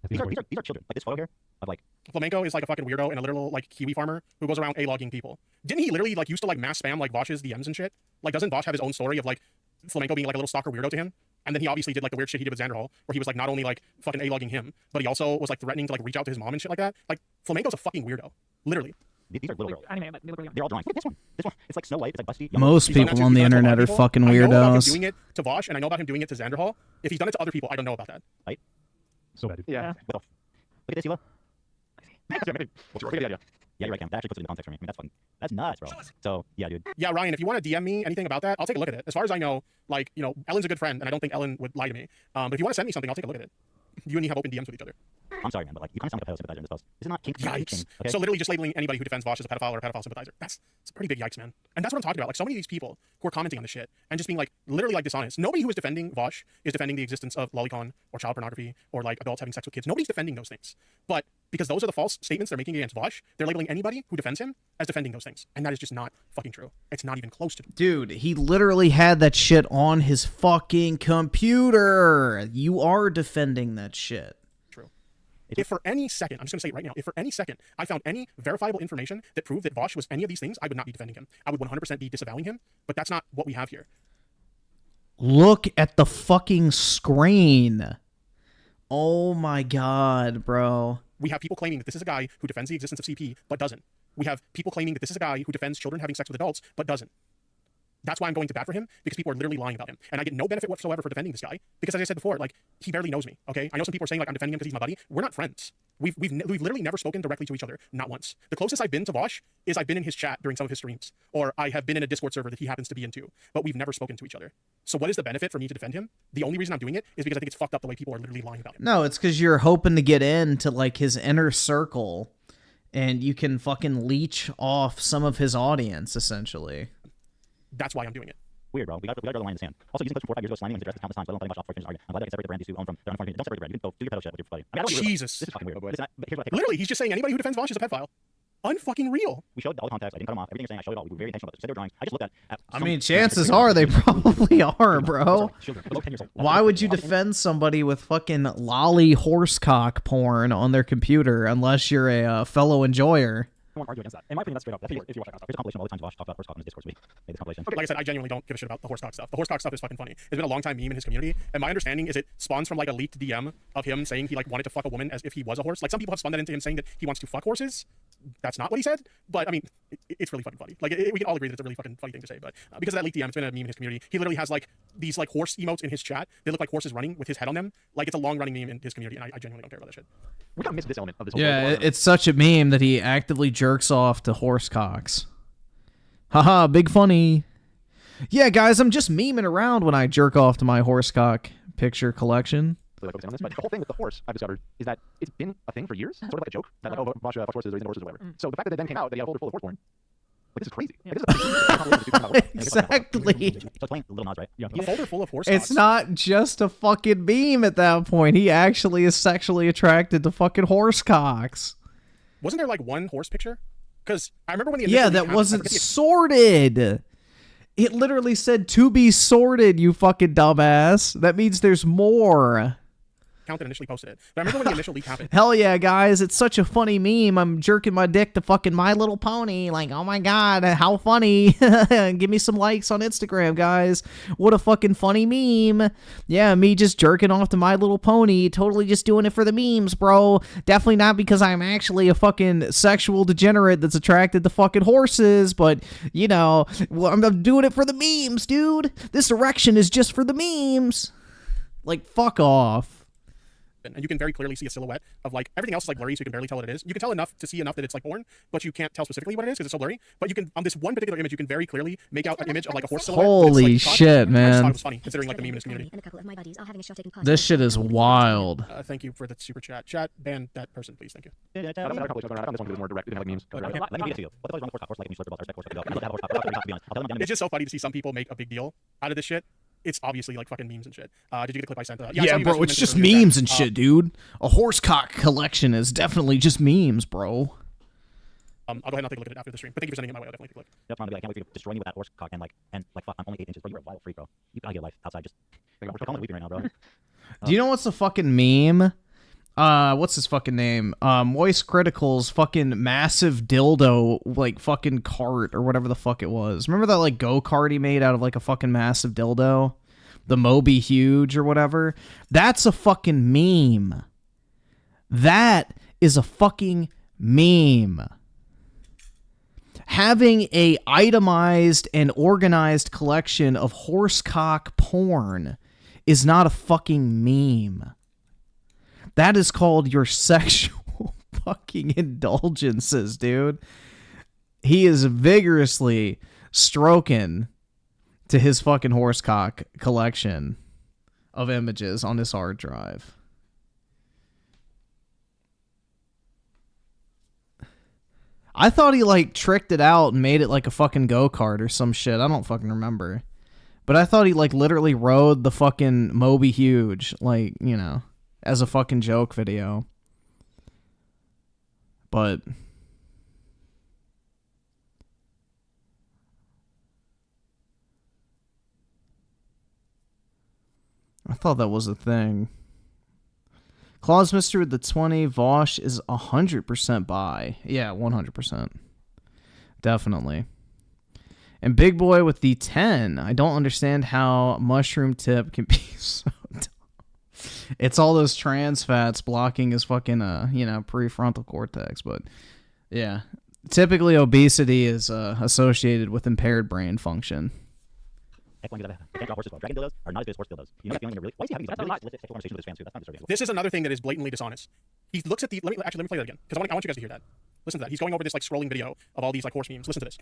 These are children. Like this photo here of like Flamenco is like a fucking weirdo and a literal like Kiwi farmer who goes around A-logging people. Didn't he literally like used to like mass spam like Vosh's DMs and shit? Like doesn't Vosh have his own story of like Flamenco being like a little stalker weirdo to him? And then he obviously did like the weird shit he did with Xanderhall, where he was like not only like fucking A-logging him, but he also was like threatening to like reach out to his mom and shit like that. Like Flamenco's a fucking weirdo. Literally. These are little girls. They're all drawing. This one. It's like Snow White. It's like Busty. Most people on the internet are fucking weirdos. I know about him doing it to Vosh, and I know about him doing it to Xanderhall. If he's done it to other people, I don't know about that. Right? So bad, dude. Yeah. Look at this, Ela. What's your idea? Yeah, you're right, Cam. That actually puts it in context for me. I mean, that's nuts, bro. So, yeah, dude. Yeah, Ryan, if you want to DM me anything about that, I'll take a look at it. As far as I know, like, you know, Ellen's a good friend, and I don't think Ellen would lie to me. But if you want to send me something, I'll take a look at it. You and me have open DMs with each other. I'm sorry, man, but like, you kind of sound like a pedophile sympathizer in this post. Is it not kink? Yikes. Okay? So literally just labeling anybody who defends Vosh as a pedophile or a pedophile sympathizer. That's a pretty big yikes, man. And that's what I'm talking about. Like, so many of these people who are commenting on this shit and just being like, literally like dishonest. Nobody who is defending Vosh is defending the existence of lolicon or child pornography or like adults having sex with kids. Nobody's defending those things. But because those are the false statements they're making against Vosh, they're labeling anybody who defends him as defending those things. And that is just not fucking true. It's not even close to. Dude, he literally had that shit on his fucking computer. You are defending that shit. If for any second, I'm just going to say it right now, if for any second I found any verifiable information that proved that Vosh was any of these things, I would not be defending him. I would 100% be disavowing him, but that's not what we have here. Look at the fucking screen. Oh my god, bro. We have people claiming that this is a guy who defends the existence of CP, but doesn't. We have people claiming that this is a guy who defends children having sex with adults, but doesn't. That's why I'm going to bat for him, because people are literally lying about him. And I get no benefit whatsoever for defending this guy, because as I said before, like, he barely knows me, okay? I know some people are saying, like, I'm defending him because he's my buddy. We're not friends. We've literally never spoken directly to each other, not once. The closest I've been to Vosh is I've been in his chat during some of his streams, or I have been in a Discord server that he happens to be into, but we've never spoken to each other. So what is the benefit for me to defend him? The only reason I'm doing it is because I think it's fucked up the way people are literally lying about him. No, it's because you're hoping to get into, like, his inner circle, and you can fucking leech off some of his audience, essentially. That's why I'm doing it. Weird, bro. We got to draw the line in the sand. Also, using clips from 4 or 5 years ago, slamming and addressed countless times. I don't fight much off for argument. I'm glad I can separate the brand these two from their unfortunate. Don't separate the brand. You can go do your pedo shit with your buddy. I mean, Jesus. This is fucking weird. Listen, here's what I take. Literally, he's just saying anybody who defends Vosh is a pedophile. Unfucking real. We showed all the context. I didn't cut them off. Everything you're saying, I showed it all. We were very intentional about it. Said they were drawing. I just looked at I mean, chances are they probably are, bro. Why would you defend somebody with fucking lolly horsecock porn on their computer unless you're a fellow enjoyer? I won't argue against that. In my opinion, that's straight up. If you watch that stuff. Here's a compilation of all the times Vosh talked about horsecock on his Discord. So we made this compilation. Like I said, I genuinely don't give a shit about the horsecock stuff. The horsecock stuff is fucking funny. It's been a long time meme in his community, and my understanding is it spawns from like a leaked DM of him saying he like wanted to fuck a woman as if he was a horse. Like some people have spun that into him saying that he wants to fuck horses. That's not what he said, but I mean, it's really fucking funny. Like we can all agree that it's a really fucking funny thing to say. But because of that leaked DM, it's been a meme in his community. He literally has like these like horse emotes in his chat. They look like horses running with his head on them. Like it's a long running meme in his community, and I genuinely don't care about that shit. We gotta miss this element of this whole Yeah, it's such a meme that he actively jerks off to horse-cocks. Haha, big funny. Yeah, guys, I'm just memeing around when I jerk off to my horse-cock picture collection. But the whole thing with the horse, I've discovered, is that it's been a thing for years, sort of like a joke, that like, oh, Vosh fucks horses or he's into horses or whatever. So the fact that it then came out that he had a folder full of horse porn, like, this is crazy. Like, this is Exactly. So playing Little Nas, right? Yeah. A folder full of horse It's not just a fucking meme at that point. He actually is sexually attracted to fucking horse-cocks. Wasn't there like one horse picture? Because I remember when the Yeah, that wasn't sorted. It literally said to be sorted, you fucking dumbass. That means there's more. Account that initially posted it. But I remember when the initial leak happened. Hell yeah, guys. It's such a funny meme. I'm jerking my dick to fucking My Little Pony. Like, oh my god, how funny. Give me some likes on Instagram, guys. What a fucking funny meme. Yeah, me just jerking off to My Little Pony. Totally just doing it for the memes, bro. Definitely not because I'm actually a fucking sexual degenerate that's attracted to fucking horses. But, you know, well, I'm doing it for the memes, dude. This erection is just for the memes. Like, fuck off. And you can very clearly see a silhouette of like everything else is like blurry, so you can barely tell what it is. You can tell enough to see enough that it's like porn, but you can't tell specifically what it is because it's so blurry. But you can on this one particular image, you can very clearly make out an image of like a horse silhouette. Holy shit, man! I just thought it was funny considering like the meme in this community. This shit is wild. Thank you for the super chat. Chat, ban that person, please. Thank you. I found this one was more direct. It didn't have like memes. Let me get to you. What the hell is wrong with horse like when you slip about horse? It's just so funny to see some people make a big deal out of this shit. It's obviously like fucking memes and shit. Did you get the clip I sent? Yeah, bro, it's just memes and shit, dude. A horsecock collection is definitely just memes, bro. I'll go ahead and take a look at it after the stream. But thank you for sending it my way. I'll definitely take a look. Yep, I can't wait to destroy me with that horsecock and fuck, I'm only 8 inches, bro. You're a wild freak, bro. You gotta get life outside. Just I'm weeping right now, bro. Do you know what's a fucking meme? What's his fucking name? Moist Critical's fucking massive dildo, like, fucking cart, or whatever the fuck it was. Remember that, like, go-kart he made out of, like, a fucking massive dildo? The Moby Huge, or whatever? That's a fucking meme. That is a fucking meme. Having a itemized and organized collection of horsecock porn is not a fucking meme. That is called your sexual fucking indulgences, dude. He is vigorously stroking to his fucking horsecock collection of images on his hard drive. I thought he like tricked it out and made it like a fucking go-kart or some shit. I don't fucking remember. But I thought he like literally rode the fucking Moby Huge, like, you know, as a fucking joke video. But I thought that was a thing. Claus Mister with the 20. Vosh is 100% buy. Yeah, 100%. Definitely. And Big Boy with the 10. I don't understand how Mushroom Tip can be so dumb. It's all those trans fats blocking his fucking, prefrontal cortex. But, yeah. Typically, obesity is associated with impaired brain function. This is another thing that is blatantly dishonest. He looks at the. Let me play that again because I want you guys to hear that. Listen to that. He's going over this like scrolling video of all these like horse memes. Listen to this.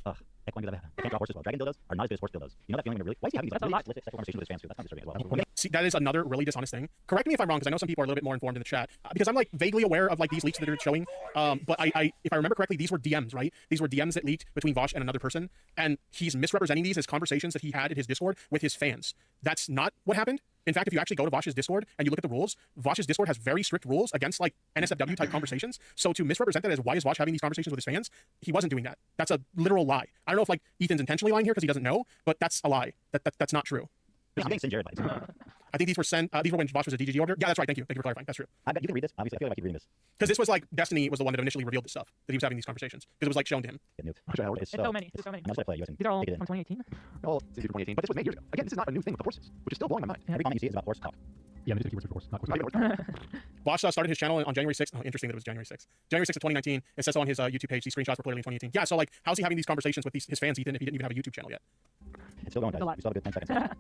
See, that is another really dishonest thing. Correct me if I'm wrong, because I know some people are a little bit more informed in the chat. Because I'm like vaguely aware of like these leaks that are showing. But if I remember correctly, these were DMs, right? These were DMs that leaked between Vosh and another person, and he's misrepresenting these as conversations that he had in his Discord with his fans. That's not what happened. In fact, if you actually go to Vosh's Discord and you look at the rules, Vosh's Discord has very strict rules against like NSFW type conversations. So to misrepresent that as why is Vosh having these conversations with his fans, he wasn't doing that. That's a literal lie. I don't know if like Ethan's intentionally lying here because he doesn't know, but that's a lie. That's not true. I think these were sent. These were when Vosh was a DCG order. Yeah, that's right. Thank you for clarifying. That's true. I bet you can read this. Obviously, I feel like I keep reading this. Because this was like Destiny was the one that initially revealed this stuff that he was having these conversations because it was like shown to him. It's so many. These are all from 2018. Well, it's 2018, but this was made years ago. Again, this is not a new thing with the horses, which is still blowing my mind. Every comment you see is about horse talk. Yeah, maybe the keywords for horse, not horse. Vosh started his channel on January 6th. Oh, interesting that it was January 6th. January 6th of 2019. It says so on his YouTube page. These screenshots were clearly in 2018. Yeah, so like, how's he having these conversations with his fans, Ethan, if he didn't even have a YouTube channel yet? It's still going, guys. We still have a good 10 seconds.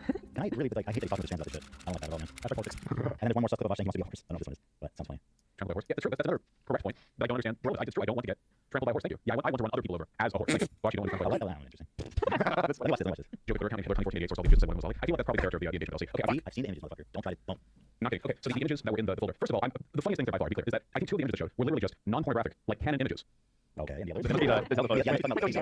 Can I really, like, I hate that he's talking to his fans about this shit. I don't like that at all, man. That's our politics. And then there's one more stuff about Vosh saying he wants to be a horse. I don't know if this one is, but it sounds funny. Trampled by a horse. Yeah, that's true. That's another correct point. But I don't understand. Bro, it's true. I don't want to get trampled by a horse. Thank you. Yeah, I want to run other people over as a horse. Like, Vosh, you don't want to be trampled by a horse. Interesting. Let me watch this. Joe Hitler counting Hitler 2014 source all the images and when it was all like, I feel like that's probably the character of the engagement LC. Okay, I've seen the images, motherfucker. Don't. Not kidding. Okay, so the images that were in the folder. First of all, the funniest thing by far, to be clear, is that I think two of the images that showed were literally just non-pornographic, like canon images. Okay, and the others? Is the other photo. Yeah, he's going to do the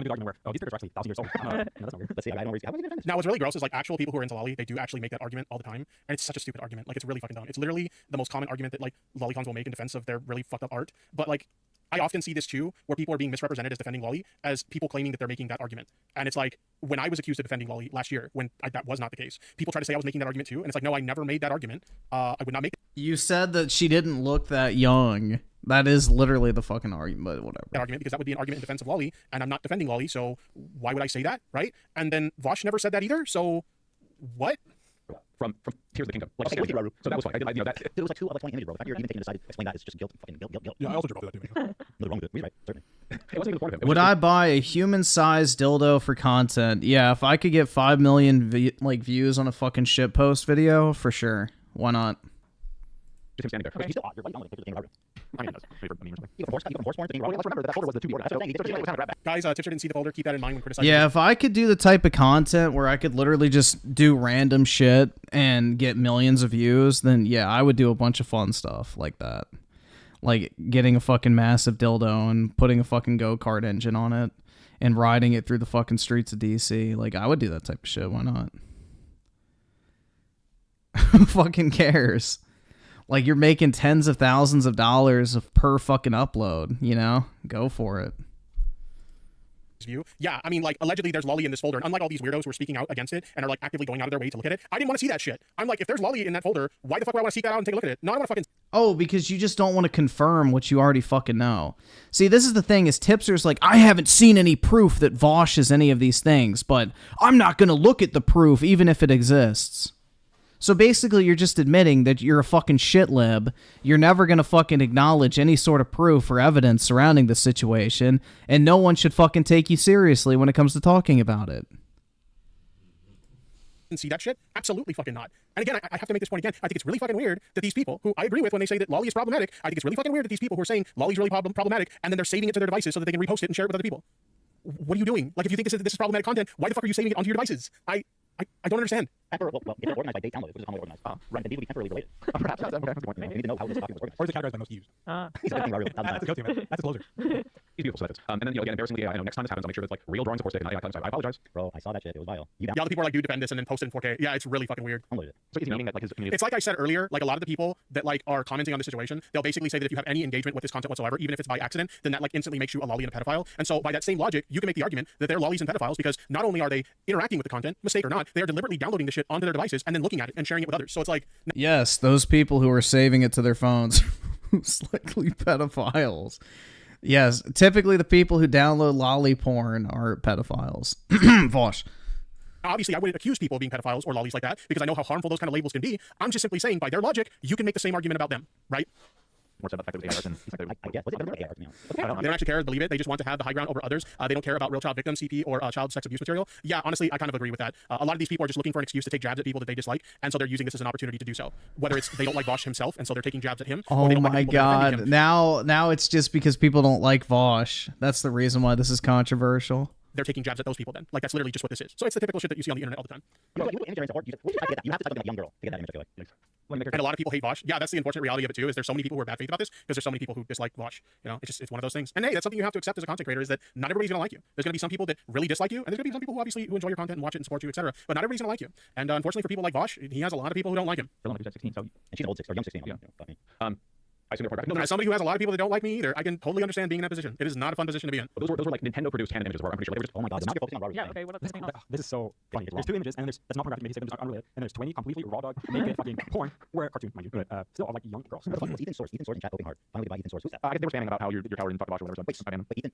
argument where, oh, these pictures are actually 1,000 years old. That's not weird. Let's see, I don't know where he's Now, what's really gross is like actual people who are into lolly, they do actually make that argument all the time, and it's such a stupid argument. Like, it's really fucking dumb. It's literally the most common argument that like lolicons will make in defense of their really fucked up art. But like, I often see this too, where people are being misrepresented as defending lolly as people claiming that they're making that argument. And it's like, when I was accused of defending lolly last year, when that was not the case, people try to say I was making that argument too, and it's like, no, I never made that argument. I would not make. You said that she didn't look that young. That is literally the fucking argument, but whatever. That argument, because that would be an argument in defense of lolly, and I'm not defending lolly, so why would I say that, right? And then Vosh never said that either, so what? From Tears of the Kingdom. Like, okay, so that was fine. I did, that. It was like 2 of the 20 images, bro. The fact you're even taking the side to explain that is just guilt. Fucking guilt. Yeah, I also dropped that too. Nothing wrong with it. You're right, certainly. It wasn't even the point of it. Would I buy a human-sized dildo for content? Yeah, if I could get 5 million views on a fucking shitpost video, for sure. Why not? Just him standing there. Okay. He's still odd. You're right. Like, the I mean, it does. Maybe for a meme or something. You have horse porn thing. Let's remember that folder was the 2B order. Guys, Tipster didn't see the folder. Keep that in mind when criticizing. Yeah, if I could do the type of content where I could literally just do random shit and get millions of views, then yeah, I would do a bunch of fun stuff like that. Like getting a fucking massive dildo and putting a fucking go-kart engine on it and riding it through the fucking streets of DC. Like, I would do that type of shit. Why not? Who fucking cares? Like, you're making tens of thousands of dollars per fucking upload, you know? Go for it. View. Yeah, I mean, like, allegedly there's lolly in this folder, and unlike all these weirdos who are speaking out against it and are, like, actively going out of their way to look at it, I didn't want to see that shit. I'm like, if there's lolly in that folder, why the fuck would I want to seek that out and take a look at it? No, I want to fucking... Oh, because you just don't want to confirm what you already fucking know. See, this is the thing, is Tipster's like, I haven't seen any proof that Vosh is any of these things, but I'm not going to look at the proof even if it exists. So basically, you're just admitting that you're a fucking shit lib. You're never going to fucking acknowledge any sort of proof or evidence surrounding the situation, and no one should fucking take you seriously when it comes to talking about it. see that shit? Absolutely fucking not. And again, I have to make this point again. I think it's really fucking weird that these people, who I agree with when they say that lolly is problematic, I think it's really fucking weird that these people who are saying lolly's really problematic, and then they're saving it to their devices so that they can repost it and share it with other people. What are you doing? Like, if you think this is problematic content, why the fuck are you saving it onto your devices? I don't understand. Well, if they're organized by date downloaded, which is commonly organized, right, then these would be temporarily related. Perhaps that's okay. You need to know how this document was organized. Or is it categorized by most used? That's a go-to, man. That's a closer. These beautiful snippets. And then, again, embarrassingly, I know next time this happens, I'll make sure that, like, real drawing support stick. And I apologize. Bro, I saw that shit. It was vile. Yeah, other people are like, do defend this and then post it in 4K. Yeah, it's really fucking weird. Download it. So is he meaning that, like, his community... It's like I said earlier, like, a lot of the people that, like, are commenting on this situation, they'll basically say that if you have any engagement with this content whatsoever, even if it's by accident, then that, like, instantly makes you a lolly and a pedophile. And so by that same logic, you can make the argument that they're lollies and pedophiles because not only are they interacting with the content, mistake or not, they are deliberately downloading the shit onto their devices and then looking at it and sharing it with others. So it's like... Yes, those people who are saving it to their phones most likely pedophiles. Yes, typically the people who download lolly porn are pedophiles. Vosh. Obviously, I wouldn't accuse people of being pedophiles or lollies like that because I know how harmful those kind of labels can be. I'm just simply saying, by their logic, you can make the same argument about them, right? More so about the fact that it was AR, and I guess. What's it about AR? They don't actually care, believe it. They just want to have the high ground over others. They don't care about real child victims, CP, or child sex abuse material. Yeah, honestly, I kind of agree with that. A lot of these people are just looking for an excuse to take jabs at people that they dislike, and so they're using this as an opportunity to do so. Whether it's they don't like Vosh himself, and so they're taking jabs at him. Oh or they don't my like god! Now it's just because people don't like Vosh. That's the reason why this is controversial. They're taking jabs at those people then. Like, that's literally just what this is. So it's the typical shit that you see on the internet all the time. You have to start looking at a young girl to get that image. And a lot of people hate Vosh. Yeah, that's the unfortunate reality of it too. Is there's so many people who are bad faith about this because there's so many people who dislike Vosh. You know, it's one of those things. And hey, that's something you have to accept as a content creator, is that not everybody's gonna like you. There's gonna be some people that really dislike you, and there's gonna be some people who obviously who enjoy your content and watch it and support you, etc. But not everybody's gonna like you. And unfortunately for people like Vosh, he has a lot of people who don't like him. And she's old 16 or young 16. Yeah. I assume they're as somebody who has a lot of people that don't like me either, I can totally understand being in that position. It is not a fun position to be in. But those were like Nintendo produced hand images. I'm pretty sure they were just, oh my god, now you're focusing on Robert. Yeah, okay, what about this? This is so funny. There's 2 images, and that's not pornographic, maybe 6 images are unrelated, and there's 20 completely raw dog naked fucking porn, where cartoon, mind you, but still are like young girls. What's Ethan's source? Ethan's source in chat, open hard. Finally buy Ethan's source. Who's that? I guess they were spamming about how you're coward and fuck Vosh or whatever. So Wait, but Ethan.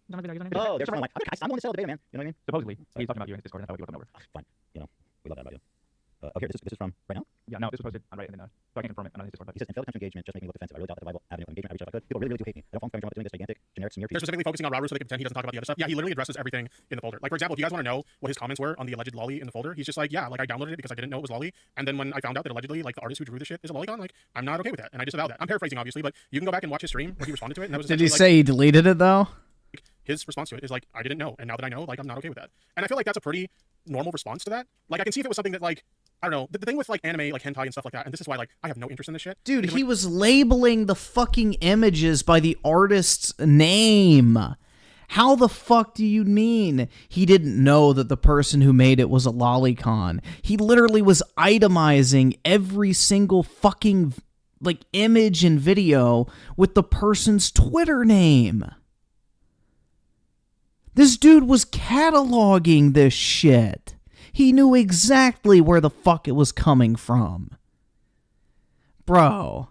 Oh, there's someone like, I'm going to sell the debate, man. You know what I mean? Supposedly, he's talking about you in his Discord, and that's how we got them over. Fine. You know, we love that about you. Okay, this is from right now? Yeah, no, this was posted on Reddit, and then so I can confirm it on his Discord. He says, in failed attempts to engagement, just making me look defensive. I really doubt that the Bible avenue of engagement, I reach out if I could. People really, really do hate me. I don't fall for doing this gigantic, generic, smear piece. They're specifically focusing on Robert so they can pretend he doesn't talk about the other stuff. Yeah, he literally addresses everything in the folder. Like, for example, if you guys want to know what his comments were on the alleged lolly in the folder, he's just like, yeah, like, I downloaded it because I didn't know it was lolly, and then when I found out that allegedly, like, the artist who drew the shit is a lolicon, like, I'm not okay with that, and I disavow that. I'm paraphrasing, obviously, but you can go back and watch his stream where he responded to it, and that was Did he say he deleted it, though? His response to it is like, I didn't know, and now that I know, like, I'm not okay with that. And I feel like that's a pretty normal response to that. Like, I can see if it was something that, like, I don't know, the thing with, like, anime, like, hentai and stuff like that, and this is why, like, I have no interest in this shit. Dude, he was labeling the fucking images by the artist's name. How the fuck do you mean he didn't know that the person who made it was a lolicon? He literally was itemizing every single fucking, like, image and video with the person's Twitter name. This dude was cataloging this shit. He knew exactly where the fuck it was coming from. Bro,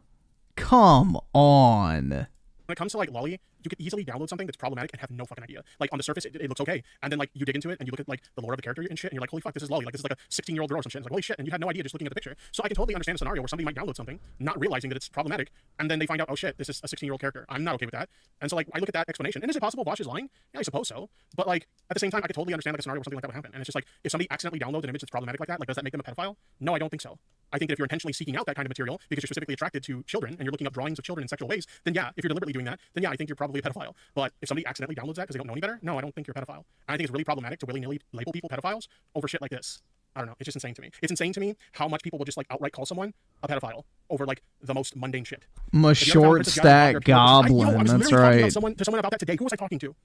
come on. When it comes to, like, lolly, you could easily download something that's problematic and have no fucking idea. Like, on the surface, it looks okay. And then, like, you dig into it and you look at, like, the lore of the character and shit, and you're like, holy fuck, this is lolly. Like, this is like a 16-year-old girl or some shit. It's like, holy shit. And you had no idea just looking at the picture. So I can totally understand a scenario where somebody might download something, not realizing that it's problematic, and then they find out, oh shit, this is a 16-year-old character. I'm not okay with that. And so, like, I look at that explanation. And is it possible Vosh is lying? Yeah, I suppose so. But, like, at the same time, I could totally understand, like, a scenario where something like that would happen. And it's just like, if somebody accidentally downloads an image that's problematic like that, like, does that make them a pedophile? No, I don't think so. I think that if you're intentionally seeking out that kind of material because you're specifically attracted to children and you're looking up drawings of children in sexual ways, then yeah, if you're deliberately doing that, then yeah, I think you're probably a pedophile. But if somebody accidentally downloads that because they don't know any better, no, I don't think you're a pedophile. And I think it's really problematic to willy-nilly label people pedophiles over shit like this. I don't know. It's just insane to me. It's insane to me how much people will just, like, outright call someone a pedophile over, like, the most mundane shit. I'm a short stack goblin. That's right. To someone about that today. Who was I talking to?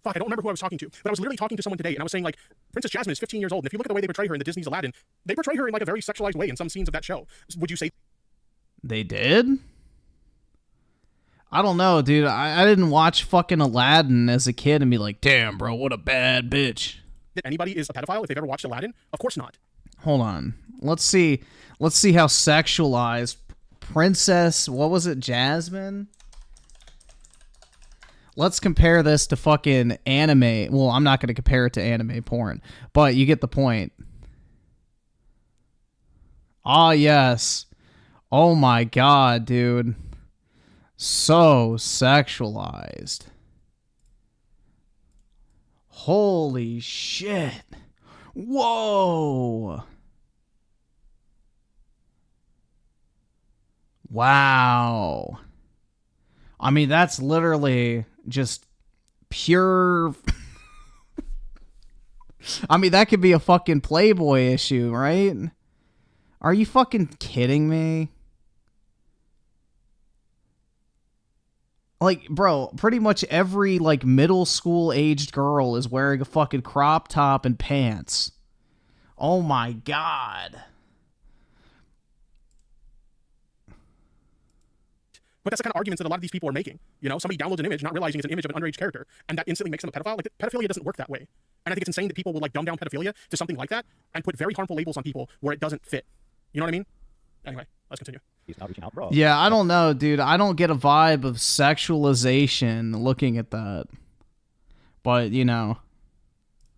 Fuck, I don't remember who I was talking to, but I was literally talking to someone today, and I was saying, like, Princess Jasmine is 15 years old, and if you look at the way they portray her in the Disney's Aladdin, they portray her in, like, a very sexualized way in some scenes of that show. Would you say they did? I don't know, dude. I didn't watch fucking Aladdin as a kid and be like, damn, bro, what a bad bitch. That anybody is a pedophile if they've ever watched Aladdin? Of course not. Hold on. Let's see how sexualized Princess, what was it, Jasmine? Let's compare this to fucking anime. Well, I'm not going to compare it to anime porn, but you get the point. Ah, yes. Oh my god, dude. So sexualized. Holy shit. Whoa. Wow. I mean, that's literally just pure... I mean, that could be a fucking Playboy issue, right? Are you fucking kidding me? Like, bro, pretty much every, like, middle school aged girl is wearing a fucking crop top and pants. Oh my god. But that's the kind of arguments that a lot of these people are making. You know, somebody downloads an image not realizing it's an image of an underage character, and that instantly makes them a pedophile. Like, pedophilia doesn't work that way. And I think it's insane that people will, like, dumb down pedophilia to something like that and put very harmful labels on people where it doesn't fit. You know what I mean? Anyway, let's continue. He's not reaching out, bro. Yeah, I don't know, dude. I don't get a vibe of sexualization looking at that. But, you know.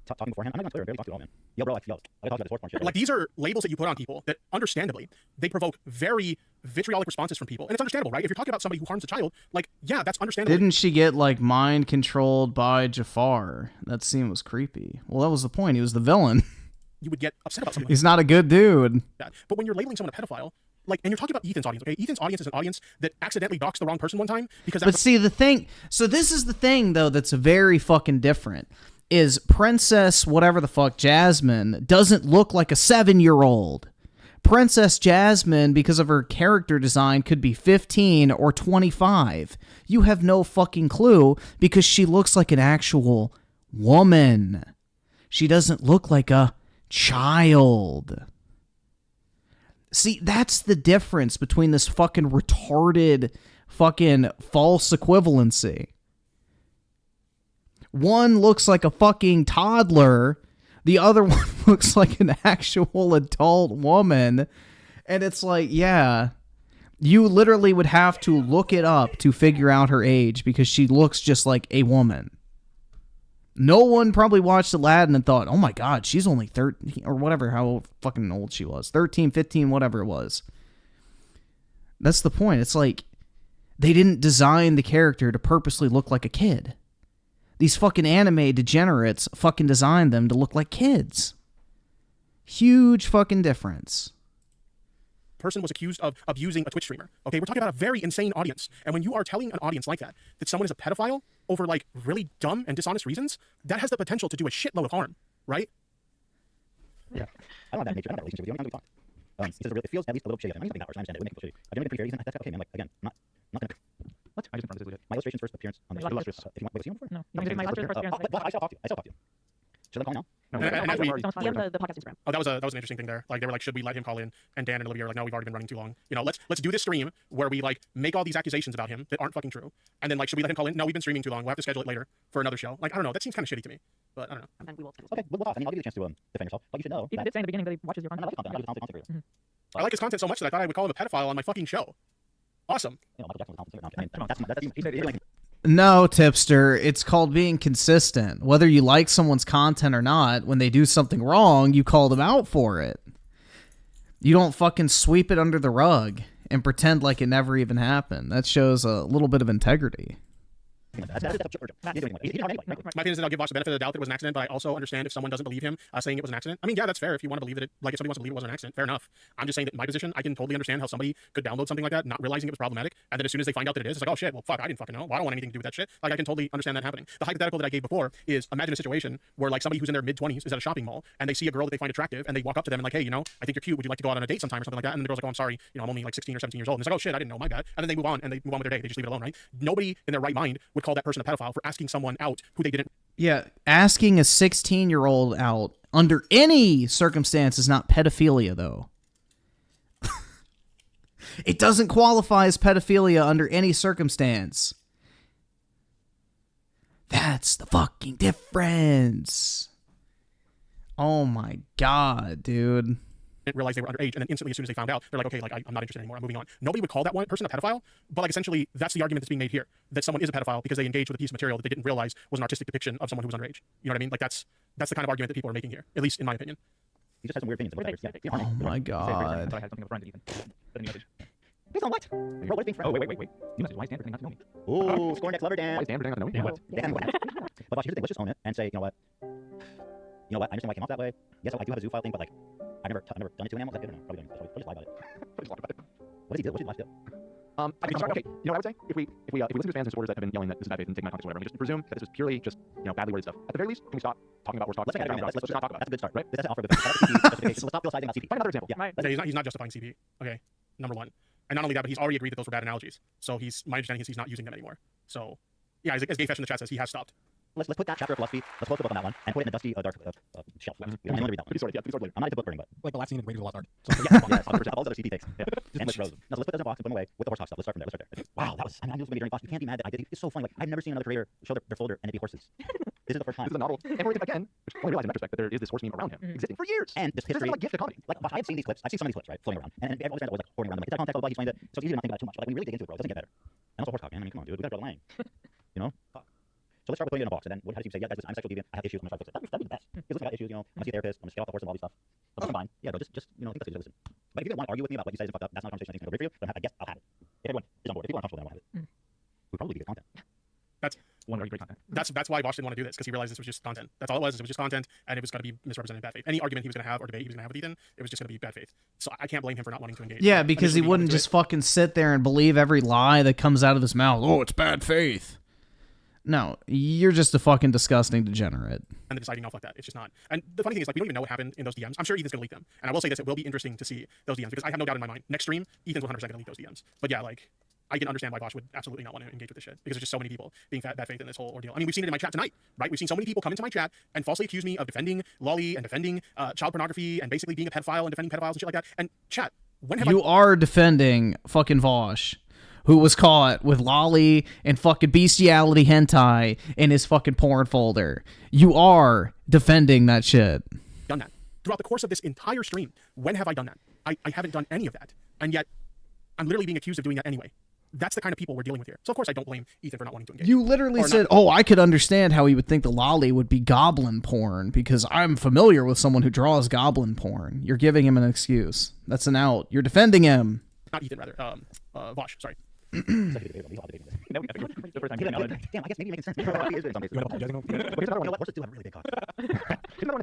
Talking beforehand, I'm not gonna clear. I barely talked to it all, man. Yo, bro, I talked about this sports porn shit. Like, these are labels that you put on people that, understandably, they provoke very vitriolic responses from people. And it's understandable, right? If you're talking about somebody who harms a child, like, yeah, that's understandable. Didn't she get, like, mind controlled by Jafar? That scene was creepy. Well, that was the point. He was the villain. You would get upset about something. He's not a good dude. Like that. But when you're labeling someone a pedophile, like, and you're talking about Ethan's audience, okay? Ethan's audience is an audience that accidentally doxed the wrong person one time because. But see, the thing. So this is the thing, though, that's very fucking different. Is Princess whatever the fuck Jasmine doesn't look like a 7-year-old. Princess Jasmine, because of her character design, could be 15 or 25. You have no fucking clue because she looks like an actual woman. She doesn't look like a child. See, that's the difference between this fucking retarded fucking false equivalency. One looks like a fucking toddler. The other one looks like an actual adult woman. And it's like, yeah, you literally would have to look it up to figure out her age because she looks just like a woman. No one probably watched Aladdin and thought, oh my god, she's only 13 or whatever, how fucking old she was. 13, 15, whatever it was. That's the point. It's like, they didn't design the character to purposely look like a kid. These fucking anime degenerates fucking designed them to look like kids. Huge fucking difference. Person was accused of abusing a Twitch streamer. Okay, we're talking about a very insane audience. And when you are telling an audience like that someone is a pedophile over, like, really dumb and dishonest reasons, that has the potential to do a shitload of harm, right? Yeah. I don't have that nature. I don't have that relationship with you. How many times we talked? He says it feels at least a little shitty. I mean, nothing that worse. I understand it. It would make people shitty. I didn't make it pretty fair. That's okay, man. Like, again, not gonna. What? I just confirmed this. My illustration's first appearance on the illustrious. If you want, wait, see him before? No, my illustrator's first appearance. I still talk to you. Should I call now? And the podcast Instagram. Oh, that was an interesting thing there. Like, they were like, should we let him call in? And Dan and Olivia were like, no, we've already been running too long. You know, let's do this stream where we, like, make all these accusations about him that aren't fucking true. And then, like, should we let him call in? No, we've been streaming too long. We'll have to schedule it later for another show. Like, I don't know. That seems kind of shitty to me. But I don't know. And then we will. Okay, we'll talk. I mean, I'll give you a chance to defend yourself. But you should know. He did say in the beginning that he watches your I content. like content. I like content creator. I like his content so much that I thought I would call him a pedophile on my fucking show. Awesome. You know, Michael Jackson was a content singer. No, that's No, Tipster, it's called being consistent. Whether you like someone's content or not, when they do something wrong, you call them out for it. You don't fucking sweep it under the rug and pretend like it never even happened. That shows a little bit of integrity. My opinion is that I'll give Vox the benefit of the doubt that it was an accident, but I also understand if someone doesn't believe him saying it was an accident. I mean, yeah, that's fair. If you want to believe that if somebody wants to believe it was an accident, fair enough. I'm just saying that in my position, I can totally understand how somebody could download something like that, not realizing it was problematic, and then as soon as they find out that it is, it's like, oh shit, well fuck, I didn't fucking know. Well, I don't want anything to do with that shit. Like, I can totally understand that happening. The hypothetical that I gave before is imagine a situation where, like, somebody who's in their mid-20s is at a shopping mall and they see a girl that they find attractive and they walk up to them and like, hey, you know, I think you're cute. Would you like to go out on a date sometime or something like that? And then the girl's like, oh, I'm sorry, you know, I'm only like 16 or 17 years old. And it's like, oh shit, I didn't know, my bad. And then they move on with their day. They just leave it alone, right? Nobody in their right mind would call that person a pedophile for asking someone out who they didn't. Yeah, asking a 16-year-old out under any circumstance is not pedophilia, though. It doesn't qualify as pedophilia under any circumstance. That's the fucking difference. Oh my god, dude. Didn't realize they were underage, and then instantly, as soon as they found out, they're like, okay, like, I'm not interested anymore, I'm moving on. Nobody would call that one person a pedophile, but, like, essentially, that's the argument that's being made here, that someone is a pedophile because they engaged with a piece of material that they didn't realize was an artistic depiction of someone who was underage. You know what I mean? Like, that's the kind of argument that people are making here, at least in my opinion. He just has some weird opinions. Oh my god. I thought I had something of a friend, Ethan. Based on what? Bro, what is being friends? Oh, wait. New message. Why is Dan pretending not to know me? Ooh, score next lover, Dan. Why is Dan pretending not to know me? Yeah, what? Dan, what? But here's the thing, let's just own it and say, you know what? I understand why I came off that way. Yes, I do have a zoo file thing, but, like, I've never done it to an animal. Is that good or no? Probably don't. I'll just lie about it. What does he do? What's his life do? I think, okay, you know what I would say? If we listen to his fans and supporters that have been yelling that this is bad faith and taking my context or whatever, and just presume that this is purely just, badly worded stuff. At the very least, can we stop talking about horse talk? Let's not talk about it. That's a good start, right? That's an offer of justification. So let's stop philosophizing about CP. Find another example. Yeah. Right. He's not justifying CP. Okay, number one. And not only that, but he's already agreed that those were bad analogies. So my understanding is he's not using them anymore. So, yeah, as Gayfetch in the chat says, he has stopped. Let's put that chapter of philosophy. Let's close the book on that one and put it in the dusty dark shelf. We don't want to read that one. I'm not into book burning, but like the last scene in Raiders of the Lost Ark. So, yeah, 100%. All those other CP takes. Yeah. And let's throw them. No, so let's put those in a box and put them away with the horse talk stuff. Let's start from there. Let's start there. Wow, that was. I knew this was gonna be during boss. You can't be mad that I did it. It's so funny. Like I've never seen another creator show their folder and it be horses. This is the first time. This is a novel. And we're again, which only realized in retrospect that there is this horse meme around him existing for years. And this history. This is like gift economy. Like I've seen these clips. I've seen some of these clips, right, floating around, and everyone's fans are always like hoarding around them. Like, it's that context, blah, blah, he explained it. So it's easy to not think about it too much. But like when you really dig into it, bro, it doesn't get better. And also horse talk, man. I mean, come on, dude. We gotta draw the line. You know. So let's start with putting it in a box, and then how do you say, yeah, guys, listen, I'm a sexual deviant, I have issues, I'm gonna try to fix it. That'd be the best. Because listen, I got issues, I'm gonna see a therapist, I'm gonna get off the horse and all these stuff. But that's fine. Yeah, bro, just think that's it. Listen. But if you didn't want to argue with me about what you said is fucked up, that's not a conversation I think is gonna be great for you. But I guess I'll have it. If everyone is on board, if people aren't comfortable, then I won't have it. We'd probably be good content. That's one very great content. That's why Bosch didn't want to do this, because he realized this was just content. That's all it was. It was just content, and it was going to be misrepresented in bad faith. Any argument he was going to have or debate he was going to have with Ethan, it was just going to be bad faith. So I can't blame him for not wanting to engage. Yeah, because he wouldn't just fucking sit there and believe every lie that comes out of his mouth. Oh, it's bad faith. No, you're just a fucking disgusting degenerate. And the deciding off like that, it's just not. And the funny thing is, like, we don't even know what happened in those DMs. I'm sure Ethan's gonna leak them. And I will say this, it will be interesting to see those DMs, because I have no doubt in my mind. Next stream, Ethan's 100% gonna leak those DMs. But yeah, like, I can understand why Bosch would absolutely not want to engage with this shit, because there's just so many people being bad faith in this whole ordeal. I mean, we've seen it in my chat tonight, right? We've seen so many people come into my chat and falsely accuse me of defending lolly and defending child pornography and basically being a pedophile and defending pedophiles and shit like that. And chat, when have you are defending fucking Vosh, who was caught with lolly and fucking bestiality hentai in his fucking porn folder. You are defending that shit. Done that throughout the course of this entire stream. When have I done that? I haven't done any of that, and yet I'm literally being accused of doing that anyway. That's the kind of people we're dealing with here. So of course I don't blame Ethan for not wanting to engage. You literally said, "Oh, I could understand how he would think the lolly would be goblin porn because I'm familiar with someone who draws goblin porn." You're giving him an excuse. That's an out. You're defending him. Not Ethan, rather. Vosh. Sorry. Damn, I guess maybe making sense. Horses do have a really big cock. I'm gonna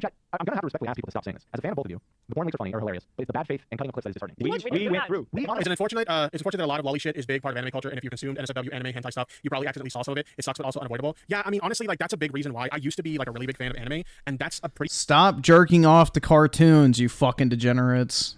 have to respectfully ask people to stop saying this. As a fan of both of you, the porn links are funny or hilarious, but it's the bad faith and cutting up clips that is disheartening. We went through. It's unfortunate that a lot of lolly shit is big part of anime culture, and if you consumed NSFW anime hentai stuff, you probably accidentally saw some of it. It sucks, but also unavoidable. Yeah, I mean, honestly, like that's a big reason why I used to be like a really big fan of anime, and that's a pretty. Stop jerking off to cartoons, you fucking degenerates.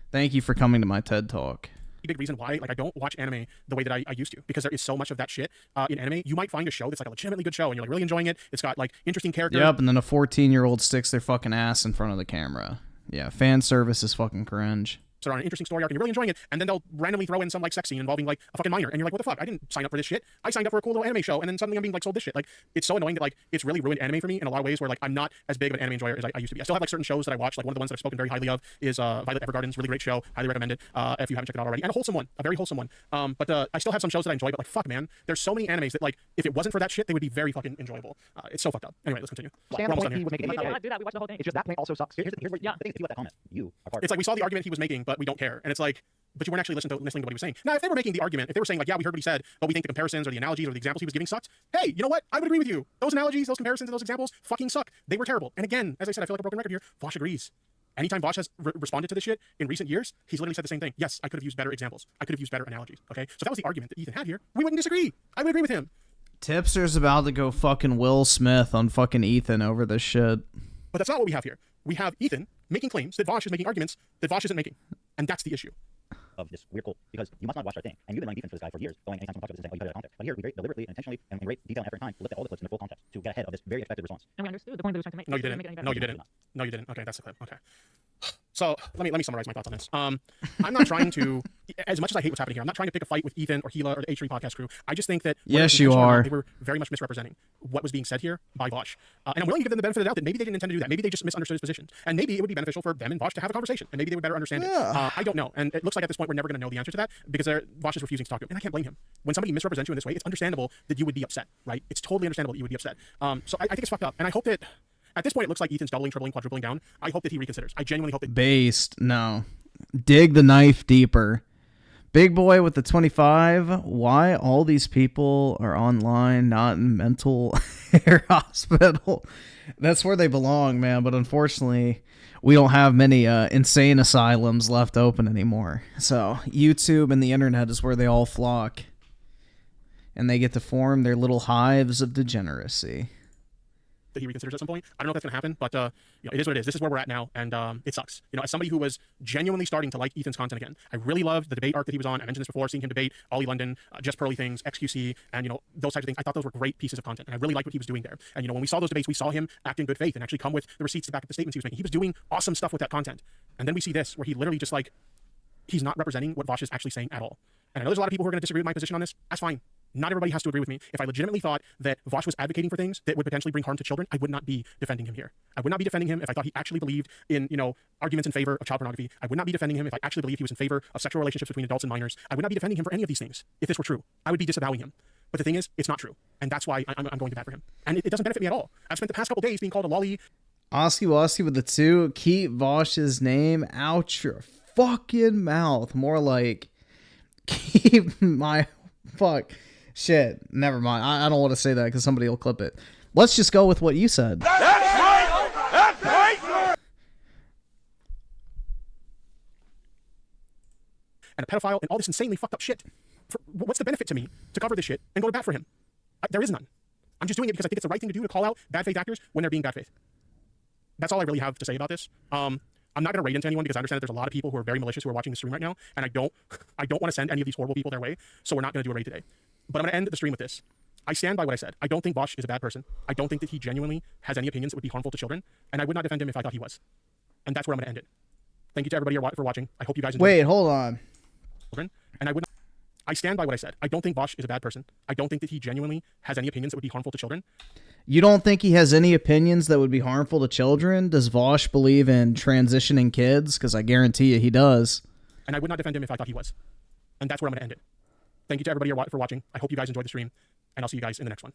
Thank you for coming to my TED Talk. Big reason why like I don't watch anime the way that I used to, because there is so much of that shit in anime. You might find a show that's like a legitimately good show and you're like really enjoying it. It's got like interesting characters. Yep, and then a 14-year-old sticks their fucking ass in front of the camera. Yeah, fan service is fucking cringe. So on an interesting story arc and you're really enjoying it, and then they'll randomly throw in some like sex scene involving like a fucking minor, and you're like, what the fuck? I didn't sign up for this shit. I signed up for a cool little anime show, and then suddenly I'm being like sold this shit. Like it's so annoying that like it's really ruined anime for me in a lot of ways where like I'm not as big of an anime enjoyer as I used to be. I still have like certain shows that I watch. Like one of the ones that I've spoken very highly of is Violet Evergarden's really great show. Highly recommend it if you haven't checked it out already. And a wholesome one, a very wholesome one. But I still have some shows that I enjoy, but like fuck man, there's so many animes that like if it wasn't for that shit, they would be very fucking enjoyable. It's so fucked up. Anyway, let's continue. We're almost done here. We did not do that. We watched the whole thing. It's just that point also sucks. Here's what the thing is about that comment. You are part. It's like we saw the argument he was making, but we don't care. And it's like, but you weren't actually listening to what he was saying. Now, if they were making the argument, if they were saying like, yeah, we heard what he said, but we think the comparisons or the analogies or the examples he was giving sucked. Hey, you know what? I would agree with you. Those analogies, those comparisons, and those examples fucking suck. They were terrible. And again, as I said, I feel like a broken record here. Vosh agrees. Anytime Vosh has responded to this shit in recent years, he's literally said the same thing. Yes, I could have used better examples. I could have used better analogies. Okay, so that was the argument that Ethan had here. We wouldn't disagree. I would agree with him. Tipster's about to go fucking Will Smith on fucking Ethan over this shit. But that's not what we have here. We have Ethan making claims that Vosh is making arguments that Vosh isn't making. And that's the issue. Of this weird cult, because you must not watch our thing, and you've been running defense for this guy for years, going anytime someone talks about this, you put it out of context. But here, we very deliberately and intentionally, and in great detail and effort and time, looked at all the clips in the full context to get ahead of this very expected response. And we understood the point that we were trying to make. No, you didn't. No, you didn't. No, you didn't. Okay, that's the clip. Okay. So let me summarize my thoughts on this. I'm not trying to, as much as I hate what's happening here, I'm not trying to pick a fight with Ethan or Gila or the H3 podcast crew. I just think that yes, you are. They were very much misrepresenting what was being said here by Vosh, and I'm willing to give them the benefit of the doubt that maybe they didn't intend to do that. Maybe they just misunderstood his position, and maybe it would be beneficial for them and Vosh to have a conversation, and maybe they would better understand it. I don't know, and it looks like at this point we're never going to know the answer to that because Vosh is refusing to talk to him, and I can't blame him. When somebody misrepresents you in this way, it's understandable that you would be upset, right? It's totally understandable that you would be upset. So I think it's fucked up, and I hope that. At this point, it looks like Ethan's doubling, tripling, quadrupling down. I hope that he reconsiders. I genuinely hope that. Based, no. Dig the knife deeper. Big Boy with the 25. Why all these people are online, not in mental care hospital? That's where they belong, man. But unfortunately, we don't have many insane asylums left open anymore. So YouTube and the internet is where they all flock. And they get to form their little hives of degeneracy. That he reconsiders at some point. I don't know if that's going to happen, but you know, it is what it is. This is where we're at now, and it sucks. You know, as somebody who was genuinely starting to like Ethan's content again, I really loved the debate arc that he was on. I mentioned this before, seeing him debate Ollie London, Just Pearly Things, XQC, and you know, those types of things. I thought those were great pieces of content, and I really liked what he was doing there. And you know, when we saw those debates, we saw him act in good faith and actually come with the receipts to back up the statements he was making. He was doing awesome stuff with that content, and then we see this where he literally just like, he's not representing what Vosh is actually saying at all. And I know there's a lot of people who are going to disagree with my position on this. That's fine. Not everybody has to agree with me. If I legitimately thought that Vosh was advocating for things that would potentially bring harm to children, I would not be defending him here. I would not be defending him if I thought he actually believed in, you know, arguments in favor of child pornography. I would not be defending him if I actually believed he was in favor of sexual relationships between adults and minors. I would not be defending him for any of these things. If this were true, I would be disavowing him. But the thing is, it's not true. And that's why I'm going to bat for him. And it doesn't benefit me at all. I've spent the past couple days being called a lolly. Oski Woski with the 2. Keep Vosh's name out your fucking mouth. More like, keep my fuck. Shit, never mind. I don't want to say that because somebody will clip it. Let's just go with what you said. That's right! That's right! And a pedophile and all this insanely fucked up shit. What's the benefit to me to cover this shit and go to bat for him? There is none. I'm just doing it because I think it's the right thing to do to call out bad faith actors when they're being bad faith. That's all I really have to say about this. I'm not going to raid into anyone because I understand that there's a lot of people who are very malicious who are watching the stream right now, and I don't want to send any of these horrible people their way, so we're not going to do a raid today. But I'm going to end the stream with this. I stand by what I said. I don't think Vosh is a bad person. I don't think that he genuinely has any opinions that would be harmful to children, and I would not defend him if I thought he was. And that's where I'm going to end it. Thank you to everybody for watching. I hope you guys enjoyed. Wait, hold on. And I would not. I stand by what I said. I don't think Vosh is a bad person. I don't think that he genuinely has any opinions that would be harmful to children. You don't think he has any opinions that would be harmful to children? Does Vosh believe in transitioning kids? Because I guarantee you he does. And I would not defend him if I thought he was. And that's where I'm going to end it. Thank you to everybody for watching. I hope you guys enjoyed the stream, and I'll see you guys in the next one.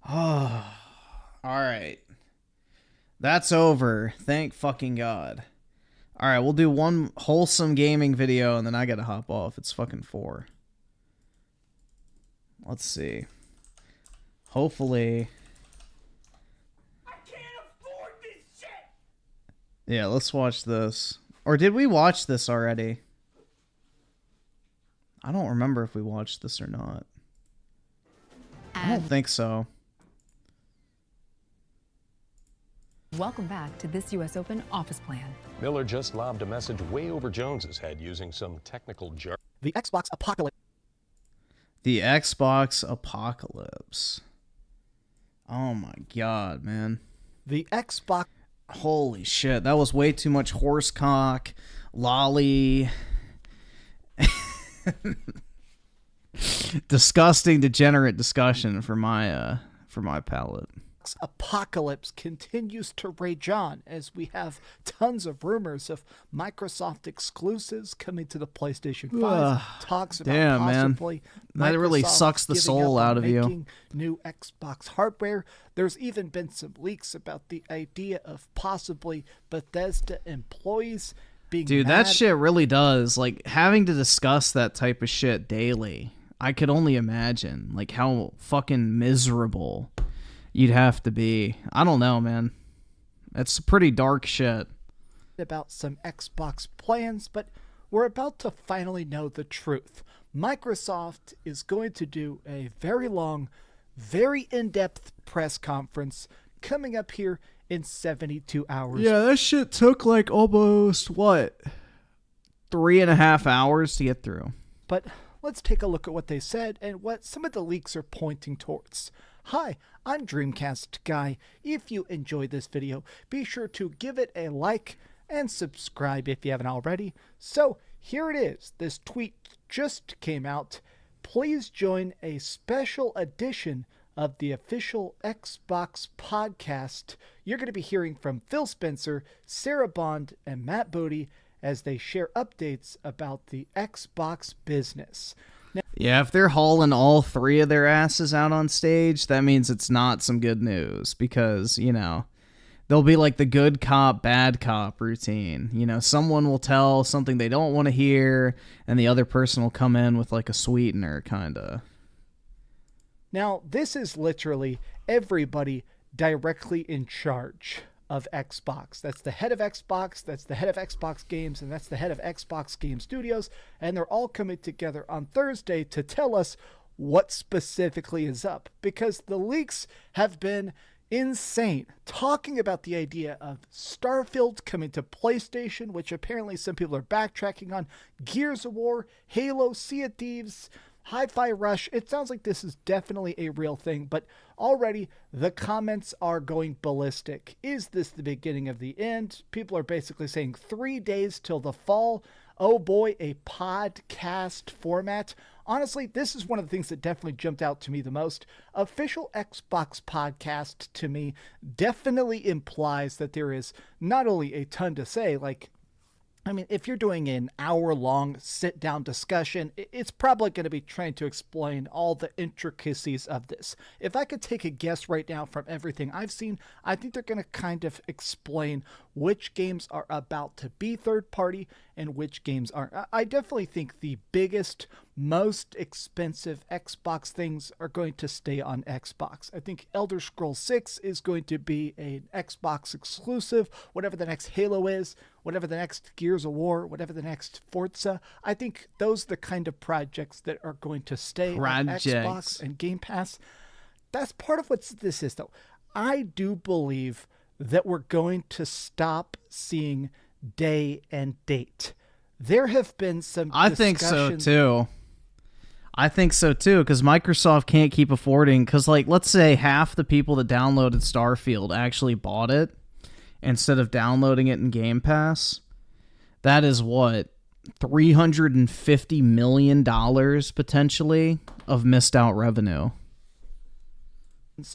Oh, all right. That's over. Thank fucking God. All right, we'll do one wholesome gaming video, and then I gotta hop off. It's fucking 4. Let's see. Hopefully. Yeah, let's watch this. Or did we watch this already? I don't remember if we watched this or not. I don't think so. Welcome back to this U.S. Open office plan. Miller just lobbed a message way over Jones's head using some technical jargon. The Xbox apocalypse. The Xbox apocalypse. Oh my God, man. The Xbox. Holy shit, that was way too much horsecock, lolly. Disgusting, degenerate discussion for my palate. Apocalypse continues to rage on as we have tons of rumors of Microsoft exclusives coming to the PlayStation 5. Talks about possibly man. That really sucks the soul out of you. New Xbox hardware. There's even been some leaks about the idea of possibly Bethesda employees being Dude, mad. that shit really does. Like, having to discuss that type of shit daily, I could only imagine, like, how fucking miserable you'd have to be. I don't know, man. It's pretty dark shit. About some Xbox plans, but we're about to finally know the truth. Microsoft is going to do a very long, very in-depth press conference coming up here in 72 hours. Yeah, that shit took like almost, what, 3.5 hours to get through. But let's take a look at what they said and what some of the leaks are pointing towards. Hi, I'm Dreamcast Guy. If you enjoyed this video, be sure to give it a like and subscribe if you haven't already. So here it is. This tweet just came out. Please join a special edition of the official Xbox podcast. You're going to be hearing from Phil Spencer, Sarah Bond, and Matt Bodie as they share updates about the Xbox business. Yeah, if they're hauling all three of their asses out on stage, that means it's not some good news because, you know, they'll be like the good cop, bad cop routine. You know, someone will tell something they don't want to hear, and the other person will come in with like a sweetener, kind of. Now, this is literally everybody directly in charge of Xbox. That's the head of Xbox, that's the head of Xbox Games, and that's the head of Xbox Game Studios, and they're all coming together on Thursday to tell us what specifically is up, because the leaks have been insane. Talking about the idea of Starfield coming to PlayStation, which apparently some people are backtracking on, Gears of War, Halo, Sea of Thieves, Hi-Fi Rush. It sounds like this is definitely a real thing, but already the comments are going ballistic. Is this the beginning of the end? People are basically saying 3 days till the fall. Oh boy, a podcast format. Honestly, this is one of the things that definitely jumped out to me the most. Official Xbox podcast to me definitely implies that there is not only a ton to say, like, I mean, if you're doing an hour-long sit-down discussion, it's probably going to be trying to explain all the intricacies of this. If I could take a guess right now from everything I've seen, I think they're going to kind of explain which games are about to be third-party and which games aren't. I definitely think the biggest, most expensive Xbox things are going to stay on Xbox. I think Elder Scrolls 6 is going to be an Xbox exclusive, whatever the next Halo is, whatever the next Gears of War, whatever the next Forza. I think those are the kind of projects that are going to stay on Xbox and Game Pass. That's part of what this is, though. I do believe that we're going to stop seeing day and date. There have been some I think so too. I think so too, because Microsoft can't keep affording, because like, let's say half the people that downloaded Starfield actually bought it instead of downloading it in Game Pass. That is what, $350 million potentially of missed out revenue.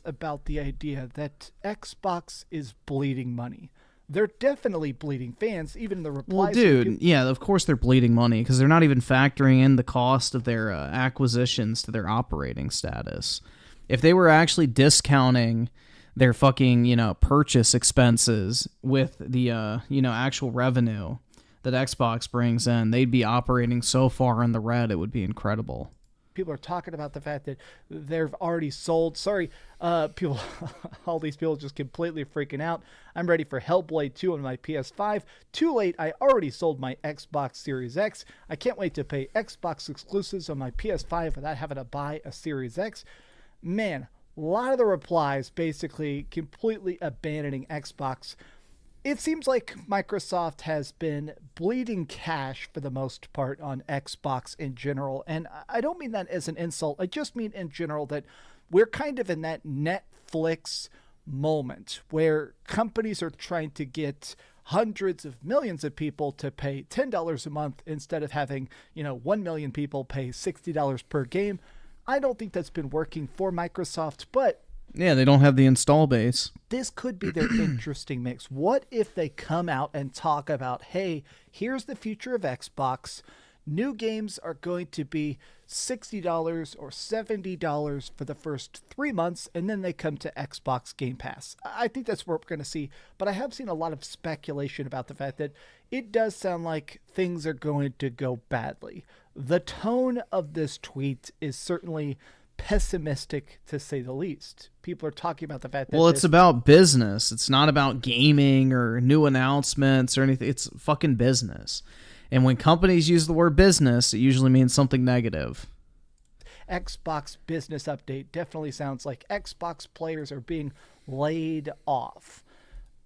About the idea that Xbox is bleeding money. They're definitely bleeding fans, even the replies. Well, dude, yeah, of course they're bleeding money because they're not even factoring in the cost of their acquisitions to their operating status. If they were actually discounting their fucking, you know, purchase expenses with the, you know, actual revenue that Xbox brings in, they'd be operating so far in the red, it would be incredible. People are talking about the fact that they've already sold. Sorry, people, all these people just completely freaking out. I'm ready for Hellblade 2 on my PS5. Too late, I already sold my Xbox Series X. I can't wait to pay Xbox exclusives on my PS5 without having to buy a Series X. Man, a lot of the replies basically completely abandoning Xbox. It seems like Microsoft has been bleeding cash for the most part on Xbox in general. And I don't mean that as an insult. I just mean in general that we're kind of in that Netflix moment where companies are trying to get hundreds of millions of people to pay $10 a month instead of having, 1 million people pay $60 per game. I don't think that's been working for Microsoft, but yeah, they don't have the install base. This could be their interesting mix. What if they come out and talk about, hey, here's the future of Xbox. New games are going to be $60 or $70 for the first 3 months, and then they come to Xbox Game Pass. I think that's what we're going to see, but I have seen a lot of speculation about the fact that it does sound like things are going to go badly. The tone of this tweet is certainly pessimistic, to say the least. People are talking about the fact that it's about business. It's not about gaming or new announcements or anything. It's fucking business. And when companies use the word business, it usually means something negative. Xbox business update definitely sounds like Xbox players are being laid off.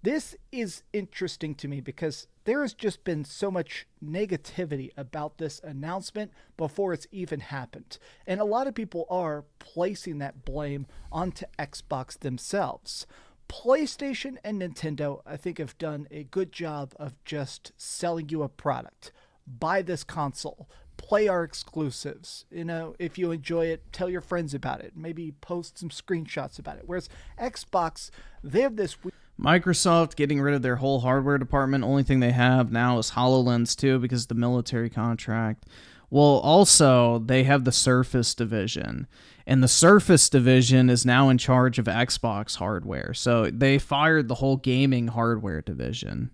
This is interesting to me because there has just been so much negativity about this announcement before it's even happened. And a lot of people are placing that blame onto Xbox themselves. PlayStation and Nintendo, I think, have done a good job of just selling you a product. Buy this console. Play our exclusives. If you enjoy it, tell your friends about it. Maybe post some screenshots about it. Whereas Xbox, they have this... Microsoft getting rid of their whole hardware department. Only thing they have now is HoloLens 2 because of the military contract. Well, also, they have the Surface division, and the Surface division is now in charge of Xbox hardware. So they fired the whole gaming hardware division.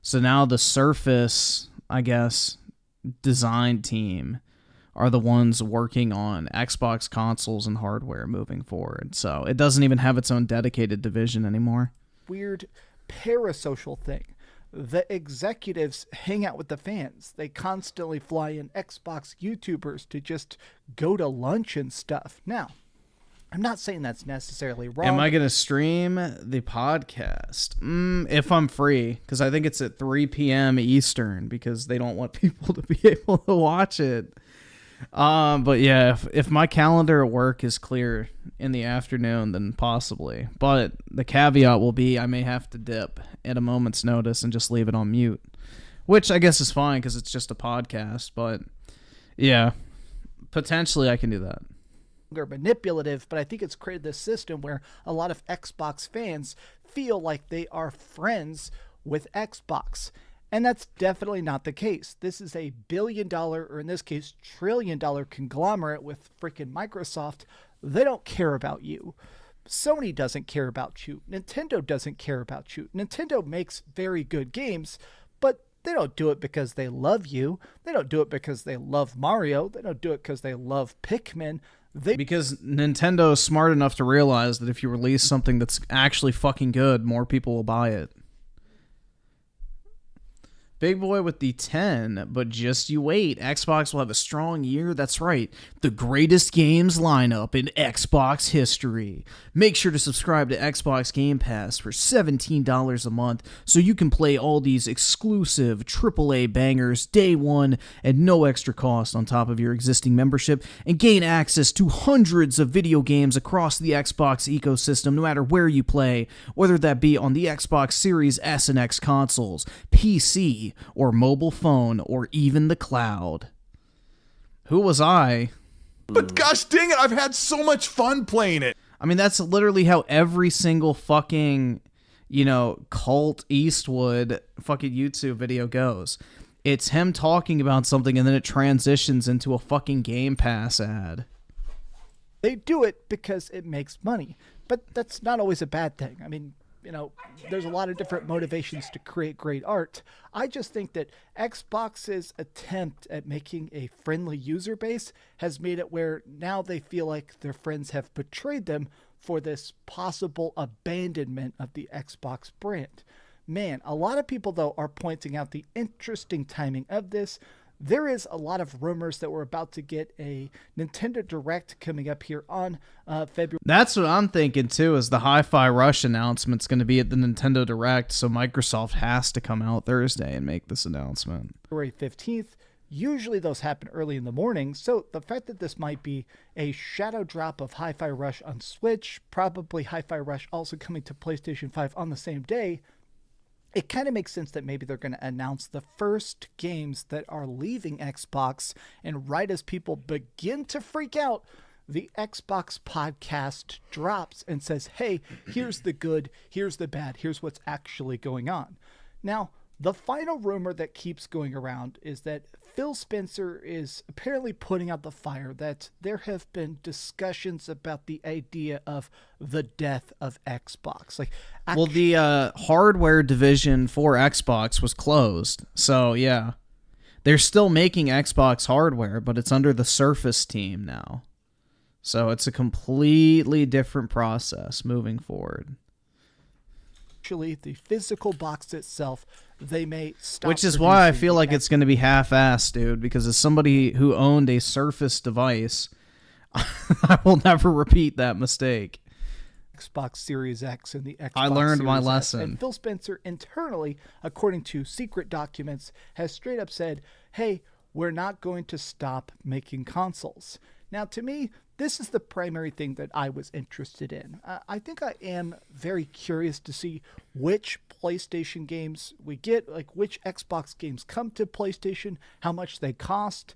So now the Surface, I guess, design team are the ones working on Xbox consoles and hardware moving forward. So it doesn't even have its own dedicated division anymore. Weird parasocial thing. The executives hang out with the fans. They constantly fly in Xbox YouTubers to just go to lunch and stuff. Now, I'm not saying that's necessarily wrong. Am I going to stream the podcast? If I'm free, because I think it's at 3 p.m. Eastern, because they don't want people to be able to watch it. But yeah, if my calendar at work is clear in the afternoon, then possibly. But the caveat will be I may have to dip at a moment's notice and just leave it on mute, which I guess is fine because it's just a podcast. But yeah, potentially I can do that. They're manipulative, but I think it's created this system where a lot of Xbox fans feel like they are friends with Xbox. And that's definitely not the case. This is a $1 billion, or in this case, $1 trillion conglomerate with freaking Microsoft. They don't care about you. Sony doesn't care about you. Nintendo doesn't care about you. Nintendo makes very good games, but they don't do it because they love you. They don't do it because they love Mario. They don't do it because they love Pikmin. Because Nintendo is smart enough to realize that if you release something that's actually fucking good, more people will buy it. Big boy with the 10, but just you wait. Xbox will have a strong year. That's right. The greatest games lineup in Xbox history. Make sure to subscribe to Xbox Game Pass for $17 a month so you can play all these exclusive AAA bangers day one at no extra cost on top of your existing membership, and gain access to hundreds of video games across the Xbox ecosystem no matter where you play, whether that be on the Xbox Series S and X consoles, PC, or mobile phone, or even the cloud. Who was I? But gosh dang it, I've had so much fun playing it. I mean, that's literally how every single fucking, Cult Eastwood fucking YouTube video goes. It's him talking about something and then it transitions into a fucking Game Pass ad. They do it because it makes money, but that's not always a bad thing. I mean, there's a lot of different motivations to create great art. I just think that Xbox's attempt at making a friendly user base has made it where now they feel like their friends have betrayed them for this possible abandonment of the Xbox brand. Man, a lot of people, though, are pointing out the interesting timing of this. There is a lot of rumors that we're about to get a Nintendo Direct coming up here on February. That's what I'm thinking, too, is the Hi-Fi Rush announcement's going to be at the Nintendo Direct, so Microsoft has to come out Thursday and make this announcement. February 15th. Usually those happen early in the morning, so the fact that this might be a shadow drop of Hi-Fi Rush on Switch, probably Hi-Fi Rush also coming to PlayStation 5 on the same day, it kind of makes sense that maybe they're going to announce the first games that are leaving Xbox, and right as people begin to freak out, the Xbox podcast drops and says, hey, here's the good, here's the bad, here's what's actually going on. Now, the final rumor that keeps going around is that Phil Spencer is apparently putting out the fire that there have been discussions about the idea of the death of Xbox. Well, the hardware division for Xbox was closed, so yeah. They're still making Xbox hardware, but it's under the Surface team now. So it's a completely different process moving forward. Actually, the physical box itself, they may stop. Which is why I feel like it's going to be half-assed, dude, because as somebody who owned a Surface device, I will never repeat that mistake. Xbox Series X and the Xbox I learned Series my S. lesson. And Phil Spencer internally, according to secret documents, has straight up said, hey, we're not going to stop making consoles. Now, to me, this is the primary thing that I was interested in. I think I am very curious to see which PlayStation games we get, like which Xbox games come to PlayStation, how much they cost.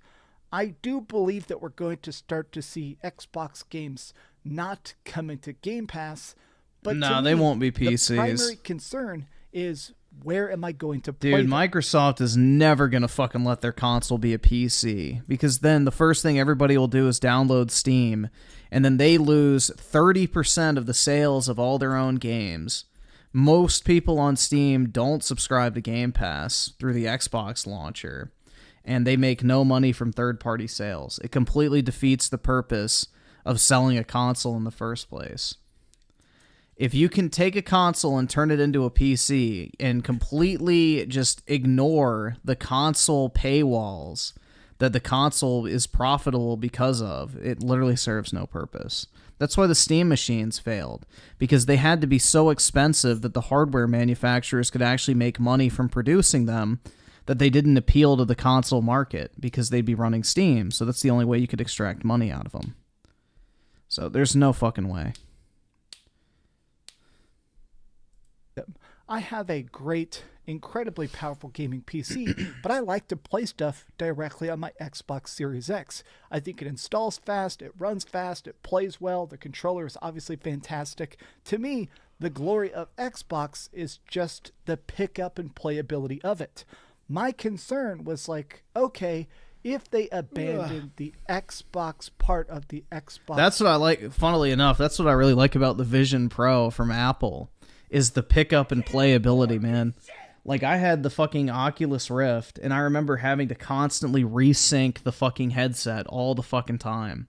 I do believe that we're going to start to see Xbox games not come into Game Pass. But no, they won't be PCs. The primary concern is where am I going to play Dude, them? Microsoft is never going to fucking let their console be a PC, because then the first thing everybody will do is download Steam, and then they lose 30% of the sales of all their own games. Most people on Steam don't subscribe to Game Pass through the Xbox launcher, and they make no money from third-party sales. It completely defeats the purpose of selling a console in the first place. If you can take a console and turn it into a PC and completely just ignore the console paywalls that the console is profitable because of, it literally serves no purpose. That's why the Steam machines failed, because they had to be so expensive that the hardware manufacturers could actually make money from producing them, that they didn't appeal to the console market because they'd be running Steam. So that's the only way you could extract money out of them. So there's no fucking way. I have a great, incredibly powerful gaming PC, but I like to play stuff directly on my Xbox Series X. I think it installs fast, it runs fast, it plays well, the controller is obviously fantastic. To me, the glory of Xbox is just the pickup and playability of it. My concern was like, okay, if they abandoned the Xbox part of the Xbox... That's what I like, funnily enough, that's what I really like about the Vision Pro from Apple, is the pickup and playability, man. Like, I had the fucking Oculus Rift, and I remember having to constantly resync the fucking headset all the fucking time.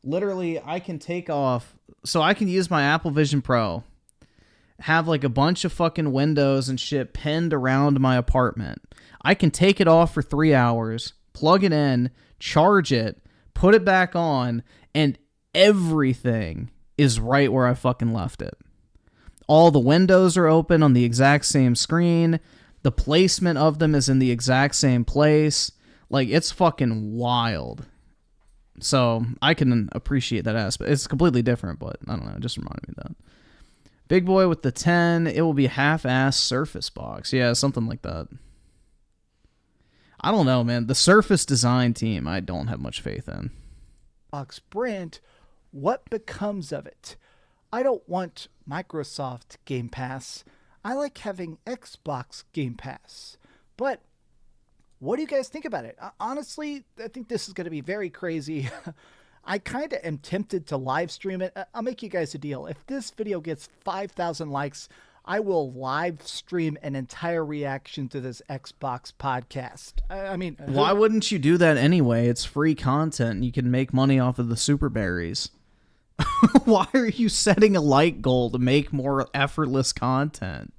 Literally, I can take off... So I can use my Apple Vision Pro, have like a bunch of fucking windows and shit pinned around my apartment. I can take it off for 3 hours, plug it in, charge it, put it back on, and everything is right where I fucking left it. All the windows are open on the exact same screen. The placement of them is in the exact same place. Like, it's fucking wild. So I can appreciate that aspect. It's completely different, but I don't know. It just reminded me of that. Big boy with the 10. It will be a half-ass Surface box. Yeah, something like that. I don't know, man. The Surface design team, I don't have much faith in. Xbox brand, what becomes of it? I don't want Microsoft Game Pass. I like having Xbox Game Pass. But what do you guys think about it? Honestly, I think this is going to be very crazy. I kind of am tempted to live stream it. I'll make you guys a deal. If this video gets 5,000 likes, I will live stream an entire reaction to this Xbox podcast. I mean... Why wouldn't you do that anyway? It's free content. You can make money off of the super berries. Why are you setting a like goal to make more effortless content?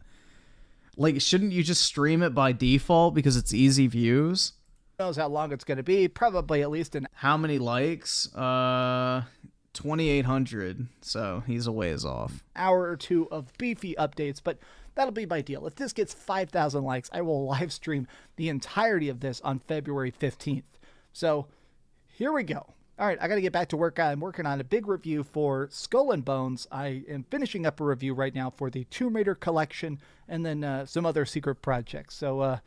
Like, shouldn't you just stream it by default because it's easy views? Who knows how long it's going to be? Probably at least an... How many likes? 2,800. So he's a ways off. Hour or two of beefy updates, but that'll be my deal. If this gets 5,000 likes, I will live stream the entirety of this on February 15th. So here we go. All right, I got to get back to work. I'm working on a big review for Skull and Bones. I am finishing up a review right now for the Tomb Raider collection and then some other secret projects. So,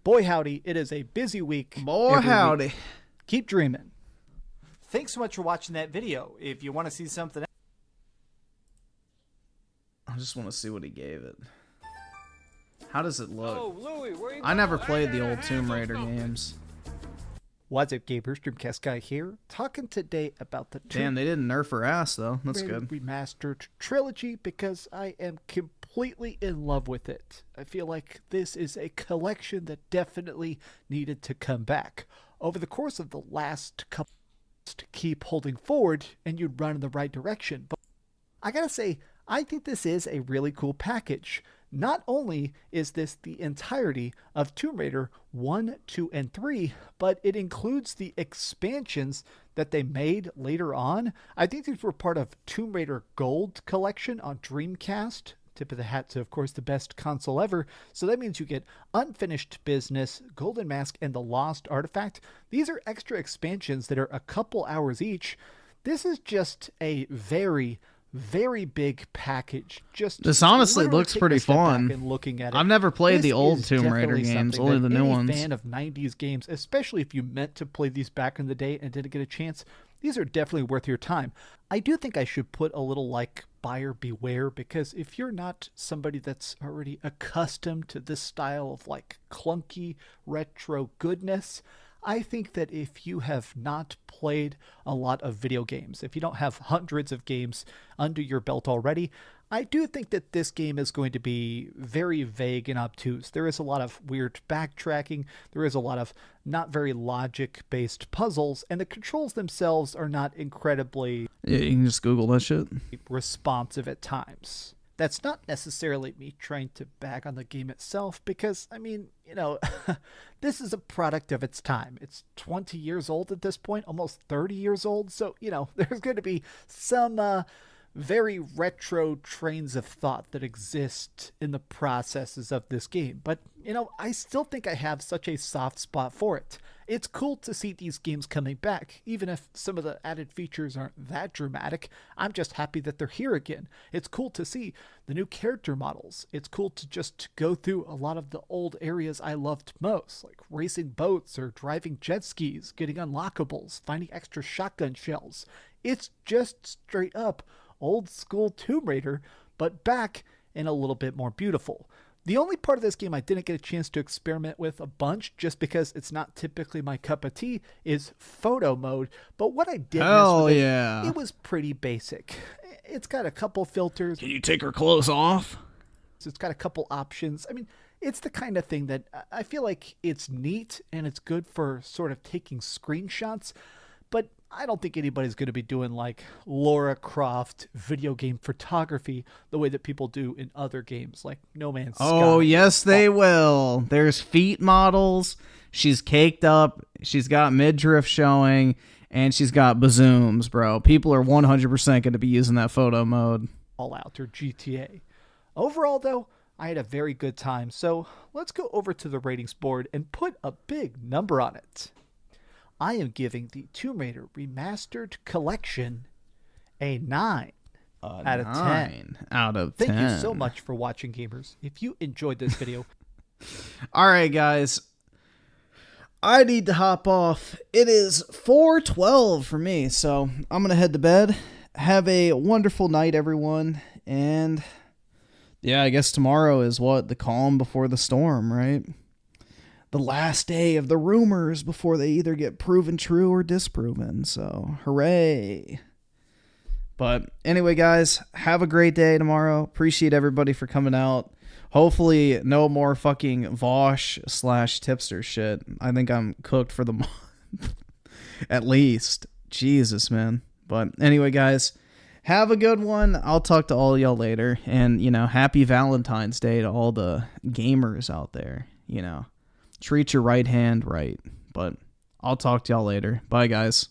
boy howdy, it is a busy week. Boy howdy. Week. Keep dreaming. Thanks so much for watching that video. If you want to see something else, I just want to see what he gave it. How does it look? Oh, Louie, where you I never played the old Tomb Raider games. What's up, Gamer? Streamcast Guy here, talking today about the Damn, they didn't nerf her ass, though. That's good. Remastered trilogy because I am completely in love with it. I feel like this is a collection that definitely needed to come back. Over the course of the last couple to keep holding forward and you'd run in the right direction. But I gotta say, I think this is a really cool package. Not only is this the entirety of Tomb Raider 1, 2, and 3, but it includes the expansions that they made later on. I think these were part of Tomb Raider Gold collection on Dreamcast. Tip of the hat to, of course, the best console ever. So that means you get Unfinished Business, Golden Mask, and The Lost Artifact. These are extra expansions that are a couple hours each. This is just a very big package. This honestly looks pretty fun. And looking at it, I've never played this the old is Tomb Raider definitely games, something only that the new any ones. fan of 90s games, especially if you meant to play these back in the day and didn't get a chance, these are definitely worth your time. I do think I should put a little like buyer beware, because if you're not somebody that's already accustomed to this style of like clunky retro goodness, I think that if you have not played a lot of video games, if you don't have hundreds of games under your belt already, I do think that this game is going to be very vague and obtuse. There is a lot of weird backtracking, there is a lot of not very logic-based puzzles, and the controls themselves are not incredibly... Yeah, you can just Google that shit. ...responsive at times. That's not necessarily me trying to bag on the game itself, because, I mean, you know, this is a product of its time. It's 20 years old at this point, almost 30 years old, so, you know, there's going to be some very retro trains of thought that exist in the processes of this game. But, you know, I still think I have such a soft spot for it. It's cool to see these games coming back, even if some of the added features aren't that dramatic. I'm just happy that they're here again. It's cool to see the new character models. It's cool to just go through a lot of the old areas I loved most, like racing boats or driving jet skis, getting unlockables, finding extra shotgun shells. It's just straight up old school Tomb Raider, but back and a little bit more beautiful. The only part of this game I didn't get a chance to experiment with a bunch, just because it's not typically my cup of tea, is photo mode. But what I did mess with it was pretty basic. It's got a couple filters. Can you take her clothes off? It's got a couple options. I mean, it's the kind of thing that I feel like it's neat and it's good for sort of taking screenshots, but I don't think anybody's going to be doing like Lara Croft video game photography the way that people do in other games like No Man's Sky. Oh, yes, they will. There's feet models. She's caked up. She's got midriff showing, and she's got bazooms, bro. People are 100% going to be using that photo mode. Fallout or GTA. Overall, though, I had a very good time. So let's go over to the ratings board and put a big number on it. I am giving the Tomb Raider Remastered Collection a 9 out of 10. Out of 10. Thank you so much for watching, gamers. If you enjoyed this video... All right, guys. I need to hop off. It is 4:12 for me, so I'm going to head to bed. Have a wonderful night, everyone. And yeah, I guess tomorrow is what? The calm before the storm, right? The last day of the rumors before they either get proven true or disproven. So, hooray. But anyway, guys, have a great day tomorrow. Appreciate everybody for coming out. Hopefully, no more fucking Vosh/Tipster shit. I think I'm cooked for the month. At least. Jesus, man. But anyway, guys, have a good one. I'll talk to all y'all later. And, you know, happy Valentine's Day to all the gamers out there, you know. Treat your right hand right. But I'll talk to y'all later. Bye, guys.